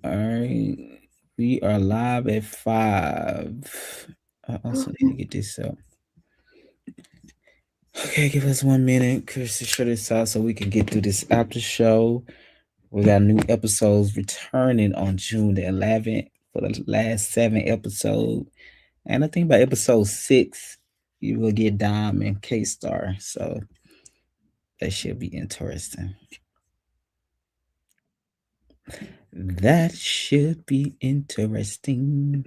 All right. We are live at 5. I also need to get this up. Okay, give us 1 minute, Chris, to shut this out so we can get through this after show. We got new episodes returning on June the 11th for the last 7 episodes. And I think by episode 6, you will get Dom and K Star. So that should be interesting. That should be interesting.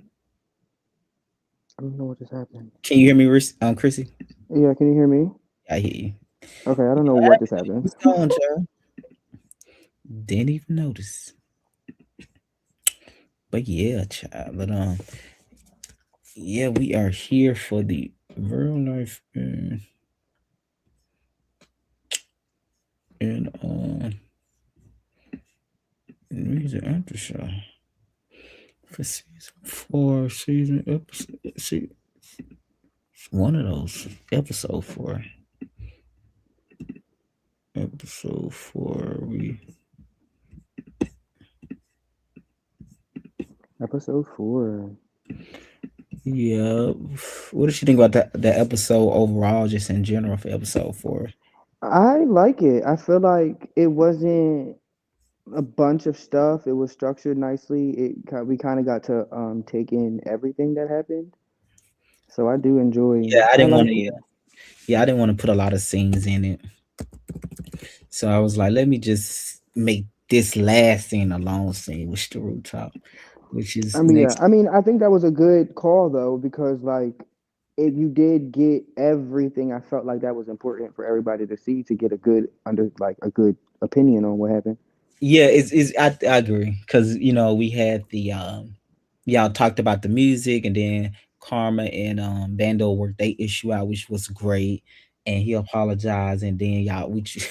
I don't know what just happened. Can you hear me, Chrissy? Yeah, can you hear me? I hear you. Okay, I don't know I what just happened. was going, Joe. Didn't even notice. But yeah, child. But yeah, we are here for the real life and music after show for season 4, season episode. See, one of those episode 4. We Episode 4. yeah. What did you think about the episode overall, just in general for episode 4? I like it. I feel like it wasn't a bunch of stuff. It was structured nicely. We kind of got to take in everything that happened. So I do enjoy. Yeah, I I didn't want like to. it. Yeah, I didn't want to put a lot of scenes in it. So I was like, let me just make this last scene a long scene with the rooftop, which is I mean, yeah. next. I think that was a good call though because like if you did get everything, I felt like that was important for everybody to see to get a good a good opinion on what happened. Yeah, I agree because we had the y'all talked about the music, and then Karma and Bando worked they issue out, which was great, and he apologized, and then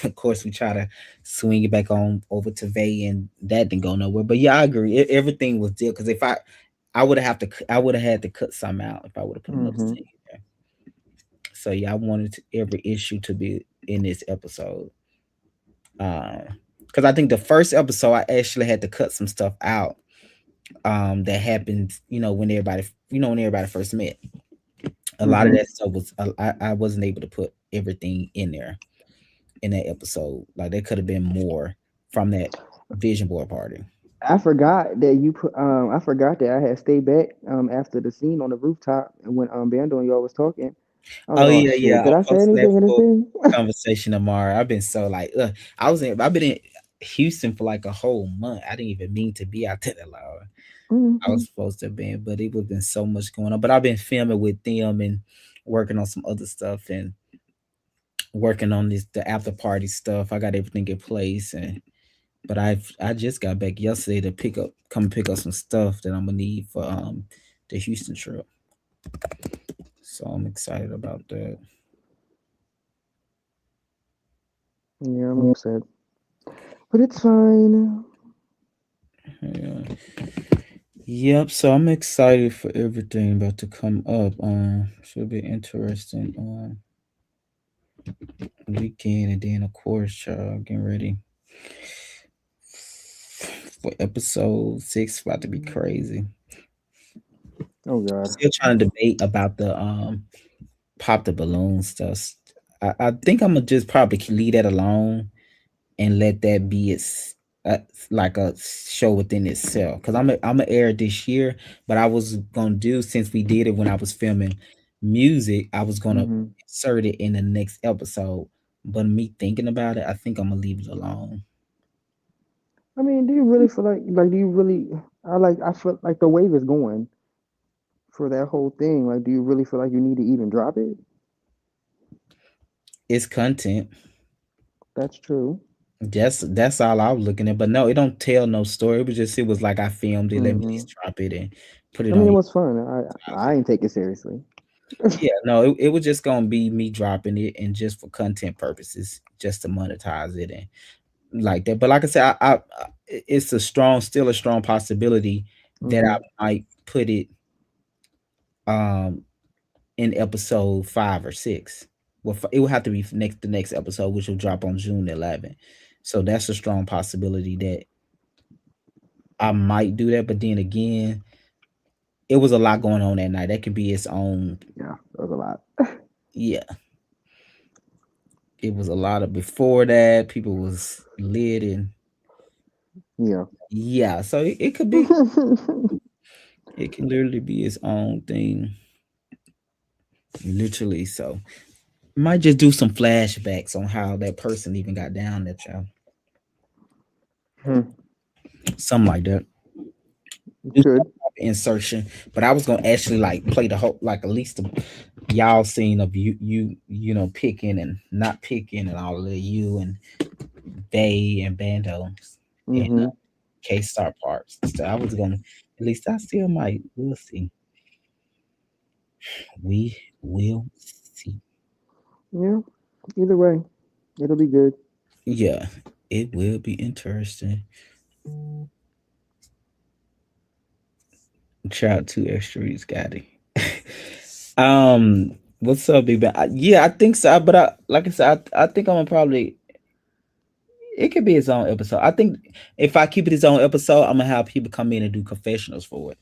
of course we try to swing it back on over to Vay, and that didn't go nowhere. But yeah, I agree, everything was deal because if I would have I would have had to cut some out if I would have put another Hmm. scene there. So yeah, I wanted every issue to be in this episode. Because I think the first episode I actually had to cut some stuff out that happened, when everybody first met. A lot of Hmm. that stuff was I wasn't able to put everything in there in that episode. Like there could have been more from that vision board party. I forgot that you put. I forgot that I had stayed back after the scene on the rooftop and when Bando and y'all was talking. I was Oh like, oh yeah, shit, yeah. did I'm I say posting that anything in this full thing? conversation tomorrow. I've been so like, I've been in Houston for like a whole month. I didn't even mean to be out there that long. I Hmm. was supposed to have been, but it would have been so much going on. But I've been filming with them and working on some other stuff and working on the after party stuff. I got everything in place, and but I just got back yesterday to come pick up some stuff that I'm gonna need for the Houston trip. So I'm excited about that. Yeah, I'm upset, but it's fine. Yeah. Yep. So I'm excited for everything about to come up. Should be interesting. Weekend, and then of course, child, getting ready for episode 6. About to be crazy. Oh God. Still trying to debate about the pop the balloon stuff. I think I'm gonna just probably leave that alone and let that be uh, like a show within itself. Cause I'm gonna air it this year, but I was gonna do, since we did it when I was filming music, I was gonna Hmm. insert it in the next episode. But me thinking about it, I think I'm gonna leave it alone. I mean, do you really feel like do you really? I feel like the wave is going for that whole thing. Like, do you really feel like you need to even drop it? It's content. That's true. That's all I was looking at. But no, it don't tell no story. It was like I filmed it. Let me Hmm. just drop it and put it I mean, on it YouTube. was fun. I ain't take it seriously. Yeah, no, it was just gonna be me dropping it and just for content purposes, just to monetize it and like that. But like I said, it's still a strong possibility that Hmm. I might put it um in episode 5 or 6. Well, it will have to be the next episode, which will drop on June 11th. So that's a strong possibility that I might do that, but then again, it was a lot going on that night. That could be its own. Yeah, that was a lot. Yeah, it was a lot of before that. People was lit and Yeah. yeah, so it could be. It can literally be its own thing, literally. So might just do some flashbacks on how that person even got down that child, Hmm. something like that. Do some Could. type of insertion, but I was gonna actually like play the whole like at least the y'all scene of you know picking and not picking and all of the you and they and Bando and Mm-hmm. K Star parts. So I was gonna at least I still might. We'll see. We will see. Yeah. Either way, it'll be good. Yeah, it will be interesting. Shout out to Extra Reads Scotty. What's up, Big Ben? Yeah, I think so. But like I said, I think I'm gonna probably. It could be its own episode. I think if I keep it its own episode, I'm gonna have people come in and do confessionals for it.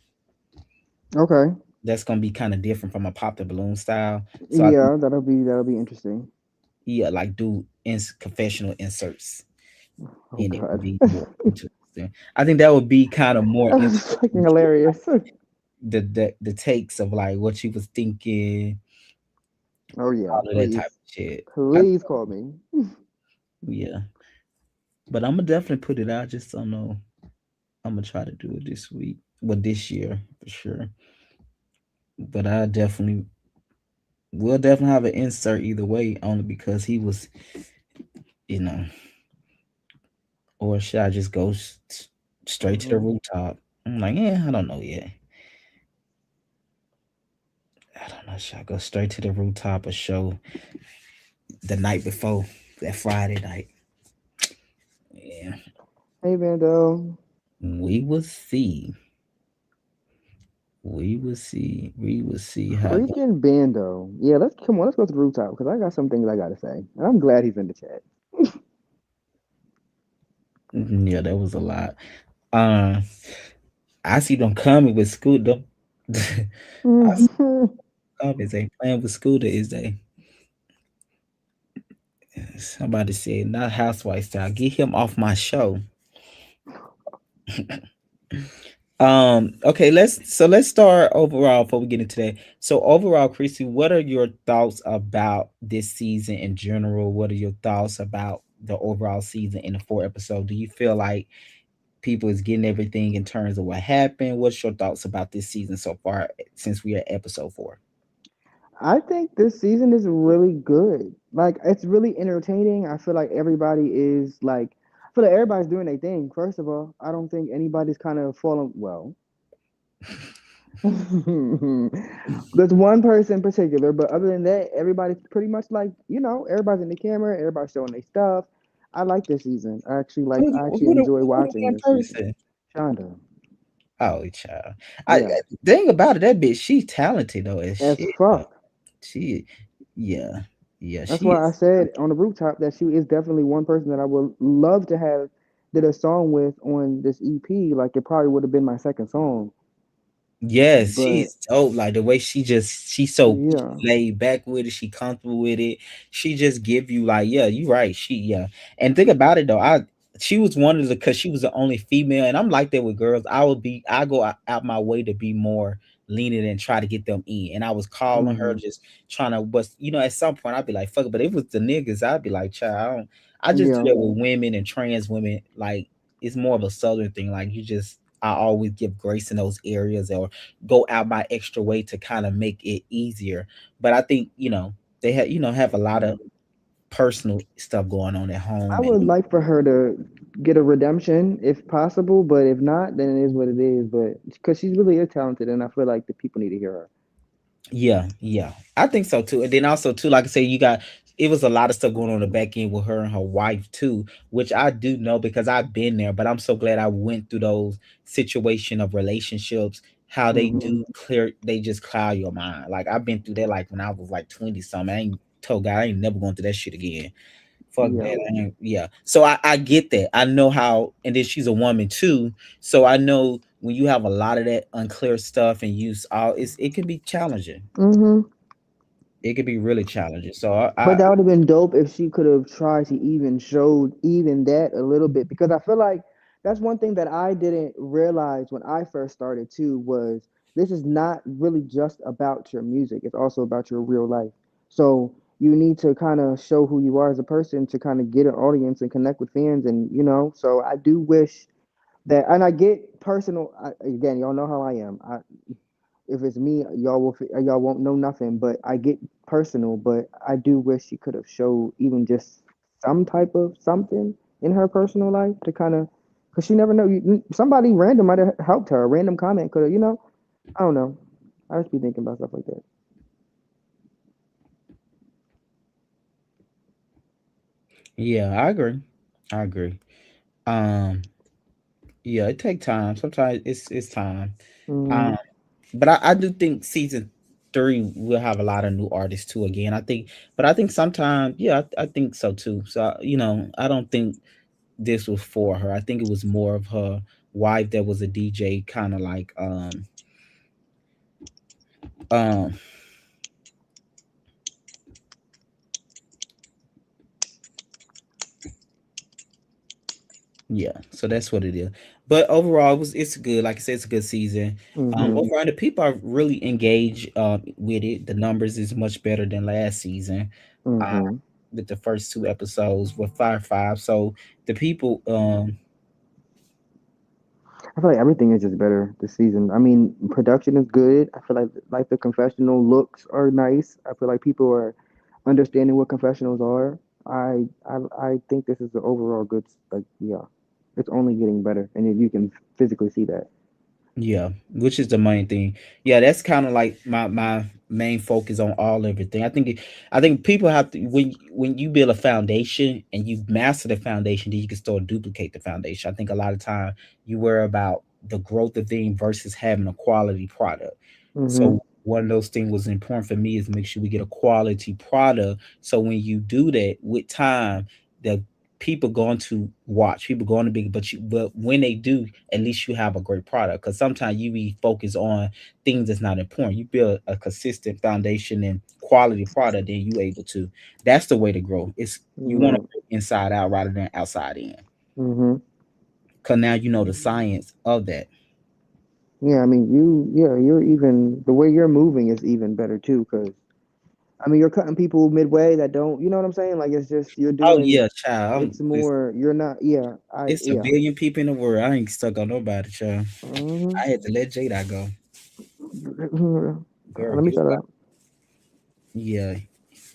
Okay. That's gonna be kind of different from a pop the balloon style. So I think Yeah, that'll be interesting. yeah, like do confessional inserts, Oh and it would God. be more interesting. I think that would be kind of more That's fucking interesting. hilarious. The takes of like what you was thinking, Oh yeah, all of that type please. of shit. Please call me. Yeah, but I'm gonna definitely put it out. Just don't know. I'm gonna try to do it this week, well, this year for sure. But I definitely will definitely have an insert either way, only because he was, you know, or should I just go straight to the Hmm. rooftop? I'm like, yeah, I don't know yet. I don't know. Should I go straight to the rooftop or show the night before that Friday night? Yeah, Hey Vando. we will see. We will see. We will see how. Freaking Bando. Yeah, let's come on, let's go to the rooftop because I got some things I gotta say. And I'm glad he's in the chat. Yeah, that was a lot. Uh, I see them coming with Scooter. I see comments ain't playing with Scooter, is they? Somebody said not housewife style. Get him off my show. Okay, let's start overall before we get into that. So overall, Chrissy, what are your thoughts about this season in general? What are your thoughts about the overall season in the 4 episode? Do you feel like people is getting everything in terms of what happened? What's your thoughts about this season so far since we are at episode 4? I think this season is really good. Like it's really entertaining. I feel like everybody is like I feel like everybody's doing their thing. First of all, I don't think anybody's kind of falling well. There's one person in particular, but other than that, everybody's pretty much like, everybody's in the camera, everybody's showing their stuff. I like this season. I actually enjoy Who the watching one this season. person? Shonda. Oh, child. Yeah. Thing about it, that bitch, she talented though as As shit. fuck. She, yeah, yeah, That's she why I is. said on the rooftop that she is definitely one person that I would love to have did a song with on this EP. Like it probably would have been my second song. Yes, But she's dope. Like the way she's so yeah. laid back with it. She comfortable with it. She just give you like, yeah, you right. Yeah. And think about it though. She was one of the because she was the only female, and I'm like that with girls. I go out my way to be more lenient and try to get them in. And I was calling her, Hmm. just trying to. But at some point I'd be like, fuck it. But if it was the niggas, I'd be like, child, I don't. I just do Yeah. that with women and trans women. Like it's more of a southern thing. Like you just. I always give grace in those areas, or go out my extra way to kind of make it easier. But I think, they have a lot of personal stuff going on at I home and would like for her to get a redemption if possible, but if not, then it is what it is. But because she's really is talented, and I feel like the people need to hear her. yeah, yeah. I think so too. And then also too, like I say, it was a lot of stuff going on in the back end with her and her wife too, which I do know because I've been there, but I'm so glad I went through those situation of relationships, how Hmm. they just cloud your mind. Like I've been through that like when I was like 20 something. I ain't told God I ain't never going through that shit again. Fuck Yeah. that. I ain't, yeah. So I get that. I know how, and then she's a woman too. So I know when you have a lot of that unclear stuff and use all, it can be challenging. Hmm. It could be really challenging. So But that would have been dope if she could have tried to even showed even that a little bit, because I feel like that's one thing that I didn't realize when I first started too, was this is not really just about your music. It's also about your real life. So you need to kind of show who you are as a person to kind of get an audience and connect with fans, and so I do wish that, and I get personal. Again, y'all know how I am. If it's me, y'all won't know nothing. But I get personal. But I do wish she could have showed even just some type of something in her personal life to kind of, because she never know. Somebody random might have helped her. A random comment could have, I don't know. I just be thinking about stuff like that. yeah, I agree. I agree. Um, yeah, it take time. Sometimes it's time. Hmm. Um, but I do think season three will have a lot of new artists too. Again, I think, but I think sometimes, yeah, I think so too. So I don't think this was for her. I think it was more of her wife that was a DJ, kind of like um yeah. So that's what it is. But overall, it's good. Like I said, it's a good season. Hmm. Overall, the people are really engaged with it. The numbers is much better than last season. Uh, Hmm. with the first two episodes with Fire Five. So the people I feel like everything is just better this season. I mean, production is good. I feel like the confessional looks are nice. I feel like people are understanding what confessionals are. I think this is the overall good. Like, yeah, it's only getting better, and you can physically see that. yeah, which is the main thing. Yeah, that's kind of like my main focus on all everything. I think people have to, when you build a foundation and you master the foundation, then you can start duplicate the foundation. I think a lot of time you worry about the growth of thing versus having a quality product. Mhm. So one of those things was important for me is make sure we get a quality product. So when you do that with time, the people going to watch, people going to be, but when they do, at least you have a great product. Because sometimes you be focused on things that's not important. You build a consistent foundation and quality product, then you able to. That's the way to grow. It's you want to Right. grow inside out rather than outside in. Mhm. Cause now you know the science of that. Yeah, I mean, you're even the way you're moving is even better too, because I mean, you're cutting people midway that don't, you know what I'm saying? Like, it's just you're Oh doing. yeah, child. It's more. You're not. Yeah. It's a Yeah. billion people in the world. I ain't stuck on nobody, child. Mhm. I had to let Jada go. Girl, Let me you shut got, up. yeah,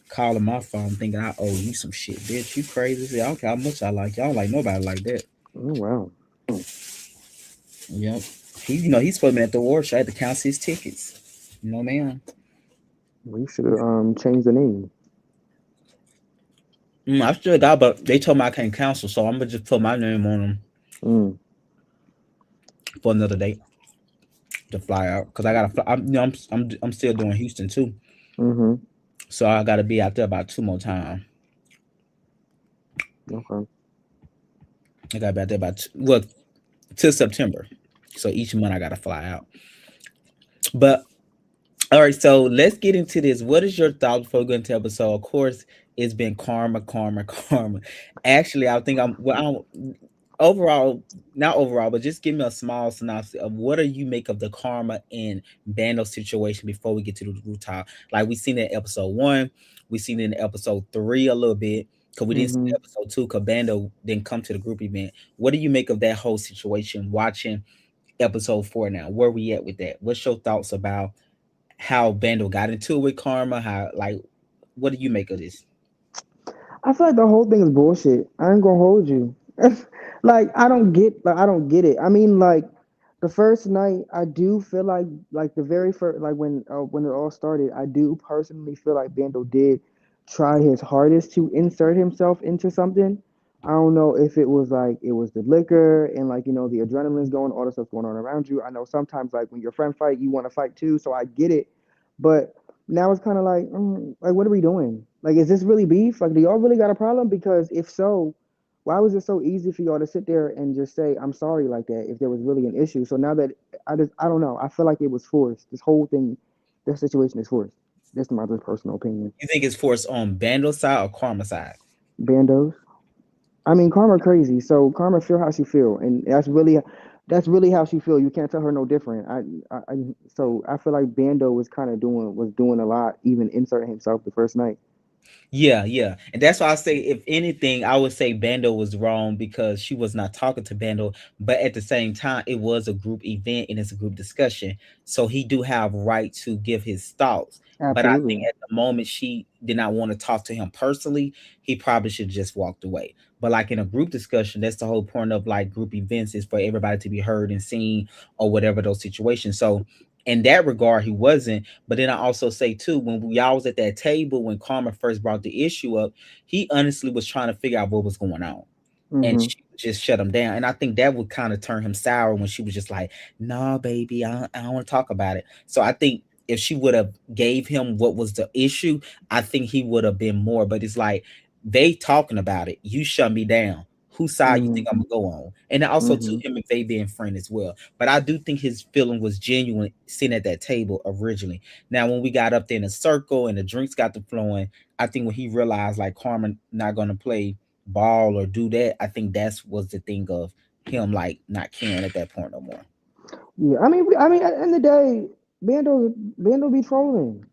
calling my phone thinking I owe you some shit, bitch. You crazy? See, I don't care how much I like you. I don't like nobody like that. Oh wow. Yep. He's supposed to be at the award show. I had to cancel his tickets. No, man. We should have changed the name. I still got, but they told me I can't cancel, so I'm gonna just put my name on them Mm. for another date to fly out. Cause I gotta, I'm still doing Houston too, Mhm. so I gotta be out there about two more times. Okay. I gotta be out there about well till September. So each month I gotta fly out. But all right, so let's get into this. What is your thought before we go into episode? Of course, it's been karma, karma, karma. Actually, I think I'm overall, not overall, but just give me a small synopsis of what do you make of the karma and Bando situation before we get to the rooftop. Like we seen it in episode one, we seen it in episode three a little bit. Cause we didn't see Mhm. episode two. Cause Bando didn't come to the group event. What do you make of that whole situation? Watching episode four now, where we at with that? What's your thoughts about how Bando got into it with Karma? How like what do you make of this? I feel like the whole thing is bullshit. I ain't gonna hold you. Like, I don't get it. I mean, like, the first night, I do feel like the very first, like when it all started, I do personally feel like Bando did try his hardest to insert himself into something. I don't know if it was like it was the liquor and, like, the adrenaline's going, all the stuff's going on around you. I know sometimes, like, when your friend fight, you want to fight too, so I get it. But now it's kind of like what are we doing? Like, is this really beef? Like, do y'all really got a problem? Because if so, why was it so easy for y'all to sit there and just say, I'm sorry like that if there was really an issue? So now that I don't know. I feel like it was forced. This whole thing, this situation is forced. That's my just personal opinion. You think it's forced on Bando's side or Karma side? Bandos. I mean, Karma crazy. So Karma feel how she feel, and that's really how she feel. You can't tell her no different. So I feel like Bando was doing a lot, even inserting himself the first night. Yeah, yeah. And that's why I say, if anything, I would say Bando was wrong because she was not talking to Bando. But at the same time, it was a group event and it's a group discussion. So he do have right to give his thoughts. But I think Absolutely. at the moment she did not want to talk to him personally, he probably should have just walked away. But like in a group discussion, that's the whole point of like group events, is for everybody to be heard and seen, or whatever those situations. So in that regard, he wasn't. But then I also say too, when y'all was at that table when Karma first brought the issue up, he honestly was trying to figure out what was going on, and Mm-hmm. she just shut him down. And I think that would kind of turn him sour when she was just like, "Nah, baby, I don't want to talk about it." So I think if she would have gave him what was the issue, I think he would have been more. But it's like, they talking about it, you shut me down. Whose side you Mm-hmm. think I'm gonna go on? And then also to Mm-hmm. him and they being friend as well. But I do think his feeling was genuine sitting at that table originally. Now when we got up there in a circle and the drinks got to flowing, I think when he realized like Carmen not gonna play ball or do that, I think that's was the thing of him like not caring at that point no more. Yeah. I mean, at the end of the day, Bando be trolling.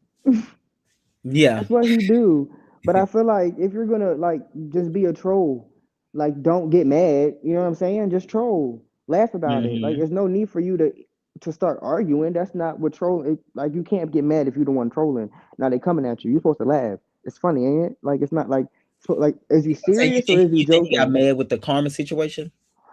Yeah. That's what he do. But I feel like if you're gonna like just be a troll, like don't get mad. You know what I'm saying? Just troll, laugh about it. Like Hmm. there's no need for you to start arguing. That's not what troll. Like you can't get mad if you're the one trolling. Now they coming at you. You're supposed to laugh. It's funny, ain't it? Like it's not like so. Like is he I say, serious or is he you think he got joking? mad with the Carmen situation?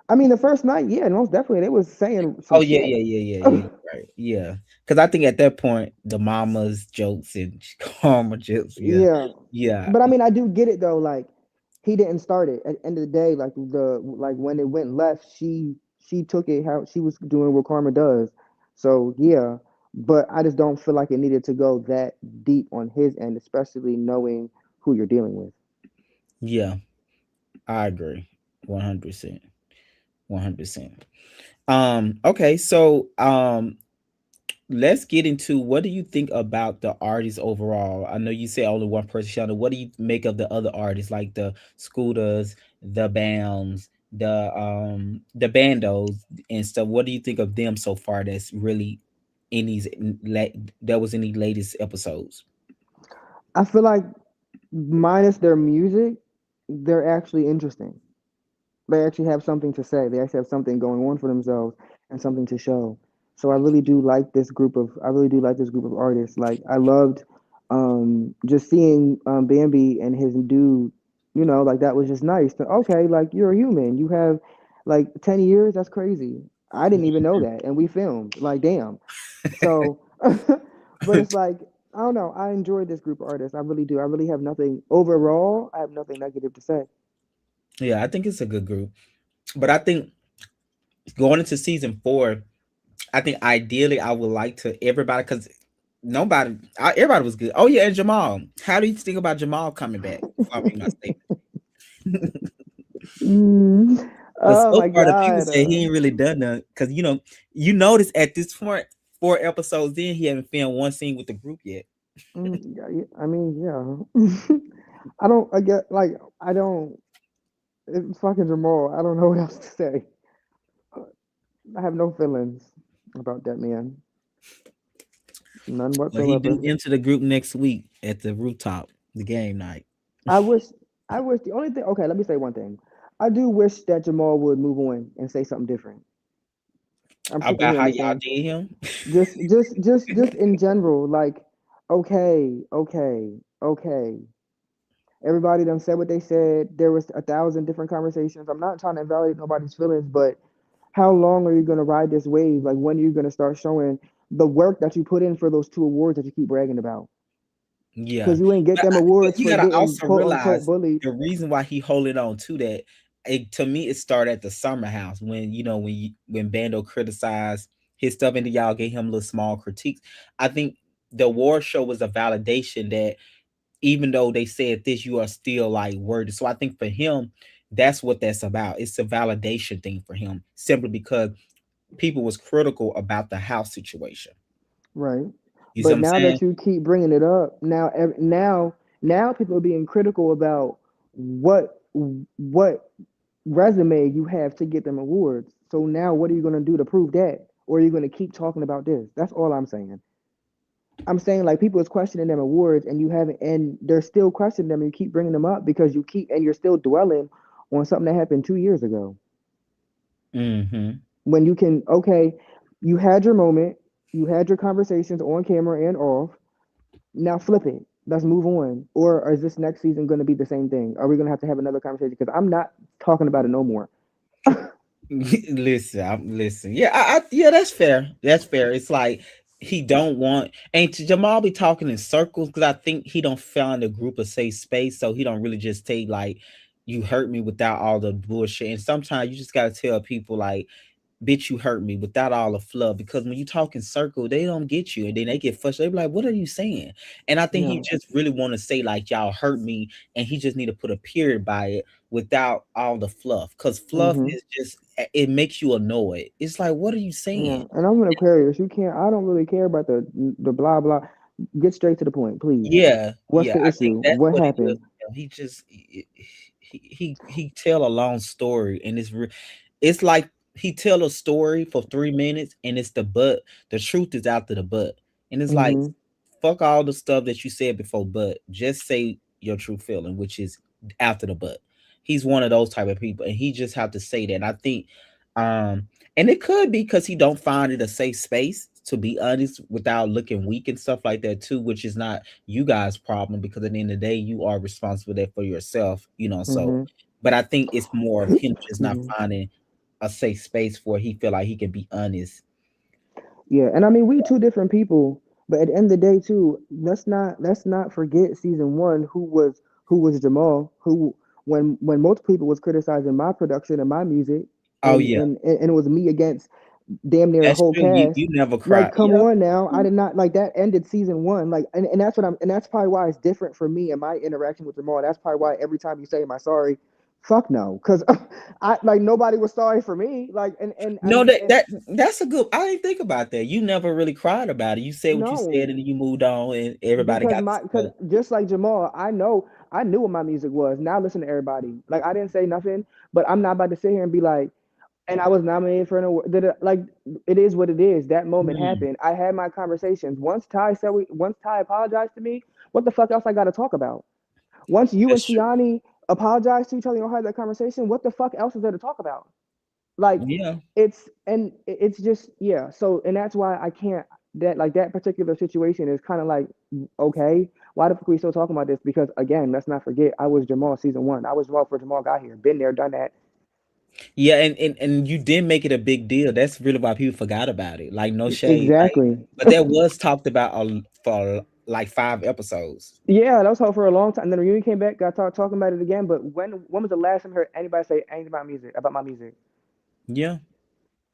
I mean, the first night, yeah, most definitely they was saying some Oh yeah, shit. yeah, yeah, yeah, yeah. You're right. Yeah, because I think at that point the mama's jokes and Karma jokes. Yeah, Yeah, yeah, but I mean, I do get it though. Like, he didn't start it. At the end of the day, like when it went left, she took it how she was doing what Karma does. So yeah, but I just don't feel like it needed to go that deep on his end, especially knowing who you're dealing with. yeah. I agree, 100%, 100%. Okay, so let's get into, what do you think about the artists overall? I know you say only one person shouted. What do you make of the other artists, like the Scooters, the Bounds, the Bandos and stuff? What do you think of them so far? That's really in these that was in the latest episodes. I feel like minus their music, they're actually interesting. They actually have something to say. They actually have something going on for themselves and something to show. So I really do like this group of artists. Like I loved just seeing Bambi and his dude, like that was just nice. Okay, like you're a human. You have like 10 years, that's crazy. I didn't even know that. And we filmed. Like damn. So but it's like I don't know. I enjoyed this group of artists. I really do. I really have nothing overall. I have nothing negative to say. Yeah, I think it's a good group, but I think going into season 4, I think ideally I would like to everybody, because everybody was good. Oh yeah, and Jamal. How do you think about Jamal coming back? Before I make my statement. Mm. But Oh so my far, the people God. say he ain't really done nothing. Because you notice at this point, 4 episodes in, he haven't filmed one scene with the group yet. Yeah, yeah, I mean, yeah. I don't, I get, like, I don't, it's fucking Jamal. I don't know what else to say. I have no feelings about that man. None But he do whatsoever. enter the group next week at the rooftop, the game night. I wish, I wish the only thing, okay, let me say one thing. I do wish that Jamal would move on and say something different. I'm sick of About how hearing the y'all same, did him. just in general, like, okay, okay, okay. Everybody done said what they said. There was 1,000 different conversations. I'm not trying to invalidate nobody's feelings, but how long are you gonna ride this wave? Like when are you gonna start showing the work that you put in for those two awards that you keep bragging about? Yeah, Because you ain't get them but awards you for gotta getting also quote unquote realize bullied. the reason why he holding on to that. To me, it started at the summer house when when Bando criticized his stuff and then y'all gave him little small critiques. I think the award show was a validation that even though they said this, you are still like worthy. So I think for him, that's what that's about. It's a validation thing for him, simply because people was critical about the house situation. Right. You see what But I'm now saying? that you keep bringing it up, now people are being critical about what resume you have to get them awards. So now what are you going to do to prove that? Or are you going to keep talking about this? That's all I'm saying. I'm saying like people is questioning them awards and you haven't, and they're still questioning them and you keep bringing them up because you keep, and you're still dwelling on something that happened 2 years ago. Mm-hmm. When you can, okay, you had your moment, you had your conversations on camera and off. Now flip it. Let's move on. Or is this next season going to be the same thing? Are we going to have another conversation? Because I'm not talking about it no more. Listen. Yeah, yeah, that's fair. That's fair. It's like he don't want, and to Jamal be talking in circles because I think he don't find a group of safe space, so he don't really just say like, "You hurt me," without all the bullshit. And sometimes you just gotta tell people like, "Bitch, you hurt me," without all the fluff. Because when you talk in circle, they don't get you, and then they get frustrated. They be like, "What are you saying?" And I think he Yeah. just really want to say like, "Y'all hurt me," and he just need to put a period by it without all the fluff. Because fluff Mm-hmm. is just it makes you annoyed. It's like, what are you saying? Yeah. And I'm an Aquarius. You can't. I don't really care about the blah blah. Get straight to the point, please. Yeah, What's yeah. the I think issue? that's What what it is. happened? He just he tell a long story, and it's like he tell a story for 3 minutes, and it's the but. The truth is after the but, and it's like Mm-hmm. fuck all the stuff that you said before, but just say your true feeling, which is after the but. He's one of those type of people, and he just have to say that. And I think, um, and it could be because he don't find it a safe space to be honest, without looking weak and stuff like that too, which is not you guys' problem because at the end of the day, you are responsible there for yourself, you know. So, Mm-hmm. but I think it's more of him just not Mm-hmm. finding a safe space where he feel like he can be honest. Yeah, and I mean we two different people, but at the end of the day too, let's not forget season one who was Jamal, who when multiple people was criticizing my production and my music Oh and yeah, and it was me against damn near the that's whole true. You cast. you never Like, cry. come Yeah. on now. I did not like that ended season one. Like and that's what I'm and that's probably why it's different for me and my interaction with Jamal. That's probably why every time you say am I sorry, fuck no. Cause I like nobody was sorry for me. Like No, that's a good. I didn't think about that. You never really cried about it. You said what you said, and no. then you moved on, and everybody Because got to my because smoke. just like Jamal, I knew what my music was. Now listen to everybody. Like I didn't say nothing, but I'm not about to sit here and be like, and I was nominated for an award. Like it is what it is. That moment Mm, happened. I had my conversations. Once Ty apologized to me, what the fuck else I got to talk about? Once you and that's true. Tiani apologized to each other and had that conversation, what the fuck else is there to talk about? Like Yeah. it's just yeah. So and that's why I can't that like that particular situation is kind of like okay, why the fuck are we still talking about this? Because again, let's not forget I was Jamal season one. I was Jamal for Jamal got here. Been there, done that. Yeah, and you didn't make it a big deal. That's really why people forgot about it. Like no shade, like, Exactly. but that was talked about for like 5 episodes. Yeah, that was hard for a long time. And then the reunion came back, got talking about it again. But when was the last time I heard anybody say anything about my music? Yeah,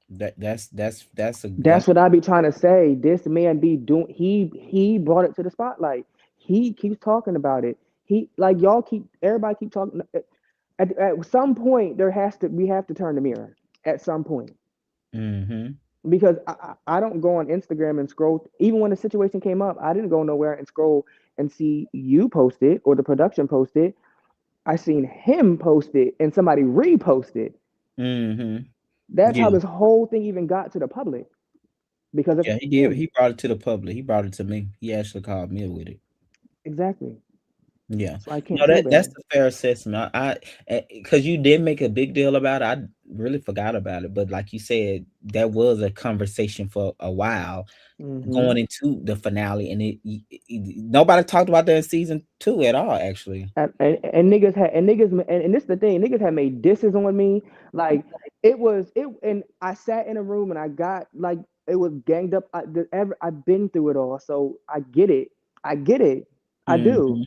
that's a That's what I be trying to say. This man be doing. He brought it to the spotlight. He keeps talking about it. He like y'all keep everybody keep talking. At some point, we have to turn the mirror. At some point, Mm-hmm. because I don't go on Instagram and scroll. Even when the situation came up, I didn't go nowhere and scroll and see you post it or the production post it. I seen him post it and somebody repost it. Mm-hmm. That's how Yeah, this whole thing even got to the public because of yeah, he did. him. He brought it to the public. He brought it to me. He actually called me with it. Exactly. Yeah. So I can't No, feel that's bad. a fair assessment. Because you did make a big deal about it. I really forgot about it. But like you said, that was a conversation for a while Hmm. going into the finale, and nobody talked about that in season two at all. Actually, And niggas had and this is the thing, niggas had made disses on me. Like it and I sat in a room and I got like it was ganged up. I've been through it all, so I get it. I get it. I do. hmm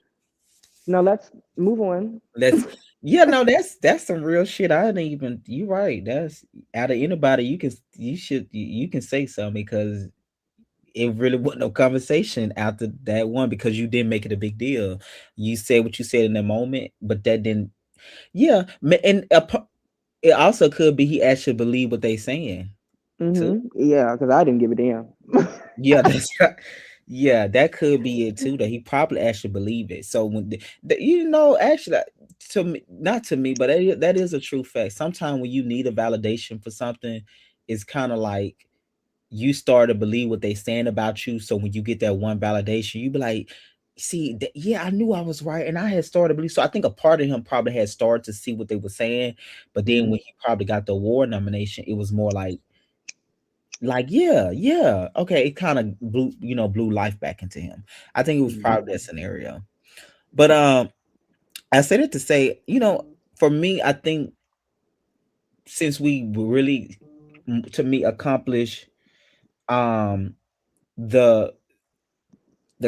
Now let's move on. that's yeah, no, that's some real shit. I didn't even. You right. That's out of anybody. You can say something because it really wasn't no conversation after that one because you didn't make it a big deal. You said what you said in the moment, but that didn't. Yeah, and it also could be he actually believe what they saying too. Yeah, because I didn't give a damn. Yeah, that's right. Yeah, that could be it too. That he probably actually believed it. So when actually, to me, not to me, but that is a true fact. Sometimes when you need a validation for something, it's kind of like you start to believe what they saying about you. So when you get that one validation, you be like, see, yeah, I knew I was right, and I had started to believe. So I think a part of him probably had started to see what they were saying, but then when Mhm. he probably got the award nomination, it was more like yeah, yeah, okay, it kind of blew life back into him. I think it was probably Mhm. that scenario. But I said it to say, for me, I think since we really, to me, accomplish um the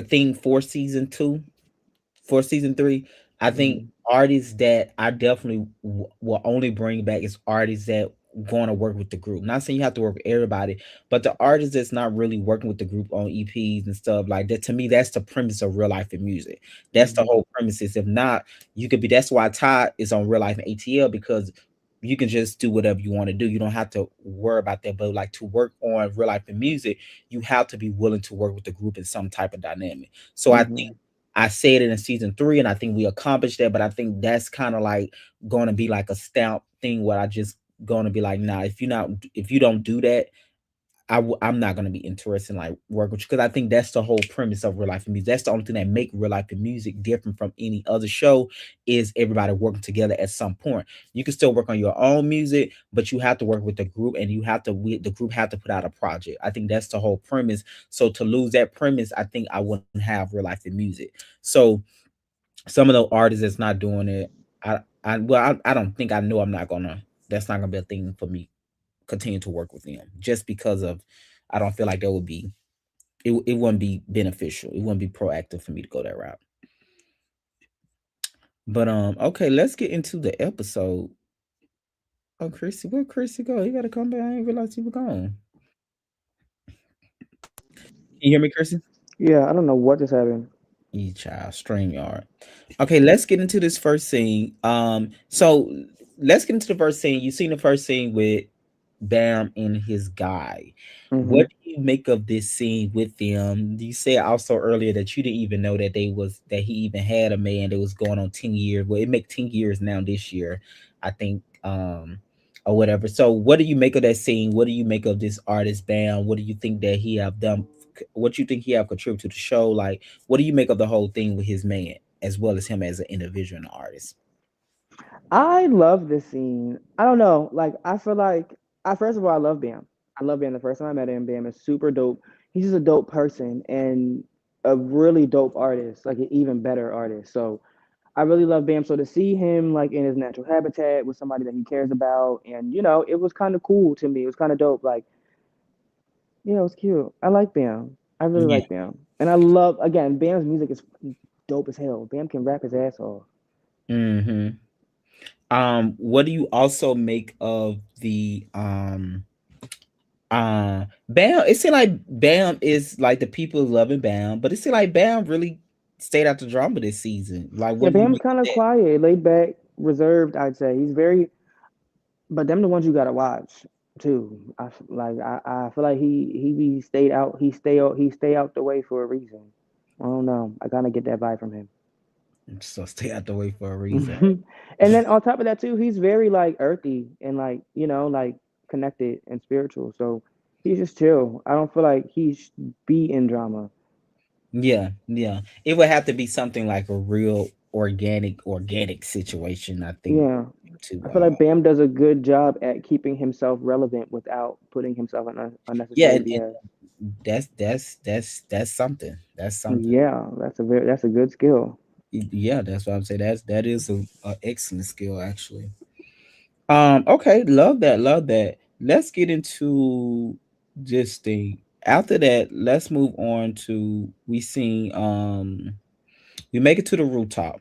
thing for season 2, for season 3, I think Mhm. artists that I definitely will only bring back is artists that going to work with the group. Not saying you have to work with everybody, but the artist that's not really working with the group on EPs and stuff like that. To me, that's the premise of real life in music. That's the Mhm. whole premise. Is if not, you could be. That's why Todd is on real life and ATL, because you can just do whatever you want to do. You don't have to worry about that. But like to work on real life in music, you have to be willing to work with the group in some type of dynamic. So I think Mhm. I said it in season 3, and I think we accomplished that. But I think that's kind of like going to be like a stamp thing where I just going to be like, nah, if you don't do that, I'm not gonna be interested in like work with you, because I think that's the whole premise of real life and music. That's the only thing that make real life and music different from any other show, is everybody working together at some point. You can still work on your own music, but you have to work with the group, and the group have to put out a project. I think that's the whole premise. So to lose that premise, I think I wouldn't have real life and music. So some of the artists that's not doing it, I don't think, I know I'm not gonna. That's not gonna be a thing for me continue to work with them, just because of, I don't feel like that would be, it wouldn't be beneficial. It wouldn't be proactive for me to go that route. But okay, let's get into the episode. Oh, Chrissy, where Chrissy go? You gotta come back. I didn't realize you were gone. Can you hear me, Chrissy? Yeah, I don't know what just happened. You child, StreamYard. Okay, let's get into this first scene. So let's get into the first scene. You seen the first scene with Bam and his guy. What Mhm. do you make of this scene with them? You said also earlier that you didn't even know that he even had a man that was going on 10 years. Well, it make 10 years now this year, I think, or whatever. So what do you make of that scene? What do you make of this artist Bam? What do you think that he have done? What do you think he have contributed to the show? Like, what do you make of the whole thing with his man, as well as him as an individual and artist? I love this scene. I don't know. Like, I feel like, I first of all, I love Bam. I love Bam. The first time I met him, Bam is super dope. He's just a dope person and a really dope artist, like an even better artist. So I really love Bam. So to see him like in his natural habitat with somebody that he cares about, and it was kind of cool to me. It was kind of dope. Like, yeah, it was cute. I like Bam. I really Yeah. like Bam, and I love again. Bam's music is dope as hell. Bam can rap his ass off. Mm-hmm. What do you also make of the Bam? It seemed like Bam is like the people loving Bam, but it seemed like Bam really stayed out the drama this season. Like, Yeah, what do you Bam's make of kind of that? quiet, laid back, reserved. I'd say he's very, but them the ones you gotta watch too. I feel like he stayed out. He stay out the way for a reason. I don't know. I kind of get that vibe from him. So stay out the way for a reason. And then on top of that too, he's very like earthy and like like connected and spiritual. So he's just chill. I don't feel like he should be in drama. Yeah, yeah. It would have to be something like a real organic situation, I think, Yeah, to I feel like Bam does a good job at keeping himself relevant without putting himself in yeah, unnecessary and BS. that's something. That's something. Yeah, that's a good skill. Yeah, that's what I'm saying. That is a excellent skill, actually. Okay, love that, love that. Let's get into this thing. After that, let's move on to, we make it to the rooftop.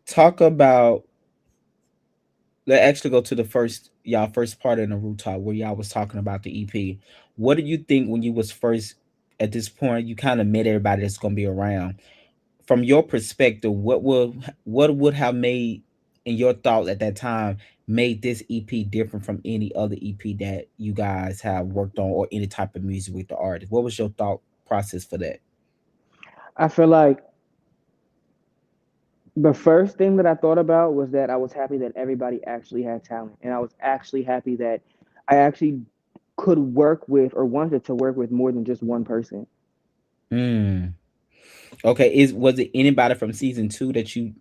Talk about, let's actually go to the first part in the rooftop where y'all was talking about the EP. What did you think when you was first at this point. You kind of met everybody that's gonna be around. From your perspective, what would have made, in your thoughts at that time, made this EP different from any other EP that you guys have worked on, or any type of music with the artist? What was your thought process for that? I feel like the first thing that I thought about was that I was happy that everybody actually had talent, and I was actually happy that I actually could work with or wanted to work with more than just one person. Mm. Okay, was it anybody from season 2 that you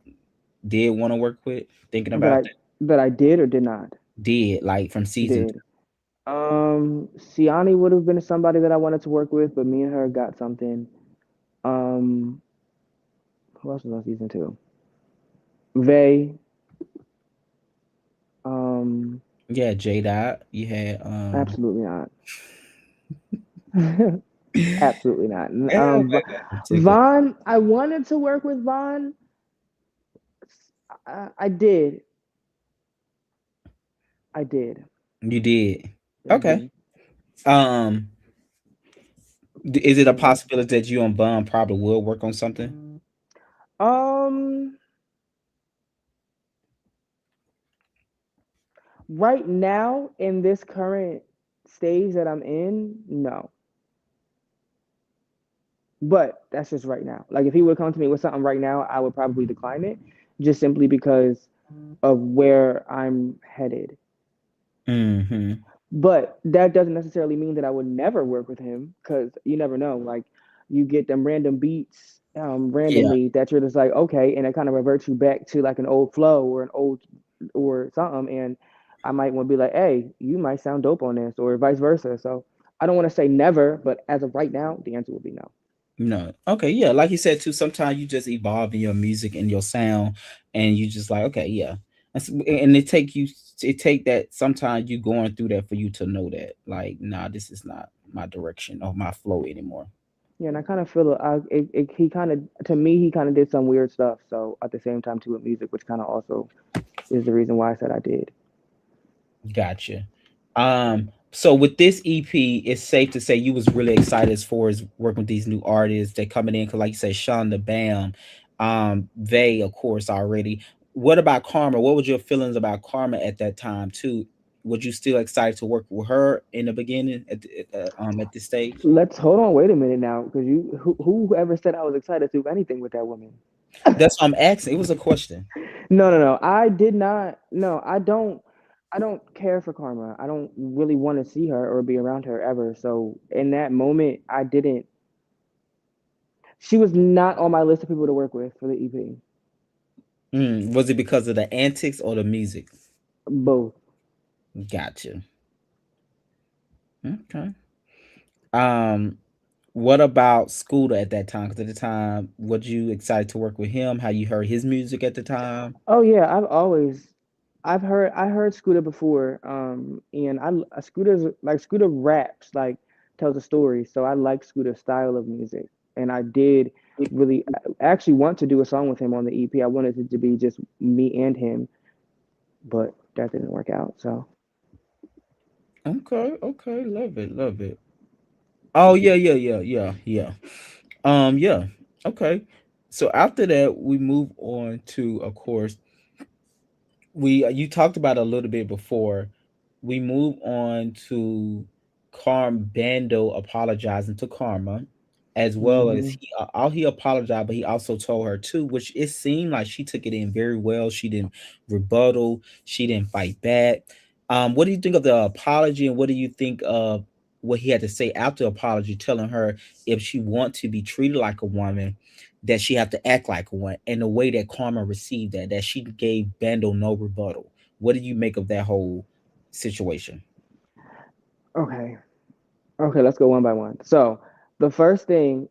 did want to work with? Thinking That about I that, that I did or did not did like from season did. Siani would have been somebody that I wanted to work with, but me and her got something. Um, who else was on season two? Vay. Um, 2? Yeah, J Dot. You had absolutely not. Absolutely not. particular. Vaughn, I wanted to work with Vaughn. I did. I did. You did. Okay. Hmm. Um, is it a Hmm. possibility that you and Bun probably will work on something? Um, right now in this current stage that I'm in, no. But that's just right now. Like if he would come to me with something right now, I would probably decline it, just simply because of where I'm headed. Mm-hmm. But that doesn't necessarily mean that I would never work with him, because you never know. Like you get them random beats Yeah. randomly that you're just like, okay, and it kind of reverts you back to like an old flow or an old or something. And I might want to be like, hey, you might sound dope on this, or vice versa. So I don't want to say never, but as of right now, the answer would be no. No. Okay. Yeah. Like you said too, sometimes you just evolve in your music and your sound, and you just like, okay, yeah. And it take that sometimes you going through that for you to know that, like, nah, this is not my direction or my flow anymore. Yeah, and I kind of feel he kind of, to me, he kind of did some weird stuff. So at the same time, too, with music, which kind of also is the reason why I said I did. Gotcha. So with this EP, it's safe to say you was really excited as far as working with these new artists that coming in, because like you said, Sean the Bam, they of course already. What about Karma? What was your feelings about Karma at that time too? Was you still excited to work with her in the beginning at this stage? Let's hold on, wait a minute now, because whoever said I was excited to do anything with that woman? That's what I'm asking. It was a question. No, no, no. I did not. No, I don't. I don't care for Karma. I don't really want to see her or be around her ever. So in that moment, I didn't. She was not on my list of people to work with for the EP. Was it because of the antics or the music? Both. Gotcha. Okay. Um, what about Scooter at that time? Because at the time, was you excited to work with him? How you heard his music at the time? Oh yeah, I heard Scooter before, and Scooter raps, like tells a story. So I like Scooter's style of music, and I did really actually want to do a song with him on the EP. I wanted it to be just me and him, but that didn't work out. So Okay, okay, love it, love it. Oh yeah, yeah, yeah, yeah, yeah. Yeah. Okay. So after that, we move on to, of course, we you talked about it a little bit before. We move on to Bando apologizing to Karma, as well as hmm he apologized, but he also told her too, which it seemed like she took it in very well. She didn't rebuttal, she didn't fight back. What do you think of the apology, and what do you think of what he had to say after the apology, telling her if she want to be treated like a woman, that she have to act like one, and the way that Karma received that she gave Bando no rebuttal. What do you make of that whole situation? okay, okay, let's go one by one. So the first thing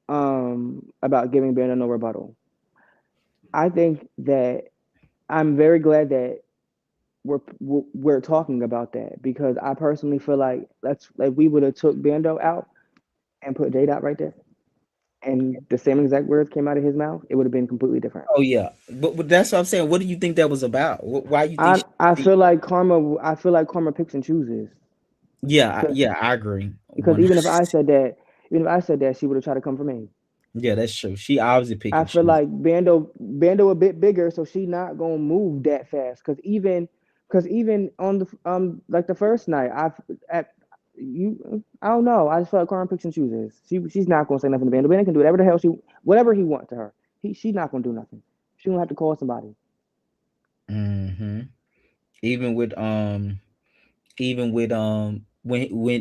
about giving Brandon no rebuttal, I think that I'm very glad that we're talking about that, because I personally feel like that's like we would have took Bando out and put J Dot right there, and the same exact words came out of his mouth, it would have been completely different. Oh yeah, but that's what I'm saying. What do you think that was about? Why you think I she? I Received? feel like Karma picks and chooses, Yeah, because yeah, I agree. because One. even if I said that, Even if I said that, she would have tried to come for me. Yeah, that's true. She obviously pick I and feel choose. like Bando a bit bigger, so she not gonna move that fast. Cause even on the like the first night, at I don't know. I just feel like Carmen picks and chooses. She's not gonna say nothing to Bando. Bando can do whatever the hell whatever he wants to her. She's not gonna do nothing. She gonna have to call somebody. Hmm. Even with even with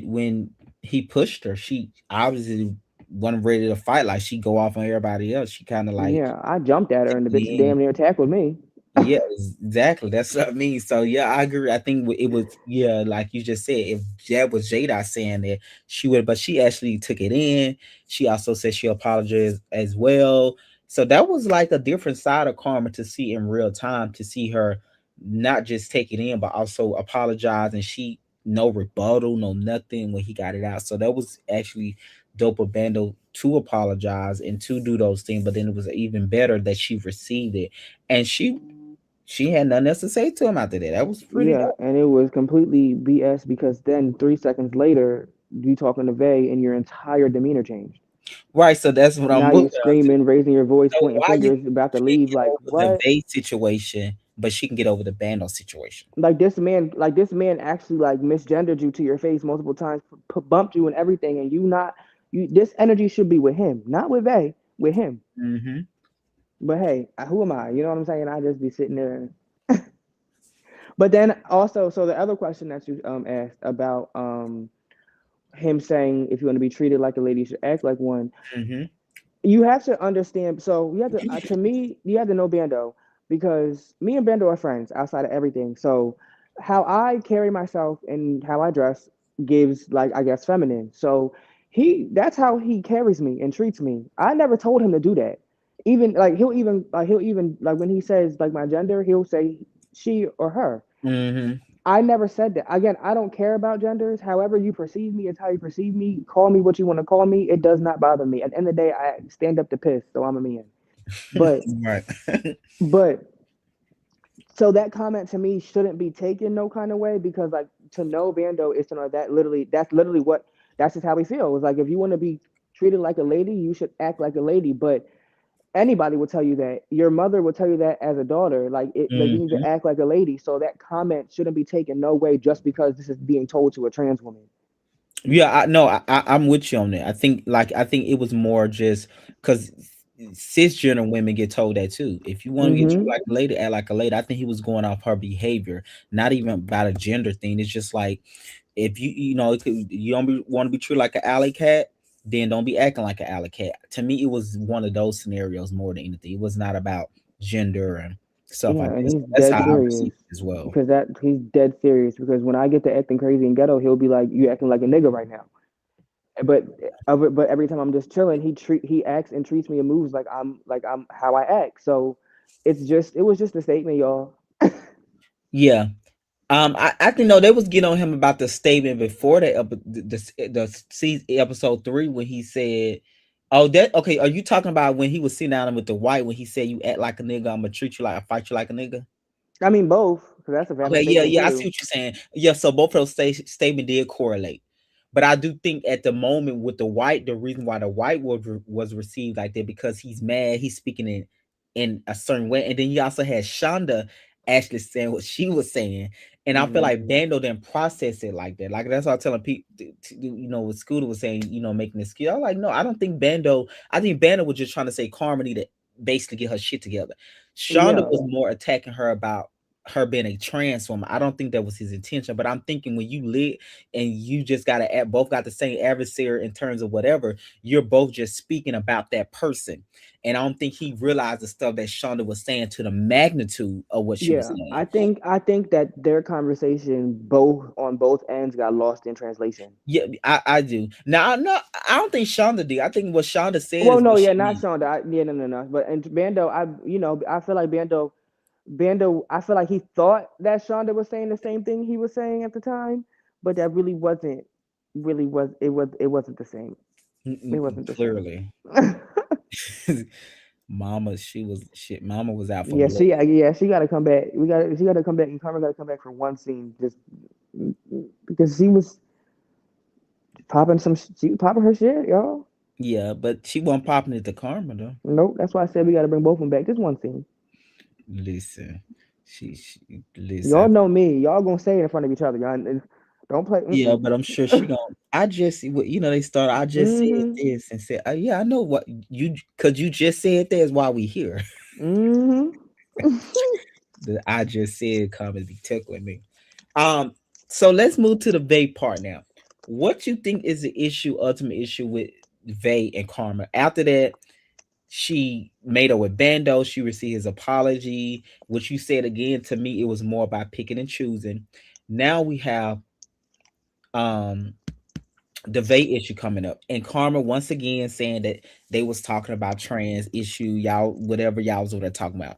when he pushed her, she obviously wasn't ready to fight. Like she go off on everybody else. She kind of like Yeah, I jumped at her and the bitch in. damn near tackled me. Yeah, exactly. That's what I mean. So yeah, I agree. I think it was yeah, like you just said. If that was Jada saying that, she would, but she actually took it in. She also said she apologized as well. So that was like a different side of Karma to see in real time. To see her not just take it in, but also apologize, and she no rebuttal, no nothing when he got it out. So that was actually dope of Bando to apologize and to do those things. But then it was even better that she received it and she had nothing else to say to him after that. That was pretty Yeah, dope. and it was completely BS because then 3 seconds later, you talking to Vay and your entire demeanor changed. Right, so that's what I'm Now moving you on to. screaming, raising your voice, So pointing why you fingers, about to can't leave. get Like over the what? base situation, but she can get over the Bando situation? Like this man actually like misgendered you to your face multiple times, bumped you and everything, and you not you. This energy should be with him, not with Vay, with him. Hmm. But hey, who am I? You know what I'm saying? I just be sitting there. But then also, so the other question that you asked about him saying if you want to be treated like a lady, you should act like one. Hmm. You have to understand. So you have to, to me, you have to know Bando because me and Bando are friends outside of everything. So how I carry myself and how I dress gives, like, I guess, feminine. So that's how he carries me and treats me. I never told him to do that. Even like he'll even like when he says like my gender, he'll say she or her. Hmm. I never said that. Again, I don't care about genders. However you perceive me is how you perceive me. Call me what you want to call me. It does not bother me. At the end of the day, I stand up to piss, so I'm a man. But Right. but so that comment to me shouldn't be taken no kind of way because like to know Bando is to know that's literally what that's just how we feel. It's like if you want to be treated like a lady, you should act like a lady. But anybody will tell you that. Your mother will tell you that as a daughter. Like you need Hmm. to act like a lady. So that comment shouldn't be taken no way just because this is being told to a trans woman. Yeah, I no, I'm with you on that. I think it was more just because cisgender women get told that too. If you want to get treated Mm-hmm. like a lady, act like a lady. I think he was going off her behavior, not even about a gender thing. It's just like if you know you don't want to be treated like an alley cat, then don't be acting like an alley cat. To me, it was one of those scenarios more than anything. It was not about gender and stuff Yeah, like and this. he's That's dead how I serious received it as well. because that he's dead serious because when I get to acting crazy in ghetto, he'll be like, "You acting like a nigga right now." But but every time I'm just chilling, he acts and treats me and moves like I'm how I act. So it was just a statement, y'all. Yeah. I think no, they was getting on him about the statement before the episode 3 when he said, "Oh, that okay." Are you talking about when he was sitting down with the white when he said, "You act like a nigga, I'm gonna treat you like I fight you like a nigga"? I mean both because that's a valid Okay, yeah, statement yeah, I see too. what you're saying. Yeah, so both of those statement did correlate, but I do think at the moment with the white, the reason why the white was received like that because he's mad, he's speaking in a certain way, and then you also had Shonda actually saying what she was saying, and I feel Hmm. like Bando didn't process it like that. Like that's what I'm telling people, you know, what Scooter was saying, you know, making this skill. I'm like, no, I don't think Bando. I think Bando was just trying to say Carmody to basically get her shit together. Shonda Yeah, was more attacking her about her being a trans woman. I don't think that was his intention, but I'm thinking when you lit and you just got to both got the same adversary in terms of whatever, you're both just speaking about that person. And I don't think he realized the stuff that Shonda was saying to the magnitude of what she was yeah. saying. I think that their conversation both on both ends got lost in translation. Yeah, I do. Now, no, I don't think Shonda did. I think what Shonda said Well, is no, what yeah, she not meant. Shonda. Yeah, no, no, no. But and Bando, I feel like Bando, I feel like he thought that Shonda was saying the same thing he was saying at the time, but that really was it wasn't the same. It wasn't the same. Clearly. Mama, she was shit. Mama was out for Yeah, blood. she got to come back. She got to come back, and Karma got to come back for one scene, just because she was. She popping her shit, y'all. Yeah, but she wasn't popping it to Karma though. Nope, that's why I said we got to bring both of them back. This one scene. Listen, she listen. Y'all know me. Y'all gonna say it in front of each other. Y'all don't play. Yeah, Mm-mm. but I'm sure she don't. I just, they started. I just said Mm-hmm. this and said, yeah, I know what you, cause you just said that's why we here. Mm-hmm. The I just said comment be tickling me. Um, so let's move to the vape part now. What you think is the issue, ultimate issue with Vay and Karma? After that, she made her with Bando. She received his apology, which you said again to me, it was more about picking and choosing. Now we have um the Vay issue coming up, and Karma once again saying that they was talking about trans issue, y'all, whatever y'all was over there talking about.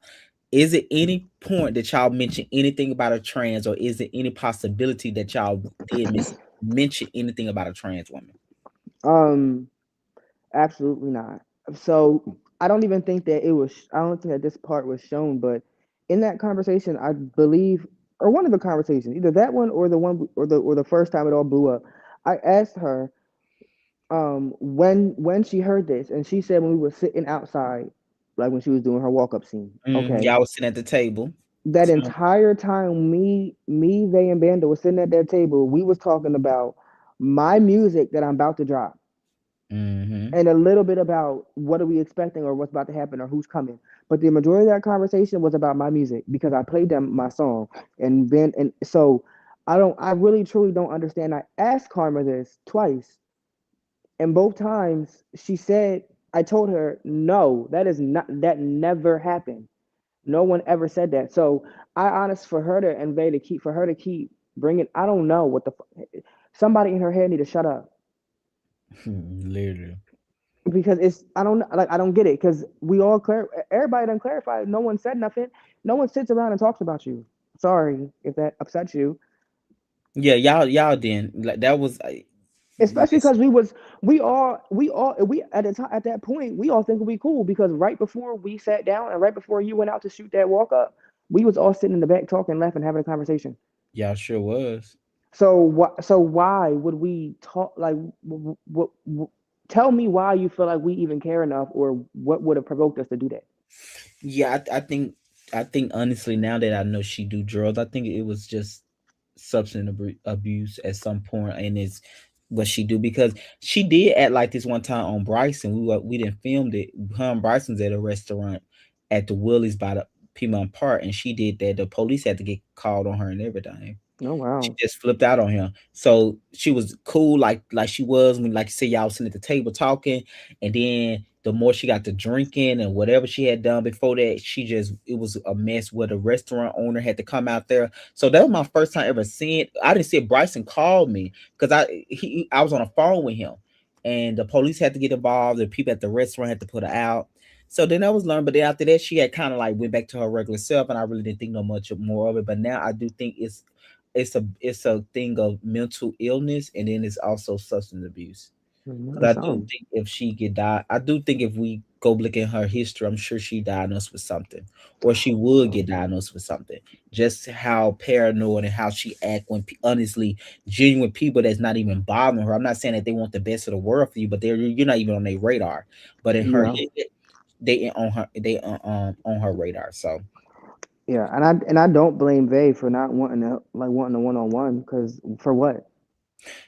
Is it any point that y'all mention anything about a trans, or is there any possibility that y'all did mention anything about a trans woman? um, absolutely not. So I don't even think that it was. I don't think that this part was shown, but in that conversation, I believe, or one of the conversations, either that one or the one or the first time it all blew up, I asked her when she heard this, and she said when we were sitting outside, like when she was doing her walk up scene. Okay, Y'all was sitting at the table. that entire time, me, they, and Banda was sitting at that table. We was talking about my music that I'm about to drop, Mm-hmm. and a little bit about what are we expecting or what's about to happen or who's coming. But the majority of that conversation was about my music because I played them my song, and so I really truly don't understand. I asked Karma this twice, and both times she said, I told her, no, that never happened. No one ever said that. So I honest for her to invade to keep for her to keep bringing. I don't know what the somebody in her head need to shut up Literally. because it's I don't like I don't get it because we all clear everybody done clarified. No one said nothing. No one sits around and talks about you. Sorry if that upsets you. Yeah, y'all didn't like that was Especially listen, because we at the time at that point we all think we cool because right before we sat down and right before you went out to shoot that walk up, we was all sitting in the back talking, laughing, having a conversation. y'all sure was. So what? So why would we talk? Like, tell me why you feel like we even care enough, or what would have provoked us to do that? Yeah, I think honestly now that I know she do drugs, I think it was just substance abuse at some point, and it's what she do because she did act like this one time on Bryson. We didn't filmed it. Her and Bryson's at a restaurant at the Willie's by the Piedmont Park, and she did that. The police had to get called on her and everything. Oh She wow. just flipped out on him. So she was cool, like she was when, like you say, y'all was sitting at the table talking, and then the more she got to drinking and whatever she had done before that, it was a mess where the restaurant owner had to come out there. So that was my first time ever seeing. I didn't see it. Bryson called me because I was on a phone with him, and the police had to get involved. The people at the restaurant had to put her out. So then I was learning, but then after that, she had kind of like went back to her regular self, and I really didn't think no much more of it. But now I do think it's a thing of mental illness, and then it's also substance abuse. Mhm, Because it I do sound. think if she get died, I do think if we go look at her history, I'm sure she diagnosed with something, or she would get diagnosed with something. Just how paranoid and how she act when honestly genuine people that's not even bothering her. I'm not saying that they want the best of the world for you, but you're not even on their radar. But in her Yeah, head, they on her radar. So yeah, and I don't blame Vay for not wanting a one on one because for what?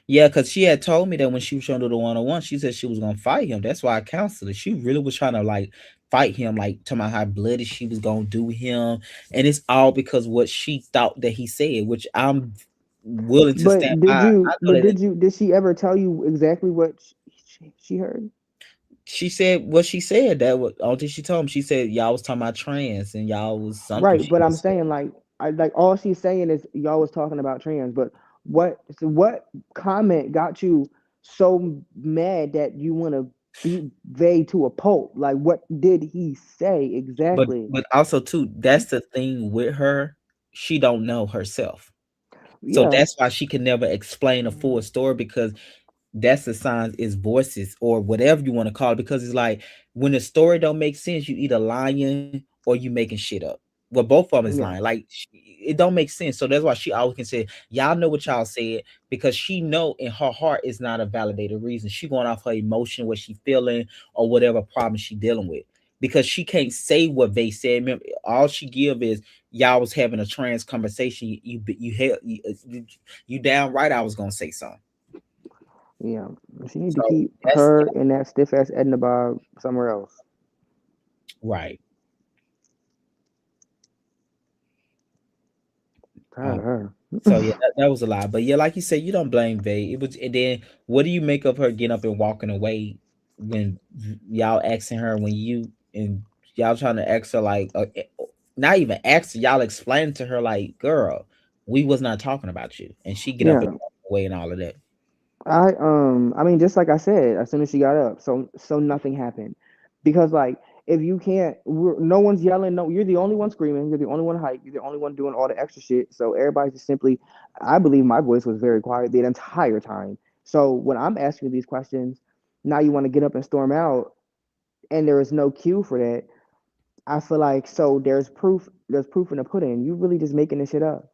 yeah, because she had told me that when she was trying to do the 1-on-1, she said she was gonna fight him. That's why I counseled her. She really was trying to like fight him, like talking about how bloody she was gonna do him. And it's all because what she thought that he said, which I'm willing to stand by. I know that Did she ever tell you exactly what she heard? she said what she said. That was all that she told him. She said y'all was talking about trans and y'all was something Right, she but I'm was saying. saying like I like all she's saying is y'all was talking about trans, but what comment got you so mad that you want to beat Vay to a pulp? Like what did he say But exactly? but also too, that's the thing with her. She don't know herself. So Yeah, that's why she can never explain a full story because that's the signs is voices or whatever you want to call it because it's like when the story don't make sense you either lying or you making shit up, well both of them is yeah. lying, like it don't make sense. So that's why she always can say, y'all know what y'all said, because she know in her heart is not a validated reason. She going off her emotion, what she feeling, or whatever problem she dealing with. Because she can't say what they said. Remember, all she give is y'all was having a trans conversation. You damn right I was gonna say something. Yeah, she need to So keep that's her and that stiff ass Edna Bob somewhere else. right. Tired Um, of her. so yeah, that was a lie. But yeah, like you said, you don't blame Vay. It was, and then what do you make of her getting up and walking away when y'all asking her, when you and y'all trying to ask her like, not even ask her, y'all explain to her like, girl, we was not talking about you, and she get up and Yeah, walk away and all of that. I mean, just like I said, as soon as she got up, so nothing happened, because like if you can't, no one's yelling, no, you're the only one screaming, you're the only one hype, you're the only one doing all the extra shit. So everybody's just simply, I believe my voice was very quiet the entire time. So when I'm asking you these questions, now you want to get up and storm out, and there is no cue for that. I feel like so there's proof in the pudding. You really just making this shit up.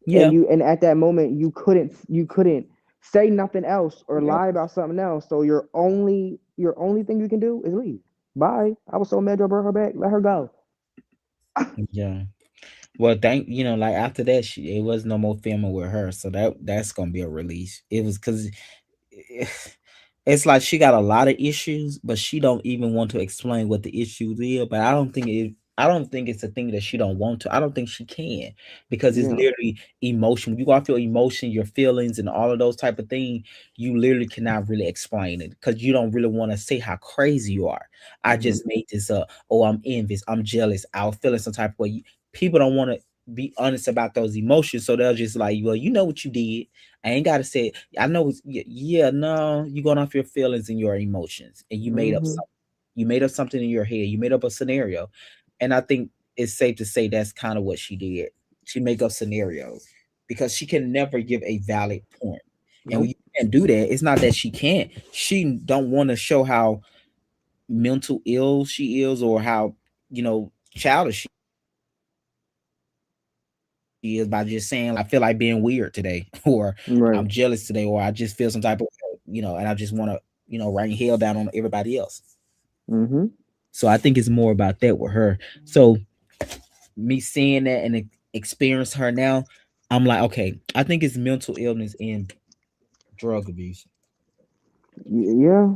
Yeah, And at that moment you couldn't say nothing else or lie about something else. So your only thing you can do is leave. Bye. I was so mad I brought her back. Let her go. yeah. Well, thank you know, like after that, it was no more filming with her, so that's gonna be a release. It was because it's like she got a lot of issues, but she don't even want to explain what the issues is. But I don't think it's a thing that she don't want to. I don't think she can, because it's Yeah. literally emotion. When you go off your emotion, your feelings, and all of those type of things, you literally cannot really explain it because you don't really want to say how crazy you are. I Hmm. just made this up. Oh, I'm envious. I'm jealous. I was feeling some type of way. People don't want to be honest about those emotions, so they'll just like, well, you know what you did. I ain't gotta say it. I know yeah, no, you going off your feelings and your emotions, and you made up Hmm. something. You made up something in your head. You made up a scenario, and I think it's safe to say that's kind of what she did. She make up scenarios because she can never give a valid point, and when Nope. you can't do that, it's not that she can't. She don't want to show how mental ill she is or how childish she is by just saying like I feel like being weird today or I'm jealous today or I just feel some type of Right. and I just want to rain hell down on everybody else. Hmm. So I think it's more about that with her. So me seeing that and experience her now, I'm like, okay, I think it's mental illness and drug abuse. Yeah.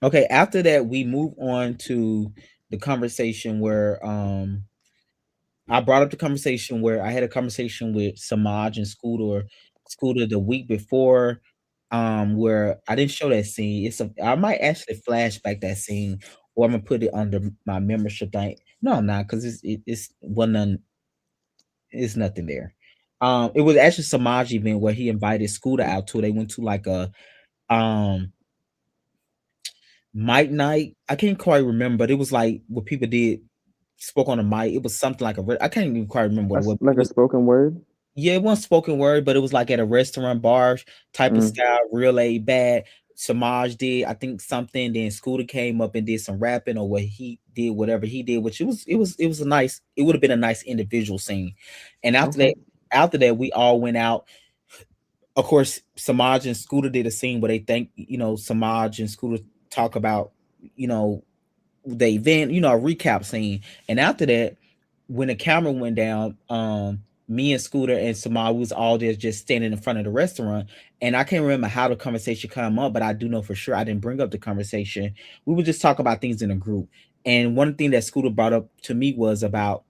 Okay, after that we move on to the conversation where I brought up the conversation where I had a conversation with Samaj and Scooter the week before, where I didn't show that scene. I might actually flashback that scene, or I'm gonna put it under my membership thing. No, I'm not, because it's one none. It's nothing there. It was actually Samaj event where he invited Scooter out to. They went to like a um mic night. I can't quite remember, but it was like what people did spoke on a mic. It was something like I can't even quite remember what it was. Like It a was spoken word. Yeah, it wasn't spoken word, but it was like at a restaurant bar type of Mm. style, real laid back. Samaj did, I think, something. Then Scooter came up and did some rapping, or what he did, whatever he did, which it was a nice. It would have been a nice individual scene. And Okay. after that, we all went out. Of course, Samaj and Scooter did a scene where they thank Samaj and Scooter talk about you know the event, a recap scene. And after that, when the camera went down, me and Scooter and Samar was all there just standing in front of the restaurant. And I can't remember how the conversation come up, but I do know for sure I didn't bring up the conversation. We would just talk about things in a group. And one thing that Scooter brought up to me was about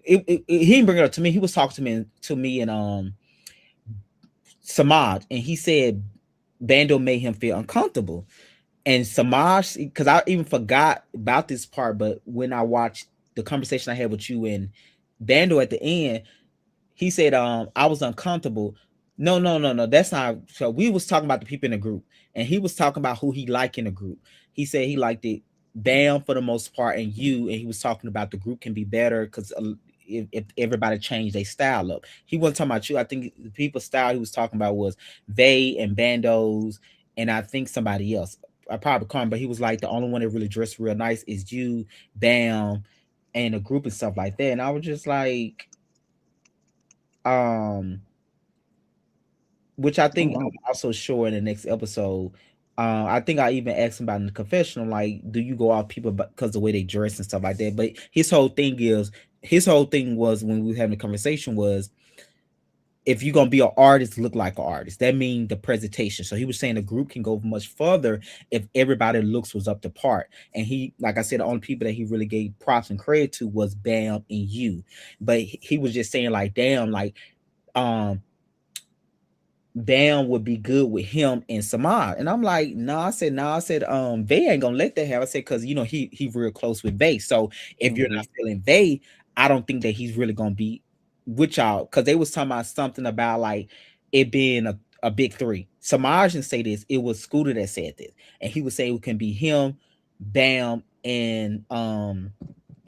he didn't bring it up to me. He was talking to me and Samad, and he said Bando made him feel uncomfortable. And Samaj, because I even forgot about this part, but when I watched the conversation I had with you and Bando at the end, he said, I was uncomfortable. No, no, no, no. That's not. So we was talking about the people in the group, and he was talking about who he liked in the group. He said he liked it Bam for the most part, and you, and he was talking about the group can be better because if everybody changed their style up. He wasn't talking about you. I think the people's style he was talking about was they and Bandos, and I think somebody else. I probably can't, but he was like the only one that really dressed real nice is you, Bam, and a group and stuff like that. And I was just like, um, which I Oh think wow. I'm also sure in the next episode. I think I even asked him about in the confessional, like, do you go off people because the way they dress and stuff like that? But his whole thing was when we were having a conversation was if you're gonna be an artist, look like an artist. That means the presentation. So he was saying the group can go much further if everybody looks was up to par. And he, like I said, the only people that he really gave props and credit to was Bam and you. But he was just saying like, damn, like um Bam would be good with him and Samad. And I'm like, no, nah. I said, Vay ain't gonna let that happen. I said, cause you know, he real close with Vay. So if you're not Mhm. feeling Vay, I don't think that he's really gonna be with y'all. Cause they was talking about something about like it being a big three. Samaj didn't say this, it was Scooter that said this. And he would say it can be him, Bam, and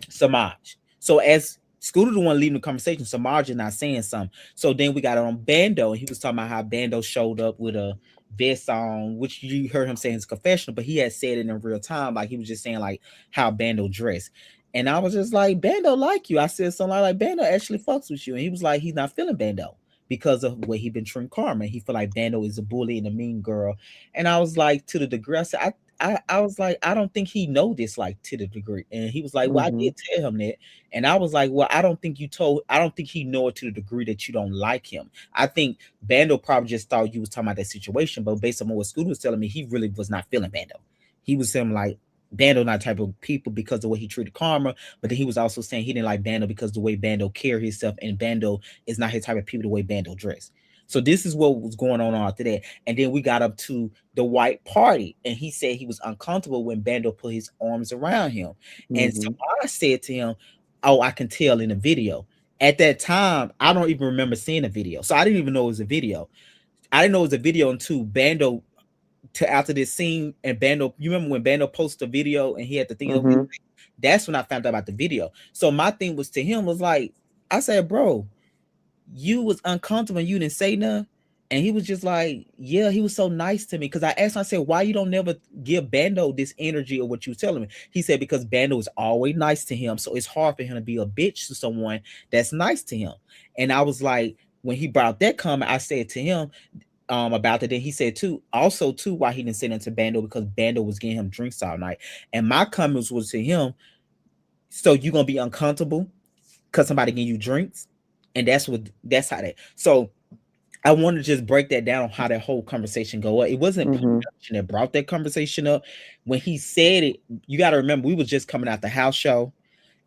Samaj. So as Scooter the one leading the conversation, Samaj is not saying something. So then we got on Bando, and he was talking about how Bando showed up with a vest on, which you heard him saying his confessional, but he had said it in real time. Like he was just saying like how Bando dressed. And I was just like, Bando like you. I said something like Bando actually fucks with you. And he was like, he's not feeling Bando because of the way he been treating Karma. He feel like Bando is a bully and a mean girl. And I was like, to the degree I said, I was like, I don't think he know this like to the degree. And he was like, well, I did Mhm. tell him that. And I was like, well, I don't think he know it to the degree that you don't like him. I think Bando probably just thought you was talking about that situation, but based on what Scooter was telling me, he really was not feeling Bando. He was saying like Bando not type of people because of the way he treated Karma, but then he was also saying he didn't like Bando because the way Bando carry himself, and Bando is not his type of people the way Bando dress. So this is what was going on after that. And then we got up to the white party, and he said he was uncomfortable when Bando put his arms around him. And so Mhm. I said to him, oh, I can tell in the video. At that time, I don't even remember seeing a video. So I didn't even know it was a video. I didn't know it was a video until Bando to after this scene and Bando. You remember when Bando posted a video and he had the thing over his Mhm. face? That's when I found out about the video. So my thing was to him was like, I said, bro, you was uncomfortable and you didn't say nothing. And he was just like, yeah, he was so nice to me. Cause I asked him, I said, why you don't never give Bando this energy of what you telling me? He said, because Bando is always nice to him. So it's hard for him to be a bitch to someone that's nice to him. And I was like, when he brought that comment, I said to him, about that. Then he said too, also too, why he didn't send him to Bando because Bando was getting him drinks all night. And my comments was to him, so you gonna be uncomfortable because somebody getting you drinks, and that's how that. So I want to just break that down how that whole conversation go up. It wasn't Mhm. production that brought that conversation up. When he said it, you got to remember we was just coming out the house show,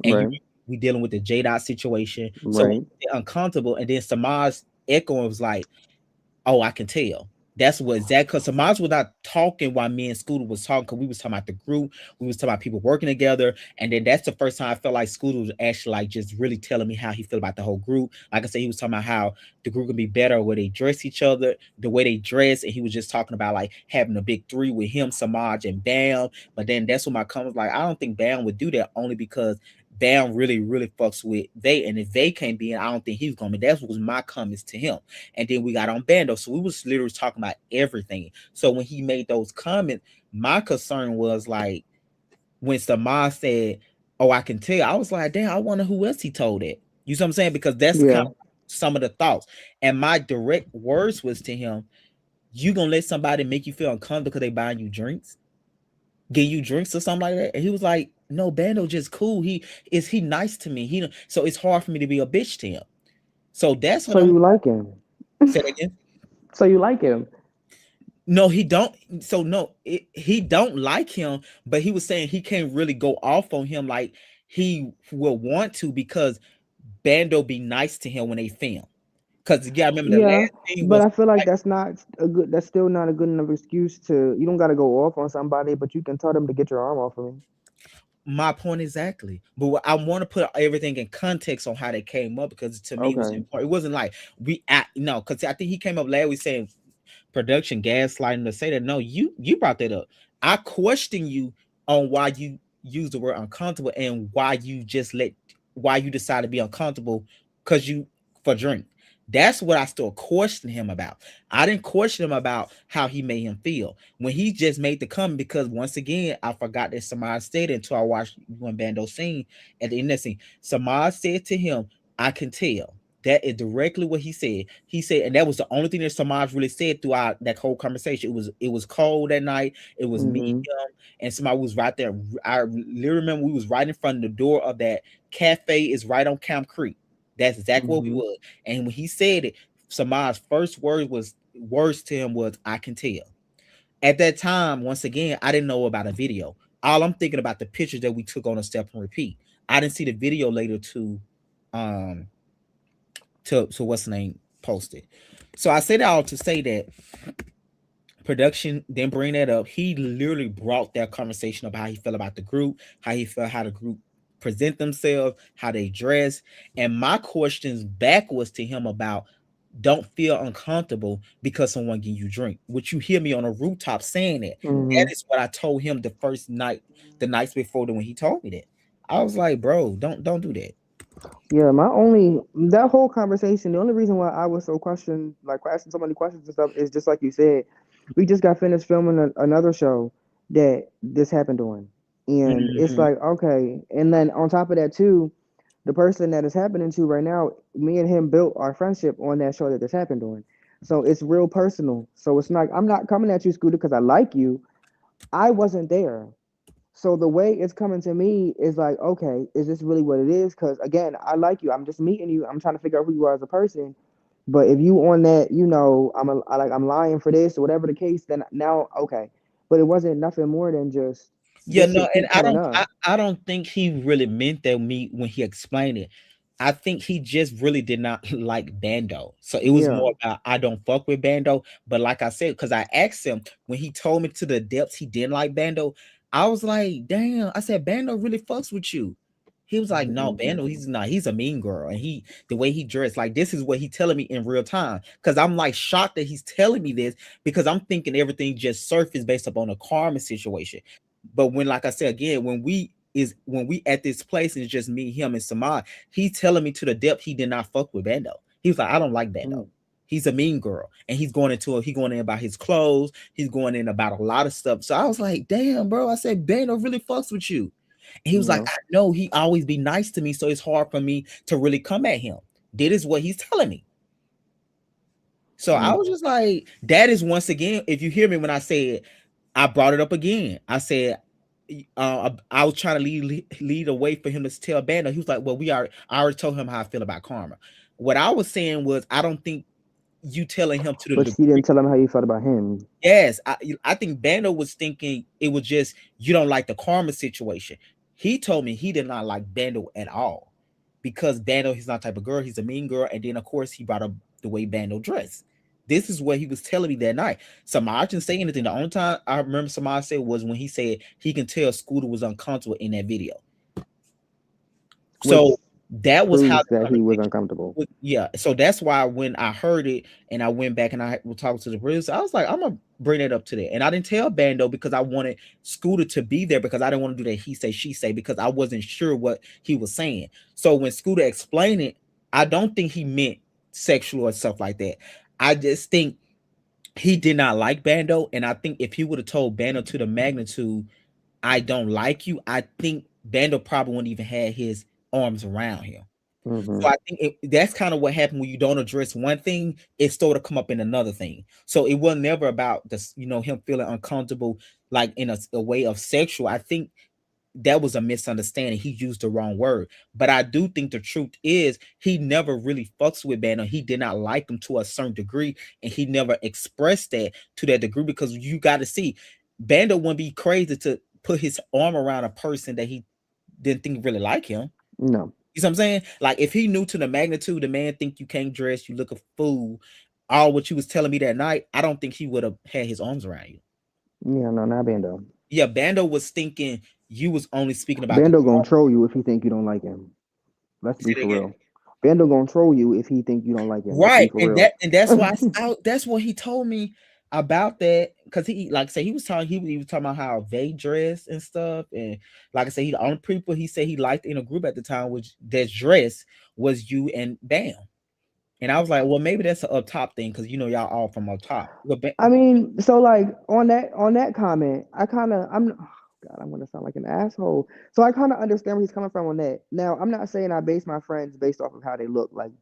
and you Right. we dealing with the J Dot situation. So when Right. he said uncomfortable, and then Samaj echoing was like, oh, I can tell. That's what Zach, because Samaj was not talking while me and Scooter was talking, because we was talking about the group, we was talking about people working together, and then that's the first time I felt like Scooter was actually like just really telling me how he felt about the whole group. Like I said, he was talking about how the group can be better, where they dress each other, the way they dress, and he was just talking about like having a big three with him, Samaj, and Bam. But then that's what my comment was like. I don't think Bam would do that only because Bam really, really fucks with they, and if they can't be in, I don't think he's gonna be. That was my comments to him. And then we got on Bando. So we was literally talking about everything. So when he made those comments, my concern was like when Samar said, oh, I can tell, I was like, damn, I wonder who else he told it. You see what I'm saying? Because that's kind Yeah. of some of the thoughts. And my direct words was to him, you gonna let somebody make you feel uncomfortable because they buying you drinks? Give you drinks or something like that? And he was like, no, Bando just cool. He nice to me. So it's hard for me to be a bitch to him. So that's what So I'm you like him? saying again. So you like him? No, he don't. So no, he don't like him, but he was saying he can't really go off on him like he will want to because Bando be nice to him when they film. Because yeah, I remember the Yeah, last thing but was I feel like like that's not a good. That's still not a good enough excuse to. You don't got to go off on somebody, but you can tell them to get your arm off of me. my point exactly. But I want to put everything in context on how they came up because to me it was Okay. important. It wasn't like we act no, because I think he came up last week saying production gaslighting to say that no, you brought that up. I question you on why you use the word uncomfortable and why you just let why you decide to be uncomfortable because you for drink. That's what I still question him about. I didn't question him about how he made him feel when he just made the comment, because once again, I forgot that Samaj said it until I watched when Bando scene at the end of the scene. Samaj said to him, I can tell. That is directly what he said. He said, and that was the only thing that Samaj really said throughout that whole conversation. It was cold that night. It was me, Mm-hmm. him, and somebody was right there. I literally remember we was right in front of the door of that cafe. Is right on Camp Creek. That's exactly what we Mm-hmm. was. And when he said it, Samaj's first words to him was, I can tell. At that time, once again, I didn't know about a video. All I'm thinking about the pictures that we took on a step and repeat. I didn't see the video later um to what's the name posted. So I say that all to say that production didn't bring that up. He literally brought that conversation about how he felt about the group, how he felt how the group present themselves, how they dress. And my questions back was to him about, don't feel uncomfortable because someone give you drink. Would you hear me on a rooftop saying that? That Mm-hmm. is what I told him the first night, the nights before when he told me that. I was like, bro, don't do that. Yeah, my only that whole conversation, the only reason why I was so asking so many questions and stuff is just like you said, we just got finished filming another show that this happened on. And it's Mhm. like, okay. And then on top of that too, the person that is happening to right now, me and him built our friendship on that show that this happened on. So it's real personal. So it's not I'm not coming at you, Scooter, because I like you. I wasn't there. So the way it's coming to me is like, okay, is this really what it is? Because again, I like you. I'm just meeting you. I'm trying to figure out who you are as a person. But if you on that, I'm lying for this or whatever the case, then now okay. But it wasn't nothing more than just Yeah, this no, shit and keep coming up. I don't think he really meant that me when he explained it. I think he just really did not like Bando. So it was Yeah. more about, I don't fuck with Bando. But like I said, because I asked him when he told me to the depths he didn't like Bando, I was like, damn. I said, Bando really fucks with you. He was like, no, Mm-mm. Bando, he's not. He's a mean girl. And the way he dressed, like, this is what he telling me in real time. Because I'm like shocked that he's telling me this, because I'm thinking everything just surfaced based upon a karma situation. But when, like I said again, when we at this place and it's just me, him, and Samad, he telling me to the depth he did not fuck with Bando. He was like, I don't like Bando. Mm. He's a mean girl. And he going in about his clothes, he's going in about a lot of stuff. So I was like, damn, bro. I said, Bando really fucks with you. And he was like, Yeah. I know he always be nice to me, so it's hard for me to really come at him. That is what he's telling me. So I Mm. was just like, that is, once again, if you hear me when I said, I brought it up again. I said, I was trying to lead a way for him to tell Bando. He was like, well, I already told him how I feel about karma. What I was saying was, I don't think you telling him to the But she degree. didn't tell him how you felt about him. Yes, I think Bando was thinking it was just, you don't like the karma situation. He told me he did not like Bando at all, because Bando, he's not the type of girl. He's a mean girl, and then of course he brought up the way Bando dressed. This is what he was telling me that night. Samaj didn't say anything. The only time I remember Samaj said was when he said he can tell Scooter was uncomfortable in that video. Which So that was how proves the that he was conversation uncomfortable. was. Yeah. So that's why when I heard it and I went back and I was talking to the producer, I was like, I'm gonna bring it up today. And I didn't tell Bando because I wanted Scooter to be there, because I didn't want to do that he say she say, because I wasn't sure what he was saying. So when Scooter explained it, I don't think he meant sexual or stuff like that. I just think he did not like Bando. And I think if he would have told Bando to the magnitude, I don't like you, I think Bando probably wouldn't even had his arms around him. So Mm-hmm. I think that's kind of what happened when you don't address one thing, it sort of come up in another thing. So it was never about this, him feeling uncomfortable, like in a way of sexual. I think that was a misunderstanding. He used the wrong word. But I do think the truth is he never really fucks with Bando. He did not like him to a certain degree, and he never expressed that to that degree, because you got to see, Bando wouldn't be crazy to put his arm around a person that he didn't think really like him. No. You see what I'm saying? Like, if he knew to the magnitude, the man think you can't dress, you look a fool, all what you was telling me that night, I don't think he would have had his arms around you. Yeah, no, not Bando. Yeah, Bando was thinking you was only speaking about the Bando gonna karma. troll you if he think you don't like him. Let's Say be that for again. real. Bando gonna troll you if he think you don't like him. Let's be Right, for and real. that's why that's what he told me about that, because he, like I said, he was talking about how they dress and stuff, and like I said, he the only people he said he liked in a group at the time which that dress was you and Bam. And I was like, well, maybe that's a up top thing because y'all all from up top. Well, I mean, so like on that comment, oh, God, I'm gonna sound like an asshole. So I kind of understand where he's coming from on that. Now, I'm not saying I base my friends based off of how they look, like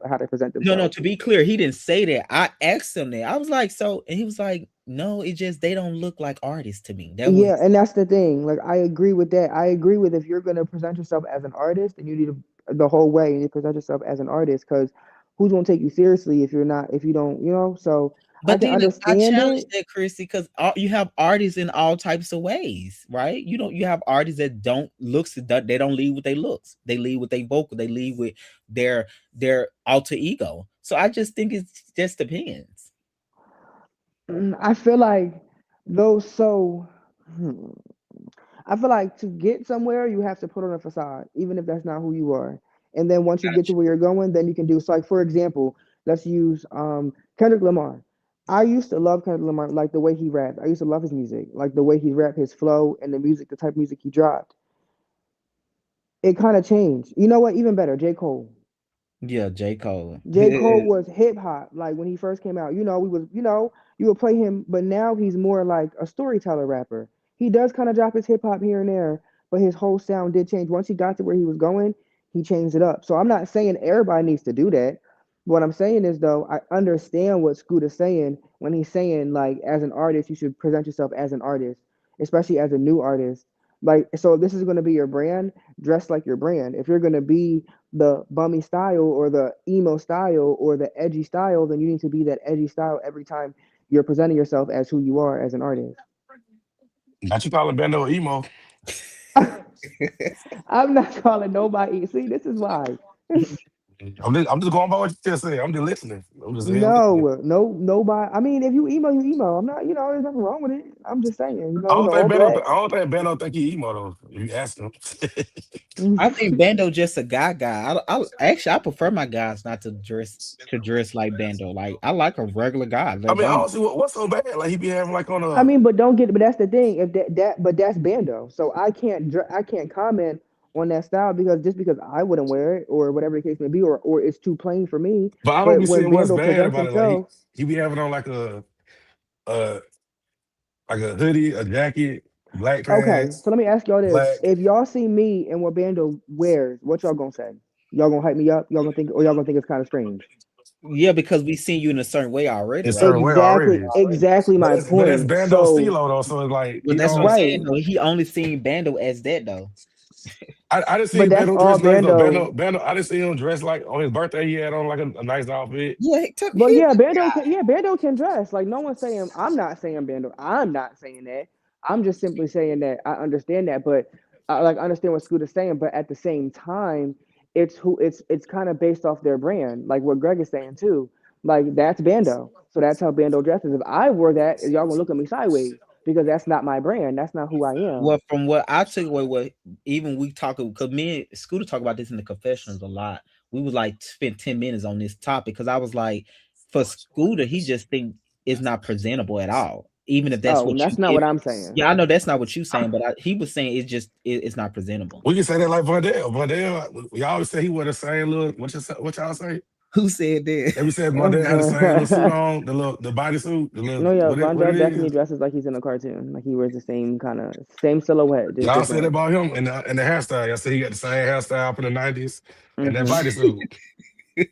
how they present no, no. themselves. To be clear, he didn't say that. I asked him that. I was like, so, and he was like, no, it just they don't look like artists to me. That was Yeah, and that's the thing. Like I agree with that. I agree with if you're gonna present yourself as an artist, then you need to the whole way you need to present yourself as an artist because who's gonna take you seriously if you're not if you don't, you know? So I But can then I understand challenge it. that, Chrissy, because you have artists in all types of ways, right? You have artists that don't looks that they don't lead with their looks. They lead with their vocal. They lead with their their alter ego. So I just think it just depends. I feel like those so hmm, I feel like to get somewhere, you have to put on a facade, even if that's not who you are. And then once you get to Gotcha. where you're going, then you can do so. Like for example, let's use Kendrick Lamar. I used to love Kendrick Lamar, like the way he rapped. I used to love his music, like the way he rapped, his flow, and the music, the type of music he dropped. It kind of changed. You know what? Even better, J. Cole. Yeah, J. Cole. J. Cole was hip hop, like when he first came out. You would play him, but now he's more like a storyteller rapper. He does kind of drop his hip hop here and there, but his whole sound did change. Once he got to where he was going, he changed it up. So I'm not saying everybody needs to do that. What I'm saying is though, I understand what Scoot is saying when he's saying like as an artist, you should present yourself as an artist, especially as a new artist. Like so if this is gonna be your brand, dress like your brand. If you're gonna be the bummy style or the emo style or the edgy style, then you need to be that edgy style every time you're presenting yourself as who you are as an artist. Not you calling Bando emo. I'm not calling nobody. See, this is why. I'm just going by what you just said. I'm just listening. I'm just saying listening. No, no, nobody. I mean, if you emo, you emo. I'm not, there's nothing wrong with it. I'm just saying, I don't think all Bando. black. I don't think Bando think he emo though. If you ask him. I think Bando just a guy. I prefer my guys not to dress like Bando. Like I like a regular guy. I Like, mean, I don't don't see what's so bad. Like he be having like on I a. mean, but don't get. But that's the thing. If but that's bando. So I can't comment on that style because just because I wouldn't wear it or whatever the case may be, or it's too plain for me. But I don't But be when seeing what's Bando bad presents about it. Like he himself, he be having on uh like a hoodie, a jacket, black okay. pants, So let me ask y'all this: black. if y'all see me and what Bando wears, what y'all gonna say? Y'all gonna hype me up? Y'all gonna think it's kind of strange? yeah, because we seen you in a certain way already, In a right? certain way Exactly, already. exactly But my that's point. Bando So Stilo though, so it's like But he that's what I'm don't. saying right, though. He only seen Bando as that though. I didn't see but that's Bando all dress nice though. Bando. Bando. I didn't see him dress like on his birthday. He had on like a nice outfit. Yeah, But he's yeah, a guy. Bando can dress. Like no one's saying I'm not saying Bando. I'm not saying that. I'm just simply saying that I understand that, but I like understand what Scooter's saying, but at the same time, it's kind of based off their brand, like what Greg is saying too. Like that's Bando. So that's how Bando dresses. If I wore that, y'all gonna look at me sideways because that's not my brand. That's not who I am. Well, from what I took away, what even we talk because me and Scooter talk about this in the confessionals a lot. We would like spend 10 minutes on this topic because I was like, for Scooter, he just think it's not presentable at all. Even if that's Oh, what and you that's not give. what I'm saying. Yeah, I know that's not what you saying, but he was saying it's not presentable. We can say that like Vondell. Vondell, we always say he wore the same little. What y'all say? Who said that? Every said Vondell had the same little suit on, the body suit, the little No, yeah, what Vondell it definitely is. dresses like he's in a cartoon. Like he wears the same kind of same silhouette, just Y'all said different. about him and the hairstyle. Y'all said he got the same hairstyle up in the '90s and that Hmm. bodysuit.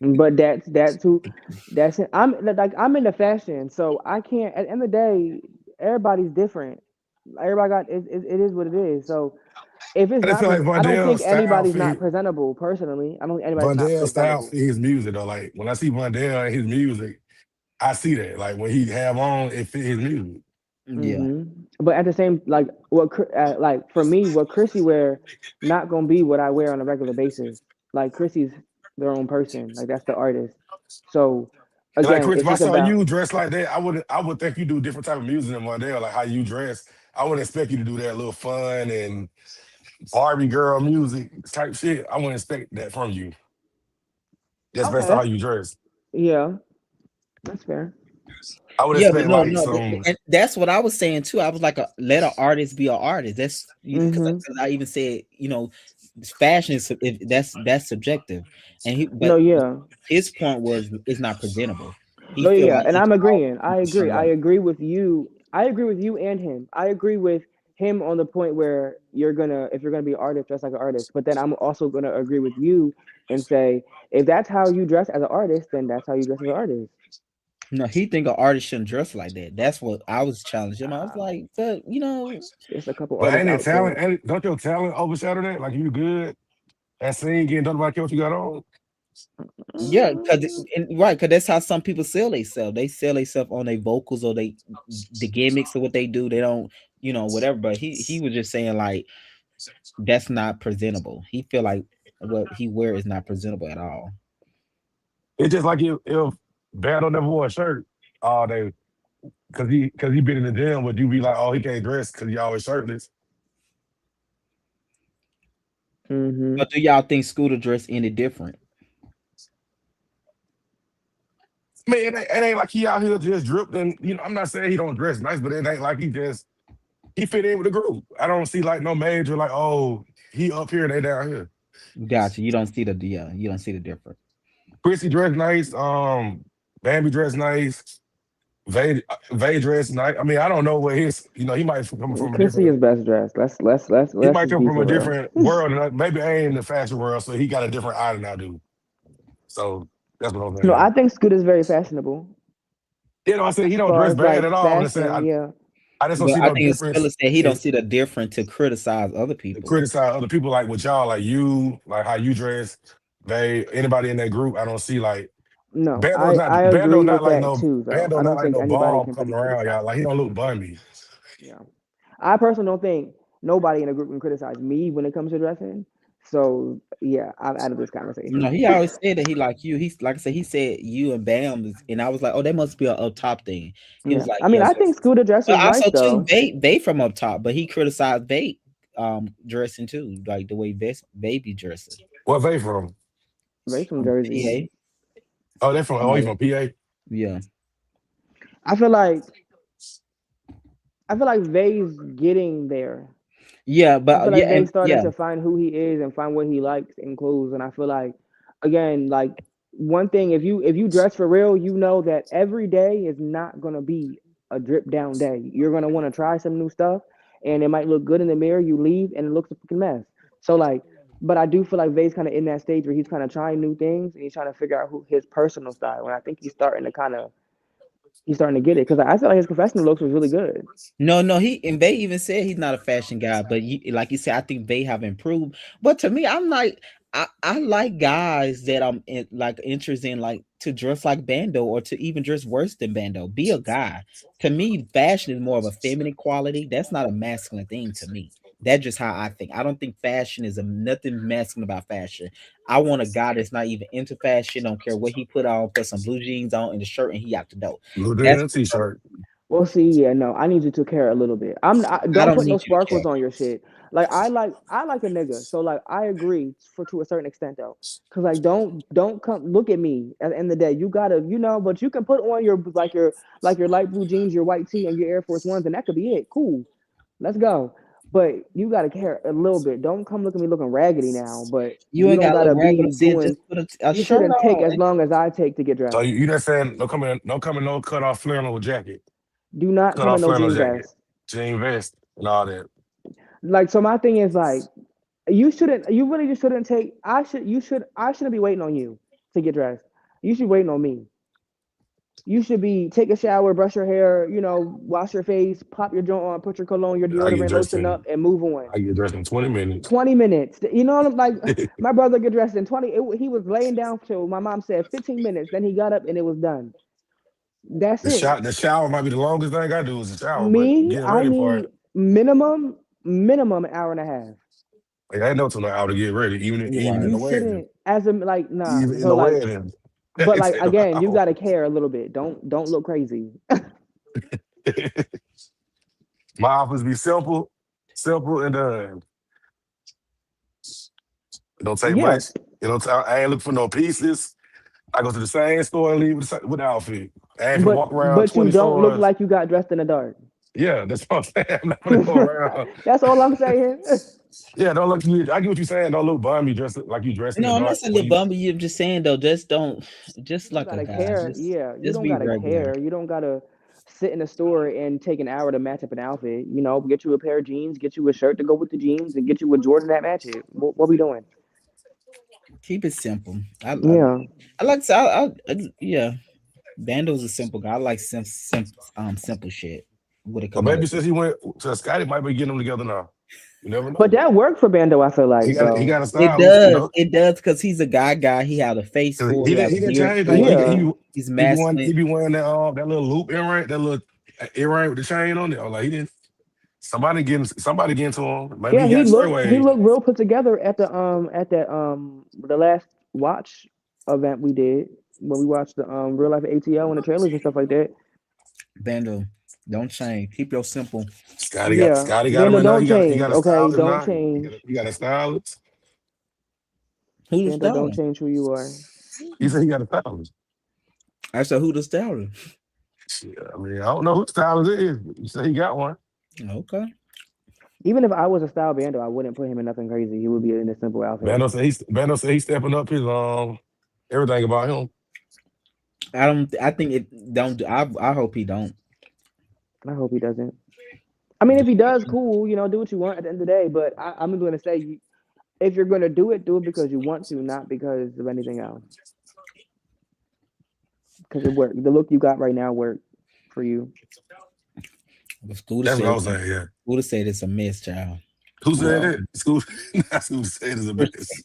But that's who that's it. I'm into fashion, so I can't. At the end of the day, everybody's different. Everybody got it is what it is. So if it's I just not, feel like I don't Vondell think style anybody's not fit presentable. Personally, I don't think anybody's not Vondell style presentable. fit his music though. Like when I see Vondell and his music, I see that. Like when he have on, it fit his music. Yeah. But at the same, like like for me, what Chrissy wear, not gonna be what I wear on a regular basis. Like Chrissy's their own person. Like that's the artist. So And like again, Chris, it's if I just saw about you dressed like that, I would think you do different type of music than Vondell, like how you dress. I wouldn't expect you to do that little fun and Barbie girl music type shit. I wouldn't expect that from you. Just based on how okay. you dress. Yeah, that's fair. I would Yeah, but expect no, like no, some. and that's what I was saying too. I was like, let an artist be an artist. That's because Mm-hmm. I even said, fashion is if that's subjective, and he No, but yeah. his point was it's not presentable. He No, yeah, feel yeah, like and he I'm can always agreeing. I agree. I yeah. agree with you. I agree with you and him. I agree with him on the point where you're gonna, if you're gonna be an artist, dress like an artist. But then I'm also gonna agree with you and say, if that's how you dress as an artist, then that's how you dress as an artist. No, he think an artist shouldn't dress like that. That's what I was challenging him. I was Uh, like, but there's a couple But artists ain't it out talent? there. Ain't it, don't your talent overshadow that? Like you good at singing, don't nobody care what you got on. yeah, cause Mm, right, cause that's how some people sell themselves. They sell themselves on their vocals or they the gimmicks of what they do. They don't, whatever. But he was just saying like that's not presentable. He feel like what he wear is not presentable at all. It's just like if Battle never wore a shirt all day because he been in the gym, would you be like, oh, he can't dress because he always shirtless? mm-hmm. But do y'all think Scooter dress any different? I mean, it ain't like he out here just dripped and I'm not saying he don't dress nice, but it ain't like he fit in with the group. I don't see like no major like, oh, he up here and they down here. Gotcha. You don't see the yeah, you don't see the difference. Chrissy dressed nice, Bambi dressed nice, Vay dressed nice. I mean, I don't know what he might come from a Chrissy is different best dressed. he Let's might just come be from a for real. different world and maybe I ain't in the fashion world, so he got a different eye than I do. So that's what I'm No, saying. I think Scoot is very fashionable I said he as don't far dress as bad like at all. I'm just saying fashion. Yeah, I just don't But see I no think Spiller difference said he don't in see the difference to criticize other to people. criticize other people like with y'all, like you, like how you dress. They anybody in that group, I don't see like no, Bando's not I Bando agree not with like that no too, though. Bando I not don't like think no anybody ball can coming really around, y'all. criticize Like he him. don't look bummy. Yeah, I personally don't think nobody in the group can criticize me when it comes to dressing. So yeah, I'm out of this No, conversation. he always said that he like you. He's like I said, he said you and Bam, and I was like, oh, that must be a up top thing. He was Yeah, like, I mean, yeah, I think Scooter but dresses also nice too, though. they from up top, but he criticized dressing too, like the way best baby dressing. What they from? Ray from Jersey. PA, Oh, they from he like from PA. yeah, I feel like I feel like Vay's getting there. yeah, I but feel yeah, like and Vay's starting yeah, to find who he is and find what he likes in clothes. And I feel like, again, like one thing, if you dress for real, you know that every day is not gonna be a drip down day. You're gonna want to try some new stuff, and it might look good in the mirror. You leave, and it looks a fucking mess. So like, but I do feel like Vay's kind of in that stage where he's kind of trying new things and he's trying to figure out who his personal style. And I think he's starting to get it because I feel like his professional looks was really good. no, he and they even said he's not a fashion guy, but like you said, I think they have improved. But to me, I'm like, I like guys that like interested in like to dress like Bando or to even dress worse than Bando. Be a guy. To me, fashion is more of a feminine quality. That's not a masculine thing to me. That's just how I think. I don't think fashion is nothing masculine about fashion. I want a guy that's not even into fashion. Don't care what he put on, put some blue jeans on and the shirt, and he out the door. Blue That's denim t-shirt. Well, see, yeah, no, I need you to care a little bit. I Don't don't put no need you to care. sparkles on your shit. Like I like a nigga, so like I agree for to a certain extent though, cause like don't come look at me at the end of the day. You gotta but you can put on your light blue jeans, your white tee, and your Air Force Ones, and that could be it. Cool, let's go. But you gotta care a little bit. Don't come look at me looking raggedy now. But You you ain't don't got to look gotta regular. be Said doing. just put a You shirt shouldn't take on. as long as I take to get So dressed. you just saying no cut off flannel jacket, Do not cut come in off no flannel jean jacket, vest. jean vest, and all that. Like so, my thing is like you really just shouldn't take I shouldn't be waiting on you to get dressed. You should be waiting on me. You should be take a shower, brush your hair, wash your face, pop your joint on, put your cologne, your I get deodorant, dressed lotion up, in and move on. I get dressed in 20 minutes. 20 minutes. You know what I'm like? My brother get dressed in 20. He was laying down till my mom said 15 minutes. Then he got up and it was done. That's it. The shower might be the longest thing I do is the shower, but Me, getting I ready for it, need minimum an hour and a half. like I ain't no time out to get ready, even in Right. the You wedding, shouldn't as a like nah. even in So the like wedding. but It like take them again, you out. gotta care a little bit. Don't look crazy. My office be simple and it don't take Yeah, much. I ain't looking for no pieces. I go to the same store and leave with the outfit. I ain't finna walk around but you 20 don't look stores. like you got dressed in the dark. Yeah, that's what I'm saying. I'm not gonna go around. That's all I'm saying. Yeah, don't look. I get what you're saying. Don't look bummy dressed like you dressed in the No, I'm not dark. saying When little you bummy. I'm just saying though, just don't, You just don't like a gotta guy, care. Yeah, you just don't be gotta regular. care. You don't gotta sit in a store and take an hour to match up an outfit. You know, get you a pair of jeans, get you a shirt to go with the jeans, and get you a Jordan that match it. What we doing? Keep it simple. Yeah. I like to, yeah. Bando's a simple guy. I like simple shit. What it But come out maybe to. since he went to Scotty, might be getting them together now. You never But know. that worked for Bando, I feel He like, got he though. got a stylist, you know. It does, because he's a guy. He had a face 'Cause for it. He had he a didn't beard change. Like for it. Yeah. He's he masculine. be wearing that little loop earring, that little earring with the chain on it. Or like he didn't. Somebody getting to him. Maybe Yeah, he got straight he waves. looked real put together at that the last watch event we did when we watched the real life ATL and the trailers and stuff like that. Bando, don't change. Keep your simple. Yeah. Scotty got him Bando, in there. don't He change. got a Okay, stylist don't now. change. He got a stylist. Who the Bando, don't stallion? change who you are. He said he got a stylist. I said, who the stallion? Shit, I mean, I don't know who the stylist is. He said he got one. Okay. Even if I was a style Bando, I wouldn't put him in nothing crazy. He would be in a simple outfit. Bando said he's stepping up his everything about him. I don't. I think it don't. I hope he don't. I hope he doesn't. I mean, if he does, cool. You know, do what you want at the end of the day. But I'm going to say, if you're going to do it because you want to, not because of anything else. Because it worked. The look you got right now worked for you. But Scooter That's what I said, was saying. Yeah. Scooter said it's a mess, child. Who said Well, that? School. Not school said it's the best.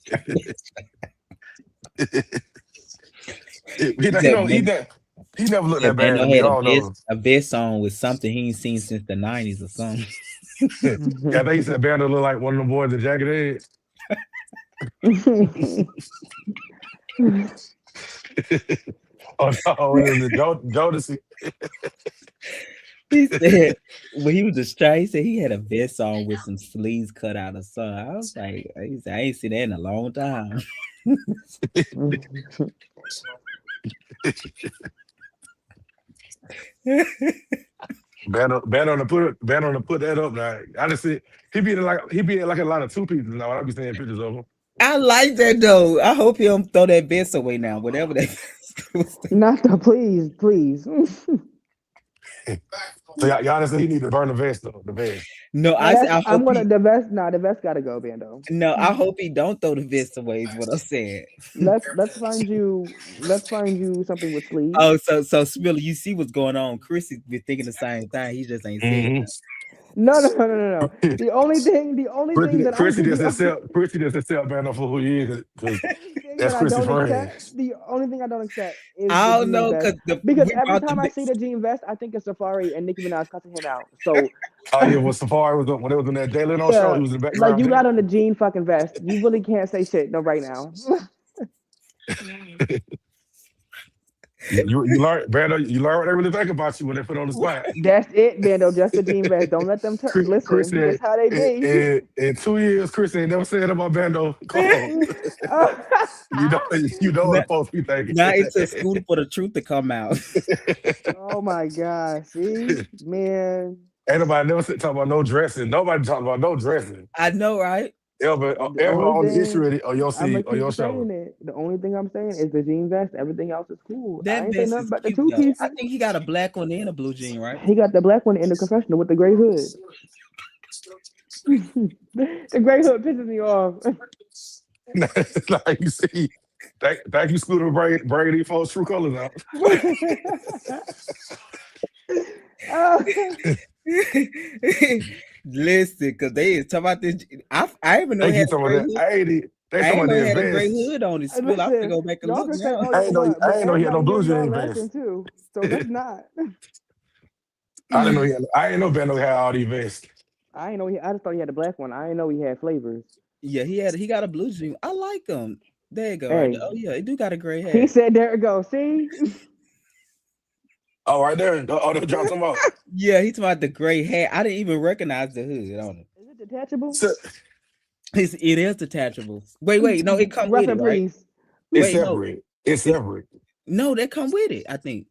He said, He never looked said that bad Bando to me. had I don't know. a vest on with something he ain't seen since the '90s or something. Yeah, I think he said Bando looked like one of the boys in Jagged Edge. Oh no, what is it? Jodeci. He said when he was distracted, he said he had a vest on with some sleeves cut out or something. I was like, he said, I ain't seen that in a long time. Bando to put that up now. I just see he be in like a lot of two pieces now. I be seeing pictures of him. I like that though. I hope he don't throw that vest away now. Whatever that vest was. Not the please, please. So y'all just said he need to burn the vest though. The vest. No, Now I said that's I hope he. the vest. Nah, the vest gotta go, Bando. No, I hope he don't throw the vest away. Is what I said. Let's find you something with sleeves. Oh, so Spiller, you see what's going on? Chris be thinking the same thing. He just ain't said Mm-hmm. that. No. The only thing that I'm Chrissy just accept Bando for who he is because the only thing that's that I Chrissy don't friend. accept, the only thing I don't accept is the I don't jean know vest. because Because we every brought time I see the jean vest, I think it's Safari and Nicki Minaj cussing him out. So Oh yeah, when Safari was when they was in that Jay Leno show, yeah, he was in the like background you got dancing. on the jean fucking vest. You really can't say shit no right now. You learn, Brando. You learn what they really think about you when they put on the spot. That's it, Bando. Just the jean vest. Don't let them Chris listen. said This how they be. in 2 years, Chris ain't never said about Bando. Come on, you know what the not, folks be thinking. not into school for the truth to come out. Oh my God. See, man. Ain't nobody never said talk about no dressing. Nobody talking about no dressing. I know, right? The Ever only on the issue thing or you'll I'm see gonna or keep your saying show. it. The only thing I'm saying is the jean vest. Everything else is cool. I That ain't say vest nothing is about the cute two though. I pieces. think he got a black one and a blue jean, right? He got the black one in the confessional with the gray hood. The gray hood pisses me off. Like you see, thank you, Scooter, bringing these folks true colors out. Oh, Listen, because they is talking about this. I even know They he had keep a talking gray about that. hood. They I talking ain't about know he that had a gray vest. hood on his spill. I'm gonna listen, go back and y'all look can say now. all y'all want, but I ain't know he had no everybody blue here y'all jean vest. laughing too. So let's not. I didn't know I didn't know Bando had all these vests. I ain't know I just thought he had the black one. I ain't know he had flavors. Yeah, he got a blue jean. I like him. There you go, right there. Hey, Oh yeah, he do got a gray he hat. said there it go. See? Oh, right there. Oh, they dropped them off. Yeah, he talking about the gray hat. I didn't even recognize the hood on him. Is it detachable? So, It is detachable. Wait, no, it come with it, Reference right? please. it's Wait, no, separate. It's it separate. no, that come with it. I think.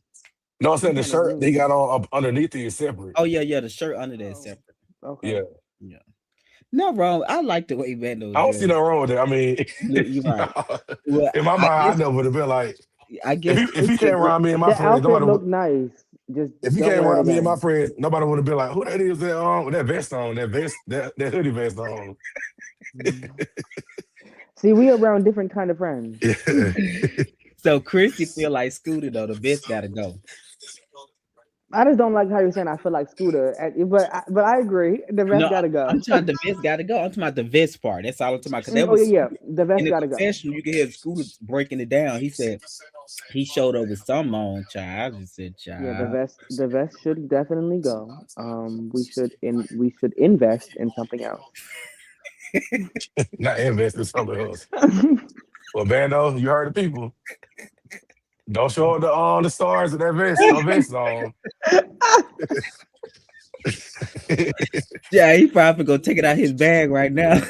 No, I'm You saying the kind of shirt they green. got on up underneath it is separate. Oh yeah, yeah. The shirt under that is Oh, separate. okay. Yeah. Yeah, not wrong. I like the way Bando I don't see dressed. nothing wrong with it. I mean, You're right. Well, in my I mind, I guess never would have been like, I guess if he Chris came would around me and my The friends, outfit nobody would. looked nice. Just If he don't came wear it around me and my again. friends, nobody would have been like, who that is that on with that vest on, that vest, that hoodie vest on. Mm. See, we around different kind of friends. Yeah. so. Chrissy feel like Scooter though. The best gotta go. I just don't like how you're saying I feel like Scooter, but I agree. The No, rest gotta I'm go. talking the vest gotta go. I'm talking about the vest part. That's all I'm talking about. Cause that Oh was yeah, yeah. The in vest the gotta go. confessional. You can hear Scooter breaking it down. He said he showed up with some on child. I just said Yeah, child. the vest should definitely go. We should invest in something else. Not invest in something else. Well, Bando, you heard the people. Don't show up the stars of that vest, no vest on. Yeah, he probably gonna take it out his bag right now.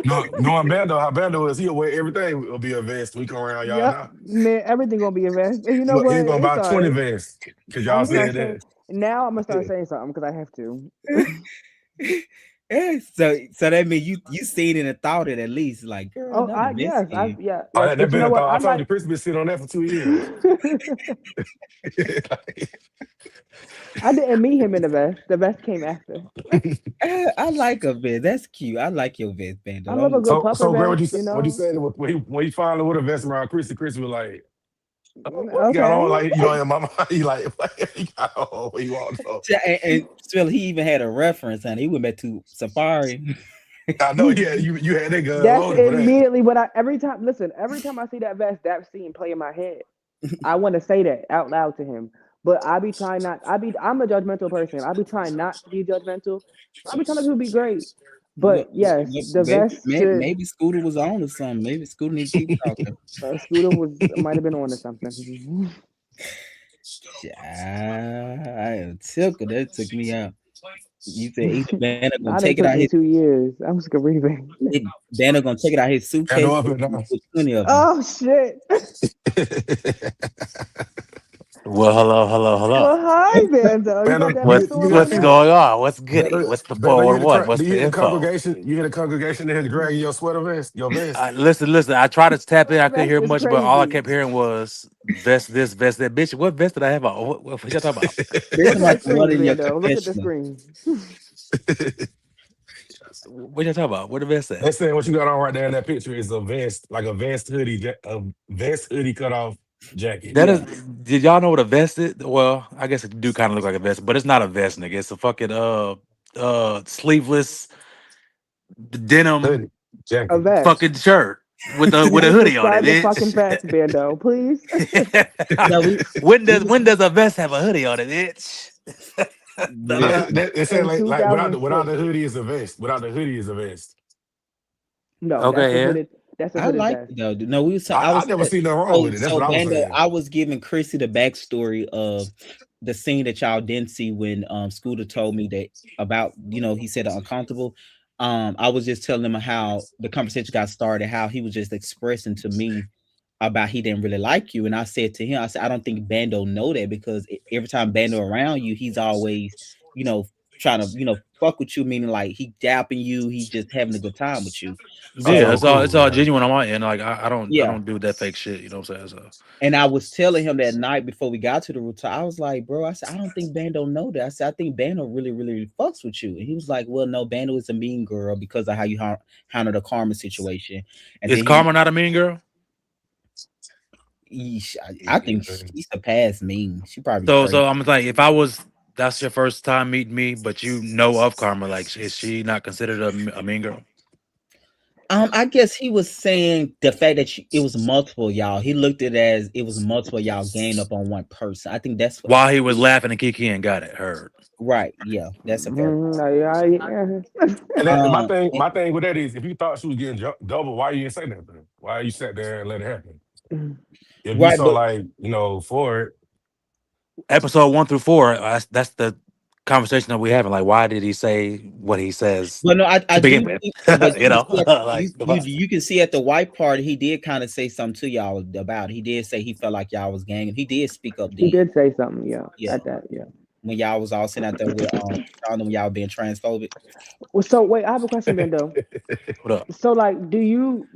No, knowing Bando, how Bando is, he'll wear everything will be a vest. We come around y'all Yep, now. man, everything gonna be invest. And you know He what? gonna It's buy all 20 right. vests because I'm y'all gonna start said saying that. now. I'm gonna start saying something because I have to. Yeah, so that means you seen it and thought it at least. Like, girl, Oh, not the I best yes, I skin. yeah, Oh, yes. that But you know been what? thought. I I told like. you, Chris been sitting on that for 2 years. I didn't meet him in the vest. The vest came after. I like a vest. That's cute. I like your vest, Bando. I love a Don't good So puffer Greg, vest. what you said when he finally would have vest around Chrissy, Chrissy was like, oh, what he got Okay. on? Like, in my mind, he like, what he got on? What he walked on? and still he even had a reference, and he went back to Safari. I know, yeah, you had that gun That's loaded for that. immediately what I every time listen, every time I see that vest, that scene play in my head. I want to say that out loud to him. But I be trying not I'm a judgmental person. I be trying not to be judgmental. I be trying to be great. Well, But yes, the maybe, vest should maybe Scooter was on or something. Maybe Scooter need to keep talking. Scooter was might have been on to something. I am tickled. That took me out. You said either Banner gonna Now take it that out took his me 2 years. I'm screaming. Banner gonna take it out his And suitcase up or and he down. put 20 of them. Oh shit. Well, hello, hello, hello. Well, hi, Bando. You got Bando, that What's pistol you on hear the right what's people? now? going on? What's goody? Bando, What's the Bando, you hear 411? What's do you the hear the info? congregation? You hear the congregation in here dragging your sweater vest, your vest. Listen. I tried to tap in. I That couldn't vest hear is much, but all I crazy. kept hearing was vest this, vest that. Bitch, what vest did I have on? What y'all talking about? This Look is at like the the one screen, in your Bando. Look at the confessional. screen. What y'all talking about? Where the vest at? They saying what you got on right there in that picture is a vest, like a vest hoodie, a vest hoodie cut off jacket. That is. Yeah. Did y'all know what a vest is? Well, I guess it do kind of look like a vest, but it's not a vest, nigga. It's a fucking sleeveless denim Hoodie A jacket. vest. fucking shirt with a Just hoodie on it, describe the fucking bitch. facts, Bando, please. No, we was When does a vest have a hoodie on it, bitch? No, The- listen. they saying In like without 2006. the hoodie is a vest. Without the hoodie is a vest. No, that's okay, a yeah. hooded. That's a I hooded like vest. it though. No, I I was never seen nothing wrong with it. That's so what I was Bando. saying. I was giving Chrissy the backstory of the scene that y'all didn't see when Scooter told me that about he said uncomfortable. I was just telling him how the conversation got started, how he was just expressing to me about he didn't really like you, and I said to him, I said I don't think Bando know that because every time Bando around you, he's always you know trying to fuck with you, meaning like he dapping you, he just having a good time with you. Yeah, So it's Cool, all man. genuine on my end. Like I yeah. don't do that fake shit, you know what I'm saying? So And I was telling him that night before we got to the rooftop, I was like, bro, I said, I don't think Bando know that. I said, I think Bando really, really, really fucks with you. And he was like, well, no, Bando is a mean girl because of how you handle the karma situation. And is then he, Karma not a mean girl? I think she surpassed mean. She probably So crazy. I'm like, if I was that's your first time meeting me, but you know of Karma, like is she not considered a mean girl? I guess he was saying the fact that it was multiple y'all. He looked at it as it was multiple y'all gang up on one person. I think that's what. While he was laughing and Kiki and got it, heard. Right. Yeah, that's a fair point. Yeah. And Um, and- my thing with that is, if you thought she was getting double, why you didn't say nothing? Why you sat there and let it happen? If you right, saw but like for it, Episode 1 through 4, that's the conversation that we having. Like, why did he say what he says But no, I to begin do with? think, but You you know, can see like you can see at the white party, he did kind of say something to y'all about it. He did say he felt like y'all was ganging. He did speak up He then. did say something, yeah, Yeah, at that, yeah. when y'all was all sitting out there with Sean and y'all being transphobic. Well, so wait, I have a question, Bendo. what up? So like, do you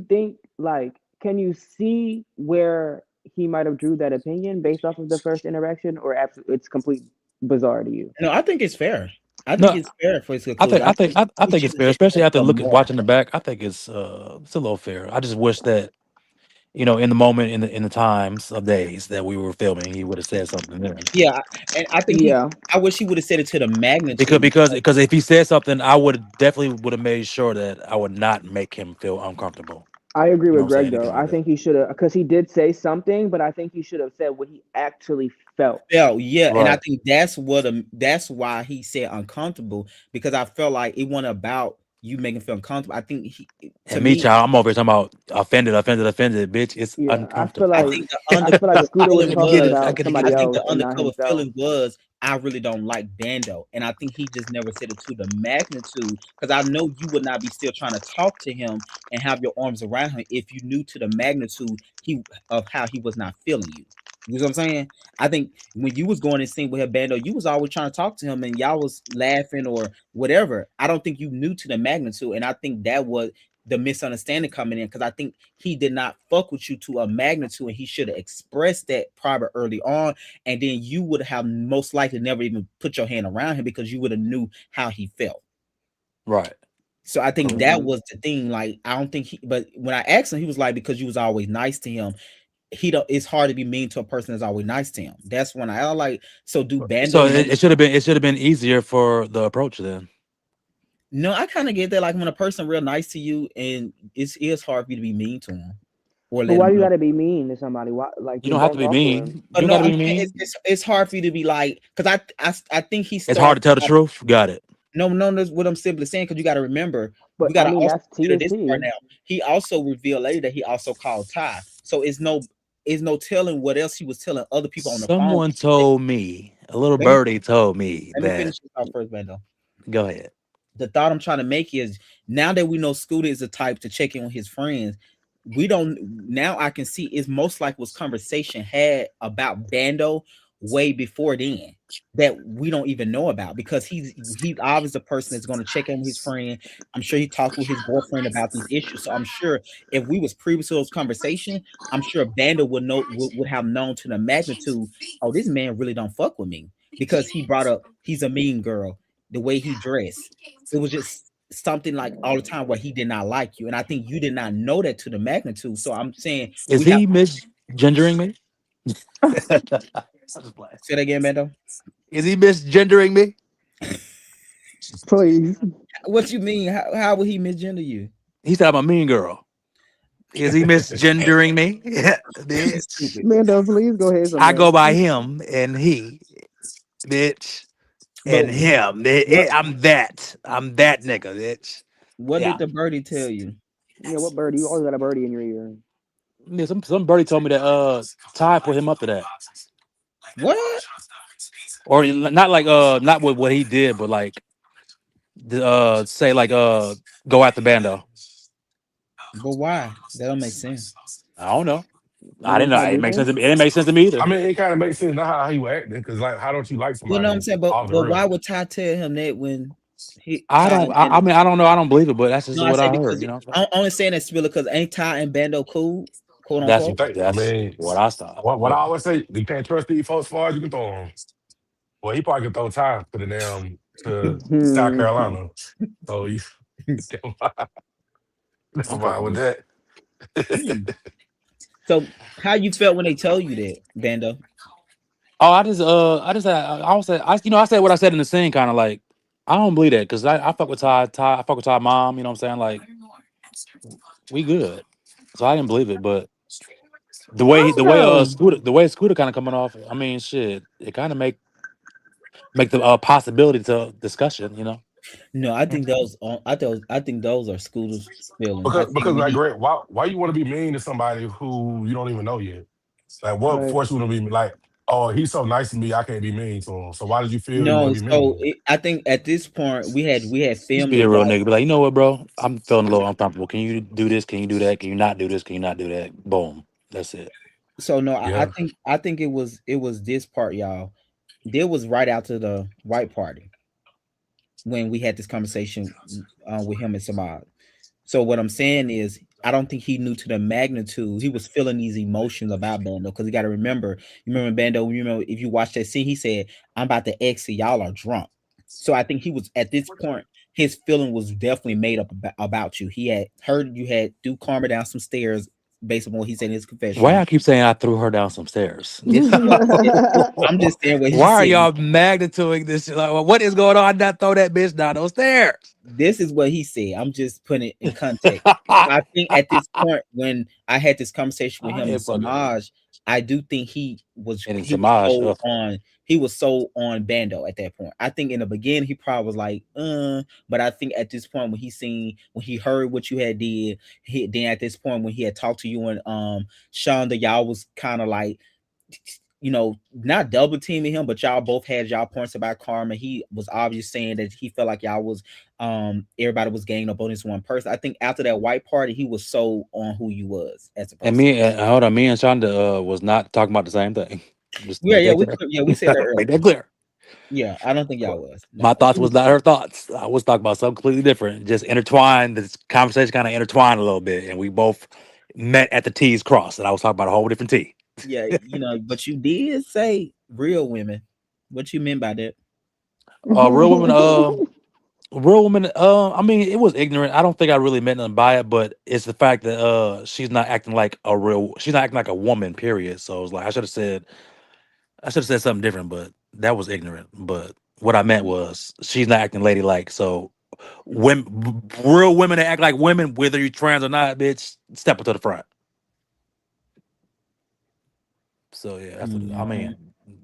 think like, can you see where he might have drew that opinion based off of the first interaction, or absolutely it's complete bizarre to you? No, I think it's fair. I think No, it's fair for his conclusion. I think I he think should it's have fair, especially after said looking more. watching the back. I think it's a little fair. I just wish that in the moment, in the times of days that we were filming, he would have said something then. Yeah, and I think Yeah, I wish he would have said it to the Because magnitude. because because if he said something, I would definitely would have made sure that I would not make him feel uncomfortable. I agree You know with what I'm saying? Greg Anything though. like I that. think he should have, because he did say something, but I think he should have said what he actually felt. Felt, yeah, and I Right. think that's why he said uncomfortable because I felt like it wasn't about you making him feel uncomfortable. I think to And me, me, child, I'm over here talking about offended, offended, offended, bitch. It's Yeah, I uncomfortable. think the I feel like undercover Scooter was feeling talking was, about I somebody think the else and not undercover himself. feeling was, I really don't like Bando, and I think he just never said it to the magnitude because I know you would not be still trying to talk to him and have your arms around him if you knew to the magnitude of how he was not feeling you. You know what I'm saying? I think when you was going and sing with him, Bando, you was always trying to talk to him and y'all was laughing or whatever. I don't think you knew to the magnitude, and I think that was the misunderstanding coming in because I think he did not fuck with you to a magnitude and he should have expressed that probably early on, and then you would have most likely never even put your hand around him because you would have knew how he felt. Right. So I think that Hmm. was the thing. Like I don't think but when I asked him, he was like, because you was always nice to him. He don't. It's hard to be mean to a person that's always nice to him. That's when I like. So do Bando So know? it should have been easier for the approach then. No, I kind of get that. Like when a person real nice to you, and it's hard for you to be mean to him or But let why him do you know. got to be mean to somebody? Why, like, You just don't have don't to be talk to him? mean. You But don't no, got to I'm be saying mean. it's hard for you to be like because I think he It's hard started to tell the off. truth. Got it. No, no, that's what I'm simply saying because you got to remember But we got I to mean, also that's T consider is this part T. now. He also revealed later that he also called Ty, so it's no telling what else he was telling other people on the phone. Someone told me, a little Let me birdie told me let me that. finish this out first, Bando. Go ahead. The thought I'm trying to make is now that we know Scooter is the type to check in with his friends, we don't now I can see it's most like was conversation had about Bando way before then that we don't even know about because he's obviously the person that's going to check in with his friend. I'm sure he talked with his boyfriend about these issues. So I'm sure if we was previous to those conversations, I'm sure Bando would have known to the magnitude, oh, this man really don't fuck with me because he brought up he's a mean girl, the way he dressed. It was just something like all the time where he did not like you. And I think you did not know that to the magnitude. So I'm saying Is we have he misgendering me? I'm just playing. say that again, Mando. Is he misgendering me? Please, What you mean? How would he misgender you? He said I'm a mean girl. Is he misgendering me? You Bitch. stupid. Mando, please go ahead I somewhere. go by him and he, bitch, But and him. what I'm that nigga, bitch. what did Yeah. the birdie tell you? Yeah, what birdie? You always got a birdie in your ear. Yeah, some birdie told me that Ty put him up to that. What? Or not like not with what he did, but like say like go after Bando. But why? That don't make sense. I don't know. It I didn't makes know. no It makes sense. difference. It didn't make sense to me I either. mean, it kind of makes sense not how he was acting, because like, how don't you like You know what I'm somebody saying? off the But why real? would Ty tell him that when he I Ty don't. and Bando? I mean, I don't know. I don't believe it, but that's just No, I what say I heard. because You know. I'm only saying that Spiller because ain't Ty and Bando cool, quote That's You unquote. think? I that's mean, what I thought. what I But always say, you can't trust these folks as far as you can throw them. Well, he probably can throw ties to the damn to South Carolina. So you never I'm mind fucking with weak. that. Hmm. So how you felt when they told you that, Bando? Oh, I was say I said what I said in the scene, kind of like I don't believe that because I fuck with I fuck with Ty mom. You know what I'm saying? Like we good. So I didn't believe it, but I don't know. The way Scooter kind of coming off. I mean, shit, it kind of make the possibility to discussion. You know. No, I think I think those are Scooter's feelings. I think Because when like he Grant, why you want to be mean to somebody who you don't even know yet? Like what Right. force you want to be like? Oh, he's so nice to me. I can't be mean to him. So why did you feel you want No, to be so mean? I think at this point we had Just filmed be it a real right. nigga. Be like, you know what, bro? I'm feeling a little uncomfortable. Can you do this? Can you do that? Can you not do this? Can you not do that? Boom. That's it. So no, I Yeah. think it was this part, y'all. There was right after the white party when we had this conversation with him and Samad. So what I'm saying is, I don't think he knew to the magnitude. He was feeling these emotions about Bando because you got to remember. You remember Bando. You remember if you watch that scene, he said, "I'm about to exit. Y'all are drunk." So I think he was at this point. His feeling was definitely made up about you. He had heard you had threw Karma down some stairs, based on what he said in his Why confessional. I keep saying I threw her down some stairs? This is what I'm just saying what he Why are said. y'all magnitude this shit? Like, well, what is going on? I not throw that bitch down those stairs. This is what he said. I'm just putting it in context. So I think at this point, when I had this conversation with I him and ain't fucking with you. Samaj, I do think he was And then he was Samaj, so on he was so on Bando at that point. I think in the beginning he probably was like, but I think at this point when he heard what you had did, then at this point when he had talked to you and Shonda, y'all was kind of like, not double teaming him, but y'all both had y'all points about karma. He was obviously saying that he felt like y'all was everybody was ganging up on this one person. I think after that white party, he was so on who you was as a and person. me, hold on, me and Shonda was not talking about the same thing. Just Yeah, make yeah, that clear. we said that Make earlier. that clear. Yeah, I don't think y'all was. No. My thoughts was not her thoughts. I was talking about something completely different. Just intertwined. This conversation kind of intertwined a little bit, and we both met at the T's cross. And I was talking about a whole different T. Yeah, but you did say real women. What you meant by that? Real women. Real woman. I mean, it was ignorant. I don't think I really meant nothing by it, but it's the fact that she's not acting like a real. She's not acting like a woman. Period. So it's like I should have said something different, but that was ignorant. But what I meant was she's not acting ladylike. So women, real women that act like women, whether you trans or not, bitch, step up to the front. So yeah, I Mhm. mean,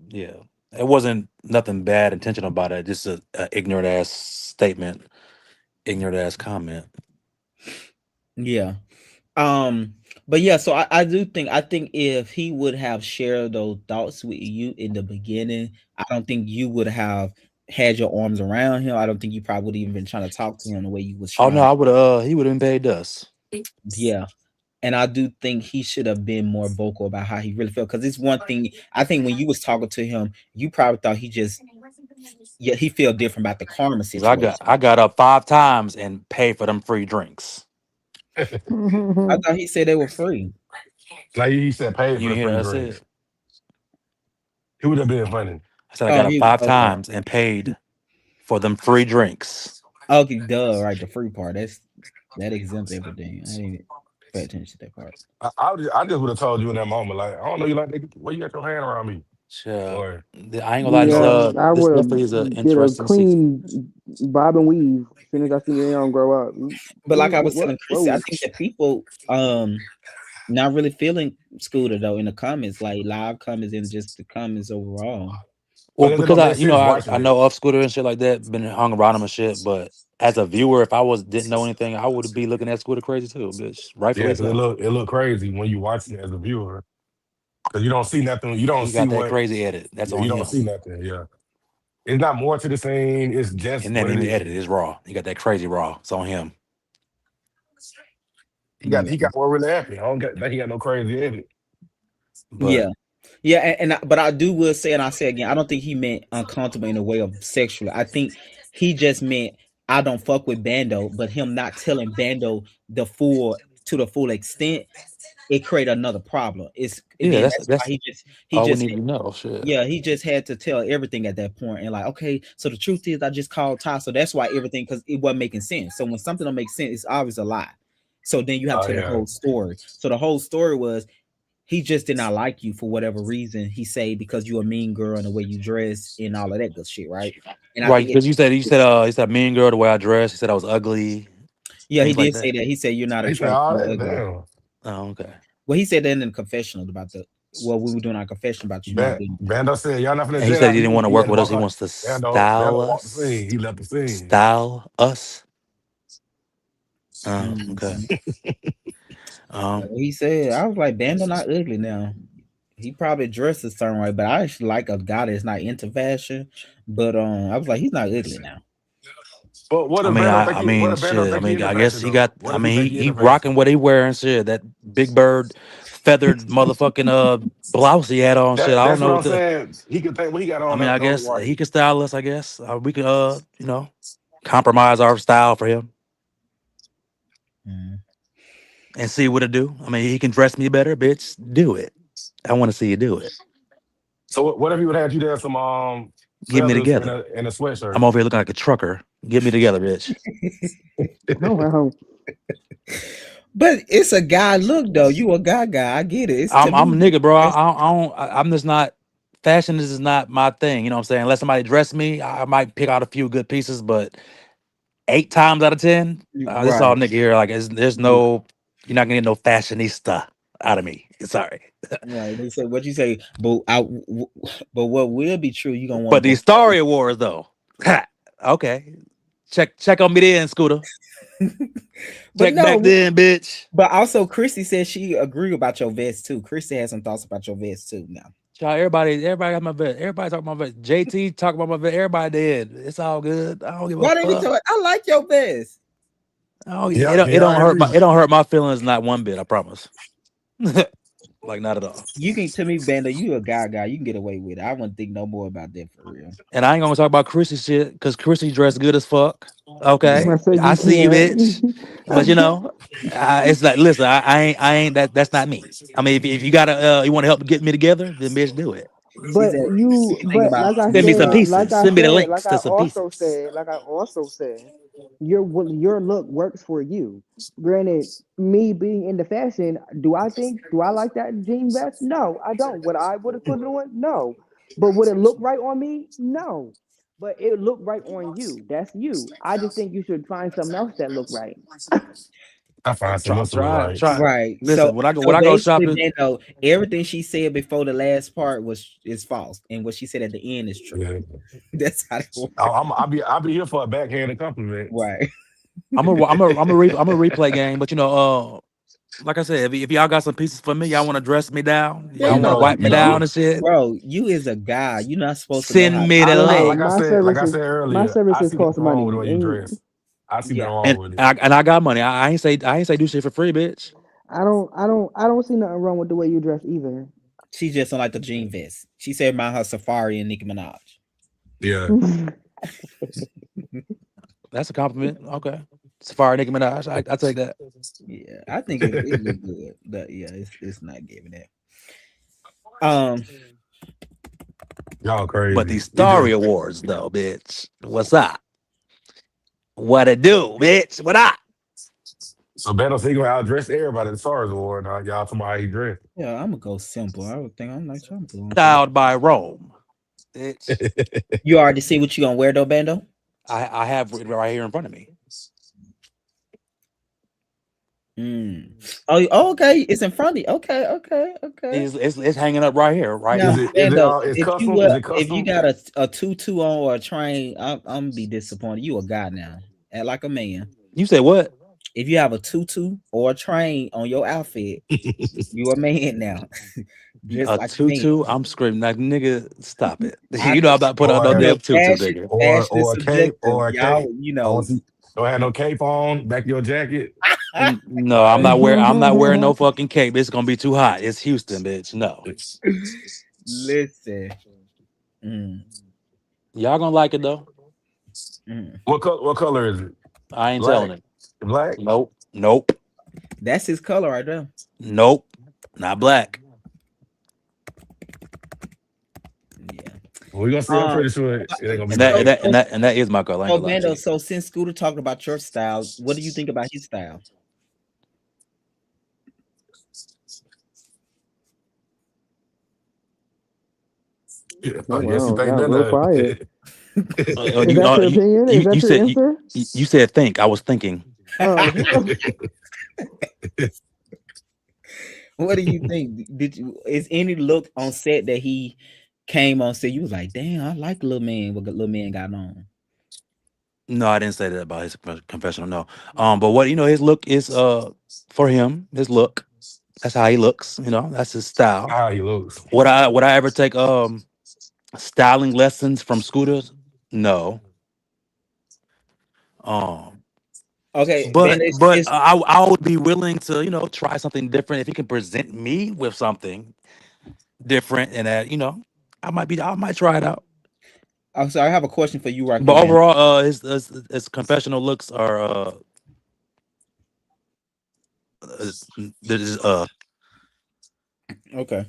yeah, it wasn't nothing bad intentional about it. Just a ignorant ass statement, ignorant ass comment. Yeah. Um, but yeah, so I think if he would have shared those thoughts with you in the beginning, I don't think you would have had your arms around him. I don't think you probably would even been trying to talk to him the way you was Oh no, trying. I would he would have been paid us. Yeah. And I do think he should have been more vocal about how he really felt. Because it's one thing I think when you was talking to him, you probably thought he felt different about the karma 'Cause situation. I got up 5 times and paid for them free drinks. I thought he said they were free. Like he said, paid You for the ain't hear free what I said? drinks. He would have been funny. I said I Oh, got up he five okay. times and paid for them free drinks. Okay, duh, right. The free part. That exempts everything. I didn't pay attention to that part. I just would have told you in that moment, like, I don't know you like that. Why you got your hand around me? Sure. Or I ain't gonna lie. you know, Yeah, I This would definitely is an have did a interesting season. clean bob and weave as soon as I seen Aaron grow up. But like I was What? telling Chrissy, I Whoa. think that people not really feeling Scooter though in the comments, like live comments and just the comments overall. Well, because it because don't make sense I watching it. know of Scooter and shit like that, been hung around him and shit. But as a viewer, if I didn't know anything, I would be looking at Scooter crazy too, bitch. Yeah, Rightfully because so. it look crazy when you watching it as a viewer. Because you don't see nothing. You don't He see got that what. crazy edit. That's Yeah, on you don't him. see nothing. Yeah, it's not more to the scene. It's just And then what it even is. edited. It's raw. He got that crazy raw. It's on him. He Yeah. got what really happened. I don't get that he got no crazy edit. Yeah. But Yeah, but I do will say, and I say again, I don't think he meant uncomfortable in a way of sexual. I think he just meant I don't fuck with Bando, but him not telling Bando the full extent, it created another problem. yeah, Then that's why that's he all we just need to know. Shit. yeah, he just had to tell everything at that point, and like, okay, so the truth is, I just called Ty, so that's why everything because it wasn't making sense. So when something don't make sense, it's always a lie. So then you have Oh to tell the yeah, whole story. So the whole story was he just did not like you for whatever reason. He say because you a mean girl and the way you dress and all of that good shit, right? And I Right, think because you said mean girl the way I dress. He said I was ugly, yeah, he things like did that. say that. He said you're not he said attractive, all you're that. ugly. Damn, Oh, okay. Well, he said that in the confessional about the we were doing our confession about you not being Bando said y'all not finna And he jet said he out. didn't want to He had work to with us. walk He out. wants to Bando walked the scene. He left the scene. style us. Okay. Mhm. Um, He said I was like Bando not ugly now. he probably dressed a certain way, but I actually like a guy that's not into fashion. But I was like, he's not ugly now. But what I if mean, Bando I think he? What mean, if Bando shit. I think he mean, into I guess fashion he though? got. What I if he mean, think he he he into fashion? rocking what he wearing. Shit, that big bird feathered motherfucking blouse he had on. Shit, I don't That's know what what I'm the. saying. He could think what he got I on mean, I don't look guess right. he can style us. I guess we could, compromise our style for him Mm. and see what it do. I mean, he can dress me better, bitch. Do it. I want to see you do it. So what if he would have you there some Get me feathers together. and a sweatshirt? I'm over here looking like a trucker. Get me together, bitch. Oh wow. But it's a guy look though. You a guy. I get it. It's to I'm a me. nigga, bro. That's I'm just not. Fashion is not my thing. You know what I'm saying? Unless somebody dress me, I might pick out a few good pieces, but 8 times out of 10, this all right. nigga here. Like, there's no, you're not gonna get no fashionista out of me. Sorry, Right. They say what you say, but what will be true, you gonna want to but go these Star Wars though, okay. Check on me then, Scooter. but Check back no, then, bitch. but also Chrissy said she agree about your vest too. Chrissy has some thoughts about your vest too now. Child, everybody got my vet. Everybody talking about my vet. JT talk about my vet. Everybody did. It's all good. I don't give a Why didn't he fuck. tell her? I like your vest. Oh, Yeah, it y'all don't hurt my agree? feelings not one bit. I promise. Like, not at all. You can to me, Banda, you a guy. You can get away with it. I wouldn't think no more about that for real. And I ain't gonna talk about Chrissy shit because Chrissy dressed good as fuck. Okay, I said I you see you, can't. bitch. But it's like, listen, I ain't that. That's not me. I mean, if you gotta, you want to help get me together, then bitch, do it. She said she think But about like I she Send me think some about said, pieces. Send me the links to some pieces. like I also said, your look works for you. Granted, me being into fashion, do I like that jean vest? No, I don't. Would I would have put it on? No. But would it look right on me? No. But it look right on you. That's you. I just think you should find something else that look right. I find some I'm else to look trying. right. Try. right. So Listen, when I go so basically, shopping, Bando, everything she said before the last part was is false, and what she said at the end is true. Yeah. That's how it works. I'll be here for a backhanded compliment. Right. I'm a replay game. But like I said, if y'all got some pieces for me, y'all want to dress me down, y'all want to Bando, wipe me You down you and shit. bro, you is a guy. You're not supposed to know how Send to me the I Bando, like I link. said, like I said my earlier, I services see nothing cost wrong with the money, way you and dress. I see yeah. nothing wrong with it. And I got money. I ain't say do shit for free, bitch. I don't see nothing wrong with the way you dress either. She just don't like the jean vest. She said about her Safari and Nicki Minaj. Yeah. That's a compliment. Okay. Safari Nicki Minaj. I take that. Yeah, I think it look good. But yeah, it's not giving that. Um, Y'all But crazy. these We Starry just Awards, though, bitch. What's up? What it do, bitch? What up? so Beto said he gonna outdress everybody at the Stars Award. Y'all talking about how he dressed. yeah, I'm gonna go simple. I would think I'm like trying to go on simple. Styled by Rome, bitch. You already see what you gonna wear though, Bando? I have it right here in front of me. Mm. Oh, okay. It's in front of you. Okay. It's hanging up right here, right Now, now. Is it Bando, is if you custom? Is wear, it if you custom? got a tutu on or a train, I'm gonna be disappointed. You a guy now. Act like a man. You say what? If you have a tutu or a train on your outfit, you a man now. Just A like a man. tutu? I'm screaming like, nigga, stop it. I You know I'm not putting on no or look, damn tutu, fashion, nigga. fashion is or a cape subjective. or a Y'all, cape. I want to see don't have no cape on, back of your jacket. No, I'm not wearing no fucking cape. It's gonna be too hot. It's Houston, bitch. No. listen. Mm, Y'all gonna like it though. mm. What color is it? I ain't telling Black. it. Black? Nope. Nope. That's his color right there. Nope. Not black. Yeah. We're gonna see. I'm Um. pretty sure it ain't gonna be And that and black. So, that so, and that and that is my color. I ain't so, gonna lie to Bando. you. So, since Scooter talking about your style, what do you think about his style? Yeah, Oh I guess you wow, think got none real of quiet. it. Is that your opinion? Is You that your said answer? you said think. I was thinking. Oh, What do you think? Did you is any look on set that he came on set? You was like, damn, I like little man. What little man got on? No, I didn't say that about his confessional. No. But what his look is for him. His look. That's how he looks. You know, that's his style. How he looks. Would I ever take styling lessons from scooters? No. Um, Okay, then but it's I would be willing to try something different if he can present me with something different, and that I might try it out. so I have a question for you right But quick, Ben. overall, his confessional looks are there's, Okay.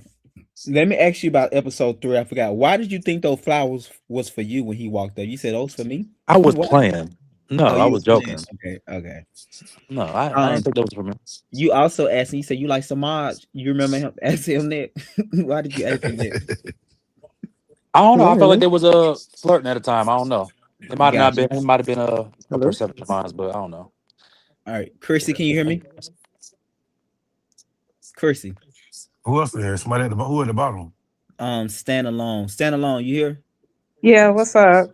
Let me ask you about episode 3. I forgot. Why did you think those flowers was for you when he walked up? You said those for me? I was Why? playing. No, Oh, I you was was playing. joking. Okay, okay. No, I didn't Um, think that was for me. you also asked me, you said you like Samaj. You remember him asking him that? Why did you ask him that? I don't Can know. y'all I hear felt like me? there was a flirting at the time. I don't know. It might have not Gotcha. been. It might have been a Hello? perception of mine, but I don't know. All right. Chrissy, can you hear me? Chrissy. Who else there? Somebody at the who at the bottom? Stand alone. Stand alone, you here? Yeah, what's up?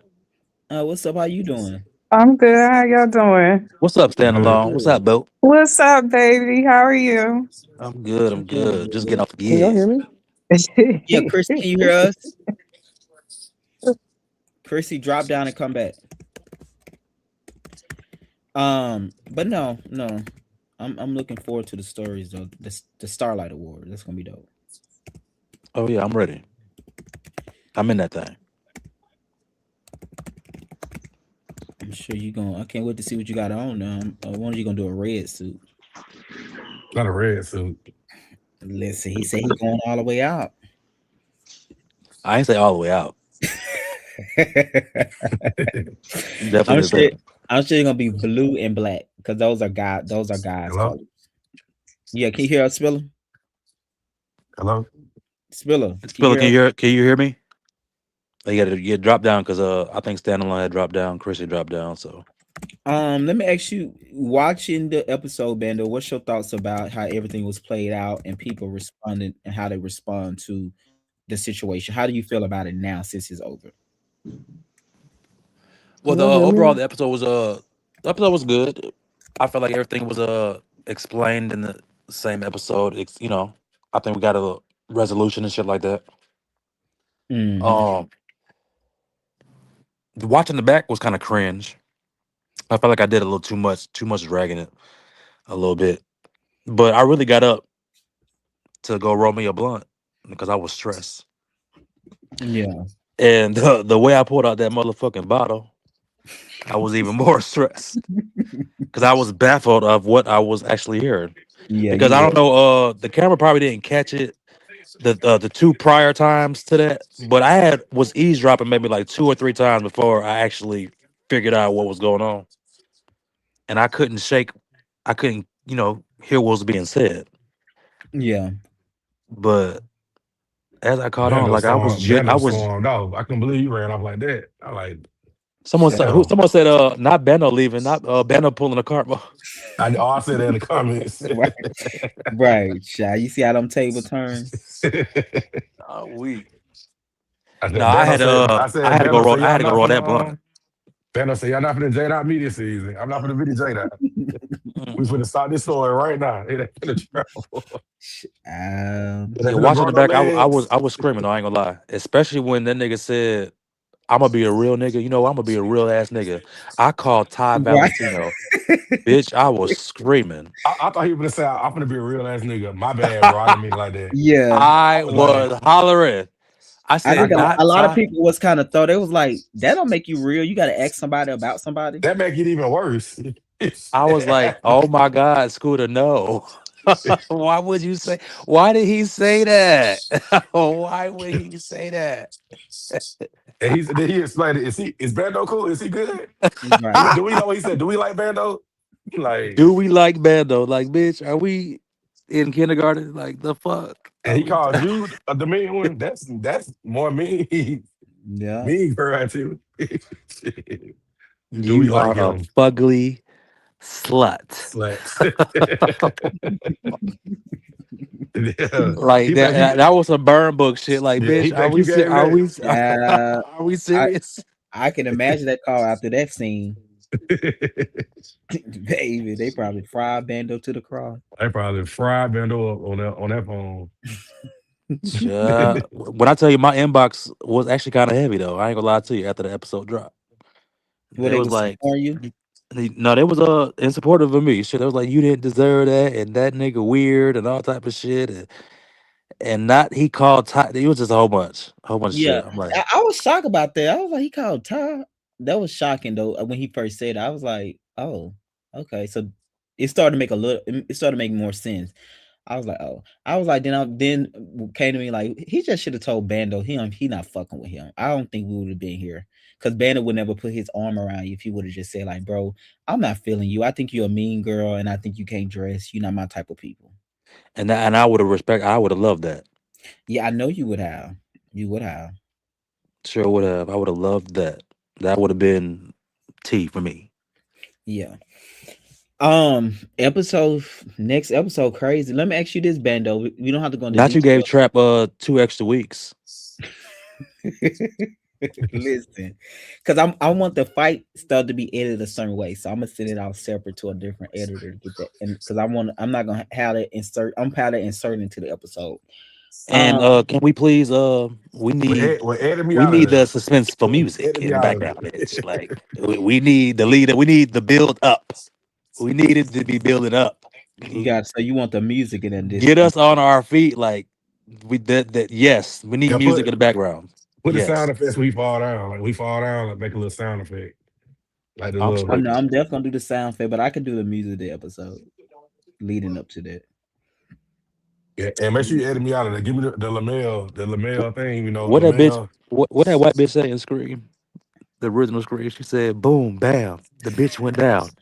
What's up? How you doing? I'm good. How y'all doing? What's up, Good. standalone? What's up, Good. Bill? What's up, baby? How are you? I'm good. I'm I'm feeling good. Just getting good. off the Can y'all hear edge. me? Yeah, Chrissy, can you hear us? Chrissy, drop down and come back. But no, no. I'm looking forward to the stories though. The Starlight Award. That's gonna be dope. Oh yeah, I'm ready. I'm in that thing. I'm sure you gonna. I can't wait to see what you got on now. When are you gonna do a red suit? Not a red suit. Listen, he said he going all the way out. I ain't say all the way out. Definitely I'm did sure. that. I'm sure it's gonna be blue and black because those are God. Those are God's Hello? colors. Yeah, can you hear us, Spiller? Hello? Spiller, can you Spiller, hear us? can you hear me? You got to get drop down because I think standalone had dropped down. Chrissy dropped down. So Let me ask you, watching the episode, Bando, what's your thoughts about how everything was played out and people responded and how they respond to the situation? How do you feel about it now since it's over? well, Can y'all hear overall me? the episode was good. I felt like everything was explained in the same episode. I think we got a resolution and shit like that. Hmm. Um, watching the back was kind of cringe. I felt like I did a little too much dragging it a little bit. But I really got up to go roll me a blunt because I was stressed. Yeah, And the way I pulled out that motherfucking bottle, I was even more stressed because I was baffled of what I was actually hearing. yeah, Because you I don't were. know, the camera probably didn't catch it the two prior times to that, but I had was eavesdropping maybe like two or three times before I actually figured out what was going on, and I couldn't hear what was being said. Yeah, But as I caught on, Bando like I Bando was. stormed off. I couldn't believe you ran off like that. I like, damn. Someone said not Bano leaving, not Bano pulling a car. I said that in the comments. right, right. Shy, you see how them table turn? Oh, we. I No, said Bando said I had to go Bando roll said I y'all had to go not roll finna that blunt. Bando said y'all not finna J out me this season. I'm not finna be the J out. We Mm. finna start this story right now. It ain't finna travel. It Yeah, ain't finna watching grow the no back, legs. I was screaming. I ain't gonna lie, especially when that nigga said, "I'm gonna be a real nigga." I'm gonna be a real ass nigga. I called Ty Right. Valentino, bitch. I was screaming. I thought he was gonna say I'm finna be a real ass nigga. My bad, bro. I didn't mean it like that. Yeah, I I was like, was hollering. I I I said, think thought a "Not lot of Ty." people was kind of thought it was like that don't make you real. You got to ask somebody about somebody. that make it even worse. I was like, "Oh my god, Scooter, no." Why would you say? Why did he say that? Why would he say that? And then he explained it. Is Bando cool? Is he good? Right. Do we know what he said? Do we like Bando? Like, Do we like bando? Like, bitch, are we in kindergarten? Like, the fuck and are he we? called you the mean one. That's more mean. Yeah. Mean girl too. Do we You like are a him? fugly slut. Slaps. Yeah. Like He think that. he That was some burn book shit. Like, yeah, he bitch, think you gave him that. Yeah. are we I serious? I can imagine that call after that scene. They Baby, they probably fried Bando to the cross. probably fried Bando up on that phone. When I tell you my inbox was actually kind of heavy though, I ain't gonna lie to you. After the episode dropped, Well, there they was was like, supporting you. no, they was in supportive of me. Shit, they was like, you didn't deserve that, and that nigga weird, and all type of shit, and not he called Ty. It was just a whole bunch of Yeah, shit. I'm like, I was shocked about that. I was like, he called Ty. That was shocking though. When he first said it, I was like, oh, okay. So it started to make a little. It started to make more sense. I was like, oh, I was like, then came to me like he just should have told Bando he not fucking with him. I don't think we would have been here because Bando would never put his arm around you if he would have just said like, bro, I'm not feeling you. I think you're a mean girl, and I think you can't dress. You're not my type of people. and I would have I would have loved that. Yeah, I know you would have. You would have. Sure would have. I would have loved that. That would have been tea for me. Yeah. Episode next episode crazy. Let me ask you this, Bando. We don't have to go into Not you gave detail. Trap 2 extra weeks. Listen, because I want the fight stuff to be edited a certain way, so I'm gonna send it out separate to a different editor to get that. And because I'm not gonna have it insert. I'm have it insert into the episode. And Um, can we please Well, edit me we out of need the that. suspenseful Well, music edit in me the out of background, it. bitch. Like we need the leader. We need the build up. We need it to be building up. you got so you want the music in this? Get us on our feet. Like that. Yes, we need Yeah, music in the background. put the sound Yes, effects when we fall down. Like we fall down, like make a little sound effect. Like the I'm little I know straight. I'm definitely gonna do the sound effect, but I can do the music of the episode leading up to that. yeah, and make sure you edit me out of that. Give me the Lamel thing, What that bitch? Lamel. What that white bitch say in Scream? The original Scream. She said, "Boom, bam, the bitch went down.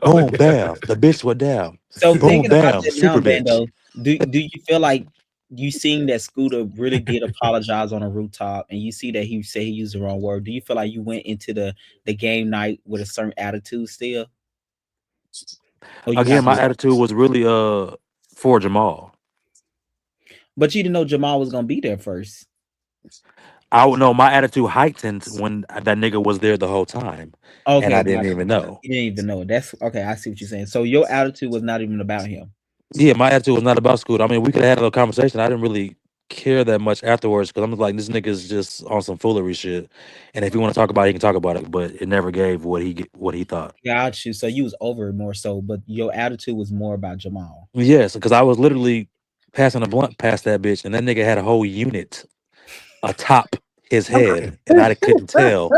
Boom, bam, the bitch went down. So Boom, thinking about bam, that now, super bitch." Bando, do you feel like you seeing that Scooter really did apologize on a rooftop, and you see that he said he used the wrong word? Do you feel like you went into the game night with a certain attitude still, or you Again, happy my with? attitude was really for Jamal. But you didn't know Jamal was gonna be there first. I would know my attitude heightened when that nigga was there the whole time, and Okay, I didn't gotcha. even know. You didn't even know. That's okay. I see what you're saying. So your attitude was not even about him. Yeah, my attitude was not about school. I mean, we could have had a little conversation. I didn't really care that much afterwards because I'm like, this nigga's just on some foolery shit. And if you want to talk about it, he can talk about it. But it never gave what he thought. Got you. So you was over it more so, but your attitude was more about Jamal. Yes, because I was literally passing a blunt past that bitch, and that nigga had a whole unit atop his head, and I couldn't tell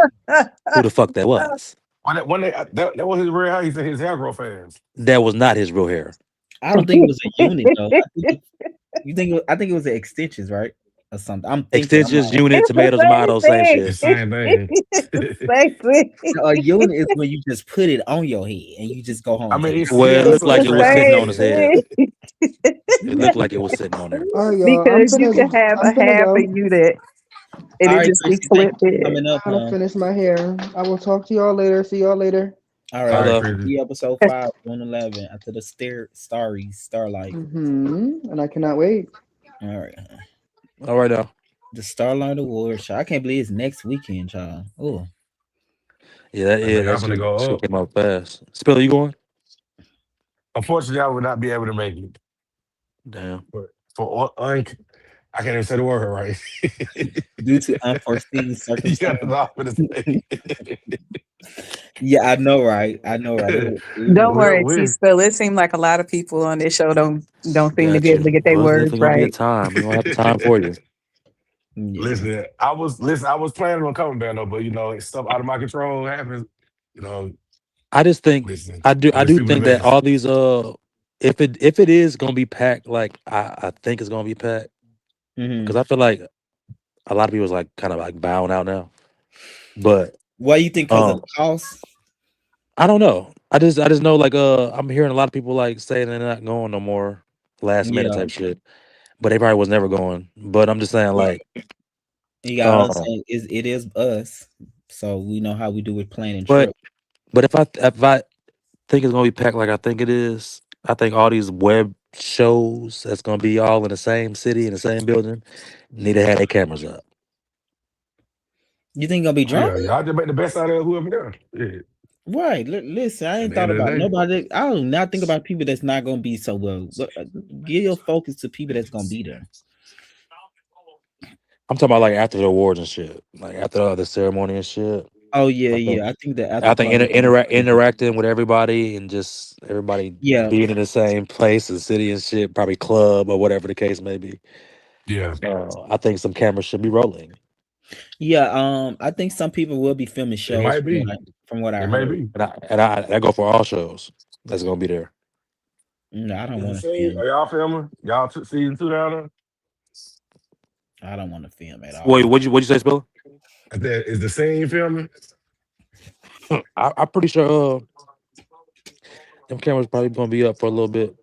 who the fuck that was. That was his real hair. He said his hair grow fast. That was not his real hair. I don't think it was a unit though. You think I think it was the extensions, right? Or something. I'm thinking. I'm Extensions, not. unit, It's the tomato, same tomato, same thing. It's shit. the same thing. It's the same thing. A unit is when you just put it on your head and you just go I home mean, take it it's off. Well, it still It's looked like the it was surgery sitting after on his head. same thing. It looked like it was sitting on there. All right, y'all. Because you can have I'm a finna half a go. unit and All it right, just be Chrissy, thank you for clipped in. coming up, I don't huh? finish my hair. I will talk to y'all later. See y'all later. All All right, right, y'all. Hello. crazy. See episode 5, 111 after the Starlight. And I cannot wait. All right. All right now. The Starlight Awards. Child. I can't believe it's next weekend, child. Oh, Yeah, I think that I'm gonna go shit up. came out fast. Spiller, you going? Unfortunately, I would not be able to make it. Damn. But I can't even say the word right. due to unforeseen Yeah, circumstances. that's all I'm gonna say. Yeah, I know, right? I know, right? Don't worry, T we Spill. It seemed like a lot of people on this show don't seem to be Got able you. to get their Well, it's words definitely gonna be a right. time. We're gonna have time for you. Yeah. listen. I was planning on coming back though, but stuff out of my control happens. You know, I just think listen, I I just do see what the think that best. all these if it is gonna be packed, like I think it's gonna be packed. Hmm. Because I feel like a lot of people's like kind of like bowing out now. But Why you think? Because of um the cost? I don't know. I just know like I'm hearing a lot of people like saying they're not going no more last minute Yeah. type shit. But they probably was never going. But I'm just saying like You gotta um understand, it is us, so we know how we do with planning but trip. if I think it's gonna be packed like I think it is, I think all these web shows that's gonna be all in the same city in the same building need to have their cameras up. You think gonna be Oh, drunk? yeah, y'all just make the best out of whoever there. Yeah. Right. Listen, I At ain't the thought end of about the day. nobody. I do not think about people that's not gonna be so well. Give your focus to people that's gonna be there. I'm talking about like after the awards and shit, like after the ceremony and shit. Oh yeah, I think yeah. I think the after I think party. interacting with everybody and just everybody Yeah, being in the same place, the city and shit, probably club or whatever the case may be. Yeah, I think some cameras should be rolling. yeah. I think some people will be filming it shows might be. from what I It may heard. be. And I go for all shows that's gonna be there. No, I don't Is the want to scene? film. Are y'all filming? Y'all season two down there? I don't want to film at Wait, all. what'd you say, Spiller? I said, is the scene filming? I'm pretty sure them cameras probably gonna be up for a little bit.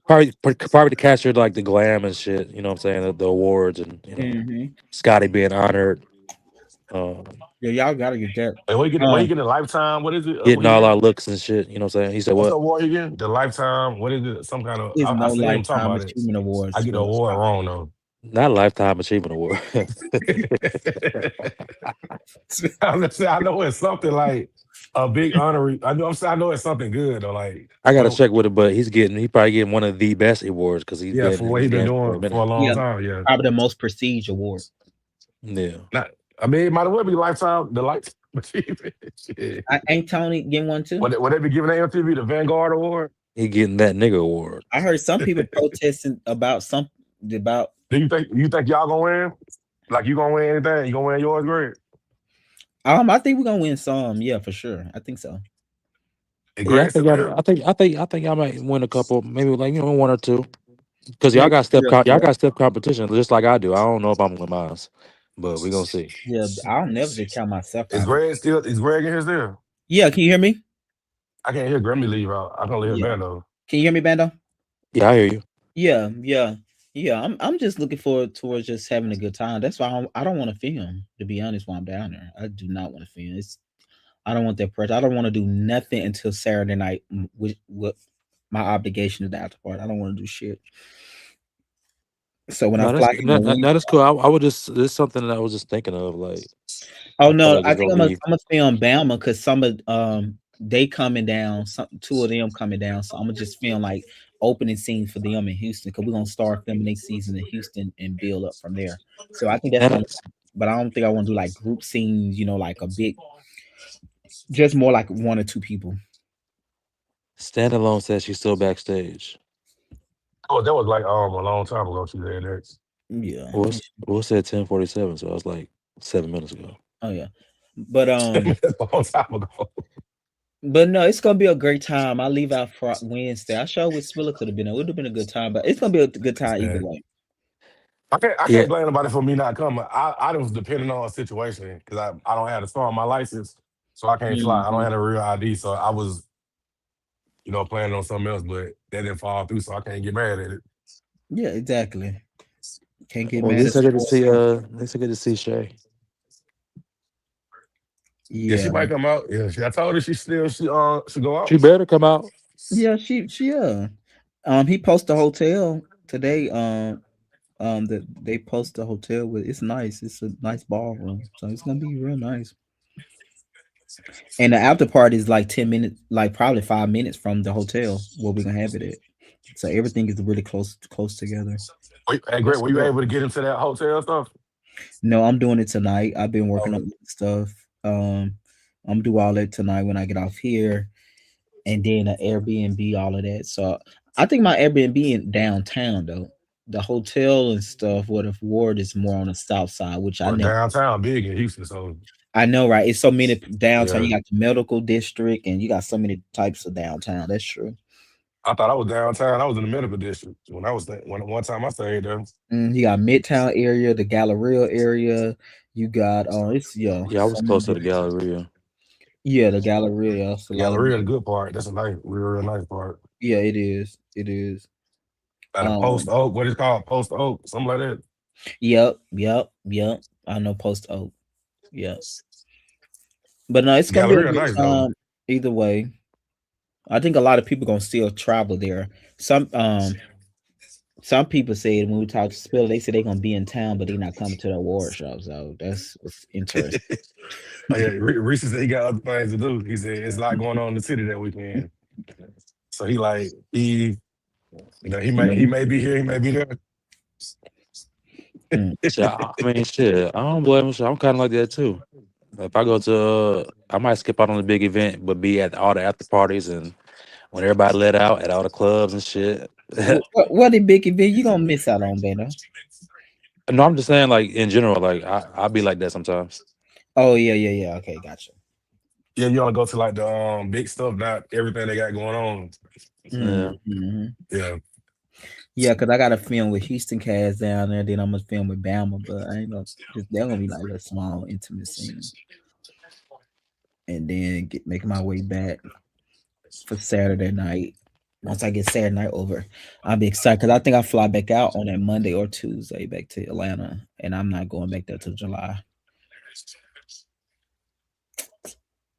Probably to capture like the glam and shit. You know what I'm saying? The awards and Hmm. Scotty being honored, um, Yeah, y'all gotta get that. And what you get? What you Um, get? A lifetime? What is it? getting all Again? our looks and shit. You know what I'm saying? He said What's the what? award again? The lifetime. What is it? Some kind of. there's I no seen him talking lifetime about it. achievement I awards get the for award Scotty. wrong though. Not a lifetime achievement award. I'm just saying, I know it's something like a big honor. I know. I'm saying I know it's something good though. Like, I gotta but check with it, but he probably getting one of the best awards because he's yeah, been for in what this he been game for a doing for a minute. long Yeah, time. Yeah. probably the most prestige award. Yeah, Not. I mean, it might as well be lifetime. The lifetime achievement. Shit. Ain't Tony getting one too? Would they be giving the MTV the Vanguard Award? he getting that nigga award. I heard some people protesting about some about. Do you think y'all gonna win? Like you gonna win anything? You gonna win yours, Greg? I think we're gonna win some. Yeah, for sure. I think so. And Yeah, I Greg think still in here? I think I might win a couple, maybe like one or two. Because Yeah, y'all got step competition just like I do. I don't know if I'm gonna win mine, but we gonna see. yeah. I'll never just count myself Is out of. Greg still? Is Greg in here still? Yeah, can you hear me? I can't hear Grammy leave out. I can only hear Yeah, Bando. can you hear me, Bando? Yeah, I hear you. Yeah, yeah, yeah. I'm just looking forward towards just having a good time. That's why I don't want to film. To be honest, while I'm down there, I do not want to film. I don't want that pressure. I don't want to do nothing until Saturday night, with my obligation to the after party. I don't want to do shit. So when I No, fly in the week, that's cool. I would just there's something that I was just thinking of. Like oh I feel no, like I it's think gonna be. I'm gonna film Bama because some of they coming down, some two of them coming down. So I'm gonna just film like opening scene for them in Houston because we're gonna start filming their season in Houston and build up from there. So I think that's And gonna. But I don't think I want to do like group scenes. Like a big, just more like one or two people. Standalone says she's still backstage. Oh, that was like a long time ago. She said that. Yeah. What said 10:47? So I was like 7 minutes ago. Oh yeah. But That's a long time ago. no, it's gonna be a great time. I leave out for Wednesday. I sure wish Spiller could have been there. It would have been a good time, but it's gonna be a good time either Sad. way. I Yeah, can't blame nobody for me not coming. I was depending on a situation because I don't have to start my license, so I can't fly. I don't Hmm. have a real ID, so I was planning on something else, but that didn't fall through, so I can't get mad at it. Yeah, exactly. Can't get well, at mad at least I get to see. sports. At least I get to see Shay. Yeah, she Yeah, might come out. Yeah, I told her she still should go She out. better come out. yeah. She yeah. He posted a hotel today. That they post a hotel with. It's nice. It's a nice ballroom, so it's gonna be real nice. And the after party is like 10 minutes, like probably 5 minutes from the hotel where we're gonna have it at. So everything is really close together. Hey, Greg, That's were what's you up. able to get into that hotel stuff? No, I'm doing it tonight. I've been working Oh, on stuff. Um, I'm do all that tonight when I get off here, and then an Airbnb, all of that. So I think my Airbnb in downtown though. The hotel and stuff, what if Ward is more on the south side, which I well, never. downtown big in Houston, so I know, right? It's so many downtown. yeah. You got the medical district, and you got so many types of downtown. That's true. I thought I was downtown. I was in the medical district when I was when one time I stayed there. You got Midtown area, the Galleria area. You got it's Yeah, I so was many close to the different. Galleria. Yeah, the Galleria. It's a The lot of. Galleria, the good part. That's a nice, real nice part. Yeah, it is. It is. At a Post Um. Oak, what is called Post Oak, something like that. Yep. Yep. Yep. I know Post Oak. Yep. But no, it's gonna be a Galleria, good nice though. time either way. I think a lot of people gonna still travel there. some people said when we talked to Spiller, they said they gonna be in town, but they not coming to the award show. So that's what's interesting. Oh yeah, Reese said he got other things to do. He said it's a lot going on in the city that weekend. So he like he may be here, he may be there. Mm. So I mean, shit, I don't blame him. Shit, I'm kind of like that too. If I go to, I might skip out on the big event, but be at all the after parties and when everybody let out at all the clubs and shit. What a big event you gonna miss out on, Beno? No, I'm just saying, like in general, like I be like that sometimes. Oh yeah, yeah, yeah. Okay, gotcha. Yeah, you want to go to like the big stuff, not everything they got going on. Mm, Yeah, hmm. Yeah. Yeah, cause I got to film with Houston cast down there. Then I'm gonna film with Bama, but I ain't gonna. They're gonna be like little small intimate scenes, and then make my way back for Saturday night. Once I get Saturday night over, I'll be excited because I think I fly back out on that Monday or Tuesday back to Atlanta, and I'm not going back there till July.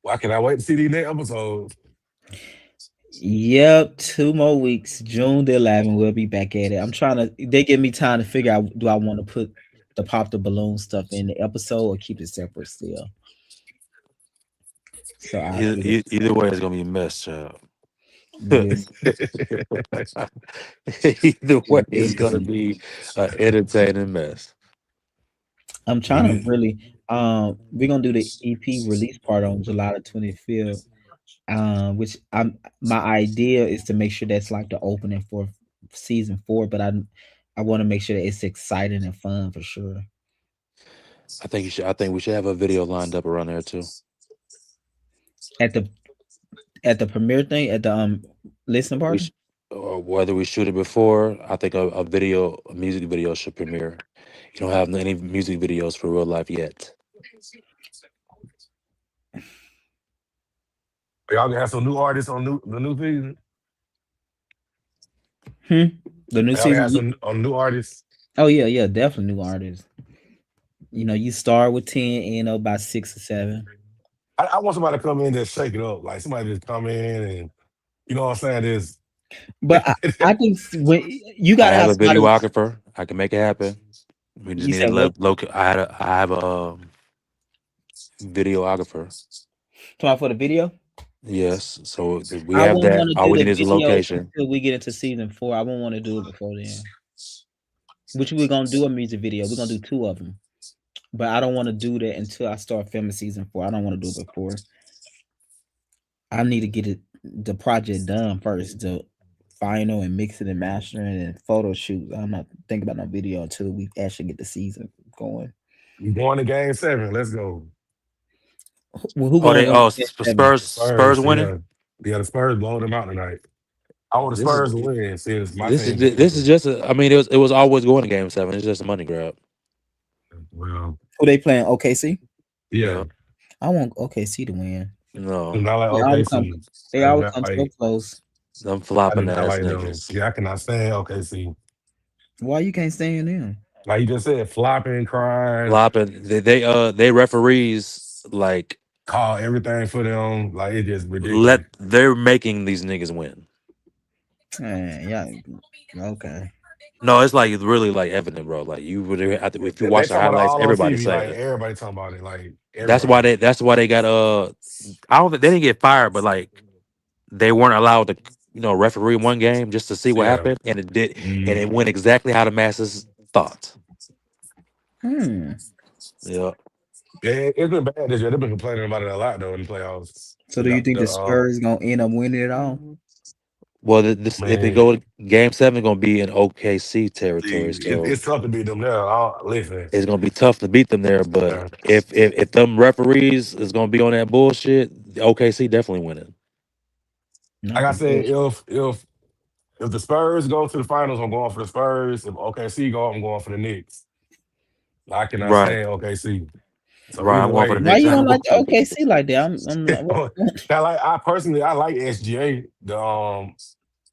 Why can I wait to see these next episodes? Yep, 2 more weeks. June the 11th, we'll be back at it. I'm trying to. They give me time to figure out do I want to put the pop the balloon stuff in the episode or keep it separate still. So I figure, either way, it's gonna be a mess, child. yeah, Either way, it it's gonna is. be an entertaining mess. I'm trying to Mhm. really. We're gonna do the EP release part on July the 25th. Which my idea is to make sure that's like the opening for season 4, but I want to make sure that it's exciting and fun for sure. I think you should. I think we should have a video lined up around there too. At the premiere thing, at the listening We party. sh- or whether we shoot it before, I think a music video should premiere. You don't have any music videos for real life yet. Y'all gonna have some new artists on the new season. Hmm. The new Y'all gonna season. have some on new artists. Oh yeah, yeah, definitely new artists. You start with 10, end up by 6 or 7. I want somebody to come in and shake it up. Like somebody just come in and you know what I'm saying? This But I think when you I gotta have have a somebody. videographer. I can make it happen. We just You need said a what? I have a videographer. Talking for the video. Yes, so we I have wouldn't that. want to All do we the need is a video location. until we get into season 4. I wouldn't want to do it before then. Which we're gonna do a music video. We're gonna do 2 of them, but I don't want to do that until I start filming season 4. I don't want to do it before. I need to get the project done first, the final and mixing and mastering and photo shoot. I'm not thinking about no video until we actually get the season going. you going to game 7. Let's go. Who Oh, gonna they win oh the seven? Spurs Spurs, winning. yeah. Yeah, the Spurs blowing them out tonight. I want the This is Spurs to win since my this is team win. this is just. I mean, it was always going to game 7. It's just a money grab. Well, Who they playing? OKC. yeah. Yeah. I want OKC to win. Do No, not like They always come. OKC. They I do always not come so like close. them I do flopping not ass like them. niggas. Yeah, I cannot stand OKC. Why you can't stand them? Like you just said, flopping, crying, Flopping. They referees like call everything for them. Like it's just ridiculous. they're making these niggas win. Yeah. Okay. No, it's like really like evident, bro. Like you would have to, if you They watch the talking about it highlights, all on everybody TV. saying Like it. everybody talking about it. Like everybody. That's why they got I don't think they didn't get fired, but like they weren't allowed to referee one game just to see what Yeah. happened, and Mm. it went exactly how the masses thought. Hmm. Yeah. Yeah, it's been bad this year. They've been complaining about it a lot though in the playoffs. So The, do you think the the Spurs gonna end up winning it all? Well, this if it man, go game 7, gonna be in OKC territory, see, so it's tough to beat them now. Listen, it's gonna be tough to beat them there. But uh, if them referees is gonna be on that bullshit, OKC definitely winning. like Not I the said, bullshit. if the Spurs go to the finals, I'm going for the Spurs. If OKC go, I'm going for the Knicks. Like, I cannot Right, stand OKC. So right. either I'm going for the way, Why Knicks. you don't I'm like going the for the Knicks. OKC like that? I'm not. I like I personally I like SGA.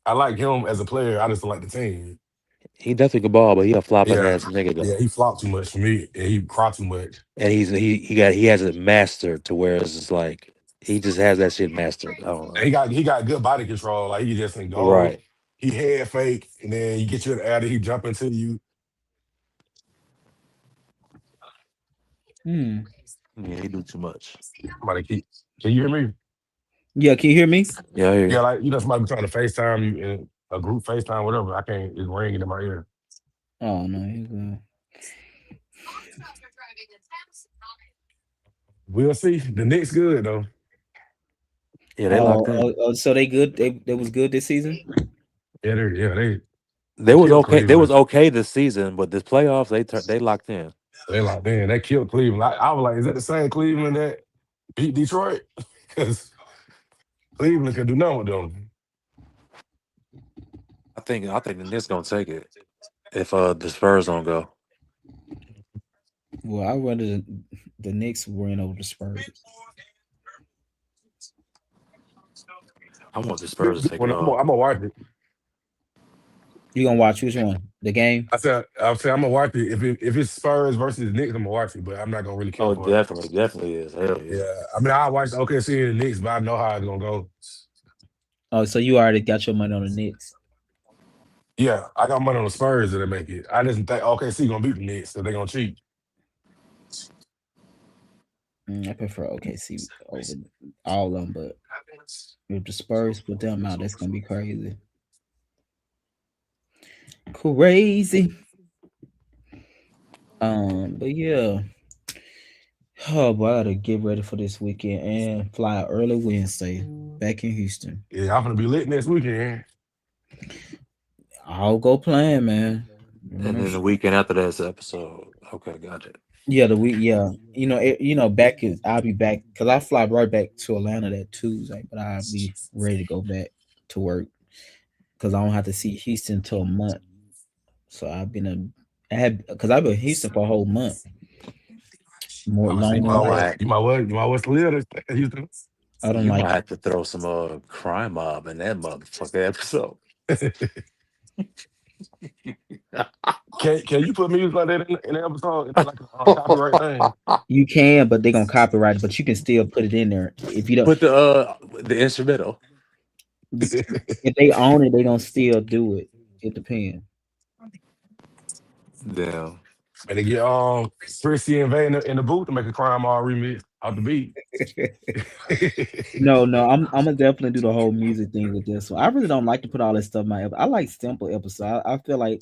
I like him as a player. I just don't like the team. He definitely can ball, but he a flopping Yeah, ass nigga yeah, though. he flopped too much for me, and he cry too much. And he has it mastered to where it's just like he just has that shit mastered. I don't And know. he got good body control. Like he just can go. Right. he head fake, and then you get you an adder, he jump into you. Hmm. Yeah, he do too much. Somebody keep. Can you hear me? Yeah, can you hear me? Yeah, I hear Yeah, you. like somebody trying to FaceTime you in a group FaceTime, whatever. I can't. It's ringing in my ear. Oh no, you good. We'll see. The Knicks good though. Yeah, they locked in. So they good. They was good this season. They killed They Cleveland. was okay this season, but this playoffs they locked in. They like, man, they killed Cleveland. I was like, is that the same Cleveland that beat Detroit? Because Cleveland can do nothing with them. I think the Knicks gonna take it if the Spurs don't go. Well, I rather the Knicks win over the Spurs. I want the Spurs to take it I'm all. gonna watch it. You gonna watch which one? The game? I said I'm gonna watch it. If it's Spurs versus Knicks, I'm gonna watch it, but I'm not gonna really care Oh, for it. definitely is. Hell yeah. Yeah, I mean I watch the OKC and the Knicks, but I know how it's gonna go. Oh, so you already got your money on the Knicks. Yeah, I got money on the Spurs that make it. I just think OKC gonna beat the Knicks, so they're gonna cheat. I prefer OKC over all of them, but if the Spurs put them out, that's gonna be crazy. Crazy. But yeah. Oh boy, I gotta get ready for this weekend and fly early Wednesday back in Houston. Yeah, I'm gonna be lit next weekend. I'll go playing, man. And Make then the sure. weekend after that's the episode. Okay, got it. Yeah, the week. Yeah, back is I'll be back because I fly right back to Atlanta that Tuesday, but I'll be ready to go back to work because I don't have to see Houston till a month. So I had because I've been in Houston for a whole month, more I see long you than might You life. well, might live there, Houston. I don't you like might have to throw some crime mob in that motherfucker episode. Can you put music like that in the episode? It's like a copyright thing. you can, but they're gonna copyright it. But you can still put it in there if you don't. Put the instrumental. If they own it, they gonna still do it. It depends. Damn. And they get Chrissy and Vay in the booth to make a crime all remix off the beat. No, I'm gonna definitely do the whole music thing with this one. I really don't like to put all this stuff in my. I like simple episodes. I feel like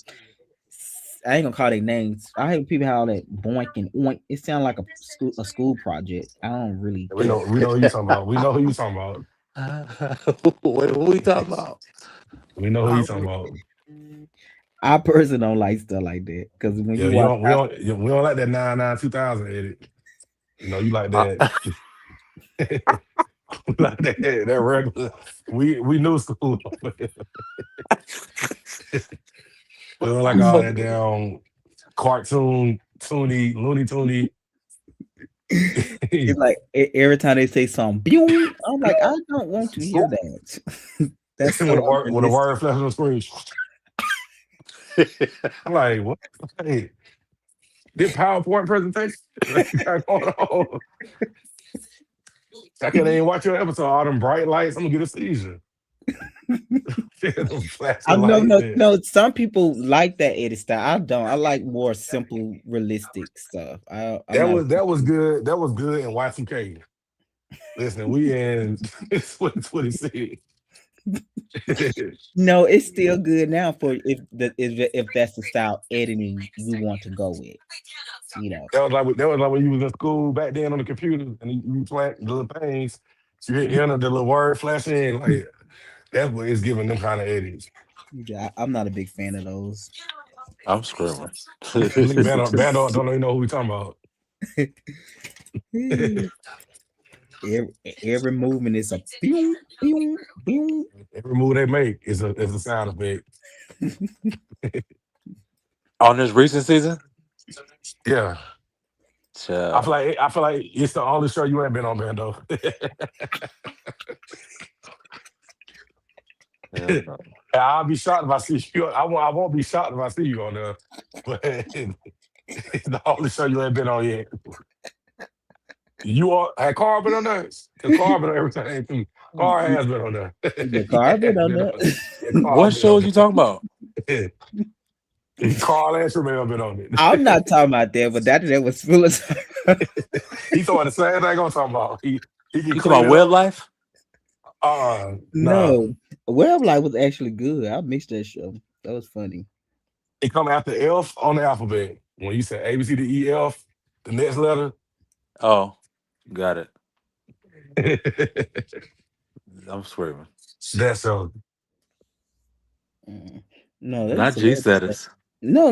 I ain't gonna call their names. I hate people how that boink and oink. It sounds like a school project. I don't really care. We know who you talking about. We know who you talking about. What we talking about? We know who I you talking about. I personally don't like stuff like that because when Yeah, you watch, we don't like that 99 2000 edit. You know, you like that. I- Like that regular. We new school. We don't like I'm all that fucking. damn cartoon, toony, loony toony. it's like every time they say something, "Pew," I'm like, I don't want to hear that. That's when so the unrealistic. word flashes on the screen. I'm like, what? Hey, did PowerPoint presentation? What you got going on? I can't even watch your episode. All them bright lights, I'm gonna get a seizure. Them I flashing no lights. no no. Some people like that edit style. I don't. I like more simple, realistic stuff. I'm not. That was good. That was good in Y2K. Listen, we in 2026. No, it's still good now for if that's the style editing you want to go with. You know, That was like when you was in school back then on the computer and you playing the little things. You hit enter the little word flashing like that's what it's giving them kind of edits. yeah, I'm not a big fan of those. I'm screaming. Look, Bando don't even know who we talking about. every movement is a pew pew pew. Every move they make is a sound effect. On this recent season, Yeah. child. I feel like it's the only show you ain't been on, Bando. Hell no. I'll be shocked if I see you. I won't be shocked if I see you on there. But it's the only show you ain't been on yet. You all had Carl been on there? Cause Carl been on everything too. Carl has been on there. The He carpet has on been on. that. Yeah, Carl What been on shows you talking about? there. Carl and Tremaine been on I'm it. not talking about that, but that was full of. He talking about the same thing I'm talking about. He can You talking clean about it web up. life? Nah. No, Web Life was actually good. I missed that show. That was funny. It come after F on the alphabet. When you say A B C D E F, the next letter. Oh, got it. That's I'm screaming. so. Mm. No, they Not used to G love that stuff. status. No,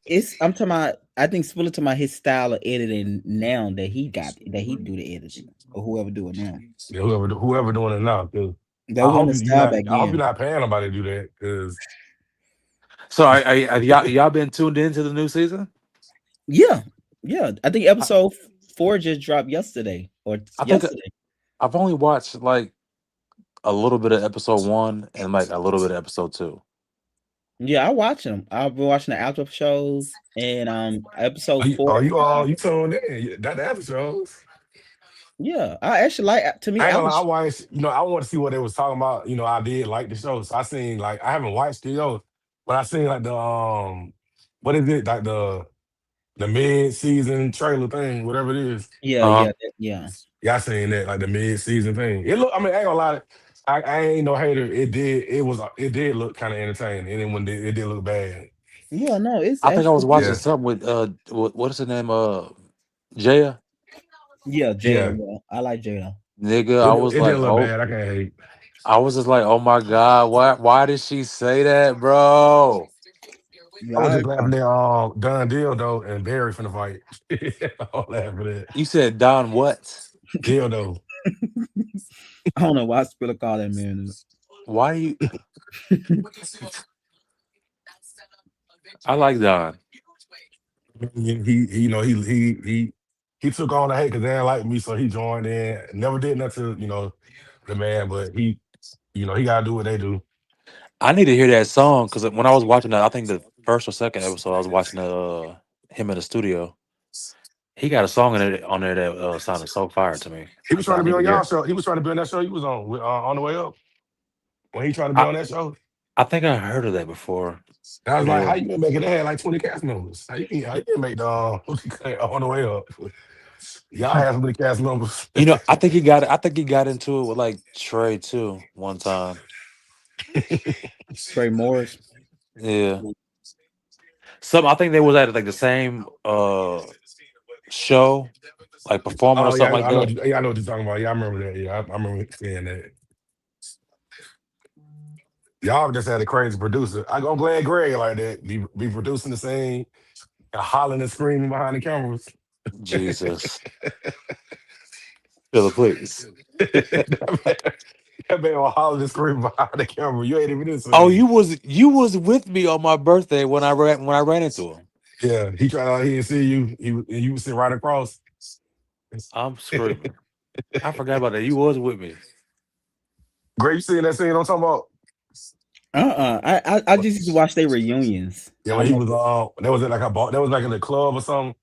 it's I'm talking about. I think Spiller talking about his style of editing now that he do the editing or whoever do it now. Yeah, whoever doing it now. Cause That wasn't a style back I hope you're then. not paying nobody to do that. Cause So, have y'all been tuned into the new season? Yeah, yeah. I think I, episode 4 just dropped yesterday or I think yesterday. I've only watched like a little bit of episode one and like a little bit of episode two. Yeah, I watch them. I've been watching the after shows and episode 4 and 5. you tuned in. That the episodes. Yeah, I actually like. To me, I ain't I gonna lie, I was. watched, I want to see what they was talking about. I did like the show. So I seen like I haven't watched the show, but I seen like the what is it? Like the mid season trailer thing, whatever it is. Yeah, Uh, yeah, yeah. Yeah, I seen that, like the mid season thing. It look, I mean, I ain't gonna lie, I ain't no hater. It did look kind of entertaining. And then when it did look bad. Yeah, no, it's I think I was actually watching Yeah. something with what is the name? Jaya. yeah, Jada. Yeah. Yeah, I like Jada. Nigga, I was It did like, look oh, bad. I can't hate. I was just like, oh my god, why did she say that, bro? I was Yeah, just laughing at Done Deal though and Barry from the fight. I was laughing at that. You said Don what? Deal though. I don't know why Spiller called that man. Why do you? I like Don. He he took on the hate because they didn't like me, so he joined in. Never did nothing to, the man, but he gotta do what they do. I need to hear that song because when I was watching that, I think the first or second episode, I was watching him in the studio. He got a song in it on there that sounded so fire to me. He I was said trying I to be need to on hear y'all it. show. He was trying to be on that show he was on with on the way up. When he tried to be I on that show, I think I heard of that before. and I was like, Yeah, "How you gonna make it?" They had like 20 cast members. How you gonna make the on the way up? Y'all had some of the cast members. I think he got. I think he got into it with like Trey too one time. Trey Morris. Yeah, some. I think they was at like the same show, like performing or Oh yeah, something like that. I know what you're talking about. Yeah, I remember that. Yeah, I remember seeing that. Y'all just had a crazy producer. I'm glad Greg like that be producing the scene and hollering and screaming behind the cameras. Jesus, Philip, please. That man was hollering and screaming behind the camera. You ain't even in the Oh, scene. you was with me on my birthday when I ran into him. Yeah, he tried out here and see you. And you was sitting right across. I'm screaming. I forgot about that. You was with me. Greg, you seen that scene I'm talking about? I just used to watch their reunions. Yeah, I when don't he know. was that was at like a bar, that was like in a club or something.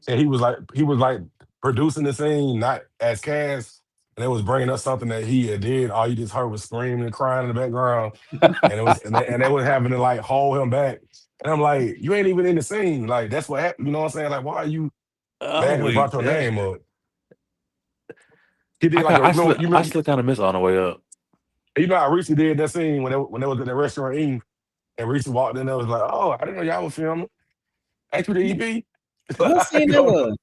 And he was like producing the scene, not as cast. And it was bringing up something that he had did. All you just heard was screaming and crying in the background. And it was and they was having to like hold him back. And I'm like, you ain't even in the scene. Like that's what happened. You know what I'm saying? Like, why are you mad because Holy brought your dang! name up? He did like a you I remember still kind of miss on the way up. how Reese did that scene when they was in the restaurant eating, and Reese walked in there was like, oh, I didn't know y'all was filming. Ain't you the EP? What scene You that know, was?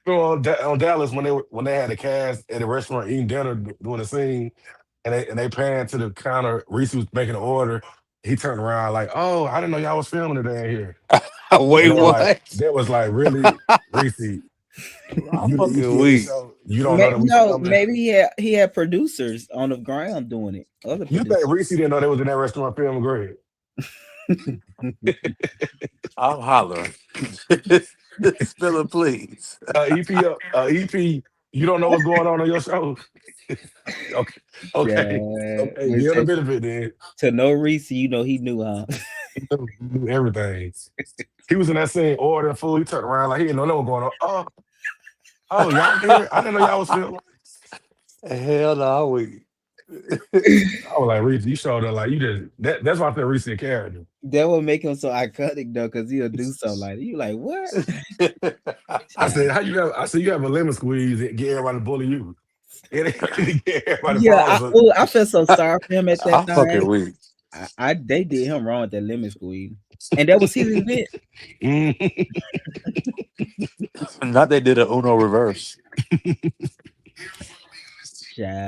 on Dallas when they had the cast at the restaurant eating dinner doing the scene, and they panned to the counter. Reese was making an order. He turned around like, "Oh, I didn't know y'all was filming today in here." And Wait, what? that was like, really, Reese, I'm you the fucking EP of this weak. show. You don't know that we No, filming. maybe he had producers on the ground doing it. Other You think producers. Reese didn't know they was in that restaurant filming? Greg? I'm hollering. Spiller, please. EP, you don't know what's going on your show. Okay, okay, Yeah, okay. we Give the say benefit then. to no Reese, he knew, huh? He knew everything. He was in that scene ordering food. He turned around like he didn't know what was going on. Oh, Oh, y'all here? I didn't know y'all was still. Hell no, we. I was like, Reese, you showed up like you just that's why I said Reese a character. That would make him so iconic though, because he'll do something like that. You like what? I Child. said, how you have? I said, you have a lemon squeeze and get everybody to bully you. It ain't get everybody Yeah, problems. But I felt so sorry for him at that I'm time. fucking weak. They did him wrong with that lemon squeeze, and that was his event. Mhm. Not they did a Uno reverse.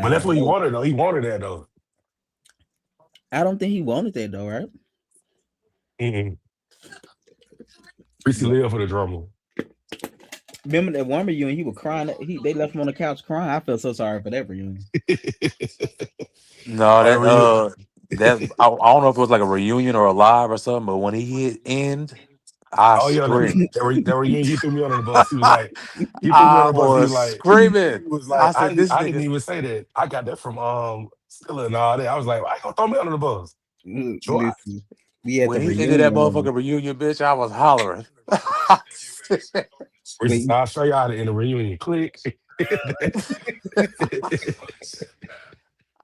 But that's what he Child. wanted though. He wanted that though. I don't think he wanted that though, right? Mm-mm. Reese Yeah. lived for the drama. Remember that one reunion? He was crying. They left him on the couch crying. I felt so sorry for that reunion. No, Whatever you. I don't know if it was like a reunion or a live or something, but when he hit end, I Oh yeah, screamed. that reunion. He threw me under the bus. He was like, he threw me under I the bus. was screaming. He was I like, said, "This I didn't nigga." even say that. I got that from Skilla and all that. I was like, why you gonna throw me under the bus? Sure. Listen, we at the When he ended that reunion. motherfucking reunion, bitch, I was hollering. Reese Wait, said, I'll show you how to in the reunion. Click.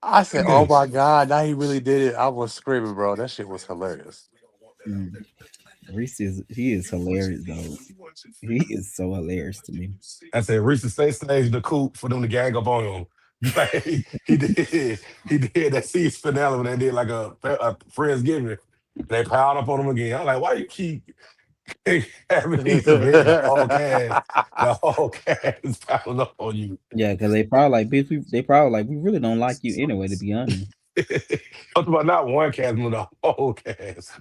I said, "Oh my god!" Now he really did it. I was screaming, bro. That shit was hilarious. mm, Reese is hilarious though. He is so hilarious to me. I said, Reese stay stage the coop for them to gang up on him. Like he did that season finale when they did like a Friendsgiving. They piled up on him again. I'm like, why you keep having these events? The whole cast is piling up on you. Yeah, because they probably like, bitch. They probably like, we really don't like you anyway. To be honest. I'm talking about not one cast, but the whole cast.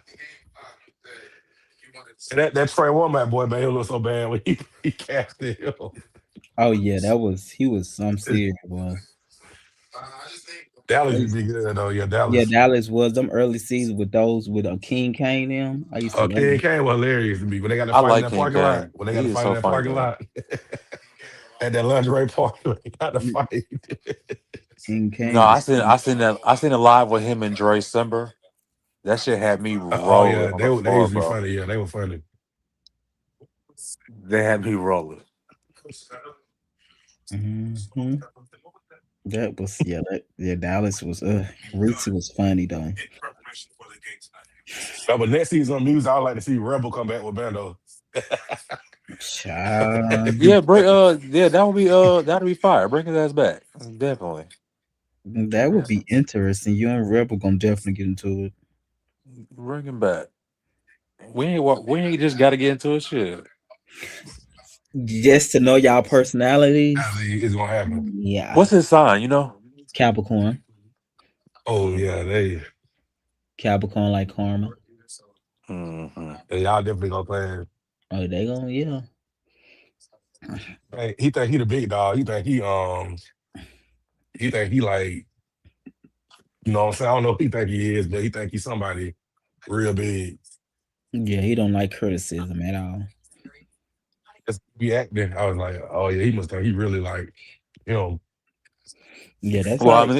And that Trey Womack boy, man, he looked so bad when he casted him. Oh yeah, he was some serious boy. Dallas used Those- to be good though. Yeah, Yeah, Dallas. Dallas was them early seasons with those with King Kane them. I used to love King them. Kane was hilarious to me when they got to I fight in like that King parking lot. Kane. When they got to He is fight in so that funny parking to me. lot at that lingerie party, when they got to fight. King No, Kane was I seen it live with him and Dre Simber. That shit had me Oh rolling yeah, on the they floor, used to be bro. funny. Yeah, they were funny. They had me rolling. hmm That was Dallas was Reese was funny though. But next season on music, I would like to see Rebel come back with Bando. Child, Yeah, yeah, that'll be fire. Bring his ass back. Definitely. that would be interesting. You and Rebel gonna definitely get into it. Bring him back. We ain't just gotta get into a shit. Just to know y'all I personalities. think it's gonna happen. Yeah, What's his sign, you know? Capricorn, Oh Mm, yeah, Capricorn like karma. hmm y'all definitely gonna play. Oh, they gonna yeah. Hey, he think he the big dog. He think he like what I'm saying. I don't know if he think he is, but he think he's somebody real big. Yeah, he don't like criticism at all. Just be acting. I was like, oh yeah, he must think he really like him. Yeah, that's Well, how.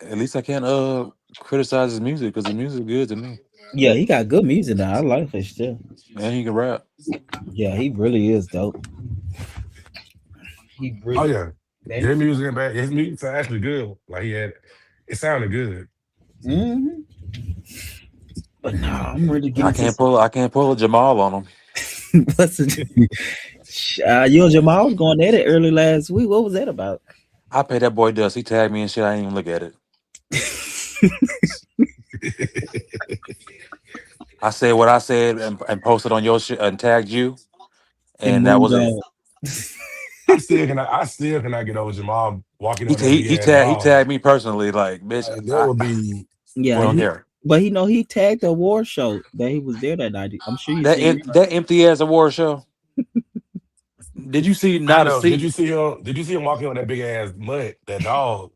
at least I can't criticize his music because his music is good to me. Yeah, he got good music though. I like his stuff. And he can rap. Yeah, he really is dope. He Oh really yeah, that. his music ain't bad. His music actually good. Like it sounded good. hmm But nah, I'm ready to get into I can't pull a Jamal on him. what's it. You and Jamal was going at it early last week. What was that about? I pay that boy dust. He tagged me and shit. I ain't even look at it. I said what I said and posted on your shit and tagged you, And and that moved was it. on. I still cannot get over Jamal walking on that big ass He dog. tagged me personally. Like, bitch, Like, that would be Yeah, we don't care. but he tagged the award show that he was there that night. I'm sure you seen that. That empty ass award show. Did you see not a Bando. seat? Did you see him walking on that big ass mutt? That dog.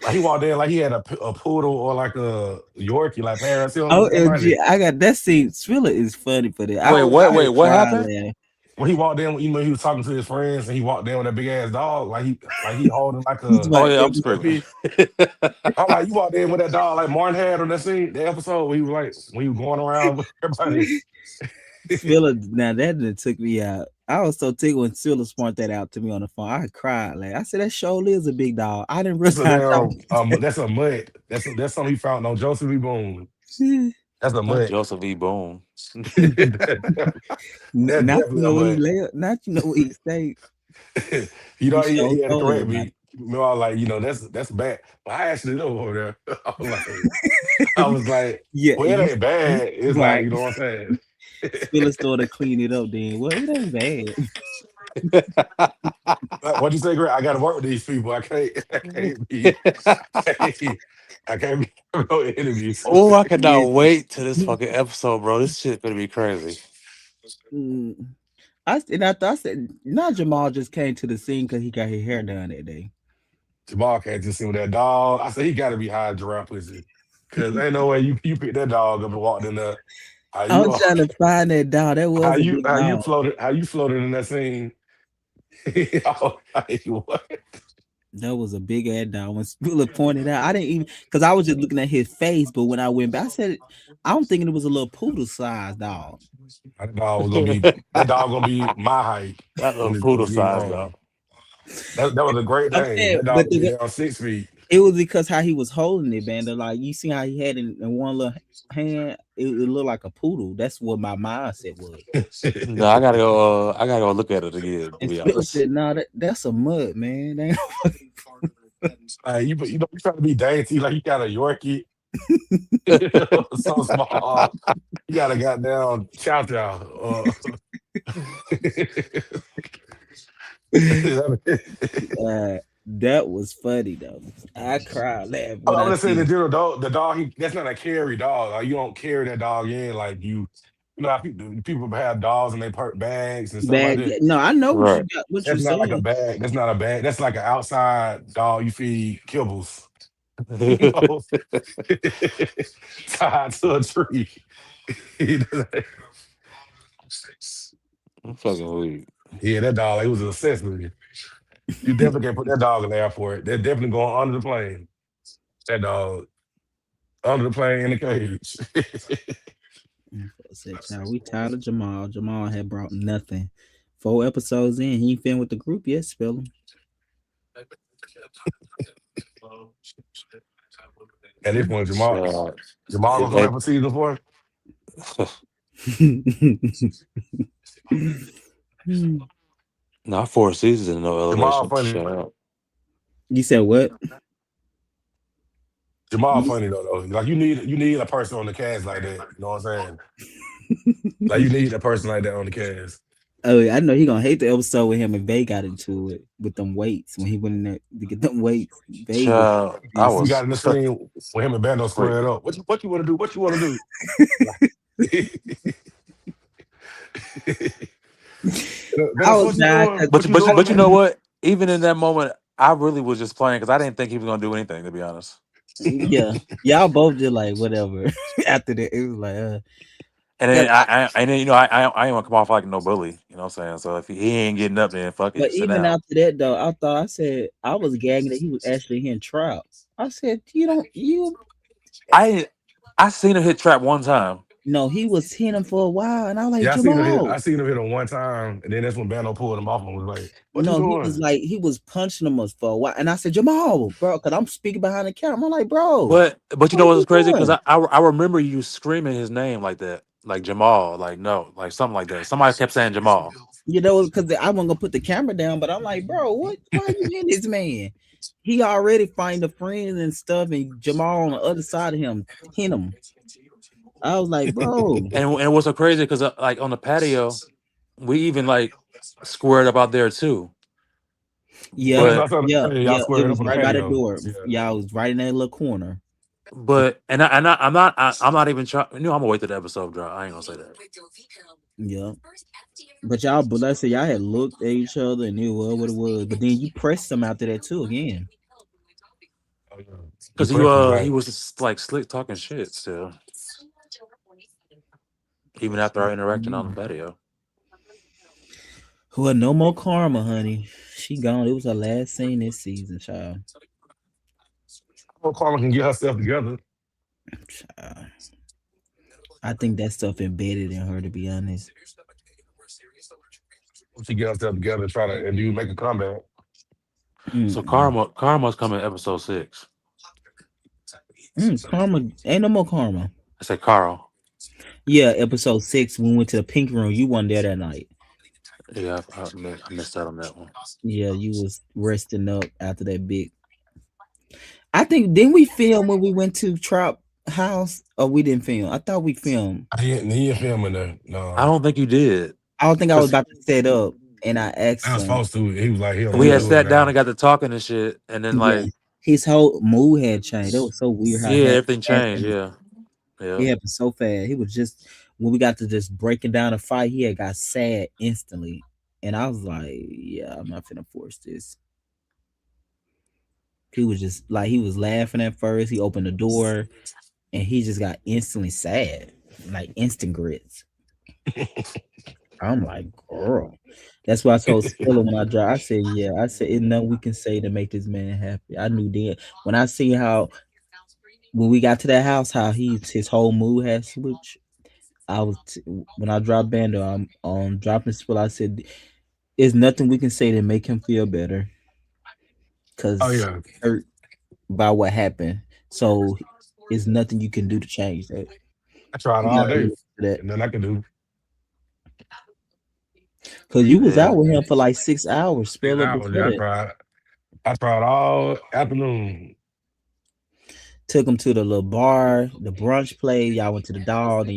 Like he walked in like he had a poodle or like a Yorkie, like Paris Hilton or OMG, somebody. I got that scene. Thriller is funny for that. I was Wait, like, what Crying happened? laugh. when he walked in, you know, he was talking to his friends and he walked in with that big ass dog, like he holding like He's a Oh like, yeah, I'm screaming. puppy. I'm like, you walked in with that dog like Martin had on that scene, the episode where he was like when he was going around with everybody. Spiller, now that done took me out. I was so tickled when Spiller pointed that out to me on the phone. I cried. Like I said, that surely is a big dog. I didn't That's a realize how damn that's a mutt. That's something he found on Joseph E. Boone. That's a Not mutt. Joseph E. Boone. That's not to definitely a know what he mutt. lay, not to know what he say. You He know, so he had to told correct everybody. me. You know, I was like, that's bad. But I actually know over there. I was like, I was like, Yeah, well, it ain't bad. It's like, right. you know what I'm saying? Spiller started to clean it up. Then well, it ain't bad. What'd you say, Greg? I got to work with these people. I can't be, I can't, I can't be no enemies. Oh, I cannot Yeah. wait to this fucking episode, bro. This shit gonna be crazy. Mm. I said, not Jamal just came to the scene because he got his hair done that day. Jamal can't just see with that dog. I said he got to be high giraffe pussy, cause ain't no way you picked that dog up and walked in there. How I'm you trying to find that dog. That was a big dog. how you floated in that scene? I was like, what? That was a big ass dog. When Spiller pointed out, I didn't even because I was just looking at his face. But when I went back, I said, I'm thinking it was a little poodle sized dog. That dog gonna be my height That little when poodle it get size home. dog. That was a great I'm thing. saying, That dog but gonna be down 6 feet. it was because how he was holding it, man. Like you see how he had it in one little hand, it looked like a poodle. That's what my mindset was. No, I gotta go. I gotta go look at it again. To And be Spiller honest. said, "No, that's a mud, man. That You try to be dainty like you got a Yorkie, so small. You got a goddamn chow chow. that was funny though. I cried laughing when I'm I just saying the see general dog. The dog, that's not a carry dog. Like you don't carry that dog in like you. You know, how people have dogs and they park bags and stuff like bag. that. No, I know what you Right. got. What you That's not like a saying? bag. That's not a bag. That's like an outside dog you feed kibbles. You know, tied to a tree. I'm fucking weak. Yeah, that dog, it was a accessory. You definitely can't put that dog in the airport. They're definitely going under the plane. That dog under the plane in the cage. Said, child, we tired of Jamal. Jamal had brought nothing. 4 episodes in, he ain't been with the group yet. Spell At this point, So, Jamal gonna come they, back for season 4. him. not 4 seasons in no Jamal elevation. funny. Shut up. You said what? Jamal funny though. Like you need a person on the cast like that. You know what I'm saying? Like you need a person like that on the cast. Oh, yeah, I know he gonna hate the episode with him and Bay got into it with them weights when he went in there to get them weights. Bay was Child, I We pissed. got was in the so scene with him and Bando wait. squared up. What you want to do? What you want to do? I That's was what you dying doing. because What you doing, But you know man? what? Even in that moment, I really was just playing because I didn't think he was gonna do anything. To be honest. yeah, y'all both just like whatever. After that, it was like And yeah. then and then I ain't want to come off like no bully. You know what I'm saying? So if he ain't getting up, then fuck But it, sit even down. after that though, I said I was gagging that he was actually hitting trap. I said you don't you I I seen him hit trap one time, no he was hitting him for a while, and I was like Yeah, I seen him hit. Jamal. I seen him hit him one time, and then that's when Bando pulled him off and was like, "What you No, he was doing?" like he was punching him us for a while, and I said Jamal, bro, because I'm speaking behind the camera. I'm like, bro, but you what know are what's you crazy? Because doing? I remember you screaming his name like that, like Jamal, like no, like something like that. Somebody kept saying Jamal. You know, because I wasn't gonna put the camera down, but I'm like, bro, what? Why are you hitting this man? He already find the friends and stuff, and Jamal on the other side of him hit him. I was like, bro, And what's so crazy? Because like on the patio, we even like squared up out there too. Yeah, yeah, that's what I But said yeah, earlier. Y'all yeah. It squared up was on the right by the patio. door. Yeah. Y'all was right in that little corner. I'm not even trying. You know, I'm gonna wait till the episode drop. I ain't gonna say that Yeah, but y'all, but let's say y'all had looked at each other and knew what it was. But then you pressed him after that too again. Oh, yeah. You because pressed him he like, was just, like slick talking shit still, even after our interaction on the patio. Well, no more karma, honey. She gone. It was her last scene this season, child. "Oh, Karma can get herself together." Child. I think that stuff embedded in her, to be honest. She get herself together and try to and you make a comeback. So Mm-mm. Karma's coming episode 6. Karma, ain't no more karma. I said Carl. Yeah, episode 6. We went to the pink room. You weren't there that night. Yeah, I missed out on that one. Yeah, you was resting up after that big. I think didn't we film when we went to Trap House? Or we didn't film? I thought we filmed. He ain't filming the I no. don't think you did. I don't think I was Cause about to set up, and I I asked was him. supposed to. He was like, he don't we want to Yeah, had do it sat down and now. got to talking and shit, and then yeah. like, His whole mood had changed. It was so weird how it yeah, happened everything fast. changed. Yeah, yeah. It happened so fast. He was just when we got to just breaking down the fight, he had got sad instantly, and I was like, "Yeah, I'm not finna force this." He was just like he was laughing at first. He opened the door, and he just got instantly sad, like instant grits. I'm like, girl. That's why I told Spiller when I drive. I said, yeah. I said, "Ain't nothing we can say to make this man happy." I knew then when I see how when we got to that house, how his whole mood had switched. I was when I dropped Bando, I'm on dropping Spiller. I said, "There's nothing we can say to make him feel better, Oh cause yeah, hurt by what happened. So there's nothing you can do to change that. I tried You all gotta day, live for that. and then I can do Cause you was Yeah. out with him for like 6 hours, six Spiller hours. before Yeah, that." I tried all afternoon. Took him to the little bar, the brunch place. Y'all went to the dog, and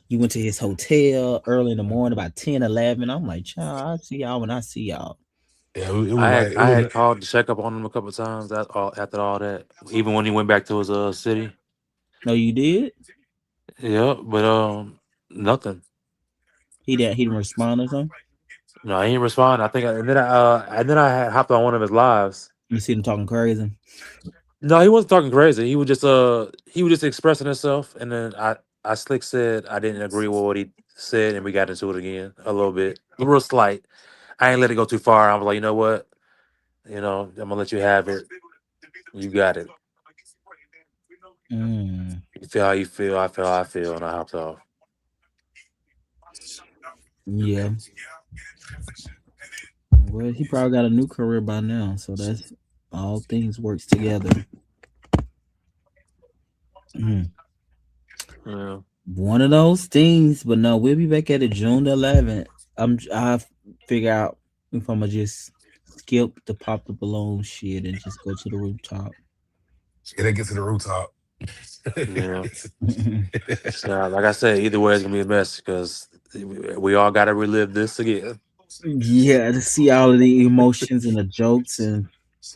you went to his hotel early in the morning, about 10, 11. I'm like, child, I'll see y'all when I see y'all. Yeah, it I was had like it I was. had called to check up on him a couple times after all that. Even when he went back to his city. No, you did? Yeah, but nothing. He didn't respond or something? No, he didn't respond. I think, and then I had hopped on one of his lives. You see him talking crazy? No, he wasn't talking crazy. He was just expressing himself, and then I slick said I didn't agree with what he said, and we got into it again a little bit, real slight. I ain't let it go too far. I was like, you know what, I'm gonna let you have it. You got it. Mm, You feel how you feel. I feel how I feel, and I hopped off. yeah. Well, he probably got a new career by now, so that's all things works together. Mm. Yeah, One of those things, but no, we'll be back at it June the 11th. I figure out if I'm gonna just skip the pop the balloon shit and just go to the rooftop. Yeah, they get to the rooftop. yeah. So, like I said, either way, it's gonna be a mess because we all got to relive this again. Yeah, to see all of the emotions and the jokes and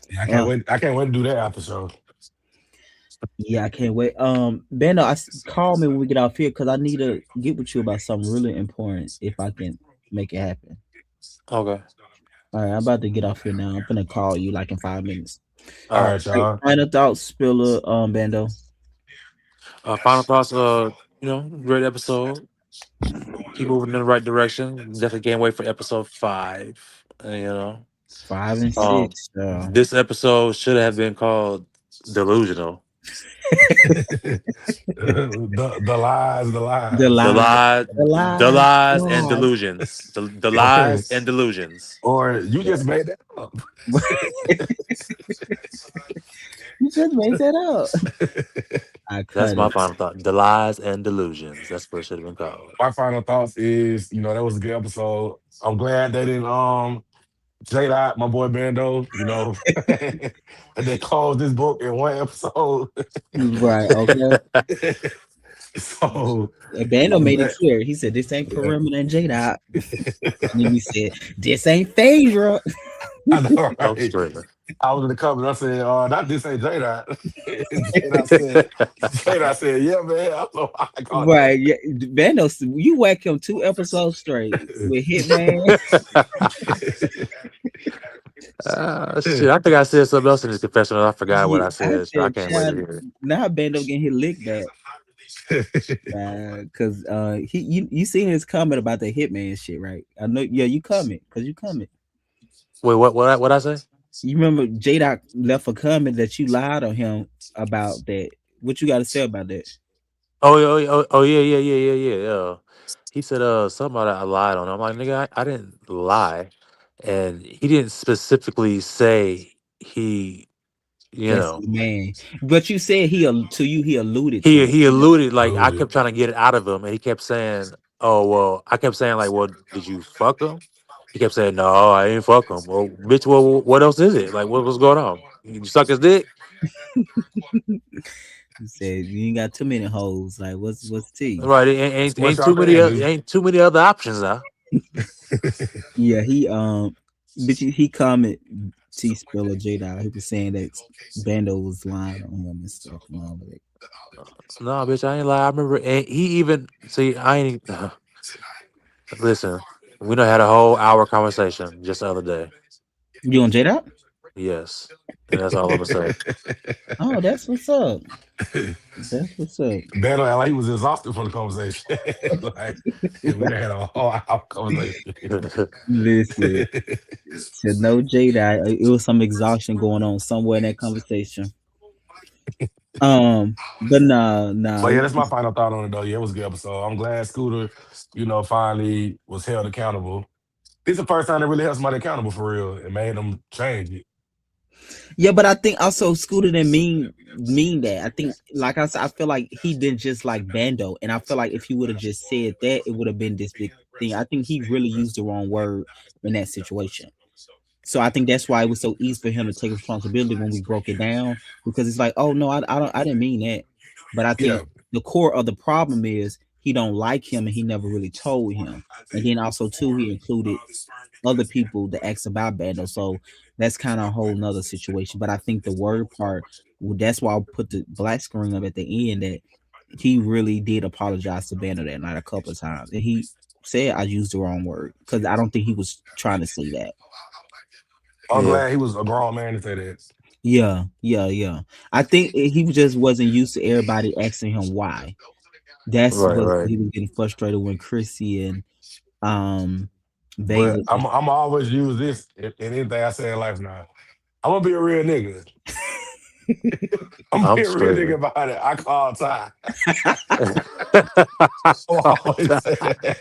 Yeah, I can't uh wait. I can't wait to do that after show. yeah, I can't wait. Bando, call me when we get off here because I need to get with you about something really important if I can make it happen. Okay. All right, I'm about to get off here now. I'm gonna call you like in 5 minutes. All All right. right, y'all. Final thoughts, Spiller, Bando. Final thoughts. Great episode. Keep moving in the right direction. Definitely can't wait for episode 5. 5 and 6. Um, this episode should have been called Delusional. The The lies, The lies, lies, the the lies, lies and the delusions. The or, lies and delusions. or you just made that up. lies. You just made that up. I That's cut my it. final thought. The lies and delusions. That's what it should have been called. My final thoughts is, that was a good episode. I'm glad they didn't J Dot, my boy Bando, and they closed this book in one episode. Right, okay. So And Bando I'm made it glad. clear. He said, "This ain't Yeah. Perimeter and J Dot." And then we said, "This ain't Phaedra." I know, Oh, right? straight. I was in the comment. I said, not this ain't J Dot. And J Dot said, yeah, man. I don't know why I called it Right. Yeah. Bando, you whack him 2 episodes straight with Hitman. that. Shit, I think I said something else in this confessional. I forgot what Yeah, I I said. So I said, can't wait to child, hear it. now Bando getting his lick back. Cause you seen his comment about the Hitman shit, right? I know, yeah, you comment, cause you comment. Wait, what I say? You remember J Doc left a comment that you lied on him about that. What you got to say about that? Yeah, yeah. He said something about I lied on him. I'm like, nigga, I didn't lie. And he didn't specifically say he, you That's know, the man. But you said to you he alluded to it. he alluded like I Alluded. kept trying to get it out of him and he kept saying, oh well, I kept saying like, well, did you fuck him? He kept saying, no, I ain't fuck him. Well, bitch, well, what else is it? Like, what's going on? You suck his dick? He said you ain't got too many hoes. Like what's T? Right? It What y'all can do? ain't too many other options now. Yeah, but he comment T Spiller J Dot. He was saying that Bando was lying on him and stuff and all of that. No, bitch, I ain't lie. I remember, and he even see. I ain't listen. We done had a whole hour conversation just the other day. You on J Dot? Yes, and that's all I'm gonna say. Oh, that's what's up. That's what's up. Better like he was exhausted from the conversation. Like we done had a whole hour conversation. Listen, to know J Dot, it was some exhaustion going on somewhere in that conversation. But nah, But yeah, that's my final thought on it though. Yeah, it was a good episode. I'm glad Scooter, finally was held accountable. This is the first time they really held somebody accountable for real and made them change it. yeah, but I think also Scooter didn't mean that. I think, like I said, I feel like he didn't just like Bando, and I feel like if he would have just said that, it would have been this big thing. I think he really used the wrong word in that situation. So I think that's why it was so easy for him to take responsibility when we broke it down, because it's like, oh no, I didn't mean that. But I think Yeah. the core of the problem is he don't like him and he never really told him. And then also too, he included other people that asked about Bando. So that's kind of a whole nother situation. But I think the word part, well, that's why I put the black screen up at the end, that he really did apologize to Bando that night a couple of times. And he said I used the wrong word because I don't think he was trying to say that. I'm Yeah, glad he was a grown man to say that. Yeah. I think he just wasn't used to everybody asking him why. That's right, what right. he was getting frustrated when Chrissy and um But Vegas. I'm always use this in anything I say in life now. I'm gonna be a real nigga. I'm gonna I'm be a real nigga screaming. about it. I call time. I'm always bro, say that.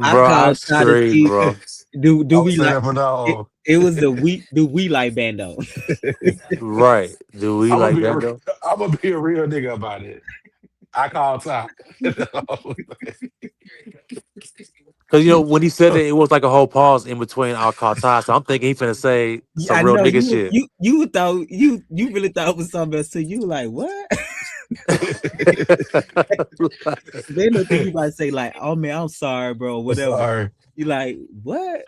I I called Ty to scream, see, bro. do I'm gonna we say like that for it? now. It was the we do we like Bando? Right? Do we I'm gonna like be a Bando? I'm gonna be a real nigga about it. I call time. Because when he said that, it was like a whole pause in between our call ties. So I'm thinking he finna say Yeah, some I real know nigga shit. you thought you really thought it was something else. So you like what? They don't think you might say like, "Oh man, I'm sorry, bro," I'm whatever. sorry. You like what?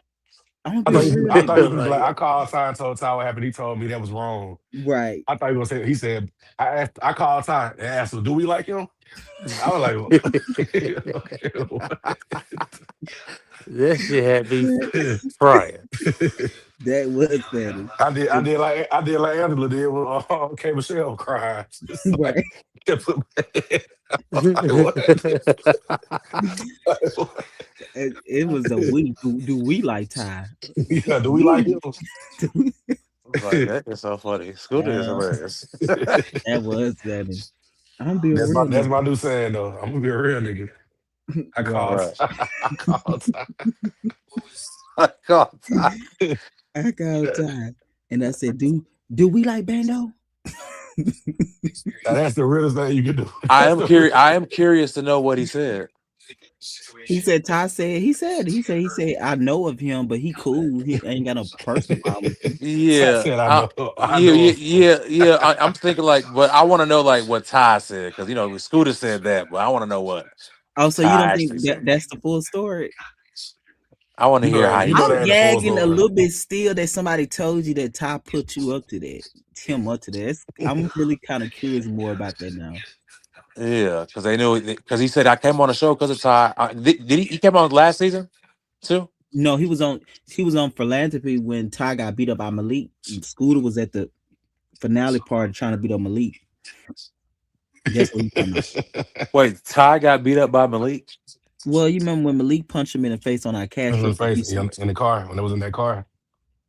I'm gonna be a real I thought nigga, you was like, Like, I called Ty and told Ty what happened. He told me that was wrong. right? I thought he was gonna say he said I called Ty and asked him, do we like him? I was like, okay, that shit had me what? That crying. was funny. I did like Angela did when K Michelle cried. It's like, Right. I'm like, what? Like, what? It was a we. Do we like Ty? Yeah, do we like him? We. Do we? Like that is so funny. Scooter is Uh, hilarious. that was funny. I'm be a real That's my nigga. new saying though. I'm gonna be a real nigga. I Right. called Right. I called God, I called Ty and I said, do we like Bando?" Now, that's the realest thing you can do. I That's am the curious. real. I am curious to know what he said. He said Ty said he said I know of him, but he cool. He ain't got no personal problem with you. I Yeah, said I yeah, know yeah, of him. yeah, yeah. I'm thinking like, but I want to know like what Ty said because Scooter said that, but I want to know what Oh, so you Ty don't actually think that said. that's the full story? I want to hear how You he know I'm that ain't said the it. full gagging a story. little bit still that somebody told you that Ty put you up to that, him up to that. I'm really kind of curious more about that now. Yeah, because they knew because he said I came on the show because of Ty. Did he? He came on last season too. No, he was on philanthropy when Ty got beat up by Malik. Scooter was at the finale party trying to beat up Malik. That's what he's talking about. Wait, Ty got beat up by Malik. Well, you remember when Malik punched him in the face on our In cast the trip to face Houston? in the car when it was in that car.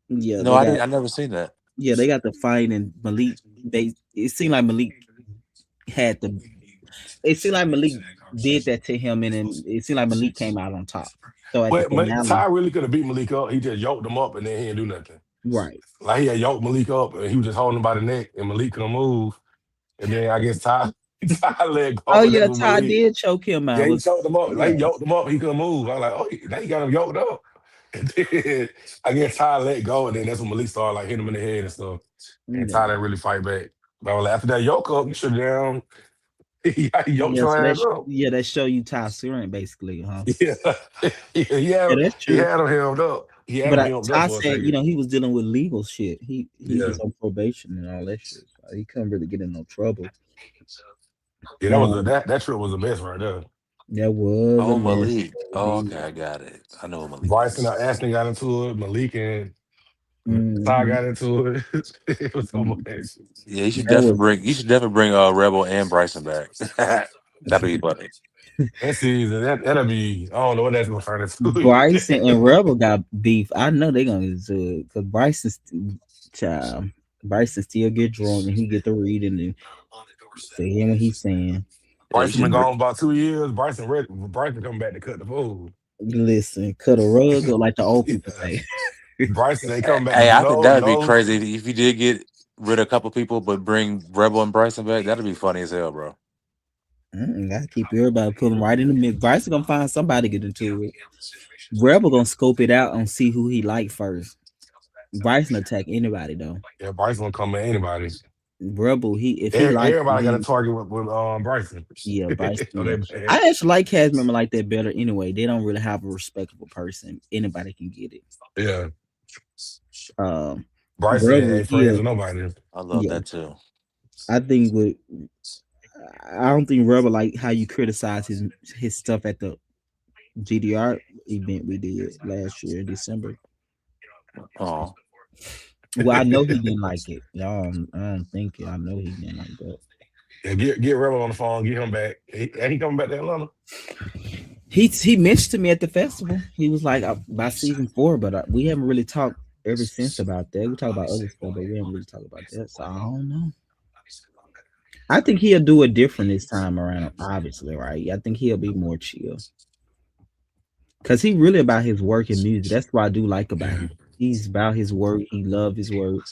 Yeah, No, they I got didn't. I never seen that. yeah, they got the fight and Malik. It seemed like Malik had the It seemed like Malik did that to him, and then it seemed like Malik came out on top. So at the But finale, Ty really could have beat Malik up. He just yoked him up and then he didn't do nothing. right? Like he had yoked Malik up and he was just holding him by the neck and Malik couldn't move. And then I guess Ty Ty let Oh go and that's yeah, when Ty Malik. did choke him Yeah, out. he Was choked him up. Like yeah, he yoked him up, he couldn't move. I was like, oh, now you got him yoked up. And then I guess Ty let go, and then that's when Malik started like hitting him in the head and stuff. And yeah, Ty didn't really fight back. But I was like, after that yoke up, you should have down. He yoked yeah. your So ass up. that show you Ty Searing basically, huh? Yeah. Yeah, Yeah, that's he true. had him hemmed up. He had But him hemmed up Ty for a said, second. he was dealing with legal shit. He Yeah. was on probation and all that shit. So he couldn't really get in no trouble. Yeah, Um, that trip was a mess right there. that was a Oh, mess. Malik. Oh, Indeed. okay, I got it. I know what Malik Bryson is. and Ashton got into it. Malik and Ty Hmm. got into it. It was so much. Yeah, you should That definitely was bring. You should definitely bring Rebel and Bryson back. That'd be funny. That season, that'll be, I don't know what that's gonna turn into. Bryson and Rebel got beef. I know they gonna get into it because child. Bryson still get drunk and he get to reading and say hear what he's saying. Yeah, you Bryson been should bring. gone about 2 years. Bryson coming back to cut the food. Listen, cut a rug up like the old Yeah. people say. Bryson ain't coming back to Hey, do I think that would be no. crazy if you did get rid of a couple people, but bring Rebel and Bryson back. That'd be funny as hell, bro. Gotta keep everybody pulling right in the mix. Bryson gonna find somebody to get into it. Rebel gonna scope it out and see who he like first. Bryson attack anybody though. Yeah, Bryson gonna come at anybody. Rebel, if he like you, Everybody got a target with Bryson. yeah, Bryson. Oh, Yeah. that bad. I actually like cast member like that better anyway. They don't really have a respectable person. Anybody can get it. Yeah. Um, Bryson Rebel, ain't friends yeah, with nobody. I love yeah. that too. I think with I don't think Rebel like how you criticize his stuff at the GDR event we did last year in December. Oh, Well, I know he didn't like it. I don't think it. I know he didn't like that. Yeah, get Rebel on the phone, get him back. He coming back to Atlanta. He mentioned to me at the festival. He was like by season 4, but we haven't really talked ever since about that. We talk about other stuff, but we haven't really talked about that. So I don't know. I think he'll do it different this time around. Obviously, right? I think he'll be more chill because he really about his work and music. That's what I do like about Yeah. him. He's about his work. He love his work.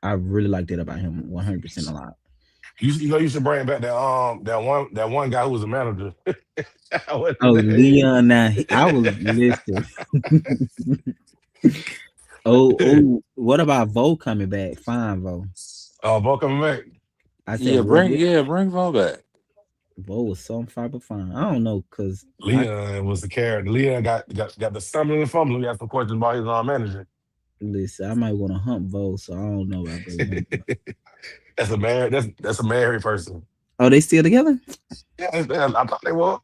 I really like that about him 100% a lot. You should bring back that one guy who was a manager. What's Oh, his name? Leon, now I was listening. What about Vo coming back? Fine, Vo. Bo coming back. I said, yeah, what? bring Vo back. Vo was some fiber fine. I don't know, cause Leon was the character. Leon got the stumbling and fumbling. We got some questions about his manager. listen, I might want to hump Vo, so I don't know about Vo. That's a married person. Oh, they still together? Yeah, I thought they were.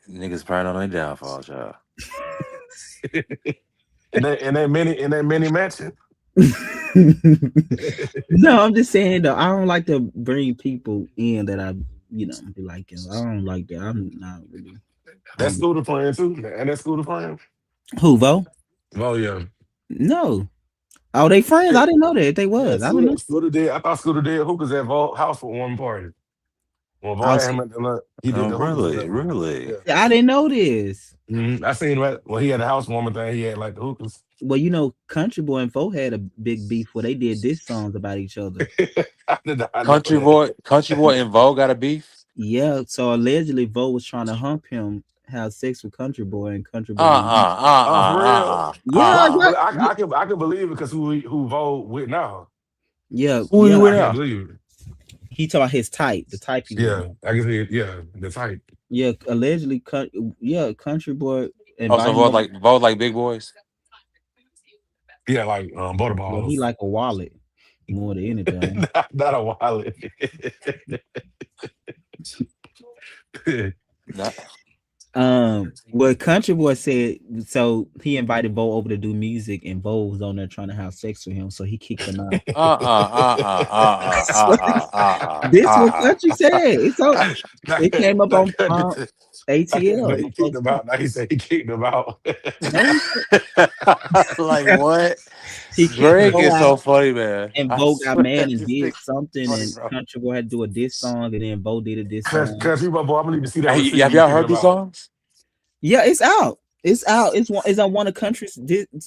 Niggas praying on their downfall, child. In that mini mansion. No, I'm just saying though. I don't like to bring people in that I, be like. I don't like that. I'm not really. That's Scooter friend too, and that's Scooter friend. Who Vo? Oh yeah, No. Oh, they friends? I didn't know that they yeah. was. I didn't know. Scooter did. I thought Scooter did hookers at Vault House for one party. When Vault I had him at the lunch, he did Oh, the hookers for really? that one. Really? Yeah. I didn't know this. I seen him he had a housewarming thing. He had like the hookers. Well, Country Boy and Fo had a big beef where they did diss songs about each other. I did not know Country that. Boy, and Vo got a beef. Yeah, so allegedly Vo was trying to hump him, have sex with Country Boy, and Country Boy. Oh, for real? Yeah, I can believe it because who Vo with now. yeah, Who you yeah. with I can now? believe it. He talking about his type, the type he Yeah, was. I can see it. Yeah, the type. Yeah, allegedly, Country Boy Oh, so invited Vo him. like big boys. Yeah, like Yeah, he Butterballs. like a wallet more than anything. Not a wallet. Nah. What Country Boy said, so he invited Vo over to do music, and Vo was on there trying to have sex with him, so he kicked him out. This what Country said. It's all, it came up on ATL. He kicked him out. Now he said he kicked him out. No, Like what? He kicked Drake Bo is out, so funny, man. and I Bo got swear, mad and this did thing something, funny, and bro. Country Boy had to do a diss song, and then Bo did a diss song. Country boy, I'm gonna need to see that Hey, receipt have you y'all kicking heard him these out. songs? Yeah, it's out. It's out. It's on one of Country's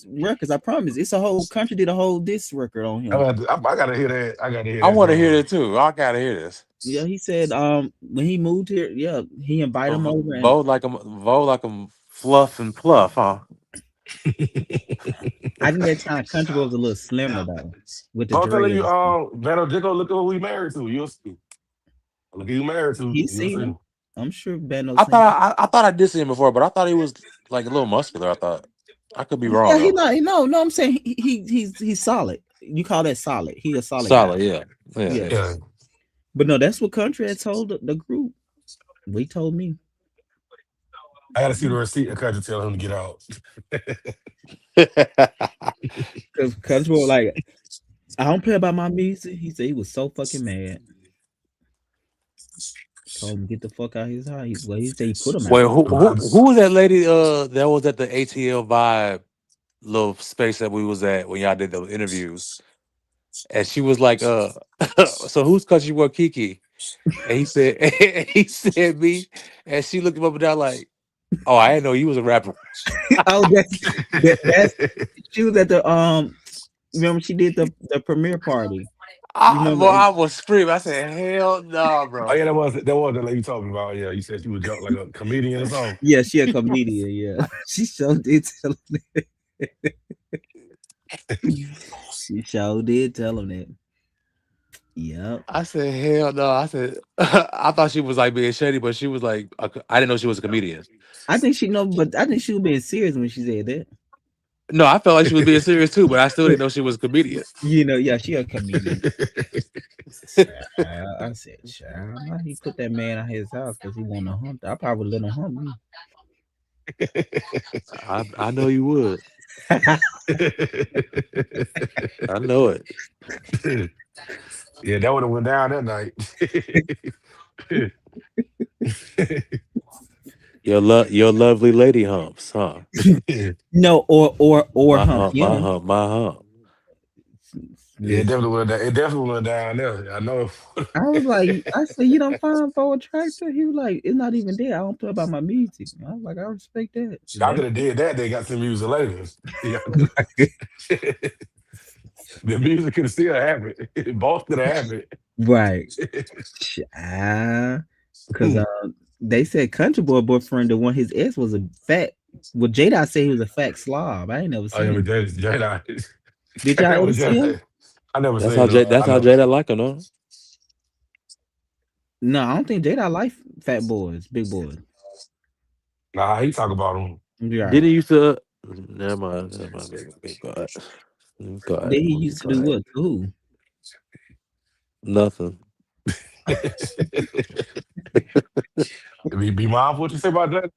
records. I promise. It's a whole Country did a whole diss record on him. I gotta hear that. I gotta hear I that want to hear song. it too. I gotta hear this. Yeah, he said when he moved here, yeah, he invited him over, and Vote like him, fluff and pluff, huh? I think that time Country Boy was a little slimmer though, with the I'm telling you, dreads. Vano Jiggo, look at who we married to. You'll see. Look who you married to. He You'll seen see. him. I'm sure Bando seen him. I thought I did see him before, but I thought he was like a little muscular. I thought I could be wrong Yeah, he though. not. No. I'm saying he's solid. You call that solid? He a solid guy. Solid, yeah, yeah, Yeah, yeah. Yeah. but no, that's what Country had told the group. We told me I gotta see the receipt of Country tell him to get out. because Country was like, I don't play about my music. He said he was so fucking mad. Told him get the fuck out of his house. Well, he said he put him Wait, out. who was that lady? That was at the ATL Vibe little space that we was at when y'all did those interviews, and she was like, so who's country boy Kiki? And he said, he said me, and she looked him up and down like, oh, I didn't know you was a rapper. Oh, that's she was at the Remember she did the premiere party. You remember? Boy, I was screaming. I said, hell no, Oh bro. yeah, that was the lady you talking about. Yeah, you said she was like a comedian or something. Yeah, she a comedian. Yeah, she sure did tell him that. She sure did tell him that. Yep. I said, hell no. I said, I thought she was like being shady, but she was like, I didn't know she was a comedian. I think she know, but I think she was being serious when she said that. No, I felt like she was being serious too, but I still didn't know she was a comedian. Yeah, she a comedian. I said, child, why he put that man out his house because he want to hunt? I probably let him hunt me. I know you would. I know it. Yeah, that would have went down that night. Your lovely lady humps, huh? Yeah, No, or hump My him. hump, my hump. it Listen, definitely went down. It definitely went down there. I know. I was like, I said, you don't find for a tractor? He was like, it's not even there. I don't play about my music. I was like, I respect that. I could have did that. They got some music later. Yeah. The music could have still happened. Both could have happened. Right. Because they said Country Boy boyfriend, the one his ex was a fat. Well, Jada said he was a fat slob. I ain't never Oh yeah, seen but him. Jada. Did y'all ever see him? I never seen him. That's I how know. Jada like her, no? No, I don't think Jada like fat boys, big boys. Nah, he talk about him. Right. Didn't he used to never mind, baby. God. God. Then he used to do God. what? Who? Nothing. Be mindful what you say about that.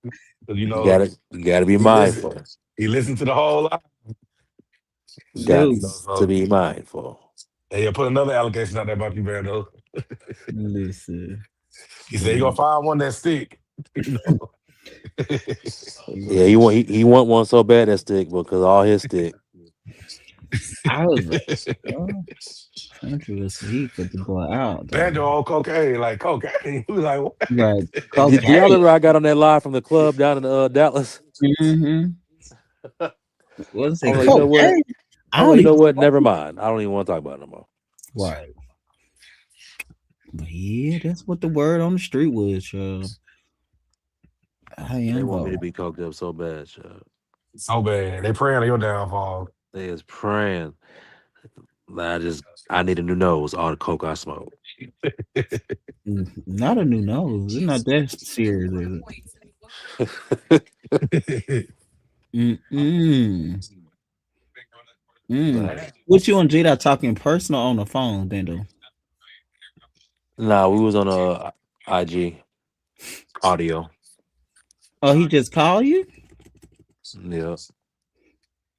Because You gotta be he listen. mindful. He listened to the whole lot. Got Dude, to So be mindful. yeah, put another allegation out there about you, Brando. listen, He said he gonna dude, find one that stick. You know. Yeah, listen. he want one so bad that stick because all his stick. I was like, oh, Country was he put the boy out though. Bando on cocaine, like cocaine. He was like, what? Right. Did y'all Cocaine. remember I got on that live from the club down in Dallas? Mm-hmm. What's I'm it? like, you know what? Cocaine. I I'm like, don't you even know what? smoke Never it. mind. I don't even want to talk about it no more. Right. But yeah, that's what the word on the street was, child. I They am want me to bold. be coked up so bad, child. So bad. They praying on your downfall. They is praying. I need a new nose. All the coke I smoke. Not a new nose. It's not that serious, is it? Mm-mm. Mm. Like, What you and Jada talking personal on the phone, Bendo? nah, we was on a IG audio. Oh, he just called you? Yeah.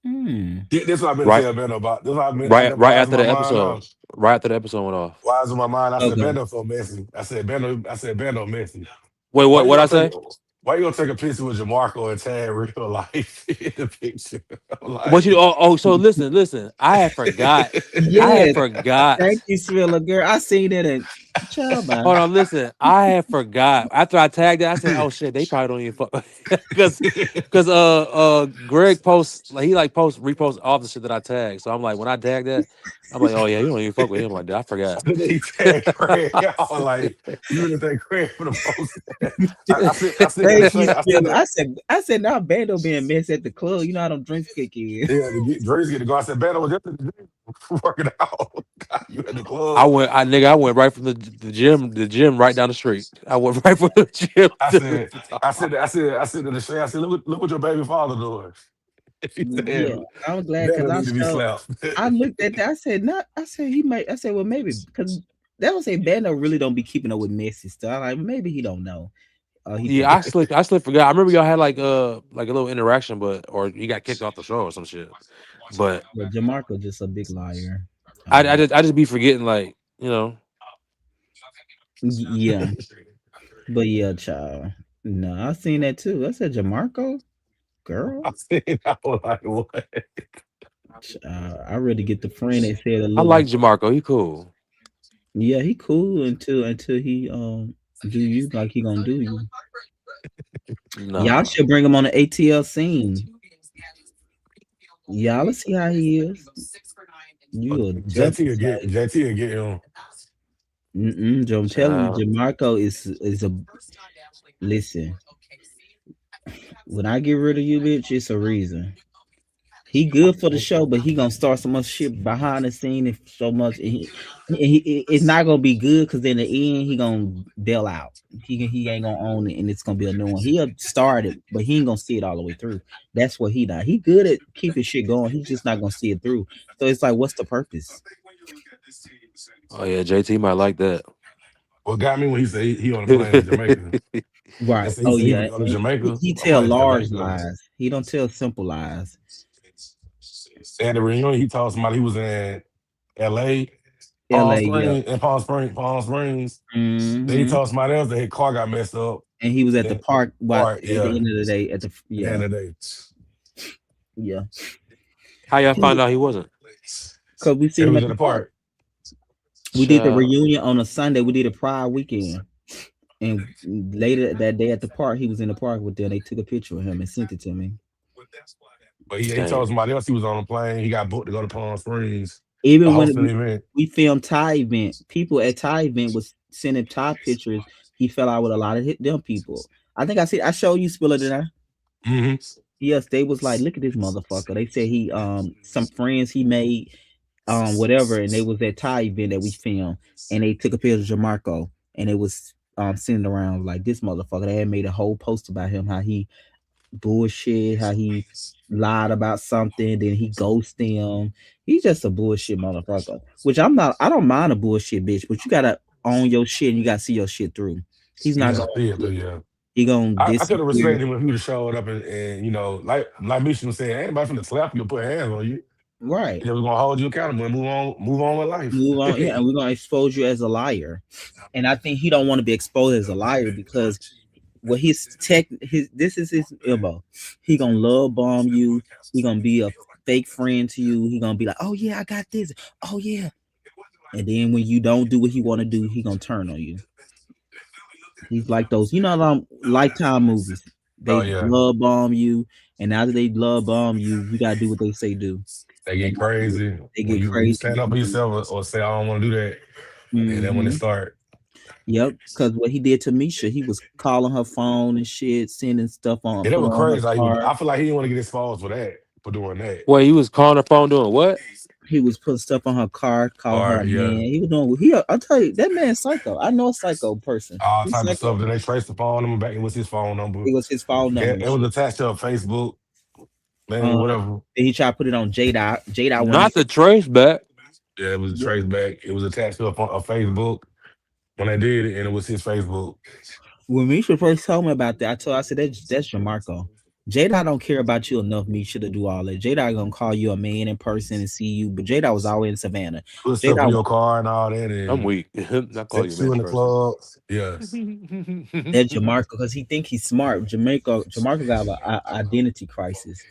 Hmm. This what I've been Right, telling Bando about. This what I've been. Why is after my the mind episode. Right after the episode went off. Why is in my mind? I said Okay. Bando so messy. I said Bando messy. Wait, Why you what I gonna think? say? Why you gonna take a picture with Jamarco and tag real life in the picture? I'm What you? like, Oh, so listen. I had forgot. I had Yes, forgot. thank you, Swilla girl. I seen it and child bye. Hold on, listen. I had forgot. After I tagged it, I said, "Oh shit, they probably don't even fuck." Because Greg posts like he like post repost all the shit that I tagged. So I'm like, when I tag that, I'm like, "Oh yeah, you don't even fuck with him like that." I forgot. and then he tagged Craig. Y'all like, you really think Craig for the post? I said that to Thank you, Shay. I said Swilla. that. I said now Bando being messed at the club. You know how them drinks kick in. Yeah, to get Dre's get to go. I said, man, I was just at the gym working out. God, you at the I club. went, I nigga, I went right from the gym right down the street. I went right from the gym I to said, I said to the Shay, I said, look what your baby father doing. He Yeah, said, I'm glad Better because need to be slapped. I looked at that. I said not. I said he might. I said well maybe because that was say Bando really don't be keeping up with messy stuff. I'm like maybe he don't know. He yeah, forgot. I slipped forgot. I remember y'all had like a little interaction, but or you got kicked off the show or some shit. But But Jamarco just a big liar. I just be forgetting like Yeah, but yeah, child. No, I seen that too. I said Jamarco, girl. I said, I was like, what? I really get the friend that said a I little. like Jamarco. He cool. Yeah, he cool until he do you like he gonna do you. Y'all Nah. should bring him on the ATL scene. Y'all let's see how he is. You will definitely say, JT will get him. Joe. I'm telling you, Child. Jamarco is a listen. When I get rid of you, bitch, it's a reason. He good for the show, but he gonna start so much shit behind the scene and so much. It's not gonna be good because in the end he gonna bail out. He ain't gonna own it, and it's gonna be annoying. He'll start it, but he ain't gonna see it all the way through. That's what he not. He good at keeping shit going. He's just not gonna see it through. So it's like, what's the purpose? Oh yeah, JT might like that. What got me when he said he on a plane to Jamaica. Right. And so he Oh said he yeah. finna go to And Jamaica. he I'm tell like, large Jamaica. lies. He don't tell simple lies. At the reunion, he told somebody he was in LA, LA. Yep. Palm Springs. Then he Hmm. told somebody else that his car got messed up. And he was at the Then park. What part, at the yeah, end of the day? at the Yeah, end of the day. yeah. How y'all find out he wasn't? Cause we seen It him was at at the the park. park. We did the Child. reunion on a Sunday. We did a Pride weekend, and later that day at the park, he was in the park with them. They took a picture of him and sent it to me. But he Damn. told somebody else he was on a plane. He got booked to go to Palm Springs to Even when host an event. we filmed Ty event, people at Ty event was sending Ty pictures. He fell out with a lot of them people. I think I showed you Spiller, did I? Hmm. Yes, they was like, look at this motherfucker. They said he some friends he made whatever, and they was at Ty event that we filmed, and they took a picture of Jamarco, and it was sending around like this motherfucker. They had made a whole post about him, how he bullshit, how he lied about something, then he ghosted him. He's just a bullshit motherfucker. Which I'm not. I don't mind a bullshit bitch, but you gotta own your shit and you gotta see your shit through. He's You not gotta gonna. see it through, yeah. He gonna I could have disappear. respected him if he would have showed up and like Misha was saying, ain't nobody finna slap you or put hands on you. Right. He was gonna hold you accountable and move on with life. Move on. Yeah, and we're gonna expose you as a liar. And I think he don't want to be exposed as a liar because what his this is his MO. He gonna love bomb you. He gonna be a fake friend to you. He gonna be like, oh yeah, I got this. Oh yeah. And then when you don't do what he want to do, he gonna turn on you. He's like those, Lifetime movies. Oh They yeah. love bomb you, and after they love bomb you, you gotta do what they say do, They get and not do it. crazy. They When get you crazy. stand up for yourself or say I don't want to do that, and then when it Mm-hmm. start, Yep, because what he did to Misha, he was calling her phone and shit, sending stuff on, and it put was on her crazy. Like car. I feel like he didn't want to get exposed for that, for doing that. Wait, he was calling the phone doing what? He was putting stuff on her car, calling her Or a yeah, man. He was doing. He, I'll tell you, that man's psycho. I know a psycho person. all He's type of psycho. stuff. Then they traced the phone number back. It was his phone number. It was his phone number and It was shit. attached to a Facebook thing, Uh, whatever. then he tried to put it on J Dot. J Dot when he Not the trace back. Yeah, it was traced back. It was attached to a Facebook when they did it, and it was his Facebook. when Misha first told me about that, I said that's Jamarco. J Dot don't care about you enough, Misha, to do all that. J Dot gonna call you a man in person and see you, but J Dot was always in Savannah. Put J stuff in Dot your car and all that, I'm and weak. Not call you a text you man in in the person. club. Yes. that Jamarco because he think he's smart. Jamarco got an identity crisis.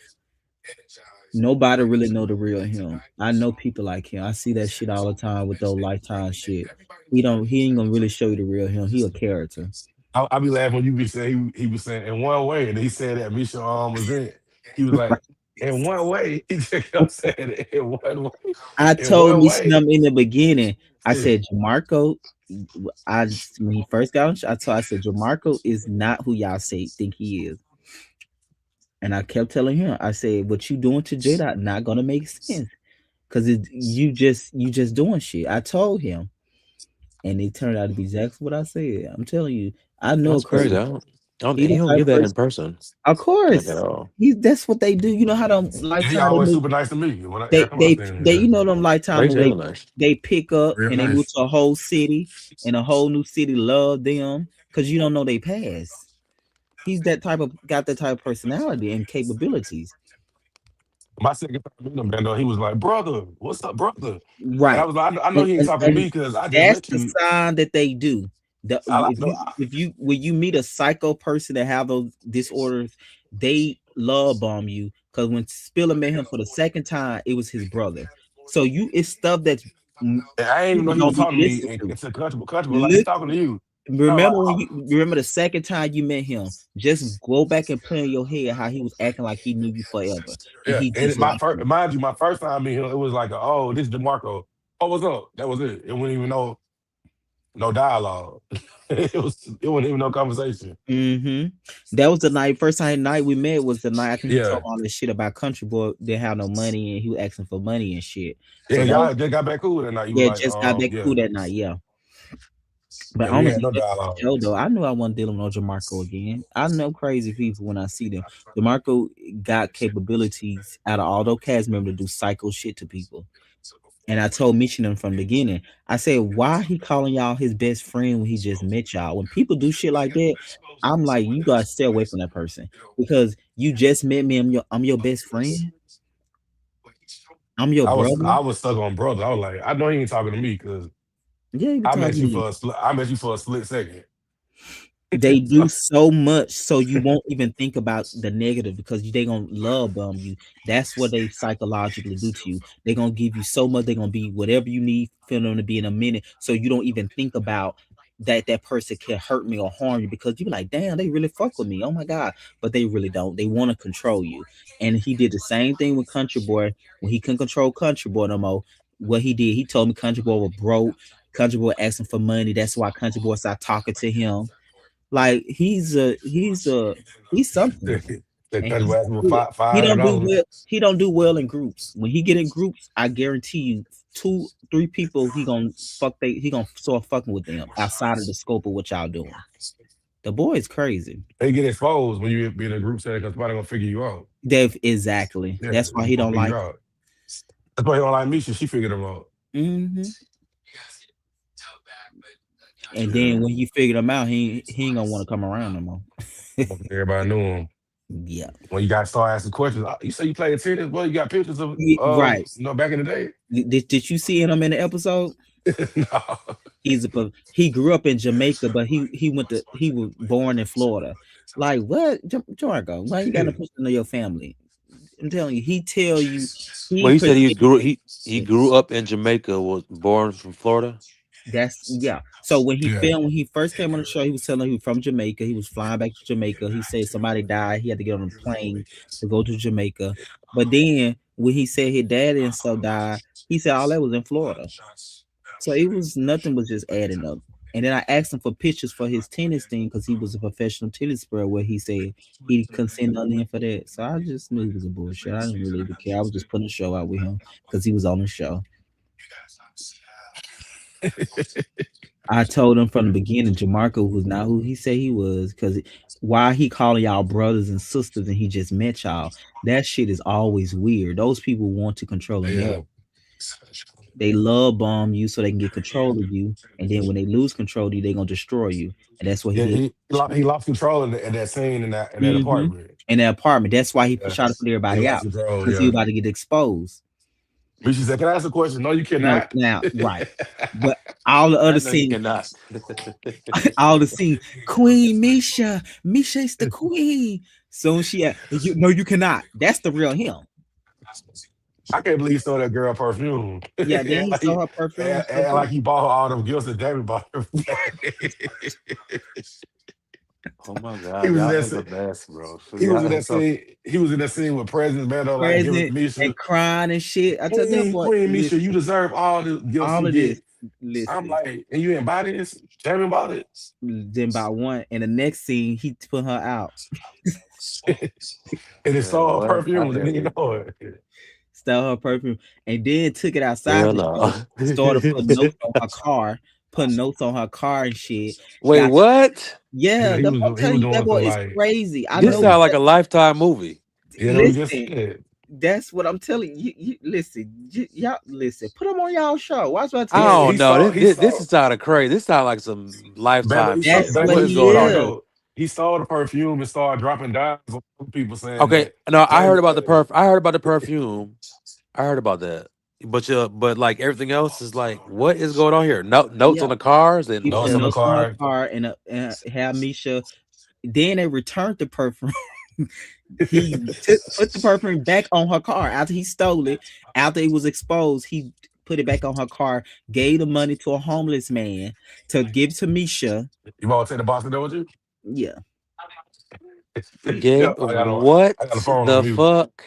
Nobody really know the real him. I know people like him. I see that shit all the time with those lifetime shit. He ain't gonna really show you the real him. He a character. I be laughing when you be saying he was saying in one way, and he said that Misha was in. He was like, in one way. He just kept saying it in one way. I In told one me way. something in the beginning. I Yeah. said Jamarco. When he first got on, I said Jamarco is not who y'all say think he is, and I kept telling him. I said what you doing to J Dot not gonna make sense because you just doing shit. I told him, and it turned out to be exactly what I said. I'm telling you, I know a That's crazy. crazy. I don't, He he the don't type give that in person. person, Of like at course, all. that's what they do. You know how them And he lifetime always super nice to me when I they every time I they stand in they you here. know them lifetime He's when hella nice. they pick up Real and they move nice. to a whole city and a whole new city love them because you don't know they past. He's that type of got that type of personality and capabilities. My second time meeting him, Bando, he was like, brother, what's up, brother? And I Right. was like, I know And, he ain't and, talking to me and because I just that's met the you. sign that they do. I If know. you when you meet a psycho person that have those disorders, they love bomb you. Because when Spiller met him for the second time, it was his brother. So it's stuff that And I ain't even know people he was don't be talking to me listening to. and said, comfortable, like he Look, talking to you. I was remember when like, you remember the second time you met him? Just go back and play in your head how he was acting like he knew you forever, and yeah. he And just my liked first, you. mind you, my first time meeting him, it was like, oh, this is DeMarco. Oh, what's up? That was it. It wasn't even no dialogue. It wasn't even no conversation. Mm-hmm. That was the night we met was the night I think he Yeah. told me all this shit about Country Boy didn't have no money and he was asking for money and shit. Yeah, So that was y'all just got back cool that night. You were yeah, like, just got back yeah, cool that night, yeah. But yeah, I'm we gonna had get no back to the dialogue. show though. I knew I wasn't dealing with no Jamarco again. I know crazy people when I see them. Jamarco got capabilities out of all those cast members to do psycho shit to people. And I told Michigan from the beginning, I said, why he calling y'all his best friend when he just met y'all? When people do shit like that, I'm like, you gotta stay away from that person because you just met me. I'm your best friend. I'm your brother. I was stuck on brother. I was like, I know he ain't talking to me because Yeah, you can I talk to met you me. for a split. I met you for a split second. They do so much so you won't even think about the negative because they gonna love bomb you. That's what they psychologically do to you. They're gonna give you so much, they're gonna be whatever you need for them to be in a minute. So you don't even think about that person can hurt me or harm you because you be like, damn, they really fuck with me. Oh my God. But they really don't. They want to control you. And he did the same thing with Country Boy when he couldn't control Country Boy no more. What he did, he told me Country Boy was broke. Country Boy asking for money. That's why Country Boy started talking to him like he's something, That and country he's was asking for good. five He hundred don't do dollars. well. He don't do well in groups. When he get in groups, I guarantee you, two, three people he gonna start fucking with them outside of the scope of what y'all doing. The boy is crazy. They get exposed when you be in a group setting because somebody gonna figure you out. Dave, exactly. Yeah, That's why they he gonna don't figure you like. out. That's why he don't like Misha. She figured him out. Hmm. And Yeah, then when you figure him out, he ain't gonna want to come around no more. everybody knew him. Yeah. When you guys start asking questions, you say you played tennis. Well, you got pictures of Right. back in the day. Did you see him in the episode? No. He grew up in Jamaica, but he was born in Florida. Like what, Jargo? Why you got to Yeah. push into your family? I'm telling you, he tell you he Well, he said project. he grew up in Jamaica, was born from Florida. That's yeah. So Yeah. when he first came on the show, he was telling he was from Jamaica. He was flying back to Jamaica. He said somebody died. He had to get on a plane to go to Jamaica. But then when he said his dad and stuff died, he said all that was in Florida. So it was nothing was just adding up. And then I asked him for pictures for his tennis thing because he was a professional tennis player where he said he couldn't send nothing in for that. So I just knew it was a bullshit. I didn't really even care. I was just putting a show out with him because he was on the show. I told him from the beginning Jamarco was not who he said he was because why he calling y'all brothers and sisters and he just met y'all. That shit is always weird. Those people want to control and Yeah. they love bomb you so they can get control of you, and then when they lose control of you, they gonna destroy you, and that's what he Yeah, did. he lost control in that scene in that Mm-hmm. apartment. in the apartment. That's why he Yeah. trying to put In everybody out license control, because he yeah. was about to get exposed. But she said, "Can I ask a question?" No, you No, cannot. now right, but all the I other know you scenes, cannot. all the scene, Queen Misha, Misha is the queen. Soon she, you no, you cannot. That's the real him. I can't believe he stole that girl perfume. Yeah, then and he like stole her perfume and stuff and too. like he bought her all them gifts that Jamie bought her. Oh my he god, was in y'all that is the scene. best, bro. So He was in y'all that is so scene. He was in that scene with President Bando, like giving Present and Misha, crying and shit. I tell that Queen, boy, Queen Misha, you listen, deserve all the gifts all you of this, get. I'm listen. like, and you didn't buy this? Jamie bought it. Then by one, and the next scene he put her out, And it man, stole her what? I perfume, didn't can't even believe know that. it. stole her perfume, and then took it outside Hell the no. show. Started putting notes on her car, putting notes on her car and shit. Wait, Got what? yeah, Yeah, he I'm was he telling was you, that doing boy some is like crazy. I This know. like sounds like a Lifetime movie. you know we just Listen, said. that's what I'm telling you. Listen, y'all listen. Put them on y'all show. Watch what I I tell you. don't know. He This saw is sounding crazy. This sounds like some Bando, Lifetime shit. That's Like, what what Bando, is he going on is. here? He saw the perfume and started dropping dimes on people saying Okay, that no, I heard Jamie. about the perf. I heard about the perfume. I heard about that. But like everything else is like, what is going on here? No notes on Yeah, the cars and he No, put it's on the notes on her car. car and had Misha. Then they returned the perfume. He put the perfume back on her car after he stole it. After it was exposed, he put it back on her car. Gave the money to a homeless man to give to Misha. You want to take the box door with you? Yeah, Yeah, gave I got a what phone on the mute. fuck?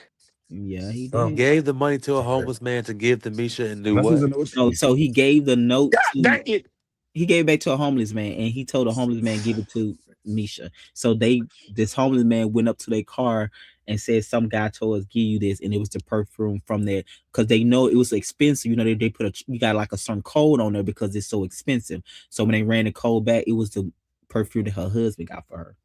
yeah, he Um, did. Gave the money to a homeless man to give to Misha and do that's who's what? in the with No, you. so he gave the note God to dang it! he gave it back to a homeless man, and he told the homeless man give it to Misha. So this homeless man went up to their car and said some guy told us give you this, and it was the perfume from there because they know it was expensive. You know they put you got like a certain code on there because it's so expensive. So when they ran the code back, it was the perfume that her husband got for her.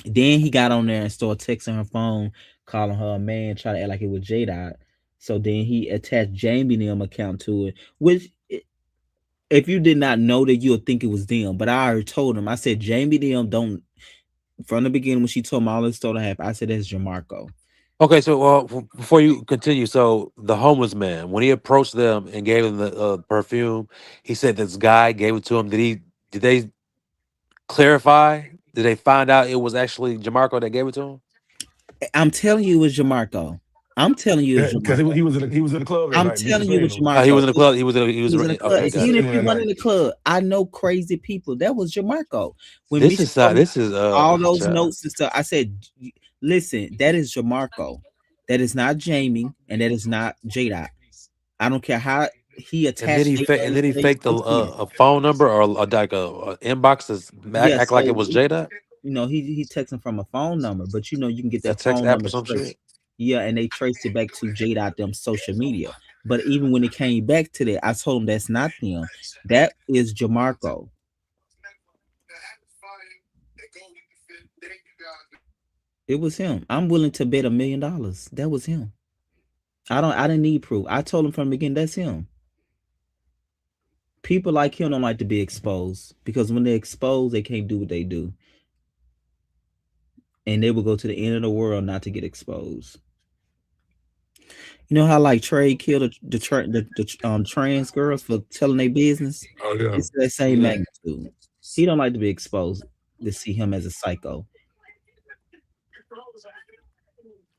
Then he got on there and started texting her phone, calling her a man, trying to act like it was J Dot. So then he attached Jamie them account to it, which if you did not know that, you would think it was them. But I already told him. I said Jamie them don't from the beginning when she told me all this stuff to happen. I said that's Jamarco. Okay, so before you continue, so the homeless man, when he approached them and gave them the perfume, he said this guy gave it to him. Did they clarify? Did they find out it was actually Jamarco that gave it to him? I'm telling you it was Jamarco. I'm telling you it's Because Jamarco. he was in the club that I'm night. Misha telling you it seen was him. He Jamarco. was in the club. He was He was in the club. Yeah, And she even seen if him he that wasn't in night. the club, I know crazy people. That was Jamarco. When This Misha is told me this is all those child. notes and stuff, I said, listen, that is Jamarco. That is not Jamie, and that is not J Dot. I don't care how he attached their And names then he to their faked social media. a phone number or like a inbox to Yeah, act like it so was Jada, he texting from a phone number, but you can get a that text phone app or number some traced. shit. Yeah, and they traced it back to J Dot them social media. But even when it came back to that, I told him that's not them. That is Jamarco. It was him. I'm willing to bet $1 million. That was him. I didn't need proof. I told him from the beginning that's him. People like him don't like to be exposed because when they're exposed, they can't do what they do. And they will go to the end of the world not to get exposed. You know how like Trey killed the trans girls for telling their business? Oh yeah. It's that same Yeah. magnitude. He don't like to be exposed to see him as a psycho.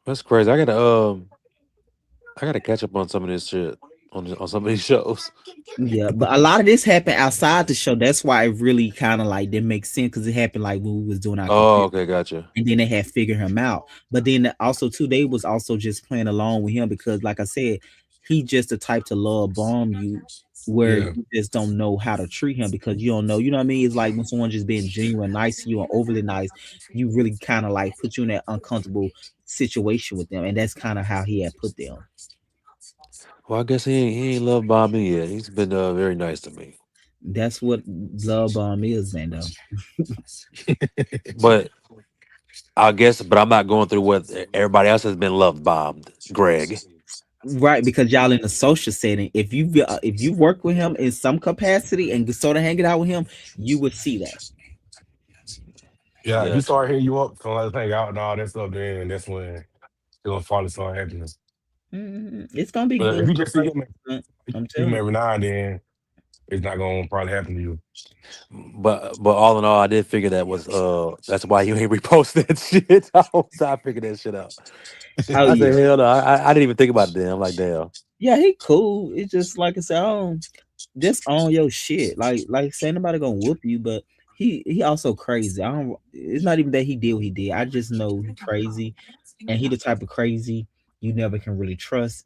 That's crazy. I gotta catch up on some of this shit on some of these shows. Yeah, but a lot of this happened outside the show. That's why it really kind of like didn't make sense because it happened like when we was doing our Oh, comparison, okay, gotcha. and then they had figured him out. But then also too, they was also just playing along with him because, like I said, he just the type to love bomb you, where Yeah. you just don't know how to treat him because you don't know. You know what I mean? It's like when someone just being genuine, nice to you, and overly nice, you really kind of like put you in that uncomfortable situation with them, and that's kind of how he had put them. Well, I guess he ain't love bombed me yet. He's been very nice to me. That's what love bomb is, Vando. But but I'm not going through what everybody else has been love bombed. Greg. Right, because y'all in a social setting. If you work with him in some capacity and sort of hanging out with him, you would see that. Yeah, if he Gotcha. start hitting you up, so let's hang out and all that stuff, then that's when it's gonna finally start happening. It's gonna be But good if you for just see him, the I'm see him telling you. every now and then, it's not gonna probably happen to you. But all in all, I did figure that was that's why you ain't repost that shit. I figured that shit out. Oh I yeah. said hell no. I didn't even think about it then. I'm like damn. Yeah, he cool. It's just like I said, just on your shit. Like say nobody gonna whoop you, but he also crazy. I don't. It's not even that he did what he did. I just know he crazy, and he the type of crazy you never can really trust,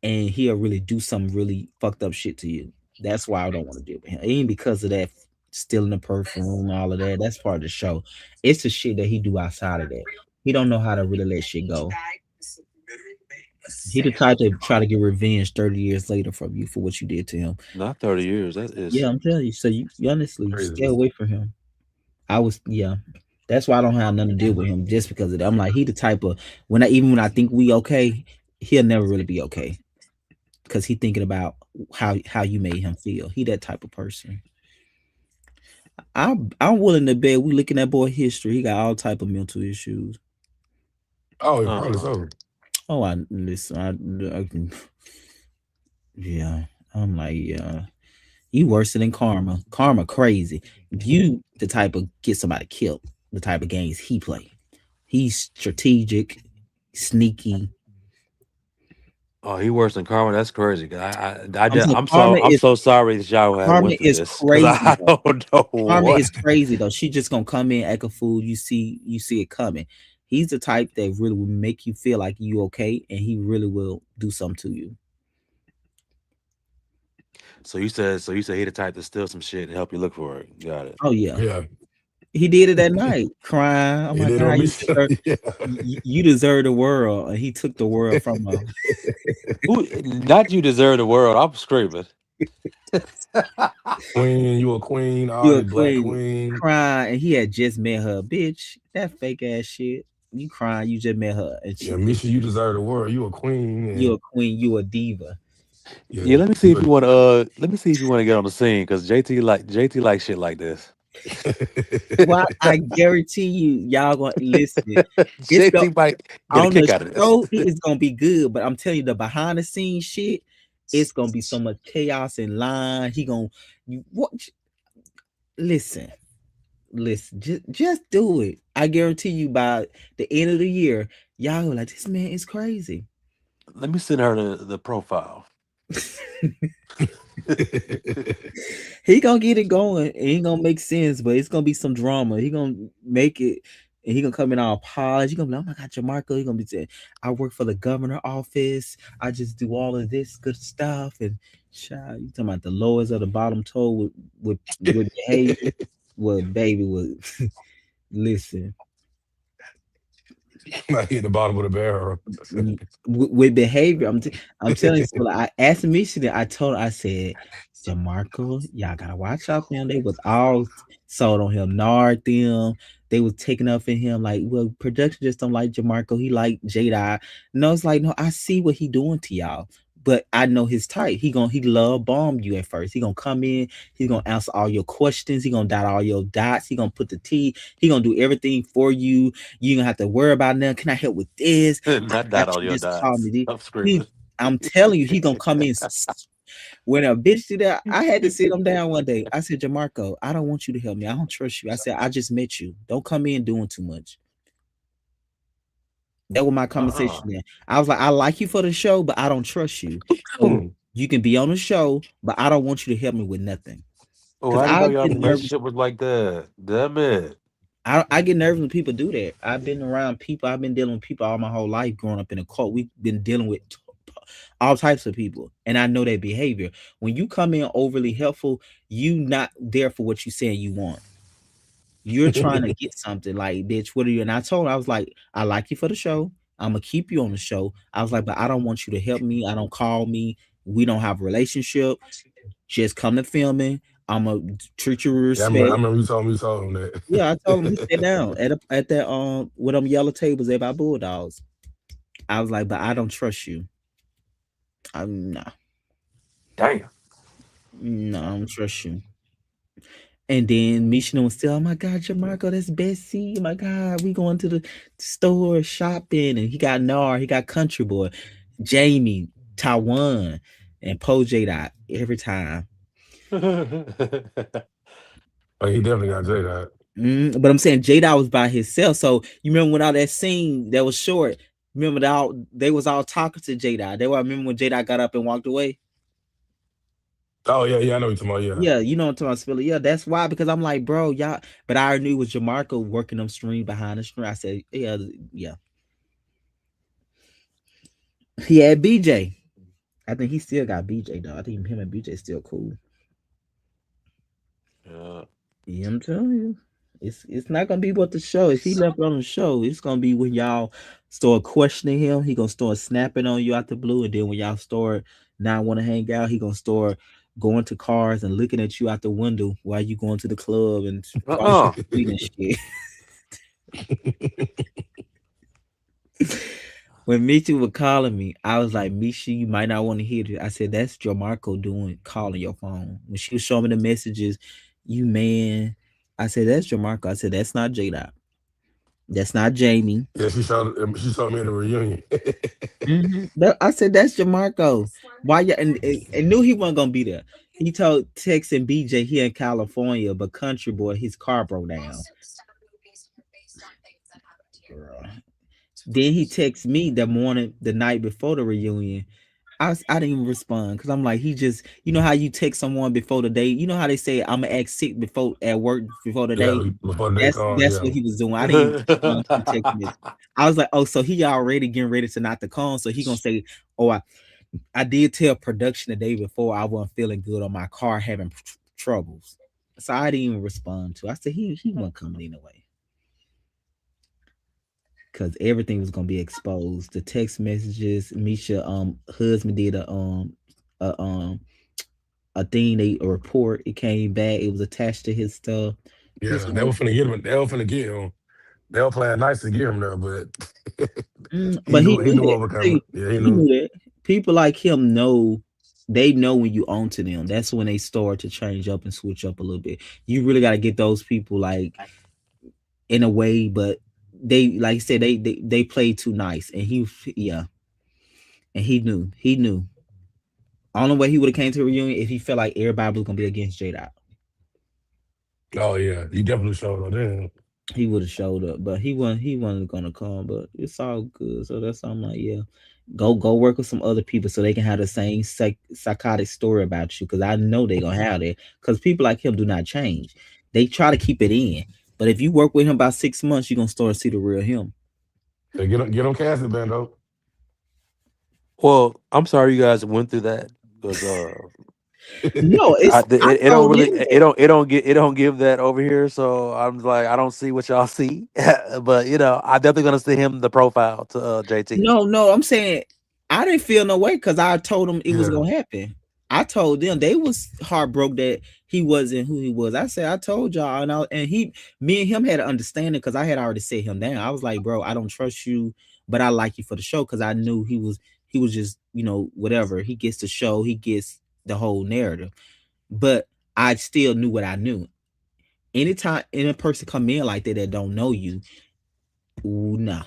and he'll really do some really fucked up shit to you. That's why I don't want to deal with him. It ain't because of that stealing the perfume, all of that. That's part of the show. It's the shit that he do outside of that. He don't know how to really let shit go. He the type to try to get revenge 30 years later from you for what you did to him. Not 30 years. That Yeah, is. I'm telling you. So you honestly stay Crazy. away from him. I was yeah. That's why I don't have nothing to deal with him just because of that. I'm like he the type of when I think we okay, he'll never really be okay because he thinking about how you made him feel. He that type of person. I'm willing to bet we looking at boy history. He got all type of mental issues. Oh, it probably Uh-uh. so. Oh, I listen. I can, yeah. I'm like yeah. You worse than karma. Karma crazy. You the type of get somebody killed. The type of games he play. He's strategic, sneaky. Oh, he worse than Carmen. That's crazy. I'm saying I'm so sorry that y'all had Karma went through is this because crazy I though. don't know Karma what. is crazy though. She just gonna come in, act a fool. You see it coming. He's the type that really will make you feel like you okay, and he really will do something to you. So you said he the type to steal some shit and help you look for it. Got it. Oh yeah, Yeah, he did it that night, crying. Oh he my did god, on me. Yeah. you deserve the world, and he took the world from her. Who? Not you deserve the world. I'm screaming. Queen, you a queen, all You a this black queen, queen. crying, and he had just met her. Bitch, that fake ass shit. You crying, you just met her, and Yeah, she just Misha, you deserve the world. You a queen, you a and queen, you a diva. Yeah, yeah, let me see you if you want to. Let me see if you want to get on the scene because JT like shit like this. Well, I guarantee you, y'all gonna listen. It's the JT might get a on the kick out of this. show, it is gonna be good, but I'm telling you, the behind the scenes shit, it's gonna be so much chaos and line. He gonna you what? Listen, listen, just do it. I guarantee you, by the end of the year, y'all gonna like this man is crazy. Let me send her the profile. He gonna get it going. It ain't gonna make sense, but it's gonna be some drama. He gonna make it, and he gonna come in all polished. He gonna be like, "Oh my God, Jamarco!" He gonna be saying, "I work for the governor office. I just do all of this good stuff." And child, you talking about the lowest of the bottom toe with behavior? Well, baby, was listen. might hit the bottom of the barrel. With behavior. I'm telling you. So like, I asked Michigan. I told her. I said, Jamarco, y'all gotta watch out for him. They was all sold on him, nard them. They was taking up in him like, well, production just don't like Jamarco. He like Jada. No, it's like, no, I see what he doing to y'all. But I know his type. He love bomb you at first. He gonna come in. He's gonna answer all your questions. He gonna dot all your dots. He gonna put the T. He gonna do everything for you. You gonna have to worry about nothing. Can I help with this? I Not got that on you. your Just call me. dots. I'm He, screaming. I'm telling you, he gonna come in. When a bitch did that, I had to sit him down one day. I said, Jamarco, I don't want you to help me. I don't trust you. I said, I just met you. Don't come in doing too much. That was my Uh-uh. conversation there. I was like, I like you for the show, but I don't trust you. So you can be on the show, but I don't want you to help me with nothing. Oh, Cause I didn't I know y'all get nervous. relationship was like that. Damn it. I get nervous when people do that. I've been around people. I've been dealing with people all my whole life growing up in a cult. We've been dealing with all types of people, and I know their behavior. When you come in overly helpful, you not there for what you saying you want. You're trying to get something like, bitch, what are you? And I told her, I was like, I like you for the show. I'm gonna keep you on the show. I was like, but I don't want you to help me. I don't call me. We don't have a relationship. Just come to filming. I'm gonna treat you with Yeah, respect. I remember you told him that. Yeah, I told him we sat down at that with them yellow tables at by Bulldogs. I was like, but I don't trust you. I'm nah, Damn. no, I don't trust you. And then Misha was still, oh my God, Jamarco, that's Bessie. Oh my God, we going to the store shopping. And he got Nar, he got Country Boy, Jamie, Taiwan, and Poe J Dot every time. Oh, he definitely got J Dot. But I'm saying J Dot was by himself. So you remember when all that scene that was short, remember that they was all talking to J Dot. They were, remember when J Dot got up and walked away? Oh yeah, yeah, I know what you're talking about. Yeah, Yeah, you know what I'm talking about, Spiller. Yeah, that's why, because I'm like, bro, y'all, but I already knew it was Jamarco working them stream behind the screen. I said, yeah, yeah. He had BJ. I think he still got BJ though. I think him and BJ still cool. Yeah. Yeah, I'm telling you. It's not gonna be what the show. If he left on the show, it's gonna be when y'all start questioning him. He gonna start snapping on you out the blue, and then when y'all start not want to hang out, he gonna start going to cars and looking at you out the window while you going to the club and cross Uh-uh. the street and shit. When Misha was calling me, I was like, Misha, you might not want to hear this. I said, that's Jamarco doing calling your phone. When she was showing me the messages, you man. I said, that's Jamarco. I said, that's not J Dot. That's not Jamie. yeah. She showed me in the reunion. I said, that's Jamarco. Why you and knew he wasn't gonna be there. He told Tex and BJ he in California, but Country Boy, his car broke down. Then he texts me the morning, the night before the reunion. I didn't even respond because I'm like, he just, you know how you text someone before the day, you know how they say I'm gonna act sick before at work before the Yeah, day. before the day comes. That's Yeah, what he was doing. I didn't even respond to the text message. I was like, oh, so he already getting ready to not to come. So he gonna say, oh, I did tell production the day before I wasn't feeling good on my car having troubles. So I didn't even respond to. I said he wasn't coming anyway because everything was gonna be exposed. The text messages, Misha husband did a a thing, a report. It came back. It was attached to his stuff. His yeah. They whole were finna get him. They were finna get him. They were playing nice to get him there, but he but he knew he knew knew that. what was coming. See, Yeah, he he knew. knew that. People like him know. They know when you own to them. That's when they start to change up and switch up a little bit. You really got to get those people like in a way, but they like I said they play too nice, and he yeah, and he knew. Only way he would have came to a reunion if he felt like everybody was gonna be against J Dot. Oh yeah, he definitely showed up then. He would have showed up, but he wasn't gonna come. But it's all good. So that's why I'm like, yeah, go work with some other people so they can have the same psychotic story about you. Because I know they gonna have that. Because people like him do not change. They try to keep it in. But if you work with him about 6 months, you're gonna start to see the real him. Yeah, get him casted, Bando. Well, I'm sorry you guys went through that because No, I it don't told really him that. it don't give that over here. So I'm like I don't see what y'all see, but you know I definitely gonna see him the profile to JT. No, I'm saying I didn't feel no way because I told them it was Yeah, gonna happen. I told them they was heartbroken that he wasn't who he was. I said I told y'all, and me and him had an understanding because I had already set him down. I was like, bro, I don't trust you, but I like you for the show because I knew he was just whatever. He gets the show, he gets the whole narrative, but I still knew what I knew. Anytime any person come in like that don't know you, ooh, no.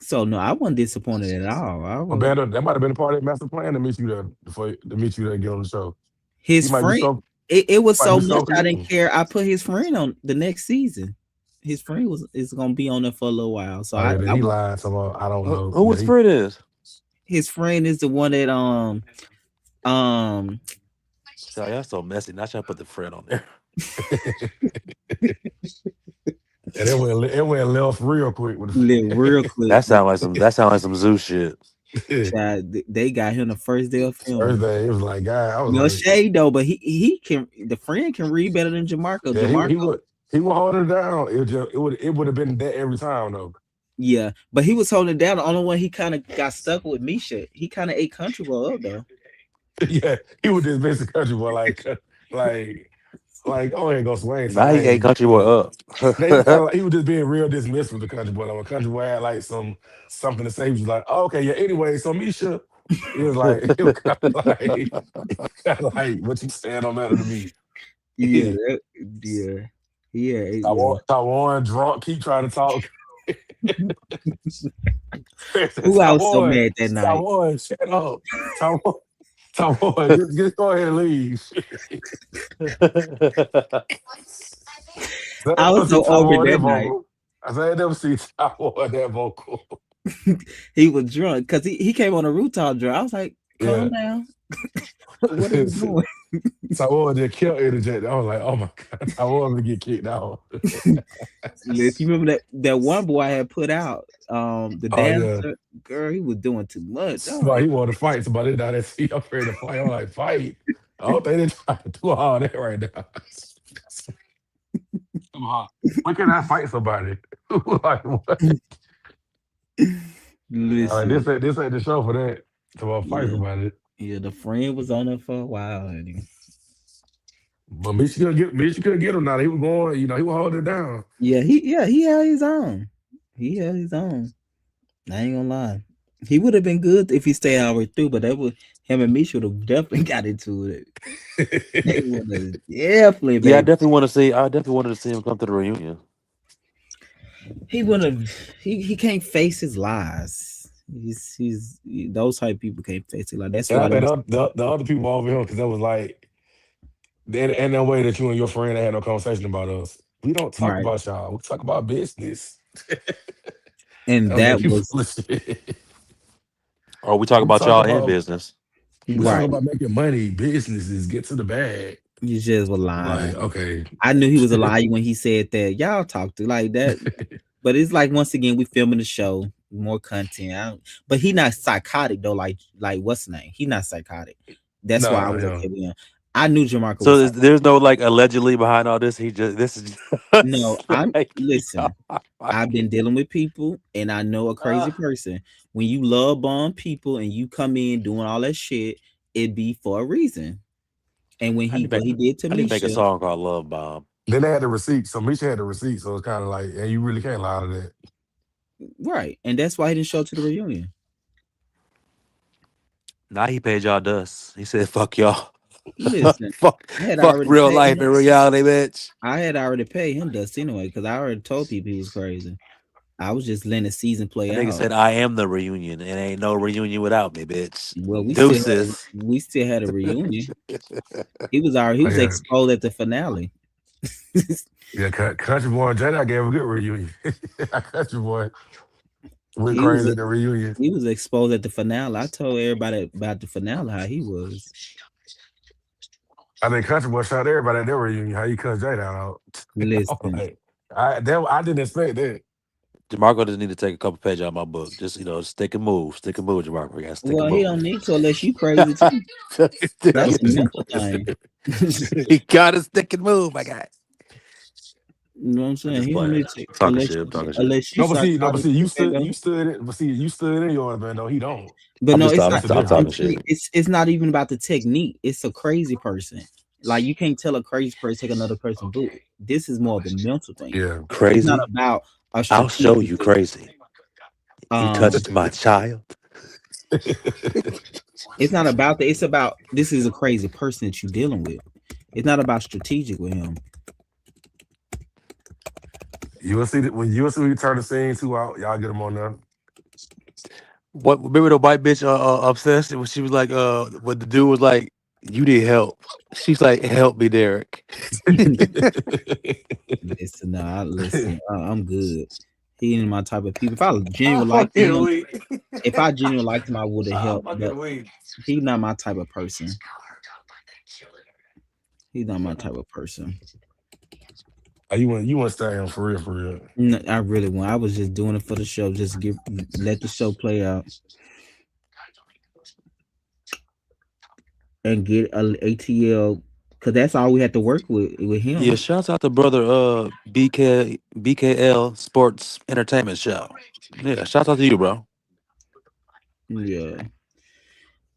So no, I wasn't disappointed at all. I well, was Bando, that might have been a part of the master plan to meet you there to get on the show. He his might be friend. so It was might so be so much I didn't forgetting. care. I put his friend on the next season. His friend is gonna be on there for a little while. So Oh I, yeah, then I he was lied. So I don't know. Who Yeah, his friend is? his friend is the one that um So y'all so messy. Not y'all put the friend on there. and it went left real quick with live real quick. That sound like some zoo shit. the Child, they got him the first day of filming. first day. It was like, God, I was No like, shade though, but he can the friend can read better than Jamarco. yeah, Jamarco, he would hold it down. It would have been that every time though. yeah, but he was holding it down. The only one he kind of got stuck with Misha. He kind of ate Country Boy up though. Yeah, he was just basic country boy, like, oh, ain't gonna swing. So Now I he ate ain't. Country Boy up. They kind of like he was just being real dismissive with the country boy. Like when country boy had like something to say, he was like, oh, okay, yeah. Anyway, so Misha, it was like it was kind of like what you saying don't matter to me. Yeah, yeah, yeah, yeah. Taiwan drunk, keep trying to talk. Who I was so Taiwan, mad that night? Taiwan, shut up. Taiwan, Taiwan, just go ahead and leave. I I was never see so over Taiwan that that night. vocal. I said I never see Taiwan that vocal. He was drunk because he came on a rooftop drunk. I was like, calm Yeah. down. What are you doing? Taiwan just killed interjecting. I was like, oh my God, Taiwan gonna get kicked out. Listen, you remember that one boy I had put out, the Oh yeah. dancer girl, he was doing too much. I was Somebody he wanted to fight. Somebody down there see I'm ready to fight. I'm like, fight. I don't think they trying to do all that right now. Come on. When can I fight somebody? Like what? All right, listen, this ain't the show for that. To fight yeah, somebody. yeah, the friend was on there for a while, honey. But Mitch couldn't get him now. He was going, he was holding it down. Yeah, he held his own. He held his own. I ain't gonna lie. He would have been good if he stayed all the way through, but that would him and me should have definitely got into it. They would have definitely, Yeah, I baby. definitely want to see. I definitely wanted to see him come to the reunion. He would have. He can't face his lies. Those type of people can't face it. Like that's And I why think them. the other people over here, because that was like, and no way that you and your friend had no conversation about us. We don't talk Right, about y'all. We talk about business. and That was that like you was full of shit. Or we talk We about talk y'all in about business. we talk right. about making money, businesses, get to the bag. You just were lying. Like, okay. I knew he was a liar when he said that. Y'all talk to like that, but it's like once again we filming the show, more content. But he not psychotic though. Like what's his name? He not psychotic. That's why I Nah, was yeah. okay with him. I knew Jamarco So was there's no like allegedly behind all this. He just this is no. just I'm like listen. y'all I've been fucking. dealing with people, and I know a crazy person. When you love bomb people and you come in doing all that shit, it be for a reason. And when I need to what make he did to I need to make a Misha, song called Love Bomb. Then they had the receipt. So Misha had the receipt. So it's kind of like, and you really can't lie to that. right? And that's why he didn't show up to the reunion. Now he paid y'all dust. He said, "Fuck y'all, Listen, fuck, I had fuck already real paid life him. and reality, bitch." I had already paid him dust anyway because I already told people he was crazy. I was just letting the season play That nigga out. said, "I am the reunion, and ain't no reunion without me, bitch." Well, Deuces. we still had a reunion. He Oh was yeah, exposed at the finale. yeah. Country Boy and Jada gave a good reunion. Country Boy went he was crazy at the reunion. he was exposed at the finale. I told everybody about the finale how he was. I think Country Boy shot everybody at their reunion. How you cut Jada out? I'm Listen, like, I didn't expect that. Jamarco doesn't need to take a couple pages out of my book. Just stick and move, Jamarco. You got to stick and well, he move. don't need to unless you crazy too. Just stick That's and a mental move. thing. He gotta stick and move, my guy. You know what I'm I'm saying? just He don't playing. need to Talking shit. I'm talking shit. unless you No, but psychotic see, too, Ego. you stood in yours, man. No, he don't. But I'm no, just it's talking. not. That's the I'm I'm talking difference. telling you, shit. it's not even about the technique. It's a crazy person. Like you can't tell a crazy person take another person boot. This is more of a mental thing. Yeah. It's not Crazy. about a I'll show you strategic. crazy. You Um, touched my child. it's not about that. It's about this is a crazy person that you're dealing with. It's not about strategic with him. You will see that when you turn the scene two out, y'all get them on there. What? Remember the white bitch obsessed? When she was like, when the dude was like, "You need help." She's like, "Help me, Derek." Listen, listen. I'm good. He ain't my type of people. If I I'm genuinely liked fucking him, weak. if I genuinely liked him, I would have I'm helped. But fucking weak. he's not my type of person. He's not my type of person. You want to stay on for real, for real. No, I really want. I was just doing it for the show, just to let the show play out and get a ATL because that's all we had to work with Yeah, him. shouts out to brother BKL Sports Entertainment Show. Yeah, shouts out to you, bro. Yeah.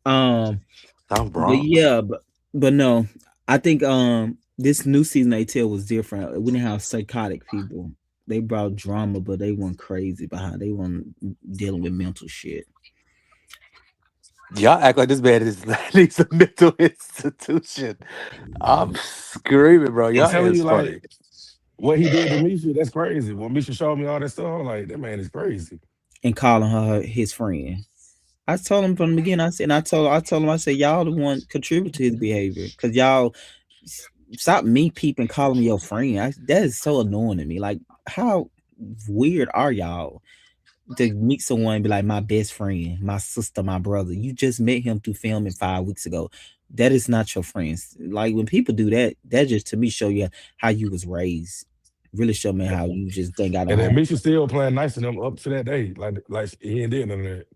Um. South But Bronx. yeah, but no, I think this new season ATL was different. We didn't have psychotic people. They brought drama, but they weren't crazy behind. They weren't dealing with mental shit. Y'all act like this man is needs a mental institution. I'm screaming, bro. I'm Y'all telling is you, like funny. what he did to Misha, that's crazy. When Misha showed me all that stuff, I'm like, that man is crazy. and calling her his friend. I told him from the beginning. I said, and I told him, I said, y'all the one contribute to his behavior, cause y'all stop me peeping, calling me your friend. That is so annoying to me. Like, how weird are y'all to meet someone and be like my best friend, my sister, my brother? You just met him through filming 5 weeks ago. That is not your friends. Like when people do that, that just to me show you how you was raised. Really show me how you just ain't got no And then home. Misha still playing nice to them up to that day. Like he ain't did none of that.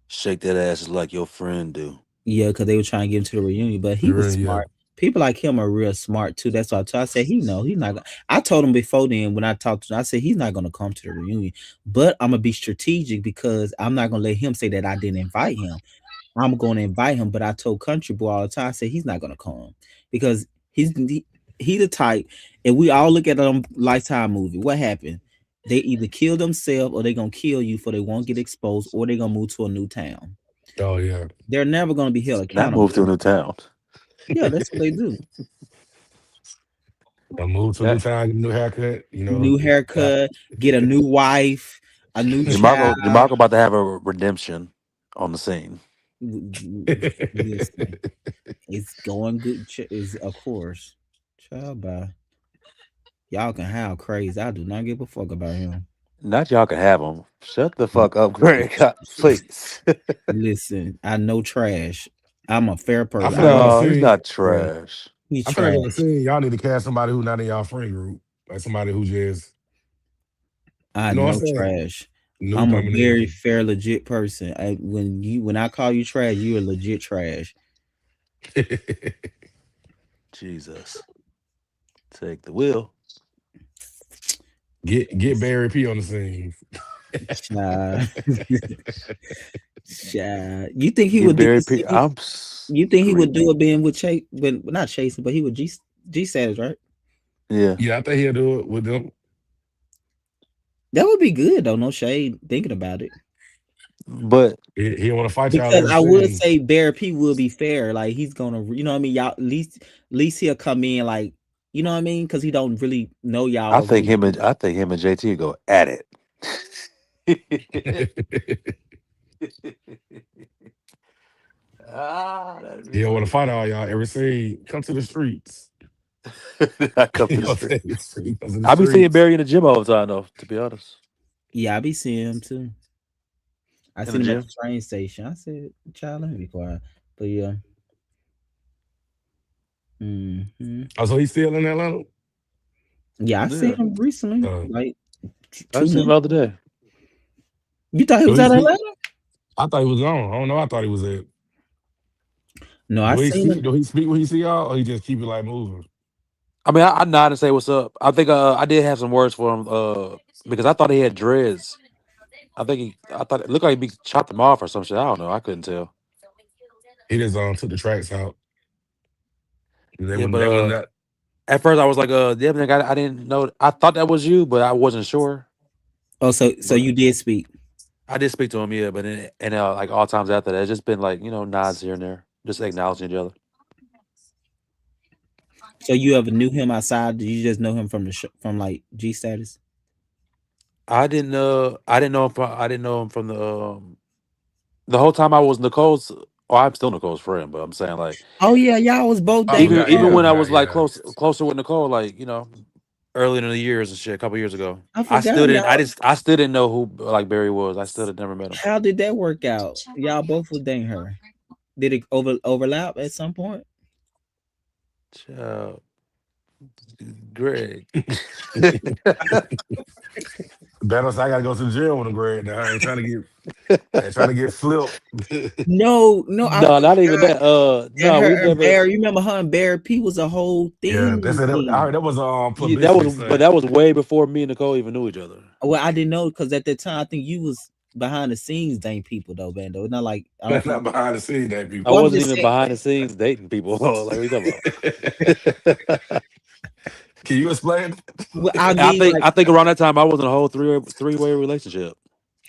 Shake that ass like your friend do. Yeah, because they were trying to get him to the reunion, but he You was really, yeah. smart. People like him are real smart too. That's why I said he know he's not. I told him before then when I talked to him, I said he's not gonna come to the reunion, but I'm gonna be strategic because I'm not gonna let him say that I didn't invite him. I'm gonna invite him, but I told Country Boy all the time. I said he's not gonna come because he the type. And we all look at a Lifetime movie. What happened? They either kill themselves or they gonna kill you for they won't get exposed or they gonna move to a new town. Oh yeah. They're never gonna be held Not accountable. move to a new town. Yeah, that's what they do. I moved to a new That town, get a new haircut. You know, New yeah. haircut, get a new wife, a new child. Jamarco about to have a redemption on the scene. Listen, it's going good. Is of course, child. By y'all can have crazy. I do not give a fuck about him. Not y'all can have him. Shut the fuck up, Greg. Please. Listen, I know trash. I'm a fair I person. feel like on the No, he's scene, not yeah. trash. He I feel like trash. on the scene, y'all need to cast somebody who not in y'all friend group. Like somebody who just, I you know what know I'm saying? trash. New I'm a coming very in. fair, legit person. When I call you trash, you're a legit trash. Jesus. Take the wheel. Get Barry P on the scene. Child. Child. You think he Get would do Barry the P. same? I'm You think he would do screaming. it being with Chase, but not chasing, but he would G status, right? Yeah. Yeah, I think he'll do it with them. That would be good though. No shade. Thinking about it, But He don't want to fight y'all because every I would scene. say Bear P will be fair. Like he's gonna, you know what I mean. Y'all at least he'll come in like, you know what I mean, because he don't really know y'all or really. I think him and JT go at it. That'd be He don't want to funny. fight all y'all every scene. Come to the streets. I come to You the know what street. I'm saying? He comes to the I be seeing streets. Barry in the gym all the time, though. To be honest, Yeah, I be seeing him too. I in the seen him at the gym. train station. I said, "Child, let me be quiet." But yeah, hmm Oh, so he's still in Atlanta? yeah, I seen Yeah, him recently, Uh, like I two seen him months. the other day. You thought he do was he out of speak? Atlanta? I thought he was gone. I don't know. I thought he was at. No, I seen him. Do he speak when he see y'all, or he just keep it like moving? I mean, I nod and say what's up. I think I did have some words for him because I thought he had dreads. I thought it looked like he chopped them off or some shit. I don't know. I couldn't tell. He just took the tracks out. Yeah, but They wouldn't that. at first I was like, damn, nigga, I didn't know. I thought that was you, but I wasn't sure. Oh, so But you did speak. I did speak to him, yeah. But and like all times after that, it's just been like nods here and there, just acknowledging each other. So you ever knew him outside? Did you just know him from from like G status? I didn't know him from the whole time I was Nicole's. Oh, I'm still Nicole's friend, but I'm saying like Oh yeah, y'all was both Oh, dating God, even yeah, Nicole. when I God, was like yeah. closer with Nicole, like earlier in the years and shit, a couple years ago, I forgot y'all. I still didn't know who like Barry was. I still had never met him. How did that work out? Y'all both was dating her. Did it overlap at some point? Child, Greg. Better say I gotta go to the jail with him, Greg. Now I ain't trying to get flipped. No, no, I No, not even forgot that. that No, her we and never. Bear. You remember her and Bear P was a whole Yeah, that's thing. it. I heard that was Yeah, that publicity was, but stunt. that was way before me and Nicole even knew each other. Well, I didn't know because at that time I think you was behind the scenes dating people though, Bando. It's not like I don't That's think. not behind the scenes, that I people. Well, I'm wasn't just even saying. behind the scenes dating people. Like, what are you talking about? Can you explain? Well, I mean, like, I think around that time I was in a whole three-way relationship.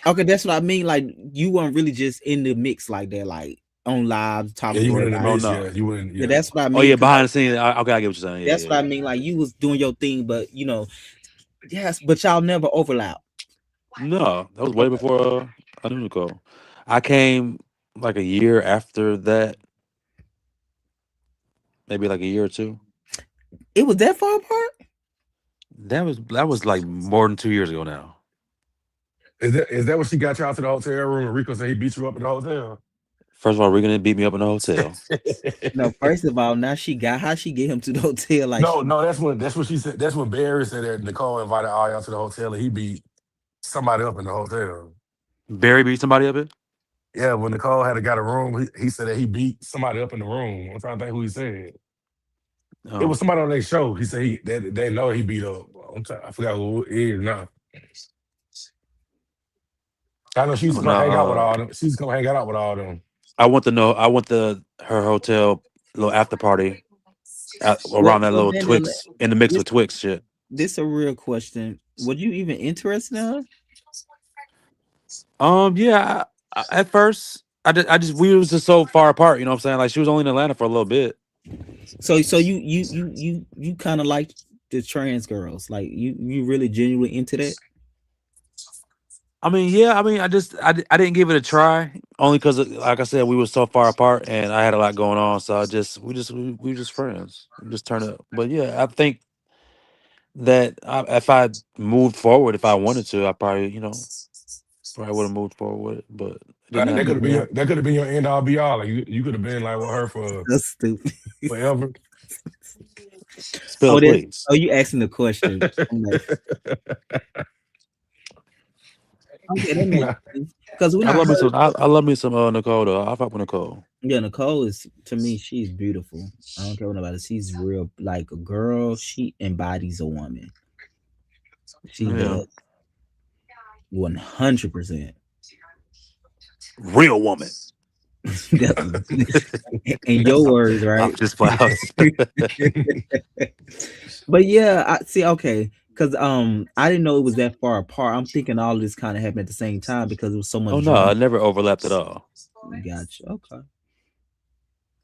okay, that's what I mean. Like, you weren't really just in the mix like that. Like, on live Yeah, talking you to went in the everybody. Oh mix. no. Yeah, you went. Yeah, Yeah, that's what I Oh mean. yeah, 'Cause, behind like, the scenes. Okay, I get what you're saying. Yeah, that's yeah, what I yeah. mean. Like you was doing your thing, but yes, but y'all never overlap. No, that was way Okay. before I knew Nicole. I came like a year after that, maybe like a year or two. It was that far apart. That was like more than 2 years ago now. is that what she got you out to the hotel room? And Rico said he beat you up in the hotel. First of all, Regan didn't beat me up in the hotel. No, first of all, now she got how she get him to the hotel like No, she. no, that's what she said. That's what Barry said that Nicole invited all y'all to the hotel and he beat somebody up in the hotel. Barry beat somebody up it. Yeah, when Nicole had got a room, he said that he beat somebody up in the room. I'm trying to think who he said. It was Oh, somebody on their show. He said they know he beat up. I forgot who it is now. I know she's oh gonna hang out with no. all them. She's gonna hang out with all them. I want to know. I want the her hotel little after party Well, around that well, little then Twix in the mix this with Twix shit. this a real question. Were you even interested in her? Yeah. At first, I just we was just so far apart. You know what I'm saying? Like she was only in Atlanta for a little bit. So you kind of like the trans girls, like you really genuinely into that. I mean, yeah. I mean, I didn't give it a try only because, like I said, we were so far apart and I had a lot going on. So we were just friends. We just turned up. But yeah, I think that if I moved forward, if I wanted to, I probably probably would have moved forward with it. But it didn't That Mm, could happen. have been that could have been your end all be all. Like you could have been like with her for that's stupid. forever. Spill Oh, it, that's please. oh, you asking the question. I'm like, okay, that makes sense. Because when I I love me heard, some. I love me some Nicole though. I fuck with Nicole. yeah, Nicole is to me, she's beautiful. I don't care what about it. She's real, like a girl. She embodies a woman. She Yeah, does 100%. real woman. In your words, I'm right? just flowers. But yeah, I see. Okay, because I didn't know it was that far apart. I'm thinking all this kind of happened at the same time because there was so Oh much no, drama. I never overlapped at all. Gotcha. Okay,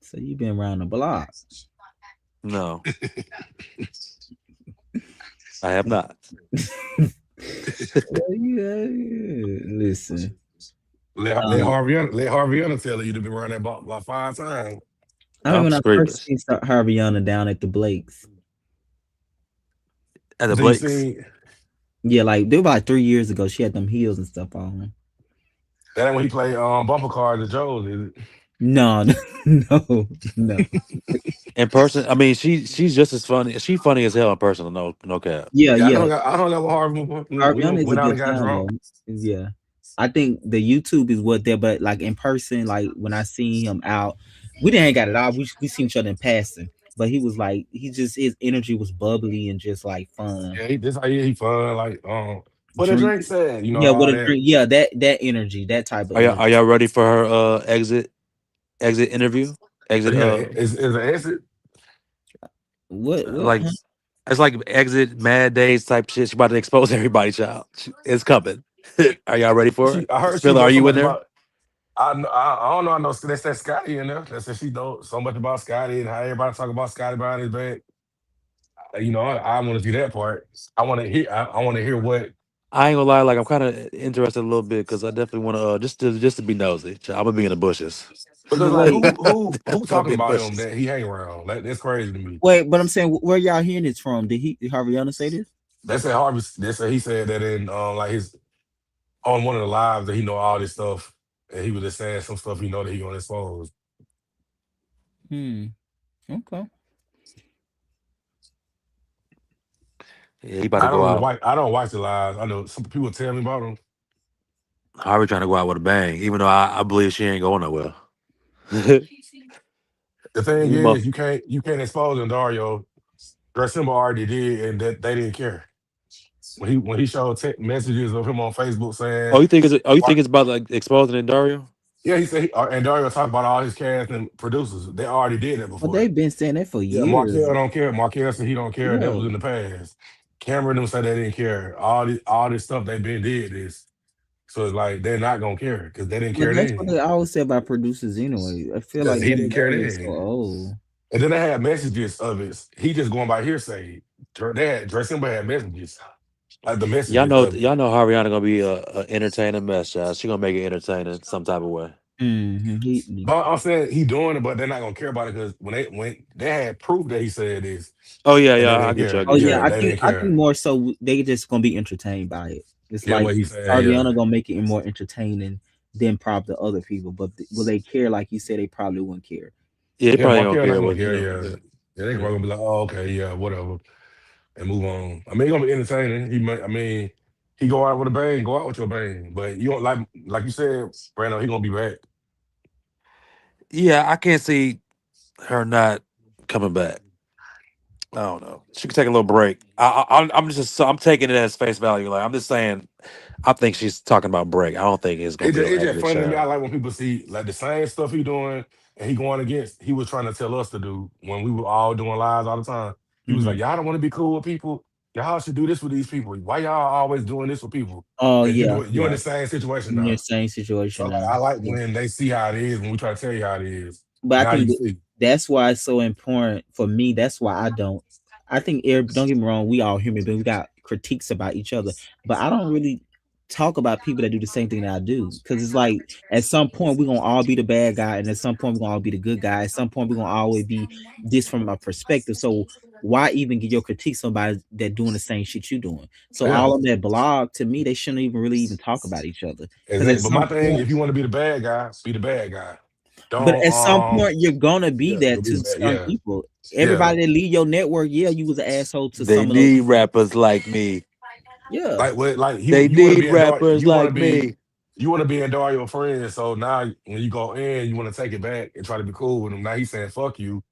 so you've been around the block. No, I have not. Well, yeah, yeah. Listen, Let um, Harvey tell you to be around that block like 5 times. I remember I'm when I first screamers seen Harviana down at the Blakes. at the So you Blakes. seen Yeah, like they were like 3 years ago. She had them heels and stuff on. that ain't when he played bumper cars at Joe's, is it? No, no, no. In person, I mean, she's just as funny. She funny as hell in person. No, no cap. Yeah, Yeah, yeah. I hung out with Harvey when we Ariana is a went out good and got time drunk. though. Yeah. I think the YouTube is what there, but like in person, like when I seen him out, we didn't hang out at all. We seen each other in passing. But he was like he just his energy was bubbly and just like fun. Yeah, this how he fun like what the Drink drink said, yeah, what all a that. drink. Yeah, that energy, that type of energy. Are y'all ready for her exit interview? So Exit he got is an exit. What like it's like exit mad days type shit. She about to expose everybody, child. It's coming. Are y'all ready for it? I heard she Spiller, know are so you in much there? about. I don't know. I know they said Scotty in there. They said she know so much about Scotty and how everybody talk about Scotty behind his back. I want to see that part. I want to hear what I ain't gonna lie, like I'm kind of interested a little bit because I definitely want to just to be nosy. I'm gonna be in the bushes. but because like wait, who I'll talking be in the about him bushes. that he hang around. Like that's crazy to me. but I'm saying where y'all hearing this from? Did Harviana say this? They said Harvey. They said he said that in like his on one of the lives that he know all this stuff and he was just saying some stuff he know that he gonna expose. Hmm. Okay. Yeah, he about to go out. I don't watch the lives. I know some people tell me about him. Harvey trying to go out with a bang, even though I believe she ain't going nowhere. You The thing motherf- is, you can't expose him, Dario. Simba already did, and that they didn't care. When he showed messages of him on Facebook saying, you "Why?" think it's about like exposing it, Dario? Yeah, he said, and Dario talked about all his cast and producers. They already did that But before. they've been saying that for Yeah, years. Markel don't care. Markel said he don't care. That Yeah. was in the past. Cameron them said they didn't care. All this stuff they been did this. So it's like they're not gonna care because they didn't But care that's what then. they always say about producers anyway. I feel Yeah, like he didn't care everybody is so then. old. And then they had messages of it. He just going by hearsay. They had Dress Simba had messages, like the messages of it. Y'all know Ariana gonna be a entertaining mess, child. She gonna make it entertaining some type of way. He But I'm saying he doing it, but they're not gonna care about it because when they had proof that he said this, Oh yeah, and they yeah, I didn't get you, I care. Oh get yeah, Yeah, you. they didn't I think care. more so they just gonna be entertained by it. It's Yeah, like what he said. Yeah, Ariana gonna make it more entertaining than probably the other people. But will they care? Like you said, they probably wouldn't care. Yeah, they yeah. probably don't Markel not care gonna what you care. know. Yeah, Yeah, yeah. They yeah. probably gonna be like, oh, okay, yeah, whatever, and move on. I mean, he gonna be entertaining. He might. I mean, he go out with a bang, go out with your bang. But you don't like you said, Brandon. He gonna be back. Yeah, I can't see her not coming back. I don't know. She could take a little break. I'm just so I'm taking it as face value. Like I'm just saying, I think she's talking about break. I don't think it's gonna be no It's just exit, funny to me. I child. like when people see like the same stuff he doing and he going against. He was trying to tell us to do when we were all doing lives all the time. He was Hmm. like, y'all don't want to be cool with people. Y'all should do this with these people. Why y'all always doing this with people? Oh And yeah, you're in yeah. the same situation In the now. same So situation like, now. I like Yeah. when they see how it is when we try to tell you how it is. But I Now think you see. that's why it's so important for me. That's why I don't. I think don't get me wrong. We all human, but we got critiques about each other. But I don't really talk about people that do the same thing that I do because it's like at some point we're gonna all be the bad guy, and at some point we're gonna all be the good guy. At some point we're gonna always be this from a perspective. So why even give your critique somebody that doing the same shit you doing? So Yeah, all of that blog to me, they shouldn't even really even talk about each other because at exactly. But some my thing, point. if you want to be the bad guy, be the bad guy. But Don't at some point, you're gonna be yeah, that you'll be to the bad. some Yeah, people. yeah. Everybody that leave your network, yeah, you was an asshole to They some of those need people. rappers like me. Yeah, Like what? Like They you want to need be in dark. rappers like me. You want to be in Dario friend. So now when you go in, you want to take it back and try to be cool with him. Now he's saying fuck you,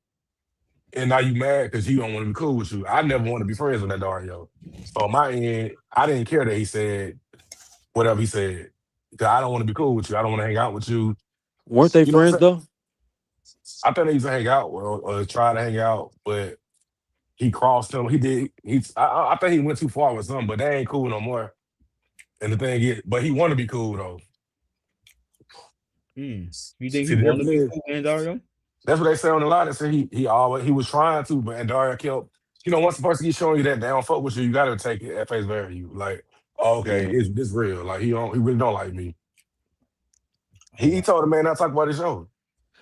and now you mad because you don't want to be cool with you. I never want to be friends with that Dario. So on my end, I didn't care that he said whatever he said because I don't want to be cool with you. I don't want to hang out with you. Weren't they You know what friends I'm saying? though? I thought they used to hang out or try to hang out, but he crossed him. He did. I think he went too far with something, but they ain't cool no more. And the thing is, but he want to be cool though. hmm. You think he See, the want to difference be is cool, Andario? that's what they say on the line. They say he was trying to, but and Daria kept. Once the person keeps showing you that they don't fuck with you, you gotta take it at face value. Like, oh, okay, Yeah. it's this real. Like he really don't like me. Oh He wow. told the man not talk about his show.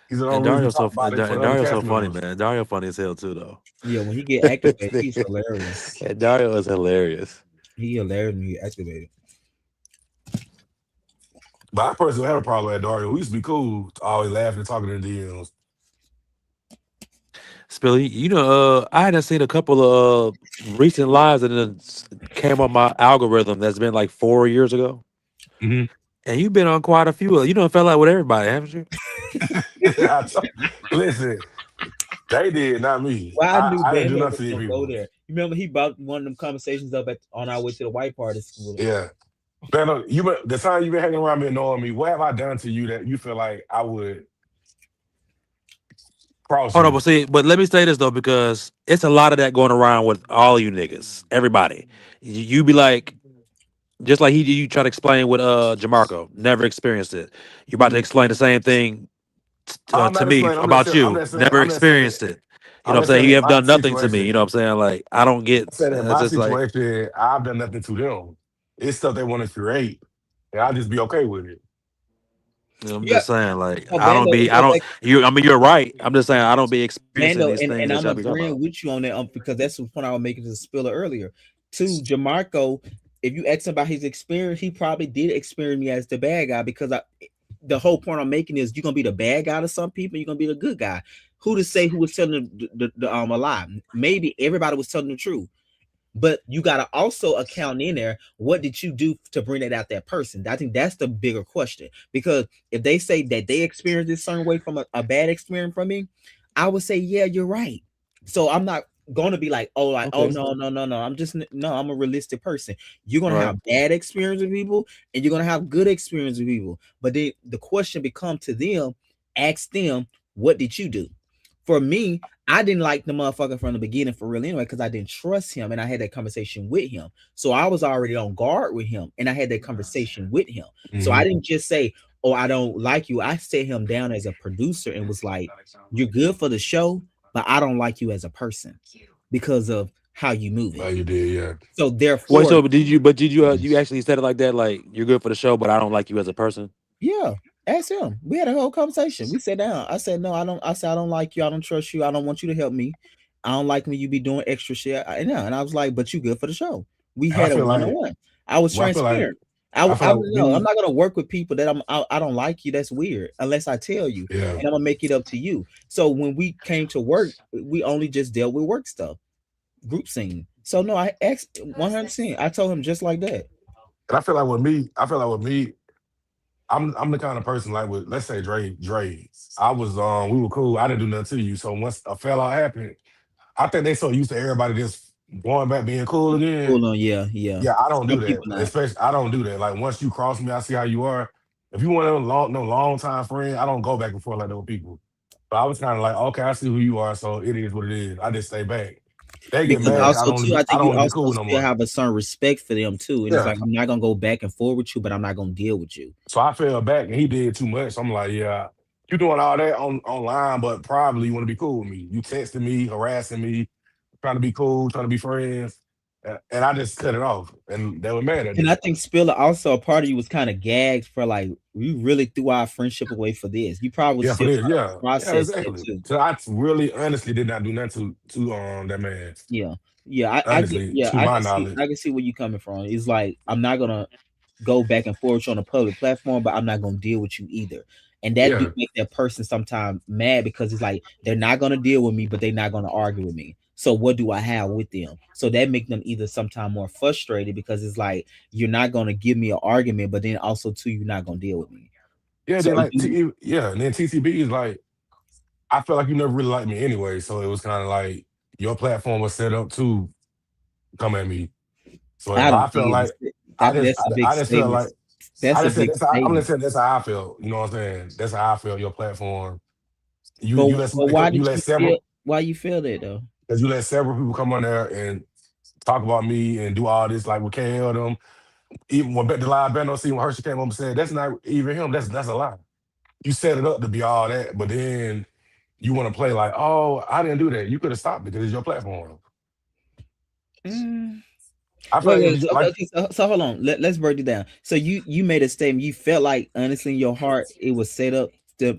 He said the And only reason we talk about it for And the other Dario's cast so funny, members. man. Dario funny as hell too, though. Yeah, when he get activated, he's hilarious. And Dario is hilarious. He hilarious when he get activated. But I personally have a problem with Dario. We used to be cool, always laughing and talking in the DMs. Spilly, I hadn't seen a couple of recent lives that came on my algorithm that's been like 4 years ago. Mhm. And you've been on quite a few. You know, fell out with everybody, haven't you? I told- Listen, they did, not me. Well, I knew I didn't do Bando nothing was to these gonna go people. there. You remember he brought one of them conversations up on our way to the white party school. Yeah. Man, the time you've been hanging around me and knowing me, what have I done to you that you feel like I would cross Hold on, you? but let me say this though, because it's a lot of that going around with all you niggas, everybody. You be like, just like you try to explain with Jamarco, never experienced it. You about to Mhm. explain the same thing I'm to not me explaining. about you, never I'm just saying. experienced it. You know I'm what I'm just saying? saying You in have my done nothing to me. situation. You know what I'm saying? Like I don't get. I said in It's my just like situation, I've done nothing to them. It's stuff they want to create, and I'll just be okay with it. I'm Yeah, just saying. Like so I don't Bando, be. it I go don't. back. You. I mean, you're right. I'm just saying I don't be experiencing Mando, these things and that I'm y'all be talking agreeing about. with you on that because that's the point I was making to the spiller earlier. To Jamarco, if you ask him about his experience, he probably did experience me as the bad guy because the whole point I'm making is you're gonna be the bad guy to some people, you're gonna be the good guy. Who to say who was telling a lie? Maybe everybody was telling the truth. But you got to also account in there what did you do to bring that out that person. I think that's the bigger question because if they say that they experienced this certain way from a bad experience from me, I would say yeah, you're right. So I'm not gonna be like oh Okay. no, I'm just no, I'm a realistic person. You're gonna Right. have bad experience with people and you're gonna have good experience with people, but then the question become to them, ask them, what did you do? for me, I didn't like the motherfucker from the beginning for real anyway, because I didn't trust him and I had that conversation with him. So I was already on guard with him and I had that conversation with him. So I Hmm. didn't just say, "Oh, I don't like you." I set him down as a producer and was like, "You're good for the show, but I don't like you as a person because of how you move Oh, it." you did, yeah. So Wait, therefore, so but did you? But did you? You actually said it like that? Like you're good for the show, but I don't like you as a person. yeah, ask him. We had a whole conversation. We sat down. I said, "No, I don't." I said, "I don't like you. I don't trust you. I don't want you to help me. I don't like when you be doing extra shit." And I was like, "But you good for the show." We And I had a feel one on like, one. I was well, transparent. I feel I like was with no. I'm me, not gonna work with people that I don't like you. That's weird. Unless I tell you, yeah. and I'm gonna make it up to you. So when we came to work, we only just dealt with work stuff, group scene. So no, I asked 100%. I told him just like that. And I feel like with me, I'm the kind of person like with, let's say Dre. I was we were cool. I didn't do nothing to you. So once a fallout happened, I think they so used to everybody just going back being cool again. Hold on, yeah, yeah. Yeah, I don't do Some that. people not. Especially I don't do that. Like once you cross me, I see how you are. If you want to no long time friend, I don't go back and forth like those people. But I was kind of like, okay, I see who you are, so it is what it is. I just stay back. They get Because mad 'cause also too, I I think don't you want to be also cool no still more. have a certain respect for them too. And it's Yeah. like I'm not gonna go back and forth with you, but I'm not gonna deal with you. So I fell back and he did too much. So I'm like, yeah, you doing all that online, but probably you want to be cool with me. You texting me, harassing me, trying to be cool, trying to be friends. And I just cut it off. And they were mad at And I that. think Spiller also a part of you was kind of gagged for like we really threw our friendship away for this. You probably was Yeah, for still this, trying to yeah. Yeah, process that exactly. too. So I really honestly did not do nothing to that man. Yeah. Yeah, I get Honestly, yeah, to my knowledge. I can see where you coming from. It's like I'm not gonna go back and forth on a public platform, but I'm not gonna deal with you either. And that do Yeah. make that person sometimes mad because it's like they're not gonna deal with me, but they're not gonna argue with me. So what do I have with them? So that make them either sometimes more frustrated because it's like you're not gonna give me an argument, but then also too you're not gonna deal with me. Yeah, So then like you yeah, and then TCB is like, I feel like you never really liked me anyway. So it was kind of like your platform was set up to come at me. So I don't I think feel it was like that's a big I just feel statement. like That's I a just said big I'm statement. just saying that's how I feel. You know what I'm saying? That's how I feel. Your platform. But You let somebody why you did let you feel several why you feel that though? because you let several people come on there and talk about me and do all this like with KL them. Even when the live band see when Hershey came up and said that's not even him. That's a lie. You set it up to be all that, but then you want to play like, oh, I didn't do that. You could have stopped it because it's your platform. Mm. I feel Wait, like wait. it's Okay, like, okay, so hold on. Let's break it down. So you made a statement. You felt like honestly in your heart it was set up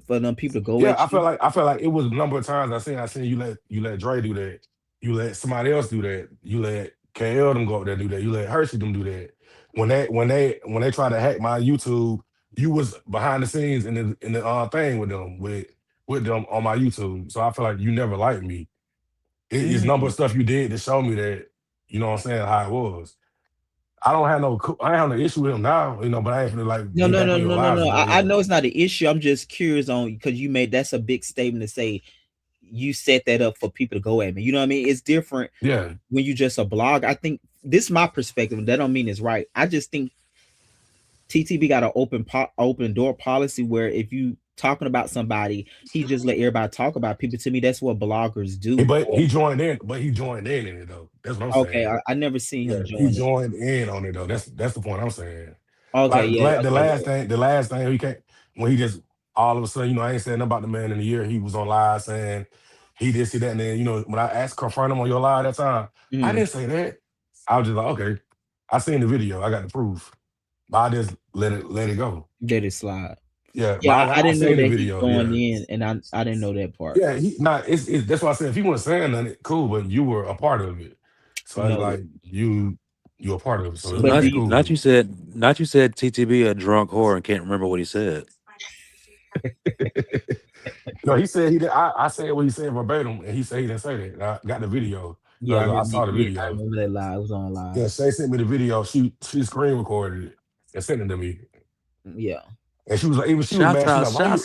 for them people to go yeah, at you. I felt like it was a number of times I seen you let Dre do that, you let somebody else do that, you let KL them go up there do that, you let Hershey them do that. When they try to hack my YouTube, you was behind the scenes in the thing with them on my YouTube. So I feel like you never liked me. It's number Mm. of stuff you did to show me that, you know what I'm saying, how it was. I don't have no issue with him now, you know, but I ain't finna like No, get no, back no, on your no, no, lives no. and go, I yeah. know it's not an issue. I'm just curious on because you made that's a big statement to say you set that up for people to go at me. You know what I mean? It's different Yeah. when you just a blog. I think this is my perspective. That don't mean it's right. I just think TTB got an open door policy where if you talking about somebody, he just let everybody talk about people. To me, that's what bloggers do. But he joined in it though. That's what I'm Okay, saying. I never seen Yeah, him he join it. joined in on it though. That's the point I'm saying. Okay, Like yeah, okay, the last thing he can't when he just all of a sudden, you know, I ain't saying nothing about the man in a year. He was on live saying he did see that, and then you know when I asked confront him on your live that time, yeah. I didn't say that. I was just like, okay, I seen the video, I got the proof, but I just let it go. Let it slide. Yeah, but Yeah, I I didn't know seen the that he video. joined Yeah, in, and I didn't know that part. yeah, he not. It's that's why I said if he wasn't saying nothing, cool. But you were a part of it, so it's No, like you a part of it. So So it's but like do it's you, cool. not you said TTB a drunk whore and can't remember what he said. No, he said he did. I said what he said verbatim, and he said he didn't say that. And I got the video yeah, because I saw the I video. remember that live. It was on live. Yeah, Shay sent me the video. She screen recorded it and sent it to me. Yeah, And she was like, even she was mad. She was like, why you?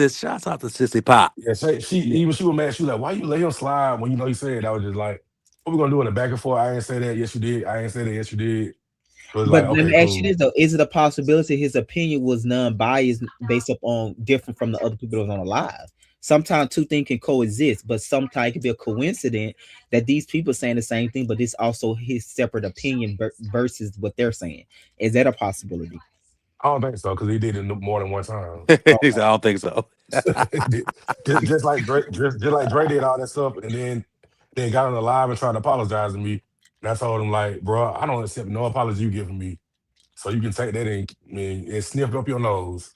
Shouts out to Sissy Pop. Yeah, yeah. she was mad. She was like, why you let him slide when you know he said? I was just like, what we gonna do in the back and forth? I ain't say that. Yes, you did. I ain't say that. Yes, you did. So it's But like, let okay, me ask you cool. this though: is it a possibility his opinion was non-biased based upon different from the other people that was on the live? sometimes two things can coexist, but sometimes it can be a coincidence that these people saying the same thing, but this also his separate opinion versus what they're saying. Is that a possibility? I don't think so because he did it more than one time. He said, I don't think so. Just like Drake, just like Drake did all that stuff, and then got on the live and tried to apologize to me. And I told him like, bro, I don't accept no apology you giving me. So you can take that and sniff up your nose.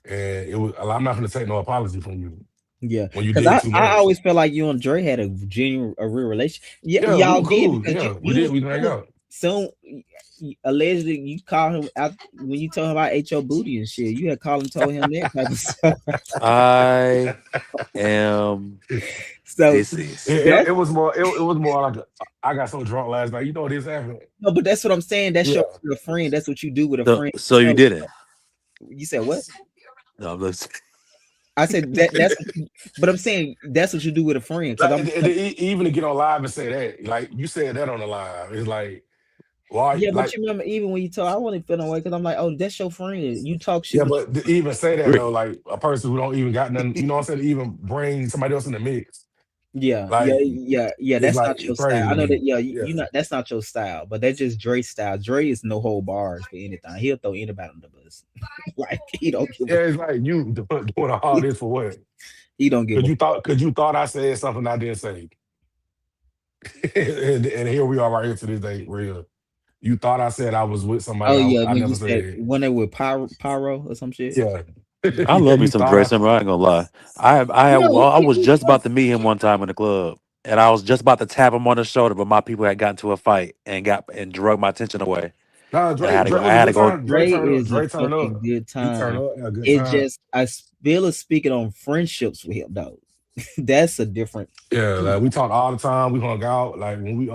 And I'm not gonna take no apology from you Yeah, when you because did too I much. always felt like you and Dre had a genuine, a real relation. Yeah, Yeah, we y'all were did cool. because Yeah, we you did. was We hang out. soon. Allegedly, you called him out when you told him I ate your booty and shit. You had called and told him that type of stuff. I am So deceased. that's It was more. It was more like I got so drunk last night. You know this happened. no, but that's what I'm saying. That's Yeah. your friend. That's what you do with a So friend. so you So didn't. you said what? No, I'm just, I said that's what but I'm saying that's what you do with a friend because Like I'm even to get on live and say that, like you said that on the live, it's like why? yeah, but Like you remember even when you told I wasn't feeling away because I'm like, oh, that's your friend. You talk shit, yeah, but but to even say that though, Rick. like a person who don't even got nothing, you know what I'm saying? To even bring somebody else in the mix, yeah, yeah, like yeah, yeah. it's That's like not your it's style. crazy I to know that. me. Yeah, Yeah, you not. That's not your style. But that's just Dre's style. Dre is no whole bars for anything. He'll throw anybody on the bus. Like he don't give a. yeah, it's like you doing all this for what? He don't give a fuck. Because you thought I said something I didn't say, and here we are right here to this day, real. You thought I said I was with somebody Oh yeah, I when you never said said. when they were pyro or some shit. Yeah, I yeah, love me you some thought Dre I. Summer. I ain't gonna lie. Yeah, I was just about to meet him one time in the club, and I was just about to tap him on the shoulder, but my people had gotten to a fight and drug my attention away, Nah, and I had to go. Drake I was a had to good go. time. Dre is a Dre turned up. fucking good He turned time. up, had a good It time. just I feel is speaking on friendships with him though. That's a different. Yeah, like we talked all the time. We hung out. Like when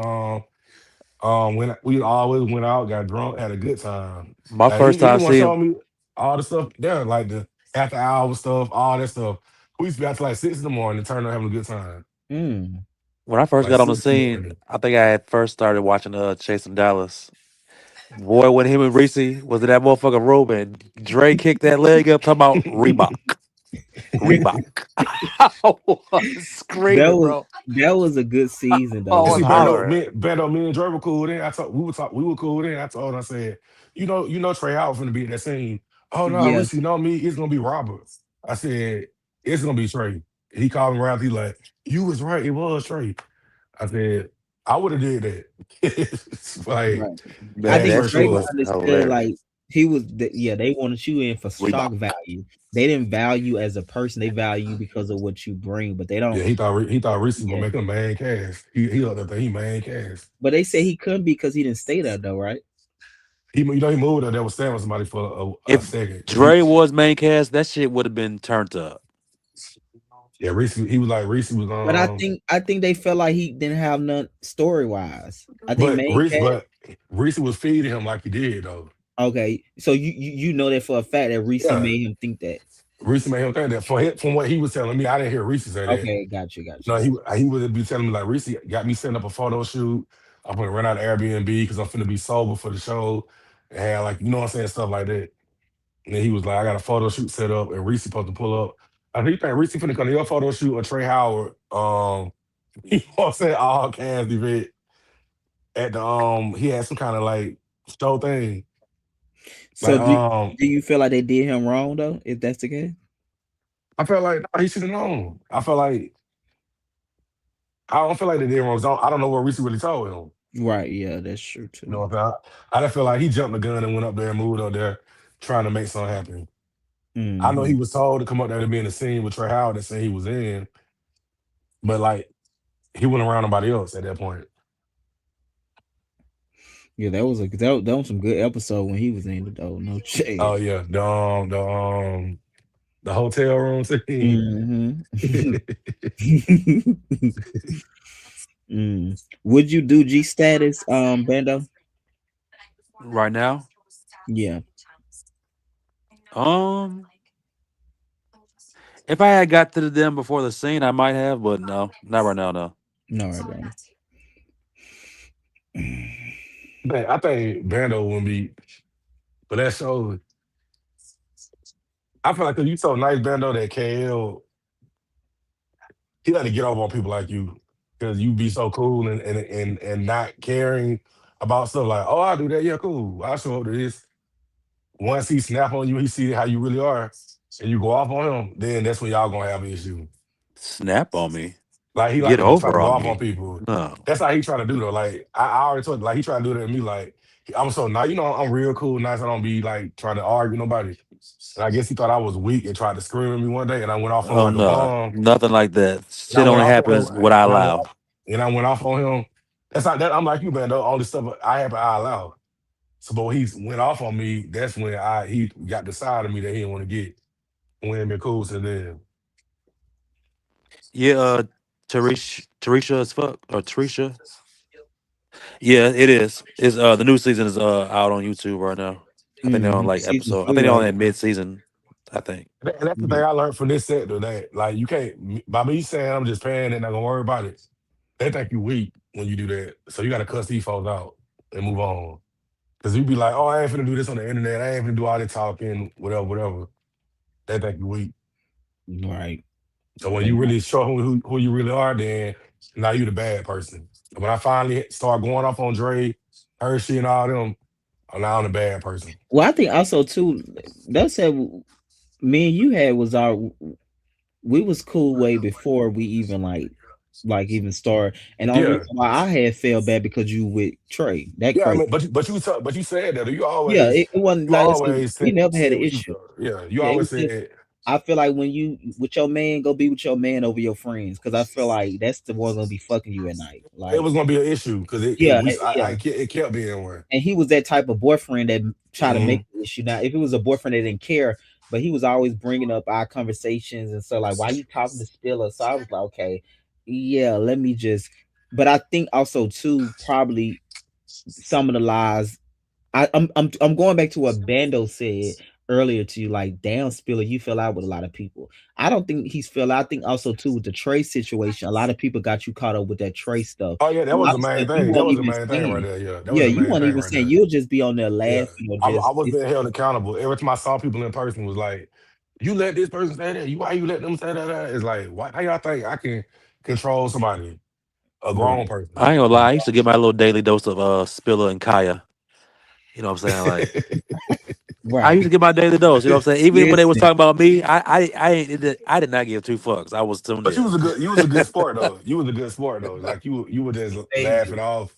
when we always went out, got drunk, had a good time. My Like first he time the one seeing showing me all the stuff there, like the after hour stuff, all that stuff. We used to be out till like 6 in the morning and turn up having a good time. Mm. when I first Like got on the 6 in the scene, morning. I think I had first started watching Chasing Dallas. Boy, when him and Reese was in that motherfucking room and Dre kicked that leg up, talking about Reebok, Reebok. I was That screaming, was bro. that was a good season I though. And was see, When he hollering. Me and Dre were cool then. We were cool then. I told him, I said, you know Trey Howard finna be at that scene. Oh no, yeah, Reese, you know me, it's gonna be Robert. I said, it's gonna be Trey. He called me right after, he like, you was right, it was Trey. I said, I would have did that. Like, right. I Man, ask think Trey that for shit Drake what. was understood like hilarious. he was yeah, they wanted you in for shock Reebok. value. They didn't value as a person, they value you because of what you bring, but they don't Yeah, he thought Reese was gonna yeah. make him main cast. He up there, he main cast. But they said he couldn't because he didn't stay there though, right? He moved there was staying with somebody for a If second. Cause Dre was main cast, that shit would have been turned up. yeah, Reese, he was like Reese was But I think they felt like he didn't have none story wise. I think But main Reese, cat. but Reese was feeding him like he did though. Okay, so you know that for a fact that Reese Yeah, made him think that. Reese made him think that. From what he was telling me, I didn't hear Reese say that. Okay, got you, got you. No, he would be telling me like Reese got me setting up a photo shoot. I'm gonna run out of Airbnb because I'm finna be sober for the show, and had like you know what I'm saying stuff like that. And then he was like, I got a photo shoot set up, and Reese supposed to pull up. I think Reese finna come to your photo shoot or Trey Howard. You know what I'm saying all cast event at the he had some kind of like show thing like So do you feel like they did him wrong though? If that's the case, I felt like nah, he should have known. I don't feel like they did wrong. 'Cause I don't know what Reese really told him. right? Yeah, that's true You too. know what I'm saying? I just feel like he jumped the gun and went up there and moved up there trying to make something happen. I know Hmm. he was told to come up there to be in the scene with Trey Howard, the scene he was in, but like he went around nobody else at that point. Yeah, that was some good episode when he was in it though. No Oh shade. yeah, the hotel room scene. Hmm. Mm. Would you do G status, Bando? Right now, Yeah, um, if I had got to them before the scene, I might have, but no, not right now. No. no, I don't. I think Bando would be, but that show. I feel like 'cause you so nice, Bando, that KL. he like to get over on people like you because you be so cool and not caring about stuff like, oh, I'll do that. Yeah, cool. I'll show up to this. Once he snap on you, he see how you really are, and you go off on him, then that's when y'all gonna have an issue. Snap on me. Like he like Get to try to over go on off on me. people. No. That's how he try to do though. Like I already told you, like he try to do that to me. Like I'm so nice, you know, I'm real cool, nice. I don't be like trying to argue with nobody. And I guess he thought I was weak and tried to scream at me one day, and I went off on him Oh like a no. bomb. Nothing like that. And I Shit went only off on happens what I and allow. I went off on him. That's not that I'm like you, man. The only stuff I happen I allow. So, but when he went off on me, that's when he got the side of me that he didn't want to get. We ain't been cool since then. Yeah, Tarisha as fuck or Tarisha. Yeah, it is. It's the new season is out on YouTube right now. I think they're on like Season episode. I think three they're on out. that mid season. I think. And that's the thing Yeah. I learned from this sector that like you can't by me saying I'm just paying and not gonna worry about it. They think you weak when you do that. So you gotta cuss these folks out and move on. Cause you be like, oh, I ain't finna do this on the internet. I ain't finna do all this talking, whatever, whatever. They think you weak. Right. So when But you really show who you really are, then now you the bad person. And when I finally start going off on Dre, Hershey, and all them, now I'm the bad person. well, I think also too, that said, me and you had was our we was cool way before we even like even start. And the only Yeah, reason why I had felt bad because you with Trey. That yeah. I crazy. mean, but you said that Yeah, it wasn't you like I said, always we never had said an what you issue. felt. Yeah, you Yeah, it always was just said I feel like when you with your man, go be with your man over your friends, because I feel like that's the one gonna be fucking you at night. it Like, was gonna be an issue because yeah, yeah. it kept being one. And he was that type of boyfriend that try to make Hmm. the issue. Now, if it was a boyfriend that didn't care, but he was always bringing up our conversations, and so like, why you talking to Spiller? So I was like, okay, yeah, let me just. But I think also too, probably some of the lies. I'm going back to what Bando said earlier to you, like, damn, Spiller, you fell out with a lot of people. I don't think he's fell out. I think also too with the Trey situation, a lot of people got you caught up with that Trey stuff. Oh yeah, that A was lot the of main stuff you thing. That weren't was the even main thing right saying. there. Yeah, that was Yeah, the you main weren't thing even right saying. there. You'll just be on there Yeah, laughing or I just was it's being held accountable. Every time I saw people in person, was like, "You let this person say that? Why you let them say that?" It's like, why? How y'all think I can control somebody, a grown right, person? I ain't gonna lie. I used to get my little daily dose of Spiller and Kaya. You know what I'm saying? Like I used right. to get my daily dose. You know what I'm saying? Even when they was Listen, talking about me, I did not give two fucks. I was tuned But in. you was a good sport though. You was a good sport though. Like you were just thank you. laughing off.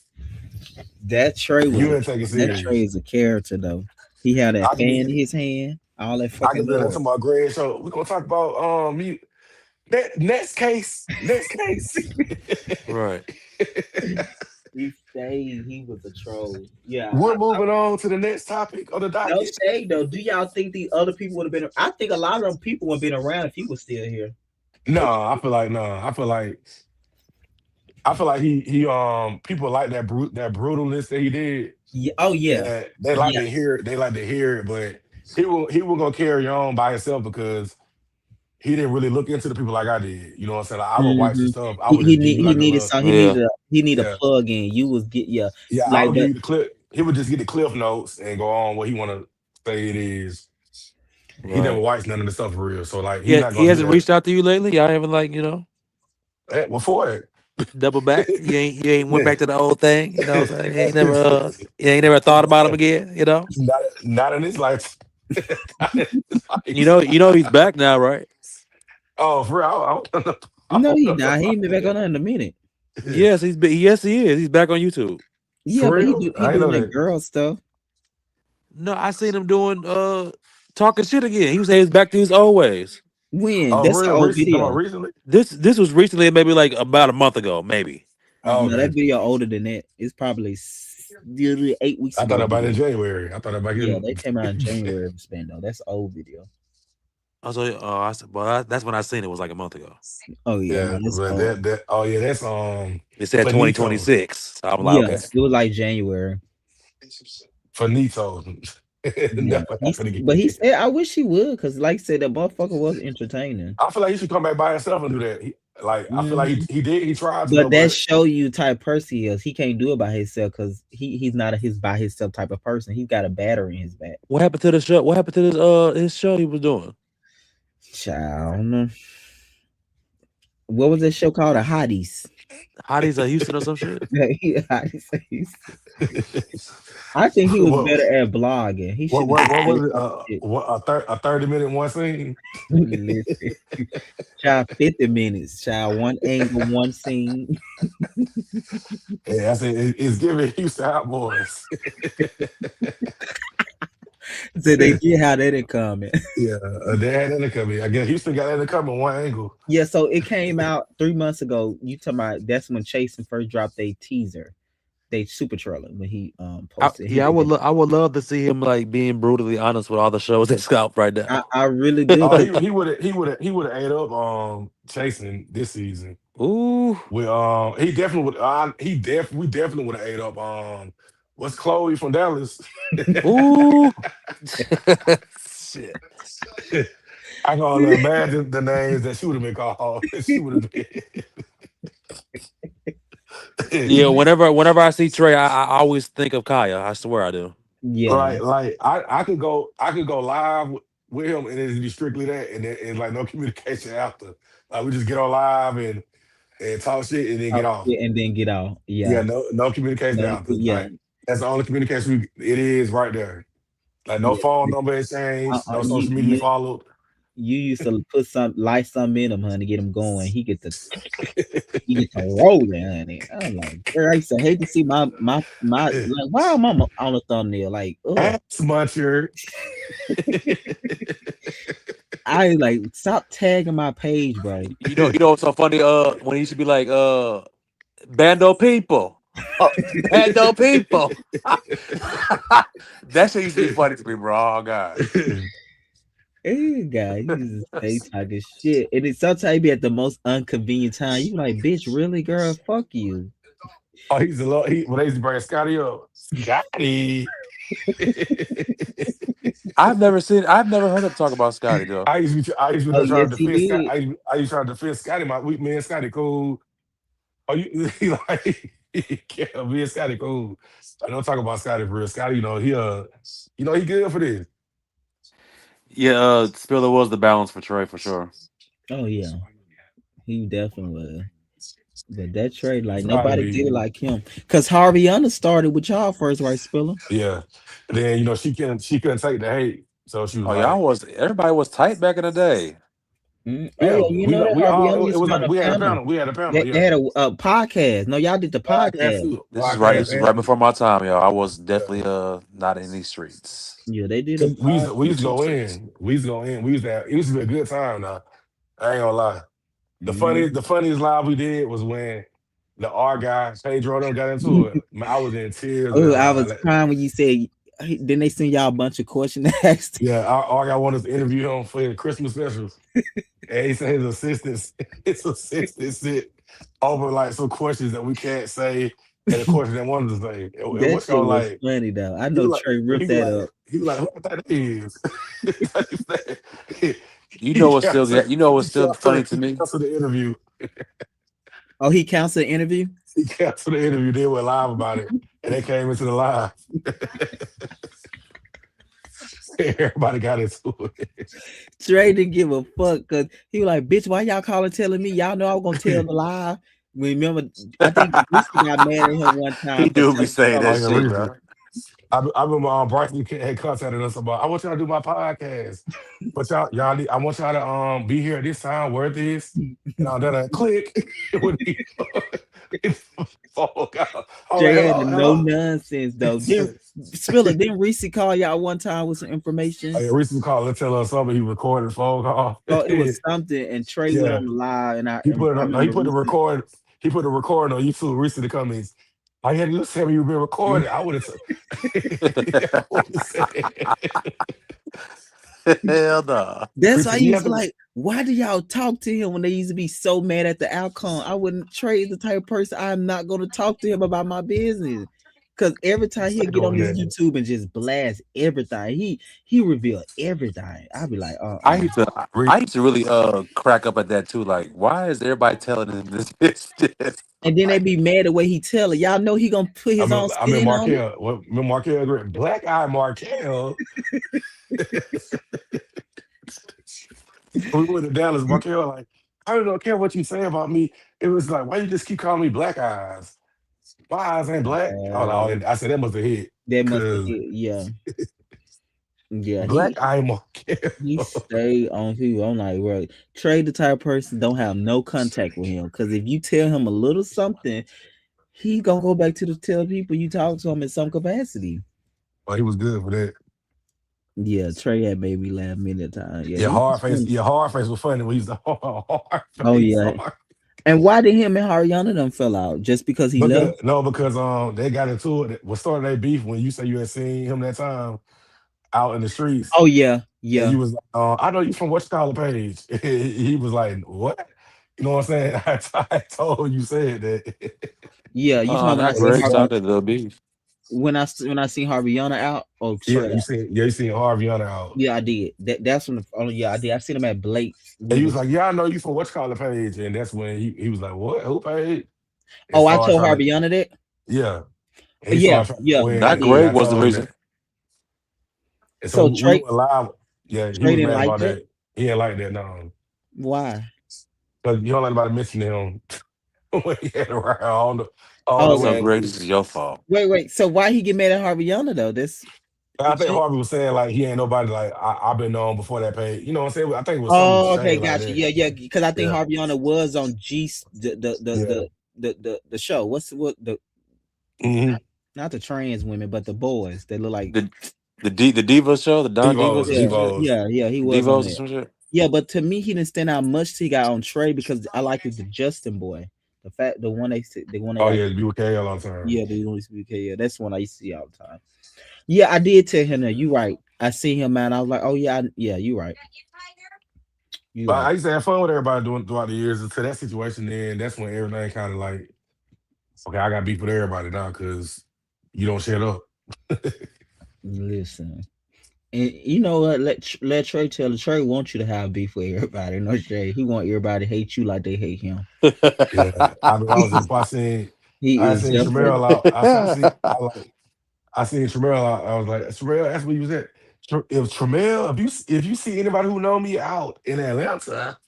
That Trey was You a didn't take it that Trey serious. is a character though. He had that I could fan be in his hand, all that I could fucking be there noise. talking about Greg show. We're gonna talk about you next case. Next case. Right. He stayed. He was a troll. Yeah, We're moving on to the next topic on the no docket. shade though. Do y'all think the other people would have been? I think a lot of them people would have been around if he was still here. No, What I feel like no. I feel like he people like that brutalness that he did. yeah, oh yeah, And yeah. they like to hear it, but he was gonna carry on by himself because he didn't really look into the people like I did. You know what I'm saying? Like, I would wipe some hmm stuff. I would just give you he like a needed little, some. Yeah. He needed a yeah, plug in. You was get yeah, yeah. I like would give but you the clip. He would just get the cliff notes and go on what he want to say it is. He never Right. wipes none of the stuff for real. So like, he's Yeah. not He gonna do hasn't that. reached out to you lately. Y'all haven't Before it, double back. You ain't went yeah. back to the old thing. You know what I'm saying? You ain't never thought about him again. You know. not in his life. Not in his You life. know. You know he's back now, right? Oh, for real? I no, don't he know not. He about ain't been back on that in a minute. that. Yes, yes he is. He's back on YouTube. Yeah, For but real? he I ain't know doing that that. girl stuff. No, I seen him doing talking shit again. He was saying he's back to his old ways. When? Oh, That's for an real? old Recent? Talking about video. recently? This was recently, maybe like about a month ago, maybe. Oh, No, that okay. video older than that. It's probably literally 8 weeks I thought ago about it video. in January. I thought about Yeah, getting. they came out in January of Spando. That's old video. I was like, oh, I said, well, that's when I seen it. Was like a month ago. Oh yeah, no, Yeah, that's but old. that oh yeah, that's It said finito. 2026. So I'm like, Yeah, okay. it was like January. Finito. Yeah, Never happened but again. he said I wish he would, cause like I said, that motherfucker was entertaining. I feel like he should come back by himself and do that. Like I feel like hmm he did. He tried to But though, that but show you type person he is. He can't do it by himself because he's not a his by himself type of person. He's got a battery in his back. What happened to the show? What happened to this his show he was doing? Child, I don't know. what was that show called? The Hotties. Hotties of Houston or some shit. Hotties. I think he was what better at blogging. He should have just what did was it? some shit. What a 30-minute one scene? Listen, child 50 minutes, child one angle, one scene. Yeah, I said it's giving Houston Outboys. So they get how that it coming. Yeah, they had that coming. I guess Houston got that coming one angle. Yeah, so it came out 3 months ago. You talking about that's when Chasen first dropped a teaser. They super trailer when he posted. He Yeah, did that. I would love to see him like being brutally honest with all the shows that scalp right now. I really do Oh, because he would have ate up chasing this season. Ooh, With he definitely would we definitely would have ate up what's Chloe from Dallas. ooh, shit. I can only imagine the names that she would have been called. She would have been Yeah, whenever I see Trey, I always think of Kaya. I swear I do. yeah. like I could go live with him and it'd be strictly that and like no communication after. Like we just get on live and talk shit and then get Talk off. shit and then get out. Yeah, Yeah. no communication No, after. yeah. Like that's the only communication it is right there. Like no Yeah. phone number exchange, no You, social media you followed. you used to put some light some in him, honey, get him going. He get to rolling, honey. I'm like, girl, I used to hate to see my like why am I on the thumbnail? Like, oh, Ass muncher. I like stop tagging my page, bro. You know what's so funny? When he used to be like, Bando people, Bando people. That shit used to be funny to me, bro. Oh god. Hey, guy, you just stay talking shit, and it sometimes be at the most inconvenient time. You like, bitch, really, girl? Fuck you. Oh, he's a lot. When they used to bring Scotty up, Scotty. I've never heard him talk about Scotty though. I used to Oh be trying yes, to he defend Scott. did. I used to try to defend Scotty. Me and Scotty cool. Oh, you he like yeah, me and Scotty cool. I don't talk about Scotty for real. Scotty, he good for this. Yeah, Spiller was the balance for Trey for sure. Oh yeah, he definitely was. But that trade, like Scotty nobody did be it like him. Cause Harvey Hunter started with y'all first, right, Spiller? yeah. Then she couldn't take the hate, so she was Oh, like, everybody was tight back in the day. Oh yeah, yeah, you know that we Harvey all Hunter it used to was be on like the we had a panel. panel. We had a panel, They yeah. had a podcast. No, y'all did the Podcast podcast. too. Podcast This is and right before my time, y'all. I was definitely yeah. not in these streets. Yeah, they did a 'Cause we podcast. used to go in. We used to go in. It used to be a good time now. I ain't gonna lie. Mhm. The funniest live we did was when the R guy, Pedro, them got into it. Man, I was in tears Oh, that I live. was Like, crying when you said. Then they send y'all a bunch of questions to ask. yeah, R guy wanted us to interview him for his Christmas specials. And he said his assistants, his assistants sit over like some questions that we can't say and the question they wanted to say. And That what's y'all shit was like? funny though. I He know was like, Trey ripped that up. who that is? You He know what's still canceled, you know what's still funny to he me? canceled the interview. Oh, he canceled the interview. He canceled the interview. They went live about it, and they came into the live. Everybody got into Trey didn't give a fuck because he was like, "Bitch, why y'all calling telling me? Y'all know I was gonna tell it. the lie." Remember, I think Reese got mad at him one He time for do be telling saying some. that Oh yeah, shit, reason. bro. I remember Bryson had contacted us about. I want y'all to do my podcast, but I want y'all to be here at this time. Where this and all that. Click. When he, oh God. I was like, Trey had hello, the no hello. nonsense though. Didn't Spiller? Didn't Reese call y'all one time with some Oh, information? yeah, recently called to tell us something. He recorded a phone call. Oh, it was something, and Trey went Yeah, on the live, and he put it I up. No, he remember put the Reese. record. He put the record on YouTube. Recently, the comments. I had to tell me you've been recorded. I would have. I would have said. Hell no. That's why I Recently, you used have to to. like. Why do y'all talk to him when they used to be so mad at the outcome? I wouldn't trade the type of person. I'm not going to talk to him about my business. Cause every time he'll Stay get on on this that. YouTube and just blast everything, he reveal everything. I'd be like, I used to Re- I used to really crack up at that too. Like, why is everybody telling him this shit? and then they Like, be mad at what he tell it. Y'all know he gonna put his own I mean, spin on it. Markel. What? Markel agreed. Black Eye Markel. We went to Dallas. Markel like. I don't care what you say about me. It was like, why you just keep calling me Black Eyes? My eyes ain't black. I was Uh, like, oh, I said that must have hit that must have because hit. Yeah, yeah. black eye more care. He stayed on people. I'm like, bro, Trey, the type of person don't have no contact with him. Because if you tell him a little something, he gonna go back to the tell people you talk to him in some capacity. Well, he was good for that. Yeah, Trey had made me laugh many a time. Yeah, Your he hard was face, funny. your hard face was funny when he was the hard Oh face. yeah. And why did him and Haryana them fell out? Just because he left? Because they got into it. What started their beef when you say you had seen him that time out in the streets, Oh yeah, and yeah, you was like, I know you from what you call the page. He was like, what? You know what I'm saying? I told you said that. yeah. You Oh, talking when I not seen great. That's Harvey why. Started the beef. when I seen Haryana out? Oh Yeah, Trey. you seen Harvey on out. Yeah, I did. That's when. Oh yeah, I did. I seen him at Blake's. And We he was was. like, yeah, I know you from what you call the page, and that's when he was like, what? Who page? And Oh, I started told trying to, Haryana that. yeah. And he Yeah, started trying to yeah, go in, I Not did. and great I was the told him reason. that. And so So we Trey went live. Yeah, he Trey was didn't mad like about that. that. He didn't like that, no. Why? Because you don't let anybody mention him when he had around. I don't know Oh, what So wait, he great, did. this is your fault. wait. So why he get mad at Haryana though? This I he think changed. Harvey was saying like he ain't nobody like I've been known before that page. You know what I'm saying? I think it was some Oh, okay, shade like gotcha. that. Yeah, yeah. Because I think Yeah, Haryana was on G yeah. the show. What's what the Mm-hmm. not the trans women, but the boys. They look like The the Diva show, the Don Divas or Devos, yeah, some shit. Devos. yeah. He was on Devos or that. some shit. Yeah, but to me, he didn't stand out much till he got on Trey because I liked the Justin boy, the one they Oh got. yeah, be with KL all the time. Yeah, the one used to be yeah, that's the one I used to see all the time. Yeah, I did tell him that. You right. I see him, man. I was like, oh yeah, yeah. You right. You But right. I used to have fun with everybody doing throughout the years until that situation. Then that's when everything kind of like, okay, I got beef with everybody now because you don't shut up. Listen, and you know what? Let Trey tell the Trey want you to have beef with everybody. No Trey, he want everybody to hate you like they hate him. Yeah, I mean, I was if He I is seen just Tramel out. I seen Tramel out. I was like, Tramel, that's where you was at. If Tramel, if you see anybody who know me out in Atlanta,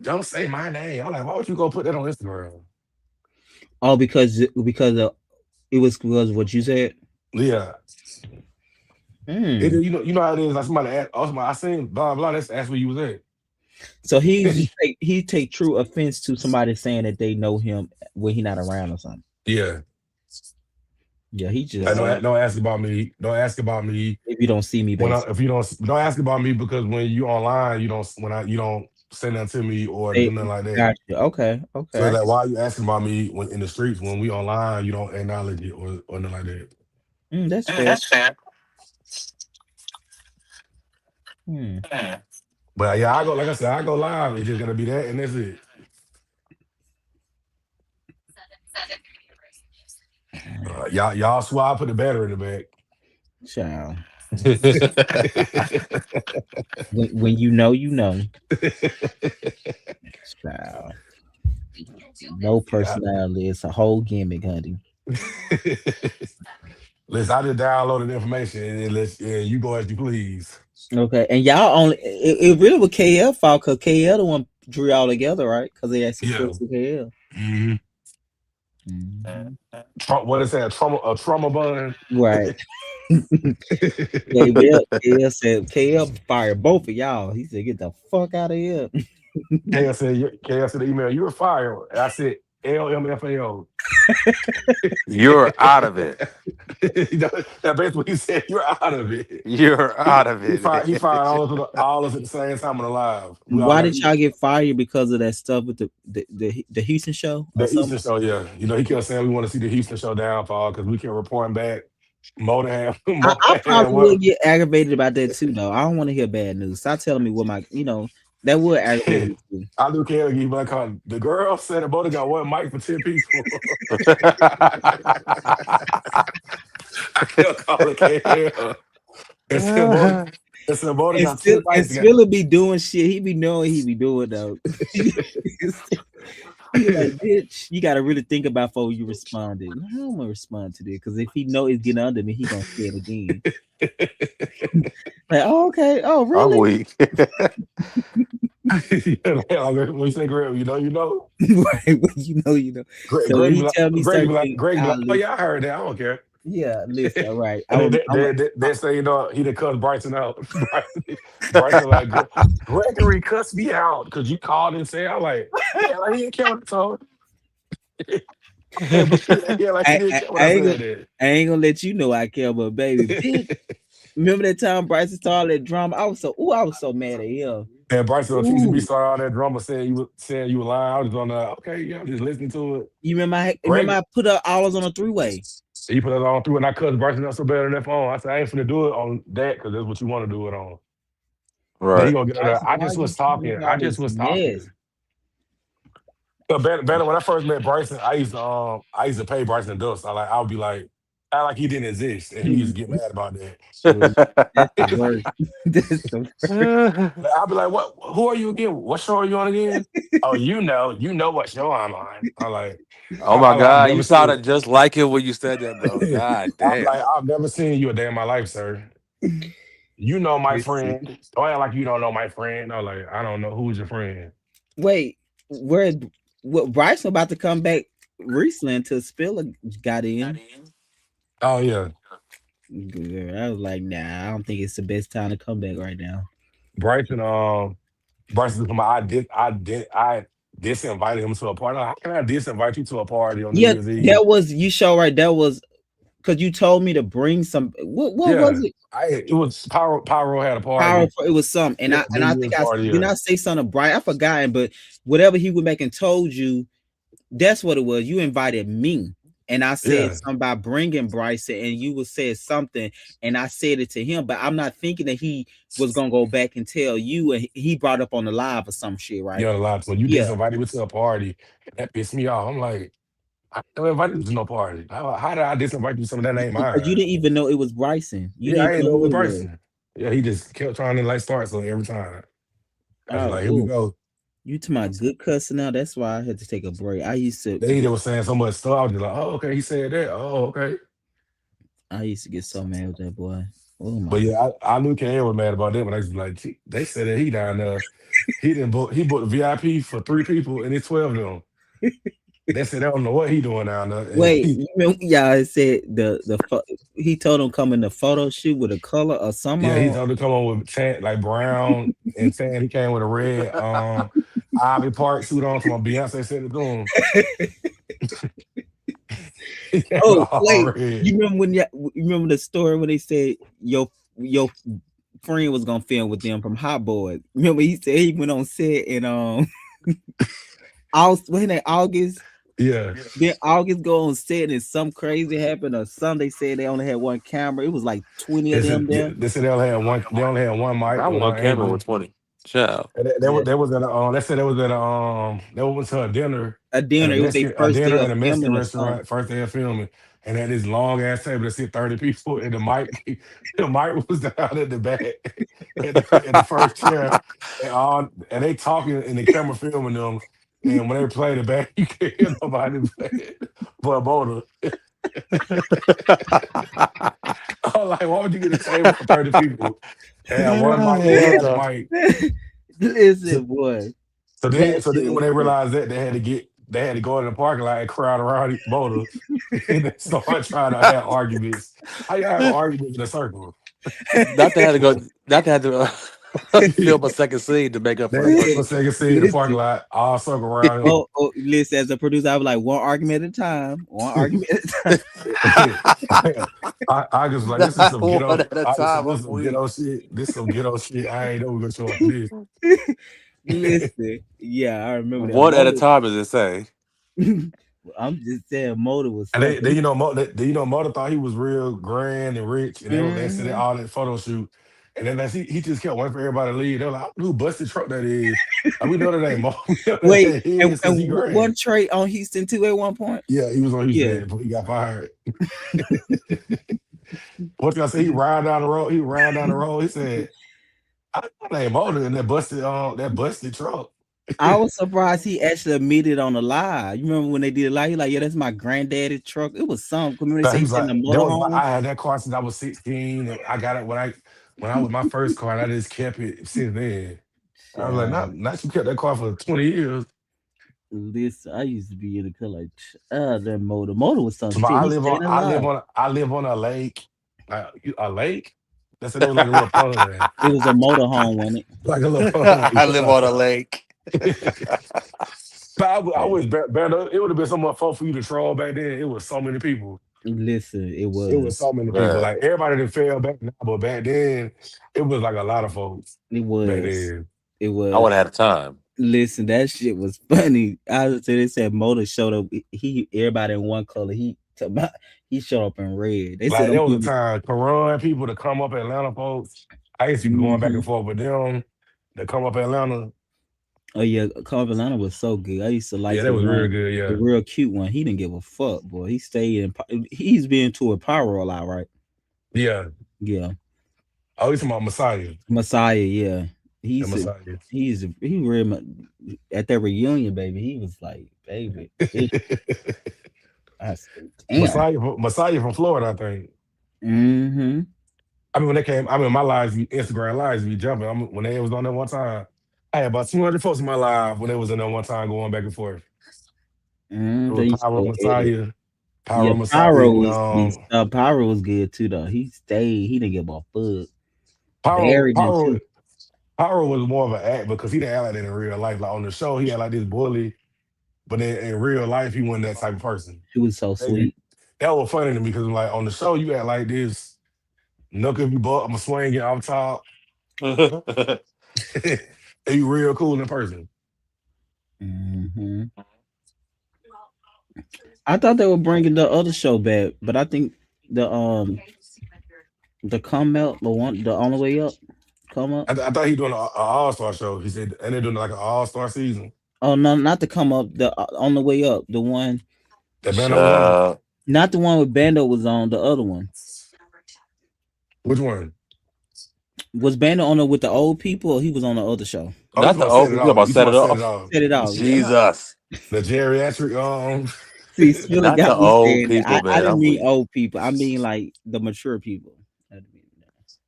don't say my name. I'm like, why would you go put that on Instagram? all because of, it was because of what you said. Yeah, Hmm. you know how it is. Like somebody asked, oh, somebody, I seen blah blah. Let's ask where you was So at. he take true offense to somebody saying that they know him when he not around or something. Yeah, Yeah, he like just don't ask about me. Don't ask about me if you don't see me, when basically. if you don't ask about me because when you online, you don't you don't say nothing to me or do They nothing like that. gotcha. Okay, okay. So it's like, why are you asking about me when in the streets when we online? You don't acknowledge it or nothing like that. That's fair. Hmm. But yeah, I go like I said, I go live. It's just gonna be that and that's it. Y'all swear I put the battery in the Child. back. When you know. Child. No Yeah. personality. It's a whole gimmick, honey. Listen, I just downloaded the information and then you go as you please. Okay, and y'all only it really was KL fault because KL the one drew y'all together, right? Because they asked Yeah. Chris with KL. hmm Mhm. Trump, what is that? A trauma bun. Right. KL said KL fired both of y'all. He said, "Get the fuck out of here." KS said the email, you were fired. I said LMFAO. You're out of it. That basically what he said. You're out of it. You're out of He fired it. all of us at the same time on the live. We all Why got did y'all get fired because of that stuff with the Houston show or the something? Houston show. Yeah, he kept saying we want to see the Houston show downfall because we kept reporting back more than half, more I than half. probably would What get aggravated about that too, though. I don't want to hear bad news. Stop telling me what my that would aggravate me too. I do care to give my call. The girl said the boat got one mic for 10 people. I kept calling KL. And said boat got 10 And mics. Spiller be doing shit. He be knowing he be doing though. He was like, bitch, you gotta really think about before you responded. I don't want to respond to this because if he know it's getting under me, he gonna say it again. Like, oh, okay, oh I'm really? weak. Like, when you say Greg, you know. Right? Well, you know. Greg, So when Greg be he like, tell me Greg certain be like, things, Greg be I like, oh listen. yeah, I heard that. I don't care. Yeah, listen. All right, And then I'm they say, he done cussed Bryson out. Bryson like, Gregory cussed me out because you called and said, I'm like, yeah, like he didn't care what I told him. Yeah, but yeah, like he didn't care what I I ain't gonna. said then. I ain't gonna let you know I care, but baby, bitch. Remember that time Bryson started that drama? I was so mad at him. And Bryson on TCB Ooh, started all that drama saying you were lying. I was on okay, yeah, I'm just listening to it. remember Greg, I put up all on a three way. he put it on through, and I cussed Bryson out so bad on that phone. I said, I ain't finna do it on that because that's what you want to do it on. Then he Right. gonna get on there. Bryson, why you doing I all just this was mess? talking. So better when I first met Bryson, I used to pay Bryson dust. I would be like, act like he didn't exist, and he used to get mad about that. Well, that's the worst. That's the worst. Like, I'll be like, what? Who are you again? What show are you on again? Oh, you know what show I'm on. Oh my I've God, you never seen. sounded just like him when you said that, though. God I'm damn. like, I've never seen you a day in my life, sir. You know my Listen. friend. Don't act like you don't know my friend. I'm like, I don't know who's your friend. Wait, where what Bryson about to come back recently until Spiller got in. Oh yeah, Girl, I was like, nah, I don't think it's the best time to come back right now. Bryson. Bryson, come on, I disinvited him to a party. How can I disinvite you to a party on New Yeah, Year's Eve? that was you show right. That was because you told me to bring some. What was Yeah, it? it was Pyro had a party. Powerful. It was some, and Yeah, I New think Year's party. did Yeah, not say something bright. I forgot, but whatever he went back and told you, that's what it was. You invited me, and I said yeah, something about bringing Bryson, and you was said something, and I said it to him, but I'm not thinking that he was gonna go back and tell you, and he brought up on the live or some shit, right? yeah, a lot. So you Yeah, disinvited me to a party, and that pissed me off. I'm like, I never invited you to no party. How did I disinvite you to something that ain't because you mine? didn't even know it was Bryson. You Yeah, didn't I even ain't know know it who was it was. Bryson. Yeah, he just kept trying to like start so every time. I was like, here we Oh, go. you to my good cussing now. That's why I had to take a break. They was saying so much stuff. I was just like, oh, okay, he said that. Oh, okay. I used to get so mad with that boy. Oh my But god. yeah, I knew Kanye was mad about that, but I was like, "Gee," they said that he down there. He booked VIP for 3 people and it's 12 of them. They said they don't know what he doing down there. And Wait, you remember y'all said he told him come in the photo shoot with a color or yeah, he some told him to come on with tan, like brown and tan. He came with a red Ivy Park suit on to my Beyonce said it to him. He came with Oh all wait, red. you remember the story when they said your friend was gonna film with them from Hot Boys? Remember he said he went on set and August, when that August. Yeah. Then August go on set and some crazy happened, or some they said they only had one camera. It was like 20 of them there. They said they only had one mic I and want one a camera angle. with 20. Child. And Yeah. they was at they said they was at they went to a dinner A at dinner. It was their A first day dinner of at a Mexican filming or something. restaurant, first day of filming, and at this long ass table that sit 30 people, and the mic was down at the back at the first chair, and they talking and the camera filming them, and when they play the back, you can't hear nobody play it but Boda. I'm like, why would you get a table for 30 people and have one mic and one other mic? Listen, boy, that So shit then was when they funny. realized that they had to go in the parking lot and crowd around each motor and they start trying to have arguments. How you have an argument in a circle? Not to have to go. Not to have to film a second scene to make up They for the had to first film a one. second scene in the parking Listen. lot, all circle around Listen, as a producer, I was like one argument at a time. One him. argument at a time. I just like this is Not some one ghetto. at a I just time. this I'm is some weak. ghetto shit. This some ghetto shit. I ain't never gonna show up for this. Listen, yeah, I remember that One at a motor. time is insane. I'm just saying, motor was And something. Motor thought he was real grand and rich, and they said Mhm. all that photo shoot, and then he just kept waiting for everybody to leave. They were like, I don't know who busted truck that is. Like, we know that ain't Mo. We know that Wait, ain't his because he grand. one trait on Houston too at one point. Yeah, he was on Yeah. Houston before he got fired. What can I say? He ran down the road. He ran down the road. He said, I know that ain't Motor in that busted truck. I was surprised he actually admitted on the live. You remember when they did a live? He like, yeah, that's my granddaddy's truck. It was something. When they So say he he was sitting like, in the that was my motorhome. I had that car since I was 16. And I got it when I was my first car, and I just kept it since then. I was like, not Child, not you kept that car for 20 years. listen, I used to be in the car like, that motor. Motor was some So shit. He stayed alive. I live on a lake. A lake? They said it was like a little pond. It was a motor home, wasn't it? Like a little pond. I live on a lake. But I Yeah. was better. It would have been so much fun for you to troll back then. It was so many people. Listen, it It was. was so many people. Man, Like everybody didn't fail back now, but back then it was like a lot of folks It back was. then. It I was. would have had a time. Listen, that shit was funny. I was they said motor showed up. He everybody in one color. He showed up in red. They said Like them there was a people. time Quran people to come up Atlanta folks. I used to be going back Mhm. and forth with them to come up Atlanta. Oh yeah, Carvalana was so good. I used to Yeah, like that the was real one, good. the Yeah, real cute one. He didn't give a fuck, boy. He stayed in. He's been to a power a lot, right? yeah. Yeah, Oh, you talking about Messiah? Messiah. Yeah, The he's Messiah. he really at that reunion, baby. He was like, baby, I said, damn. Messiah from Florida, I think. Mm-hmm. I mean, when they came, I mean, my lives, Instagram lives be jumping. When they was on there one time, I had about 200 folks in my live when they was in there one time going back and forth. It They was used to go at it. Yeah, Pyro Messiah, and Pyro was good too though. He stayed. He didn't give a fuck. Pyro, Barry did Pyro, too. Pyro was more of an act because he didn't act like that in real life. Like on the show, he had like this bully, but in real life, he wasn't that type of person. He was so That, sweet. that was funny to me because like on the show, you act like this. Knuckle if you butt, I'm swinging off top. And you real cool in person. Hmm. I thought they were bringing the other show back, but I think the the come out the one the on the way up come up. I thought he doing an All Star show. He said, and they're doing like an All Star season. Oh no, not the come up. The on the way up. The one, That Bando was on. uh, not the one with Bando was on. The other one Which one? was Bando on the with the old people, or he was on the other show. Oh, you not talking the about set old it people. You off? about You set talking it about set it off? off? Set it off. Yeah. Jesus, The geriatric. See, Spiller not got the me old saying that. people, I man. didn't I'm mean weak. old people. I mean like the mature people.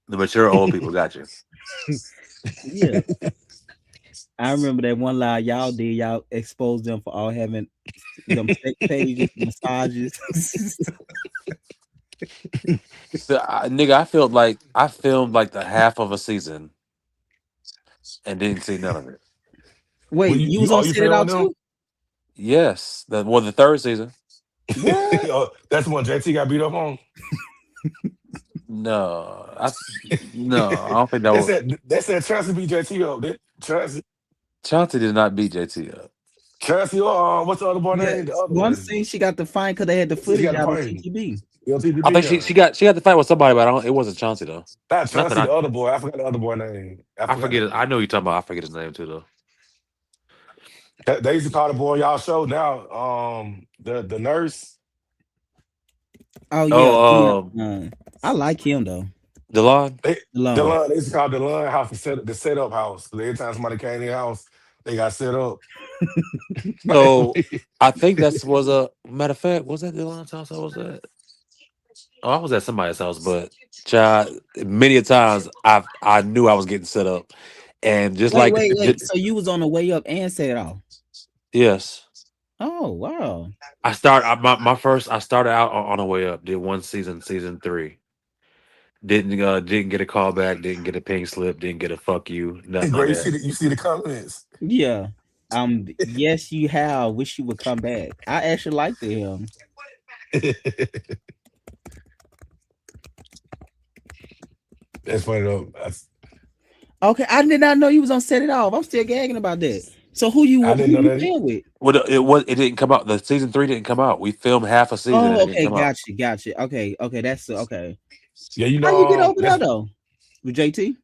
The mature old people got you. Yeah. I remember that one lie y'all did. Y'all exposed them for all having them sex pages, massages. Nigga, I filmed like the half of a season and didn't see none of it. Well, Wait, you was on you Set It film Out them? too? Yes, the third season. What? Oh, that's the one JT got beat up on. No, no, I don't think that was. They said Chelsea beat JT up. Chauncey did not beat JT up. Chelsea, what's the other boy Yeah. name? The other One one. scene she got the fine because they had the She footage got the out on pain. TTB. TTB, I think yeah. she got to fight with somebody, but it wasn't Chauncey though. Not Not that Chelsea, the other boy. I forgot the other boy name. I I forgot forget that. it. I know you're talking about. I forget his name too though. They used to call the boy y'all show now. The nurse. Oh yeah, Oh, I like him though. Delon. They Alone. They used to call the line house the setup house. 'Cause every time somebody came in the house, they got set up. So I think that's was a matter of fact. Was that Delon's house? I was at. Oh, I was at somebody's house, but child, many a times I knew I was getting set up, and just Wait, like wait, wait. So you was on the way up and Set It Off. yes, Oh wow. I started out on the way up. Did one season 3. Didn't get a call back. Didn't get a pink slip. Didn't get a fuck you. Nothing like Great, that. you see the comments. Yeah. Yes, you have. Wish you would come back. I actually liked him. That's funny though. Okay, I did not know you was on Set It Off. I'm still gagging about that. So I didn't who know you that. playing with? Well, it didn't come out. The season 3 didn't come out. We filmed half a season and Oh, it didn't okay, come out. gotcha. Okay, that's okay. Yeah, you How you get know, over there that's though? With JT?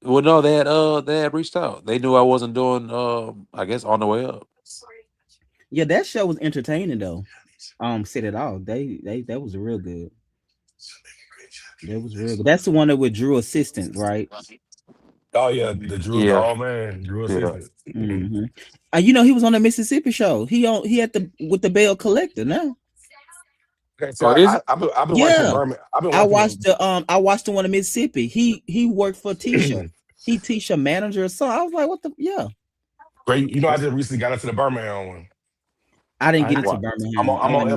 Well, no, they had reached out. They knew I wasn't doing I guess on the way up. Yeah, that show was entertaining though. Set It Off. That was real good. That was real good. That's the one that with Drew assistant, right? oh yeah, the Yeah, old man, Drew yeah. assistant. Mm-hmm. You know he was on the Mississippi show. He at the with the Bell Collector now. Okay, so Oh, is it? I've been watching the Yeah, Birmingham. I've been watching I watched the one in Mississippi. He worked for T show. he teach a manager or something. I was like, what the yeah. Great. You know, I just recently got into the Birmingham one. I didn't I get ain't into wa- Birmingham. I went.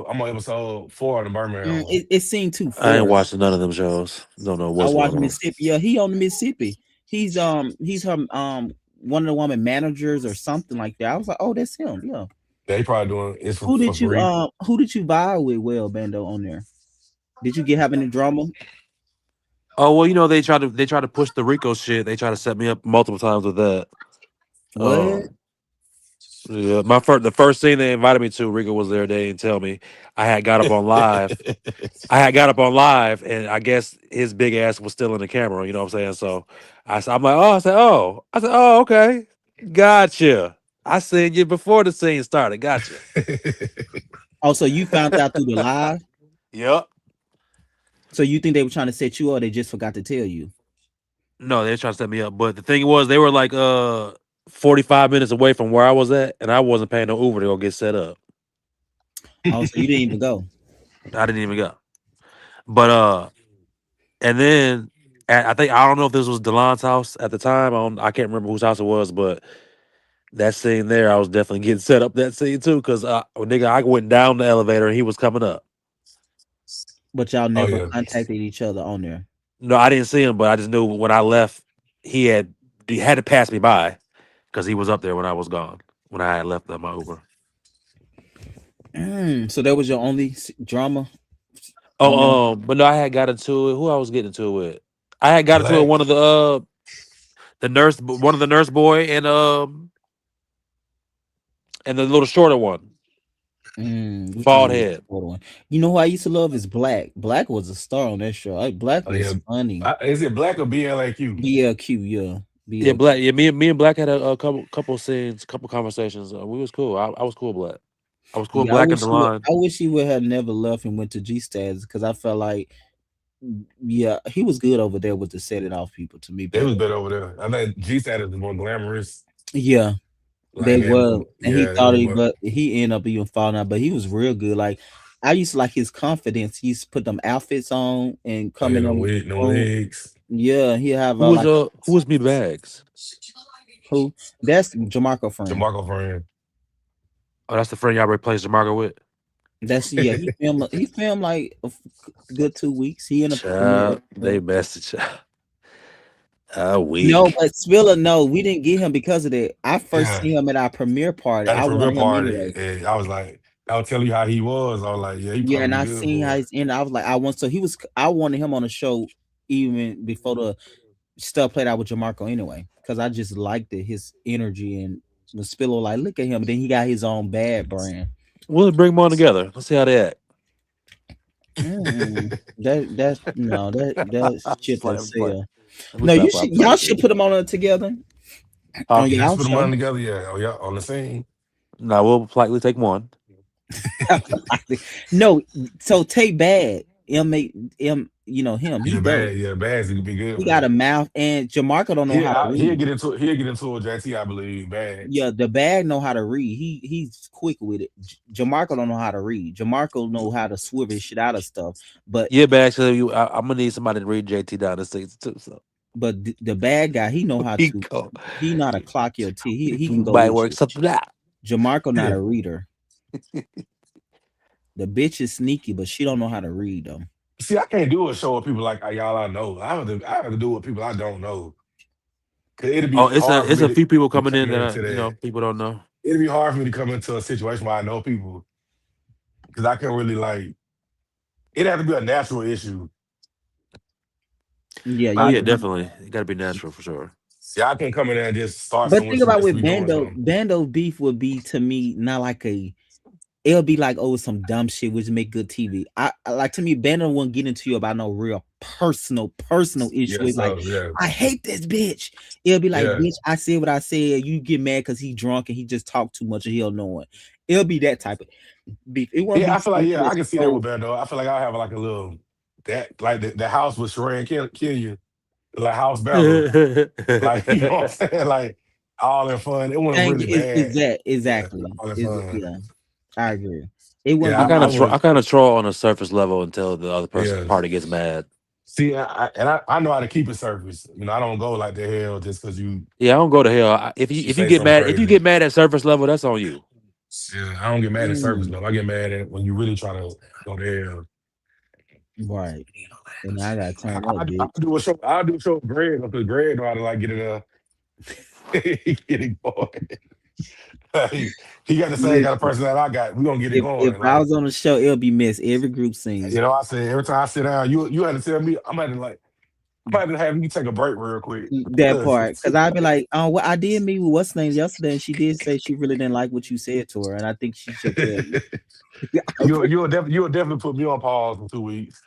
I'm on episode 4 of the Birmingham one. It seemed too I ain't forced. watching none of them shows. Don't know I what's watched going on. Mississippi. Yeah, he on the Mississippi. He's her one of the woman managers or something like that. I was like, oh, that's him. Yeah. They probably doing it's for free. Who did you vibe with? Well, Bando on there. Did you get having the drama? Oh well, they try to push the Rico shit. They try to set me up multiple times with that. What? Um, yeah, the first thing they invited me to, Rico was there. They didn't tell me. I had got up on live. I had got up on live, and I guess his big ass was still in the camera. You know what I'm saying? So I'm like, I said, oh, okay, gotcha. I seen you before the scene started. Gotcha. Oh, so you found out through the live? Yep. So you think they were trying to set you up? Or they just forgot to tell you. No, they were trying to set me up, but the thing was, they were like 45 minutes away from where I was at, and I wasn't paying no Uber to go get set up. Oh, so you didn't even go. I didn't even go. But and then I don't know if this was Delon's house at the time. I can't remember whose house it was, but that scene there, I was definitely getting set up that scene too, because nigga, I went down the elevator and he was coming up. But y'all Oh never yeah. contacted each other on there. No, I didn't see him, but I just knew when I left, he had to pass me by because he was up there when I was gone. When I had left my Uber. So that was your only drama on there. Oh, but no, I had got into it. Who I was getting into it with? I had got into it Black. one of one of the nurse boy, and the little shorter one, Which one bald was head. the other one? You know who I used to love is Black. Black was a star on that show. Like Black Oh yeah. was funny. Is it Black or BLAQ? BLQ, yeah, Yeah, BLQ. Black. Yeah, me and Black had a couple scenes, couple conversations. We was cool. I was cool, Black. I was cool, Yeah, Black and the line. I wish he would have never left and went to G Stats because I felt like, yeah, he was good over there with the set it off people to me. They But was better over there. I think G Stat is the more glamorous. yeah, Like they were, and he yeah, they thought were he, more but he ended up even falling out. But he was real good. Like I used to like his confidence. He used to put them outfits on and oh come yeah, in no on wig, no room. wigs. Yeah, he have like Who was me bags? who? That's Jamarco friend. Jamarco friend. Oh, that's the friend y'all replaced Demarco with. That's yeah. He filmed like good 2 weeks. He in a premiere Child, they episode. messed it. No, Weak. but Spiller, no, we didn't get him because of that. I first Yeah. seen him at our premiere party. At the I premiere wanted him party, anyway. and I was like, I'll tell you how he was. I was like, yeah, he Yeah, probably and be I good seen how for it. he's in. I was like, I want so he was. I wanted him on the show even before the stuff played out with Jamarco anyway, because I just liked it, his energy and the Spiller. Like, look at him. Then he got his own bad brand. We'll bring them on together. Let's see how they act. That's no that I'm just ship playing. has I'm just playing. sailed. Let me No, you stop. should I'm y'all playing. should put them on together Huh? on Just y'all put them show. on together, yeah. Oh yeah, on the scene. No, we'll politely take one. No, so Tay Bad, M, you know him. He dope. Yeah, bad. He could be good He for got that. a mouth, and Jamarco don't know how to read. He'll get into a JT, I believe. Bags. Yeah, the bag know how to read. He's quick with it. Jamarco don't know how to read. Jamarco know how to swivel his shit out of stuff, but Yeah, but actually, I'm gonna need somebody to read JT down the season too. So the bad guy he know how he to go. he know how to clock your T. He We can go might with work you. something out. Jamarco not Yeah. a reader. The bitch is sneaky, but she don't know how to read them. See, I can't do a show with people like y'all I know. I have to do it with people I don't know. Cause it'd be Oh, hard for it's me a few people to coming come in that into that. people don't know. It'd be hard for me to come into a situation where I know people because I can really like. It'd have to be a natural issue. Yeah, Oh you I yeah, would. definitely. It got to be natural for sure. see. I can come in there and just start But something think with you about just to with be doing Bando. something. Bando beef would be to me not like a. It'll be like oh some dumb shit which make good TV. Like to me Bando won't get into you about no real personal issue. Yeah. It's like So yeah. I hate this bitch. It'll be like Yeah. bitch I said what I said. You get mad because he drunk and he just talked too much and he'll know it. It'll be that type of beef. It won't Yeah. be I feel like something yeah. I that's can see that with so. Bando. I feel like I'll have like a little that like the house with Sheree kill you like house battle. Like you know what I'm saying? Like all in fun. It wasn't Thank really is bad. that Yeah. exactly All in is fun. yeah. I agree. It wouldn't Yeah. be I no. would. I kind of troll on a surface level until the other person Yeah. party gets mad. See, I know how to keep it surface. You know, I don't go like the hell just because Yeah, I don't go to hell. you say something If you crazy. get mad at surface level, that's on you. Yeah, I don't get mad at surface Mm, level. I get mad at when you really try to go to hell. right. And I got turned up, I bitch. do a show. I do a show with Greg because Greg know how to like get it get it going. He got the same kind of Listen, person that I got. We gonna get it if going. I Like was on the show, it'll be missed every group scene. you know, I said every time I sit down, you had to tell me I'm had to like I'm had to have you take a break real quick. That part, because I'd be like, oh, well, I did meet with what's name yesterday, and she did say she really didn't like what you said to her, and I think she should tell you. You'll definitely put me on pause for 2 weeks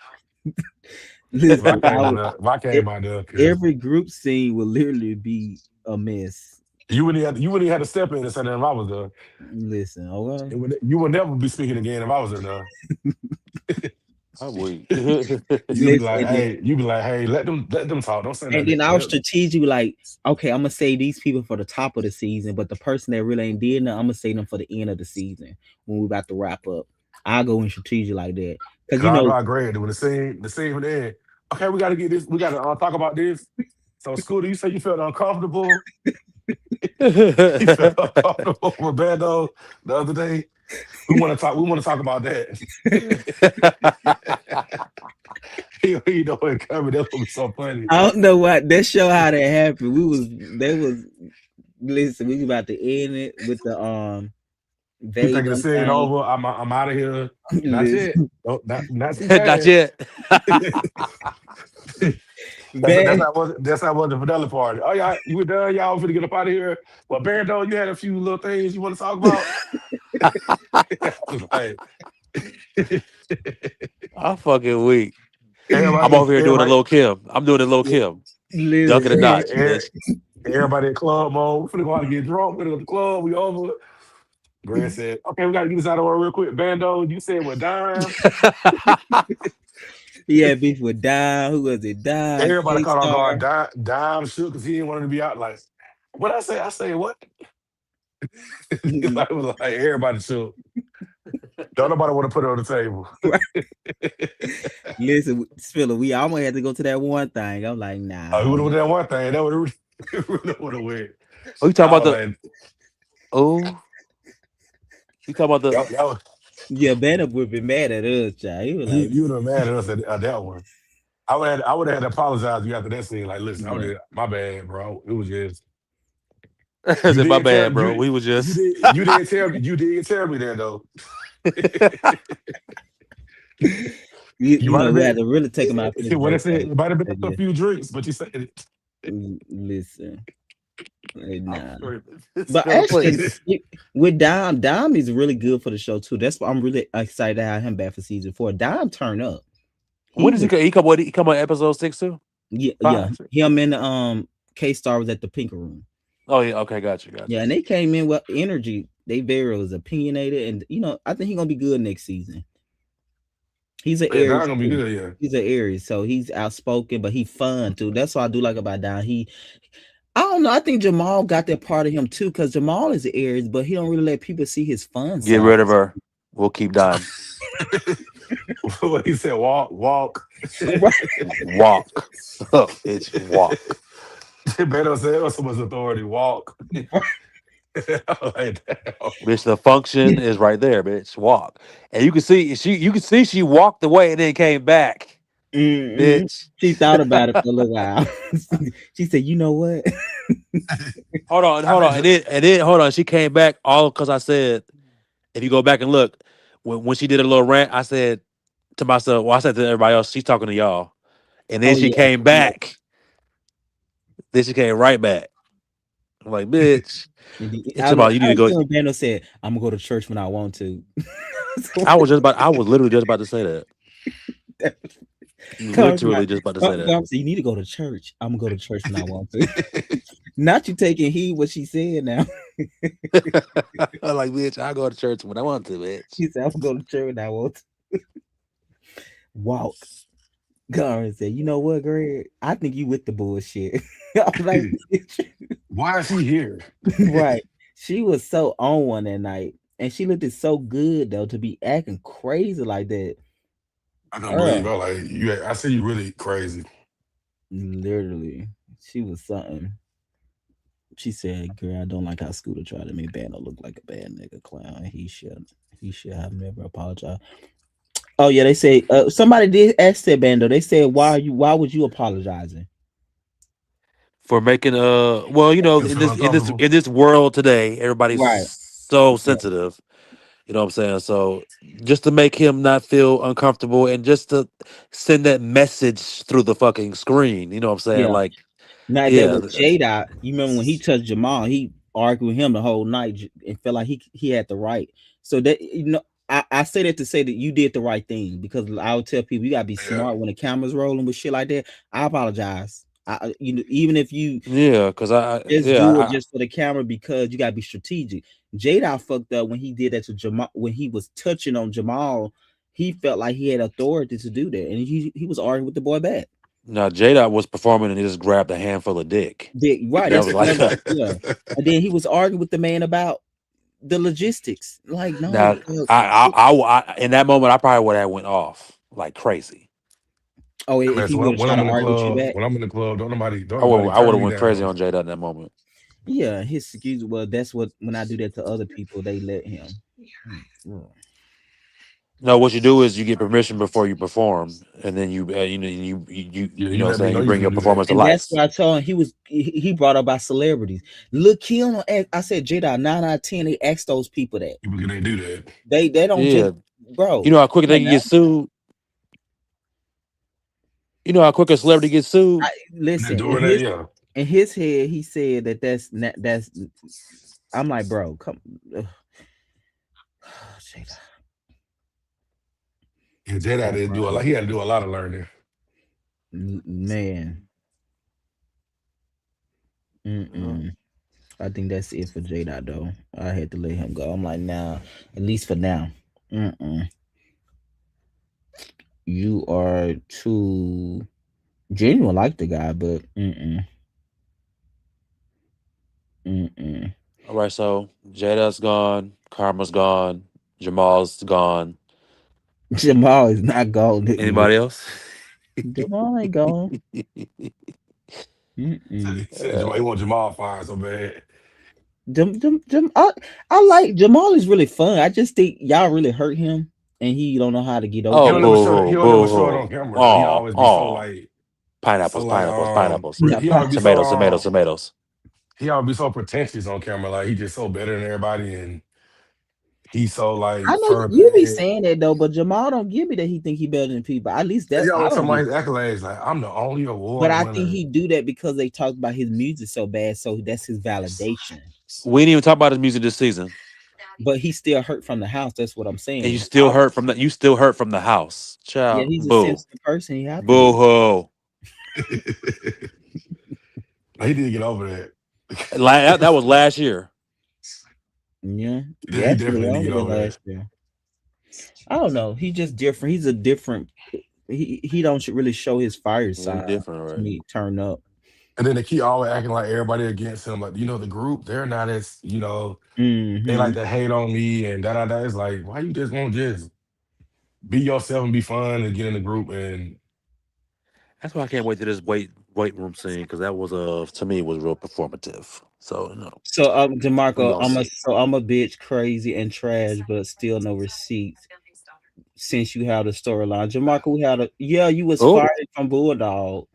if I Listen, came on there. If I e- came out there, because every group scene will literally be a mess. you wouldn't have to step in and say that if I was there. Listen, okay. You would never be speaking again if I was in there. I'm weak. Listen, and then You be like, hey, let them talk. Don't say and nothing. then I was strategic, like, okay, I'm gonna say these people for the top of the season, but the person that really ain't did nothing, I'm gonna say them for the end of the season when we about to wrap up. I go in strategic like that because Cause I know how great when the scene from the end. Okay, we gotta get this. We gotta talk about this. So, Scooter, you said you felt uncomfortable. You felt uncomfortable with Bando the other day. We want to talk. We want to talk about that. You know it coming. That's gonna be so funny. I don't know what that show how that happened. They was listen. We was about to end it with the You thinking the Vegas scene thing. over? I'm out of here. Not yet. Listen, Not too Not fast. yet. man, That's how was the Fidelity party. Oh yeah, you were done. Y'all finna get up out of here. Well, Bando, you had a few little things you want to talk about. I was like, I'm fucking weak. I'm everybody, over here doing a everybody, low Kim. I'm doing a low yeah, Kim. Dunking a listen, notch, bitch. everybody in club mode. We finna go out and get drunk. We finna go to the club. We over. Grant said, "Okay, we gotta get this out of the way real quick." Bando, you said with Dime. he had beef with Dime. Who was it? Dime, Everybody K caught on Star. guard. Dime shook because he didn't want to be out. Like, what I say? I say what? Like, it was like everybody shook. Don't nobody want to put it on the table. Listen, Spiller, we almost had to go to that one thing. I'm like, He nah. would have done one thing. That would have really would have went. Oh, you talking I about was the? like, Oh, you talking about the? that was, Yeah, Banner would be mad at us, child. He was like, you would have mad at us at that one. I would have had to apologize to you after that scene. Like, listen, I would yeah. have my bad, bro. It was just I you said, my did tell bad, bro. We was just. you did tell me that though. You You might know, have we been had to really take him out for his what I said. birthday. It might have been Like, a yeah, few drinks, but you said it. listen, like, I'm nah. sorry, this But girl, actually, please. with Dom is really good for the show too. That's why I'm really excited to have him back for season 4. Dom turn up. He When does he was come? He come? What? He come on episode 6 too? yeah. 5? 6? Him and K Star was at the pink room. Oh yeah. Okay, got you. Got you. Yeah, and they came in with energy. They very was opinionated, and I think he's gonna be good next season. He's an Yeah, that's Aries gonna be too. good. Yeah. He's an Aries, so he's outspoken, but he fun too. That's what I do like about Don. I don't know. I think Jamal got that part of him too, because Jamal is an Aries, but he don't really let people see his fun Get side. rid of her. We'll keep dying. What he said, walk. Right. Walk. Bitch, walk. Beto said, "Oh, so much authority, walk." I'm like, damn. Bitch, the function is right there, bitch. Walk. And you can see she walked away and then came back. Mm-mm. Bitch. She thought about it for a little while. She said, "You know what?" I Hold bet on. you. And then hold on. She came back all because I said, if you go back and look, when she did a little rant, I said to myself, well, I said to everybody else, she's talking to y'all. And then Oh she yeah, came yeah. back. Then she came right back. I'm like, bitch. It's I about you need to like go. when Bando said, "I'm gonna go to church when I want to." I was literally just about to say that. Comes Literally like, just about to say that. Comes, you need to go to church. I'm gonna go to church when I want to. Not you taking heed what she said now. I'm like, bitch, I go to church when I want to, bitch. She said, I'm gonna go to church when I want to. Walk. Karen said, you know what, Greg? I think you with the bullshit. I'm like, Why is he here? right. She was so on one that night. And she looked so good though to be acting crazy like that. I couldn't believe. Earl, I was like, you. I see you really crazy. literally, she was something. She said, "Girl, I don't like how Scooter tried to make Bando look like a bad nigga clown. He should have never apologized." Oh yeah, they say somebody did ask that Bando. They said, Why would you apologizing?" For making well, You in feel uncomfortable. this world today, everybody's Right. so Yeah. sensitive. You know what I'm saying? So just to make him not feel uncomfortable and just to send that message through the fucking screen, you know what I'm saying? Yeah. Like, Now that yeah, with Jada, you remember when he touched Jamal, he argued with him the whole night and felt like he had the right. So that I say that to say that you did the right thing because I would tell people you gotta be Yeah. smart when the camera's rolling with shit like that. I apologize. Even if you yeah, because just do it just for the camera because you gotta be strategic. Jada fucked up when he did that to Jamal when he was touching on Jamal. He felt like he had authority to do that, and he was arguing with the boy back. now J was performing and he just grabbed a handful of dick. Right, That that's was like, another yeah. And then he was arguing with the man about the logistics. Like, no, now in that moment I probably would have went off like crazy. oh, I if mean, he so would have when tried I'm to in the argue with you club, back, don't nobody I turn would me have went down. crazy on J in that moment. yeah, his excuse. Well, that's what when I do that to other people, they let him. Mm. No, what you do is you get permission before you perform, and then Yeah, you you know what I'm let me saying know you you bring finna your do that. performance to And that's life. what I told him. He brought up by celebrities. Look, Kim. I said, Jada, 9 out of 10. They asked those people that People can do that. they don't just Yeah, you bro. know how quick Come they on can now. get sued. You know how quick a celebrity gets sued. I They're listen doing that, yeah. in his head. He said that that's. I'm like, bro, come. Ugh. Jada, Yeah, Jay had come to do a lot. on, He had to do a lot of learning. man. Yeah. Mm-mm. I think that's it for Jada though. I had to let him go. I'm like, nah, at least for now. Mm-mm. You are too genuine, like the guy, but mm-mm. All right, so Jada's gone, Karma's gone, Jamal's gone. Jamal is not gone. Nigga. Anybody else? Jamal ain't gone. Mm-mm. He said Jamal, he want Jamal fired so bad. I like Jamal is really fun. I just think y'all really hurt him, and he don't know how to get over Oh, He it. don't ever show. boo He hoo, don't ever boo show it hoo. on camera though. He Oh, always be oh. so Pineapples, like pineapples, pineapples. Yeah, he always be so Tomatoes, tomatoes, tomatoes. he always be so pretentious on camera. Like he just so better than everybody, and he's so I like know further you be ahead. saying that though, but Jamal don't give me that he think he better than people. At least He that's I always don't talking about get. his accolades. Like I'm the only But award I think winner. he do that because they talk about his music so bad, so that's his validation. We didn't even talk about his music this season. But he's still hurt from the house. That's what I'm And saying. I, you still hurt from the house. yeah, Child, he's a boo. sensitive person. He have to Boo be. hoo. He did get over that. That was last year. Yeah, He definitely definitely did longer get than over last that. year. I don't know. He's just different. He's a different. He don't really show his fire Yeah, he side different, to right? me. Turn up. And then they keep always acting like everybody against him. Like, the group, they're not as, they Hmm. like to hate on me and da da da. It's like, why you just won't just be yourself and be fun and get in the group and That's why I can't wait to this weight room scene because that was to me was real performative. So So we Demarco, gonna see. I'm a bitch, crazy and trash, but still no receipts. Since you have the storyline, Jamarco, we had a yeah. You was Oh, fired from Bulldog.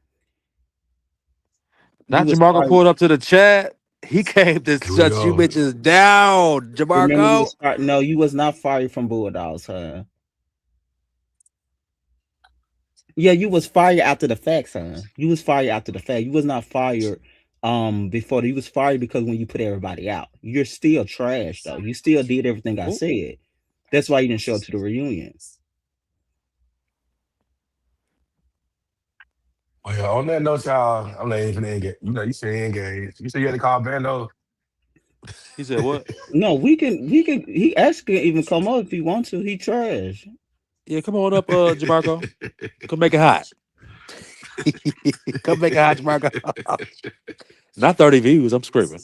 You not was Jamarco fired. pulled up to the chat. He came to here we shut you go. bitches down, Remember, you Jamarco. was fired. No, you was not fired from Bulldogs, huh? Yeah, you was fired after the fact, son. You was fired after the fact. You was not fired before. You was fired because when you put everybody out. You're still trash though. You still did everything I Oh, said. That's why you didn't show up to the reunion. Well, yeah, on that note, y'all, I'm not even engaged. You say engaged. You say you had to call Bando. he said what? No, we can he actually can even come up if he wants to. He trash. Yeah, come on up, Jamarco. Come make it hot. Come make it hot, Jamarco. Not 30 views. I'm screaming.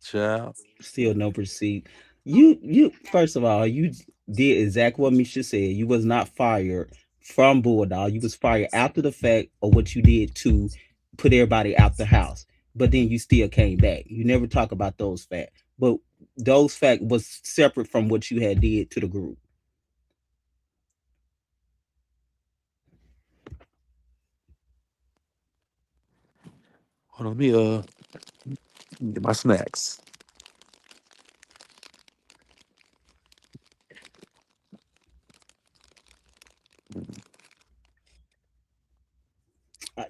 Child. Still no receipt. You first of all, did exactly what Misha said. You was not fired from Bulldog. You was fired after the fact of what you did to put everybody out the house. But then you still came back. You never talk about those facts. But those facts was separate from what you had did to the group. Hold on, get my snacks.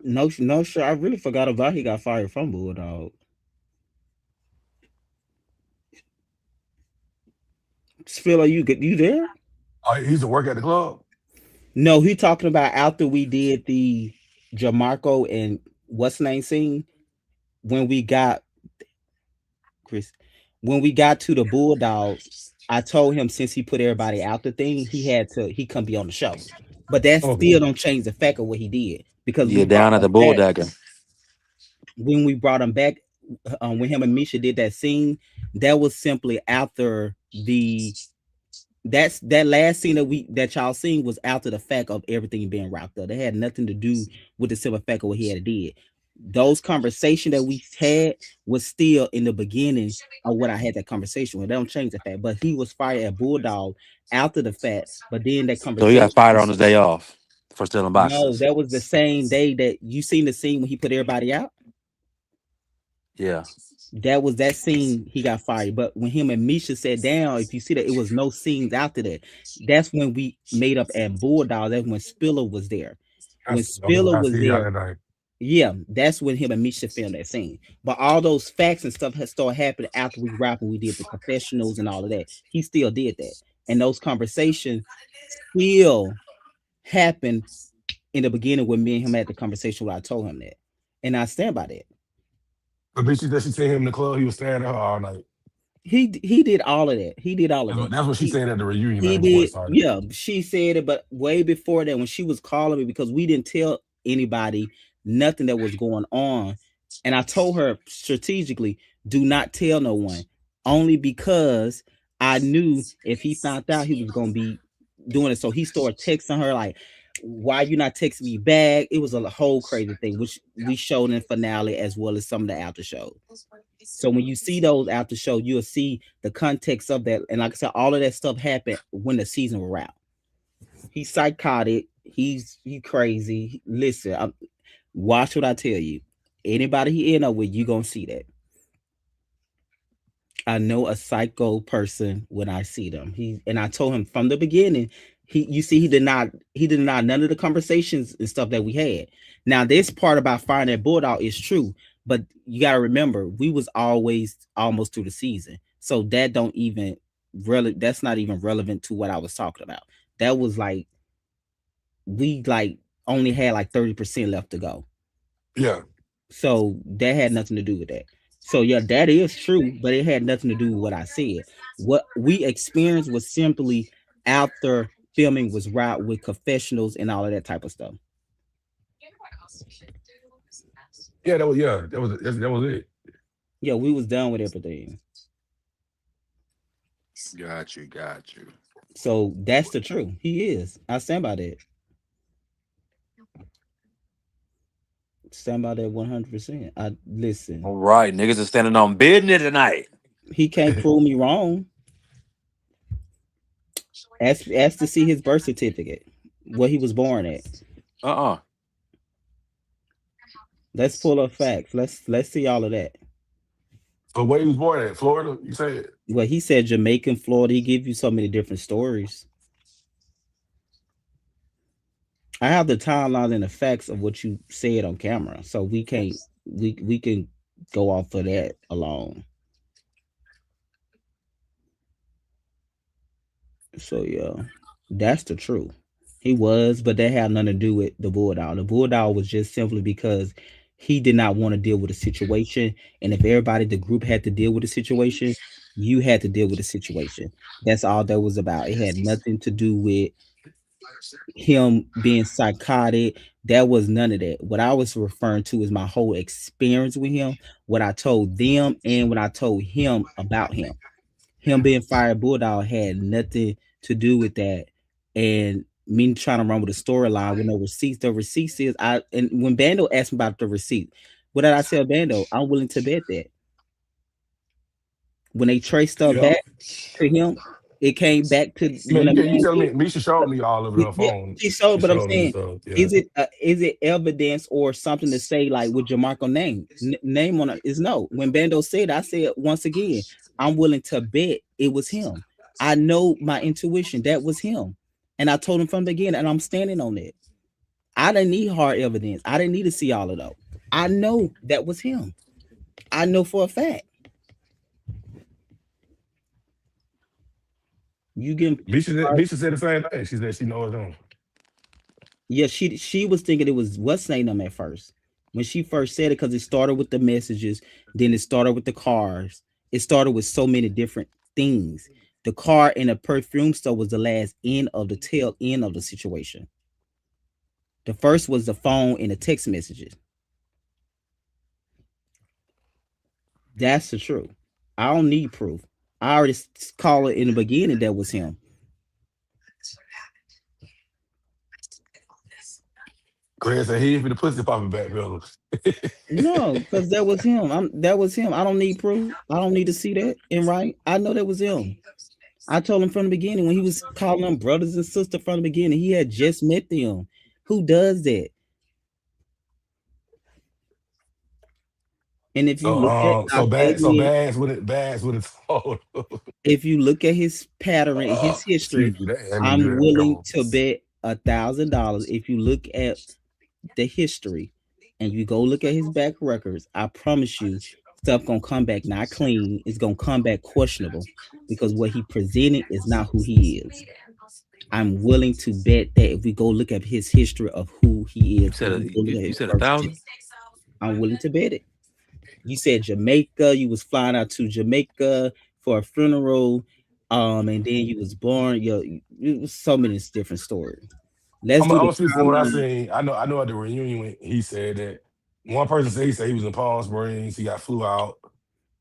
No, no, sure. I really forgot about he got fired from Bulldog. Spiller, you there? Oh, he used to work at the club. No, he talking about after we did the Jamarco and what's name scene when we got Chris, when we got to the Bulldogs, I told him since he put everybody out the thing, he couldn't be on the show. But that still Okay. don't change the fact of what he did because we Yeah, brought down at the him back Bulldagger. when we brought him back when him and Misha did that scene. That was simply after the that last scene that y'all seen was after the fact of everything being wrapped up. It had nothing to do with the simple fact of what he had did. Those conversation that we had was still in the beginning of what I had that conversation with. They don't change the fact, but he was fired at Bulldog after the fact. But then that So he got conversation, fired on his day off for stealing no, boxes. that was the same day that you seen the scene when he put everybody out. Yeah. That was that scene he got fired. But when him and Misha sat down, if you see that, it was no scenes after that. That's when we made up at Bulldog. That's when Spiller was there. When Okay, Spiller I was see y'all there, that night. yeah, that's when him and Misha filmed that scene. But all those facts and stuff had started happening after we rapped and we did the confessionals and all of that. He still did that. And those conversations still happened in the beginning when me and him had the conversation where I told him that. And I stand by that. But bitch, she seen him in the club. He was staring at her all night. He did all of that. He did all of that. That's what she He said at the reunion he night before it did, started. yeah. She said it, but way before that, when she was calling me because we didn't tell anybody nothing that was going on, and I told her strategically, do not tell no one, only because I knew if he found out, he was gonna be doing it. So he started texting her like, "Why you not texting me back?" It was a whole crazy thing, which we showed in the finale as well as some of the after shows. So when you see those after show, you'll see the context of that. And like I said, all of that stuff happened when the season was out. He's psychotic. He crazy. Listen, watch what I tell you. Anybody he end up with, you gonna see that. I know a psycho person when I see them. He and I told him from the beginning. You see he did not none of the conversations and stuff that we had. Now this part about firing that bulldog is true, but you gotta remember we was always almost through the season, so that don't even that's not even relevant to what I was talking about. That was like we like only had like 30% left to go. Yeah. So that had nothing to do with that. So yeah, that is true, but it had nothing to do with what I said. What we experienced was simply after filming was wrapped with confessionals and all of that type of stuff. That was it. Yeah, we was done with everything. Got you, got you. So that's the truth. He is. I stand by that. Stand by that 100%. I listen. All right, niggas is standing on business tonight. He can't prove me wrong. Ask to see his birth certificate, where he was born at. Uh-uh. Let's pull up facts. Let's see all of that. But where he was born at? Florida, you said? Well, he said Jamaican, Florida. He gave you so many different stories. I have the timeline and the facts of what you said on camera, so we can't we can go off of that alone. So yeah, that's the truth. He was, but that had nothing to do with the bulldog. The bulldog was just simply because he did not want to deal with the situation, and if everybody the group had to deal with the situation, you had to deal with the situation. That's all that was about. It had nothing to do with him being psychotic. That was none of that. What I was referring to is my whole experience with him, what I told them, and what I told him about him. Him being fired bulldog had nothing to do with that, and me trying to run with a storyline with no receipts. The receipts is I and when Bando asked me about the receipt, what did I tell Bando? I'm willing to bet that when they traced stuff Yeah. back to him, it came back to Man, when a you man telling did. me Misha showed me all of it on her Yeah, phone. she showed, She but I'm showed me the saying, stuff. Yeah. is it evidence or something to say like with Jamarco name on it? Is no. When Bando said, I said once again, I'm willing to bet it was him. I know my intuition that was him, and I told him from the beginning, and I'm standing on it. I didn't need hard evidence. I didn't need to see all of that. I know that was him. I know for a fact. You can. Misha said the same thing. She said she knows him. Yeah, she was thinking it was what's name them at first when she first said it because it started with the messages, then it started with the cars. It started with so many different things. The car and the perfume store was the last end of the tail end of the situation. The first was the phone and the text messages. That's the truth. I don't need proof. I already called it in the beginning that was him. Chris said he ain't for the pussy popping back, fellas. No, because that was him. That was him. I don't need proof. I don't need to see that and right. I know that was him. I told him from the beginning when he was calling them brothers and sisters from the beginning, he had just met them. Who does that? And if you look at, I say So again, bags with it told. if you look at his pattern and his history, Excuse me, that ain't me do I'm that willing no to bet $1,000. If you look at the history and you go look at his back records, I promise you, stuff gonna come back not clean. It's gonna come back questionable because what he presented is not who he is. I'm willing to bet that if we go look at his history of who he is, if we go look at You his said a first thousand. 6, I'm willing to bet it. You said Jamaica, you was flying out to Jamaica for a funeral, and then you was born. Yo, it was so many different stories. Let's do I'm the gonna speak from what I timeline. seen. I know at the reunion he said that one person said he was in Palm Springs. He got flew out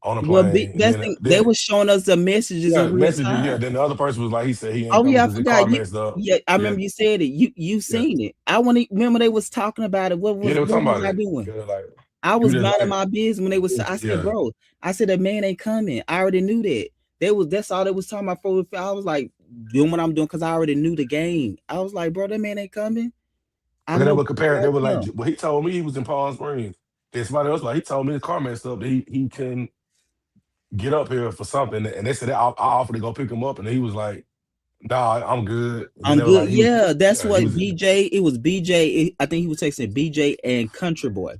on a Well, plane, and that's they then were showing us the messages yeah, in real messages. Yeah, time. then the other person was like he said he ain't Oh coming yeah, I because his car forgot. You, messed up. yeah, I Yeah, remember you said it. You yeah, seen it. I want to remember they was talking about it. yeah. They were What talking was about I it. doing? Yeah, like I you was just minding like my business when they was. I said, yeah. bro, I said that man ain't coming. I already knew that. They was that's all they was talking about. For I was like doing what I'm doing because I already knew the game. I was like, bro, that man ain't coming. I Because they know were for a comparing. They fact were like, him. well, he told me he was in Palm Springs. Then somebody else like he told me his car messed up. That he couldn't get up here for something, and they said I offered to go pick him up, and he was like, "Nah, I'm good." And then I'm they were good. like, Yeah, that's yeah, he what was, BJ. It was BJ. I think he was texting BJ and Country Boy,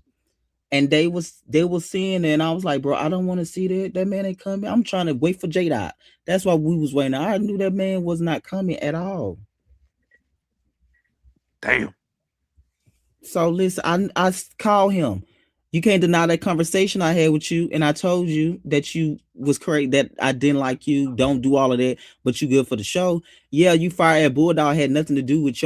and they was seeing it, and I was like, bro, I don't want to see that. That man ain't coming. I'm trying to wait for J Dot. That's why we was waiting. I knew that man was not coming at all. Damn. So listen, I call him. You can't deny that conversation I had with you, and I told you that you was correct, that I didn't like you. Don't do all of that, but you good for the show. Yeah, you fire at Bulldog had nothing to do with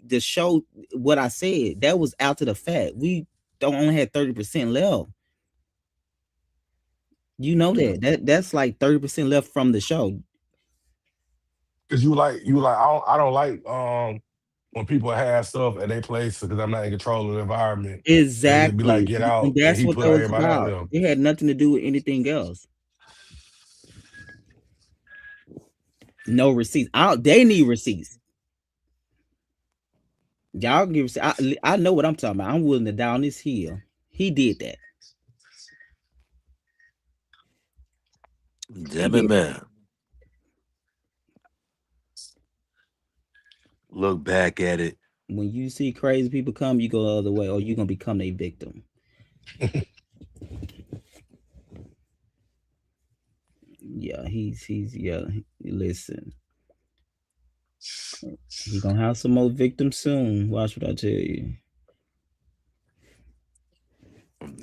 the show. What I said that was after the fact. We don't only had 30% left. You know yeah. that's like 30% left from the show. Because you were like I don't like when people have stuff at their place because I'm not in control of the environment. They just be like, Exactly, get and out, and that's he what put that was everybody out about. there. It had nothing to do with anything else. No receipts. They need receipts. Y'all give. I know what I'm talking about. I'm willing to down this hill. He did that. He Damn it, did that. man. Look back at it. When you see crazy people come, you go the other way, or you're gonna become a victim. Yeah, he's yeah. Listen, he gonna have some more victims soon. Watch what I tell you.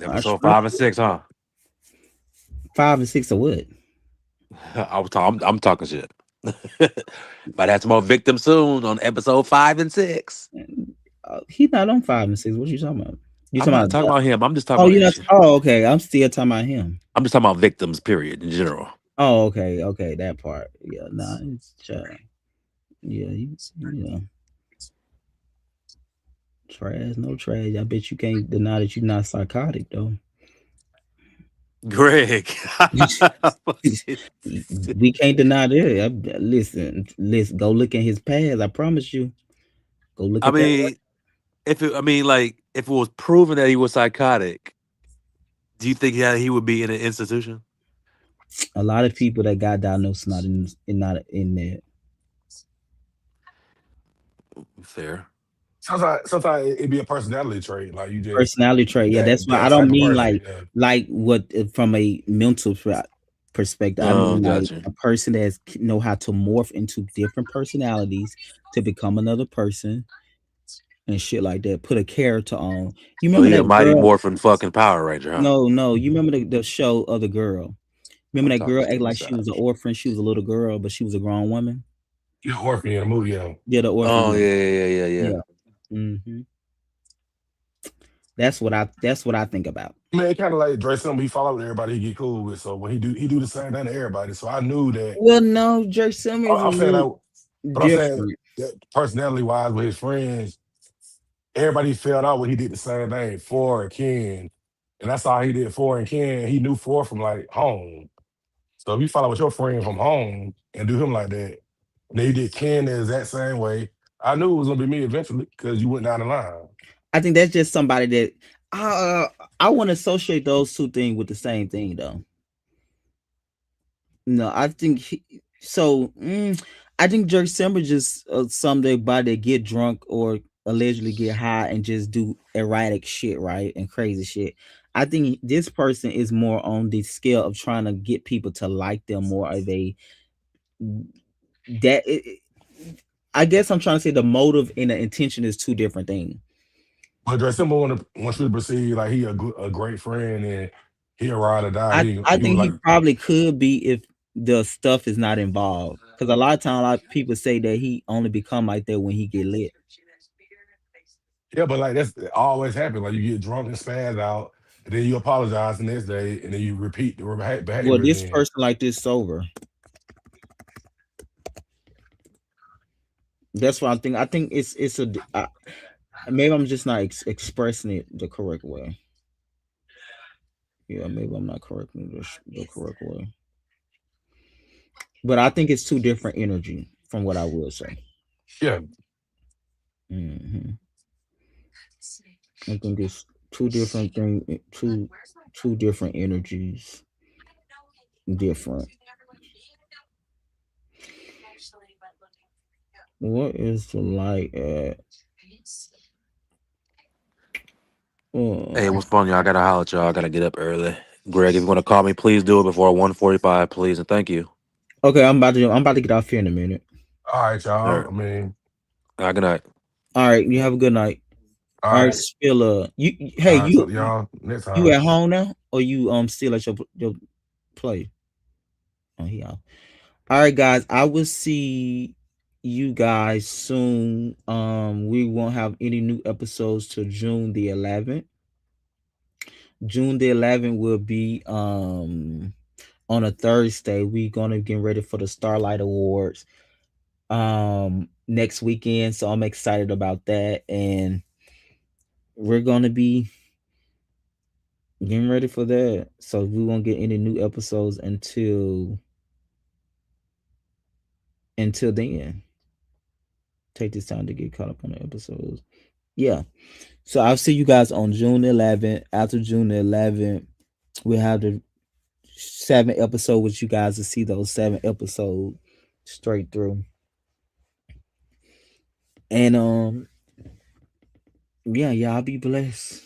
Watch, Episode watch. 5 and 6, huh? 5 and 6 or what? I was talking. I'm talking shit. Might have some more victims soon on episode 5 and 6. He's not on 5 and 6. What you talking about? You I'm talking not about? talking about him. I'm just talking Oh, about you this not. shit. Oh, okay. I'm still talking about him. I'm just talking about victims. Period. In general. Oh, okay, okay, that part. Yeah, nah, it's child. Yeah, you know, trash, no trash. I bet you can't deny that you're not psychotic though. Greg. We can't deny that. Listen. Go look at his past. I promise you. Go look I at that. mean, like, if it was proven that he was psychotic, do you think that he would be in an institution? A lot of people that got diagnosed not in there. Fair. Sometimes it be a personality trait. Like you just Personality trait. Yeah, that's why I that don't type of mean person. Yeah. like what from a mental perspective. I Oh, mean like gotcha. a person that know how to morph into different personalities to become another person and shit like that. Put a character on. You So remember he a that mighty girl? morphin fucking Power Ranger, huh? No, no. You remember the show of the girl? Remember that Talk girl this act to the like she side. was an orphan. She was a little girl, but she was a grown woman. You're orphan in a movie. Yeah. Yeah, the orphan. Oh Yeah, yeah, yeah, yeah, yeah, yeah. yeah. hmm That's what I think about. I mean, it kind of like Dre. Something he follow with everybody. He get cool with. So when he do the same thing to everybody. So I knew that. Well, no, Jerry Summer is a I'm saying little that, but I'm saying different. that personality wise with his friends, everybody felt out when he did the same thing for and Ken, and that's all he did for and Ken. He knew for from like home. So if you follow with your friend from home and do him like that, and then you did Ken the exact same way, I knew it was gonna be me eventually because you went down the line. I think that's just somebody that I want to associate those two things with the same thing though. No, I think so. I think Jerry Summer just somebody that get drunk or allegedly get high and just do erratic shit, right, and crazy shit. I think this person is more on the scale of trying to get people to like them more. Of a that I guess I'm trying to say the motive and the intention is two different things. But Dre Simba wants you to perceive like he a great friend and he a ride or die. I He was think like, he probably could be if the stuff is not involved. Because a lot of times, a lot of people say that he only become like that when he get lit. yeah, but like that's always happen. Like you get drunk and spaz out, and then you apologize the next day, and then you repeat the Well, behavior this again. person like this sober. That's what I think. I think it's maybe I'm just not expressing it the correct way. Yeah, maybe I'm not correcting the correct way. But I think it's two different energy from what I will say. Yeah, hmm I think it's two different things, two different energies, different. What is the light at? Hey, Oh, what's fun, y'all? I gotta holler at y'all. I gotta get up early. Greg, if you want to call me, please do it before 1:45, please, and thank you. okay. I'm about to get off here in a minute. all right, All y'all. right. I mean, All right, good night. All right, you have a good night. all All right, right, Spiller. Hey, all right. Talk to y'all next you time. at home now, or you still at your play? Oh, he out. All right, guys. I will see you guys soon. We won't have any new episodes till June the 11th. June the 11th will be on a Thursday. We gonna get ready for the Starlight Awards next weekend. So I'm excited about that, and we're gonna be getting ready for that. So we won't get any new episodes until then. Take this time to get caught up on the episodes. Yeah. So I'll see you guys on June 11th. After June 11th, we have the 7 episode, which you guys will see those 7 episodes straight through. And yeah, y'all be blessed.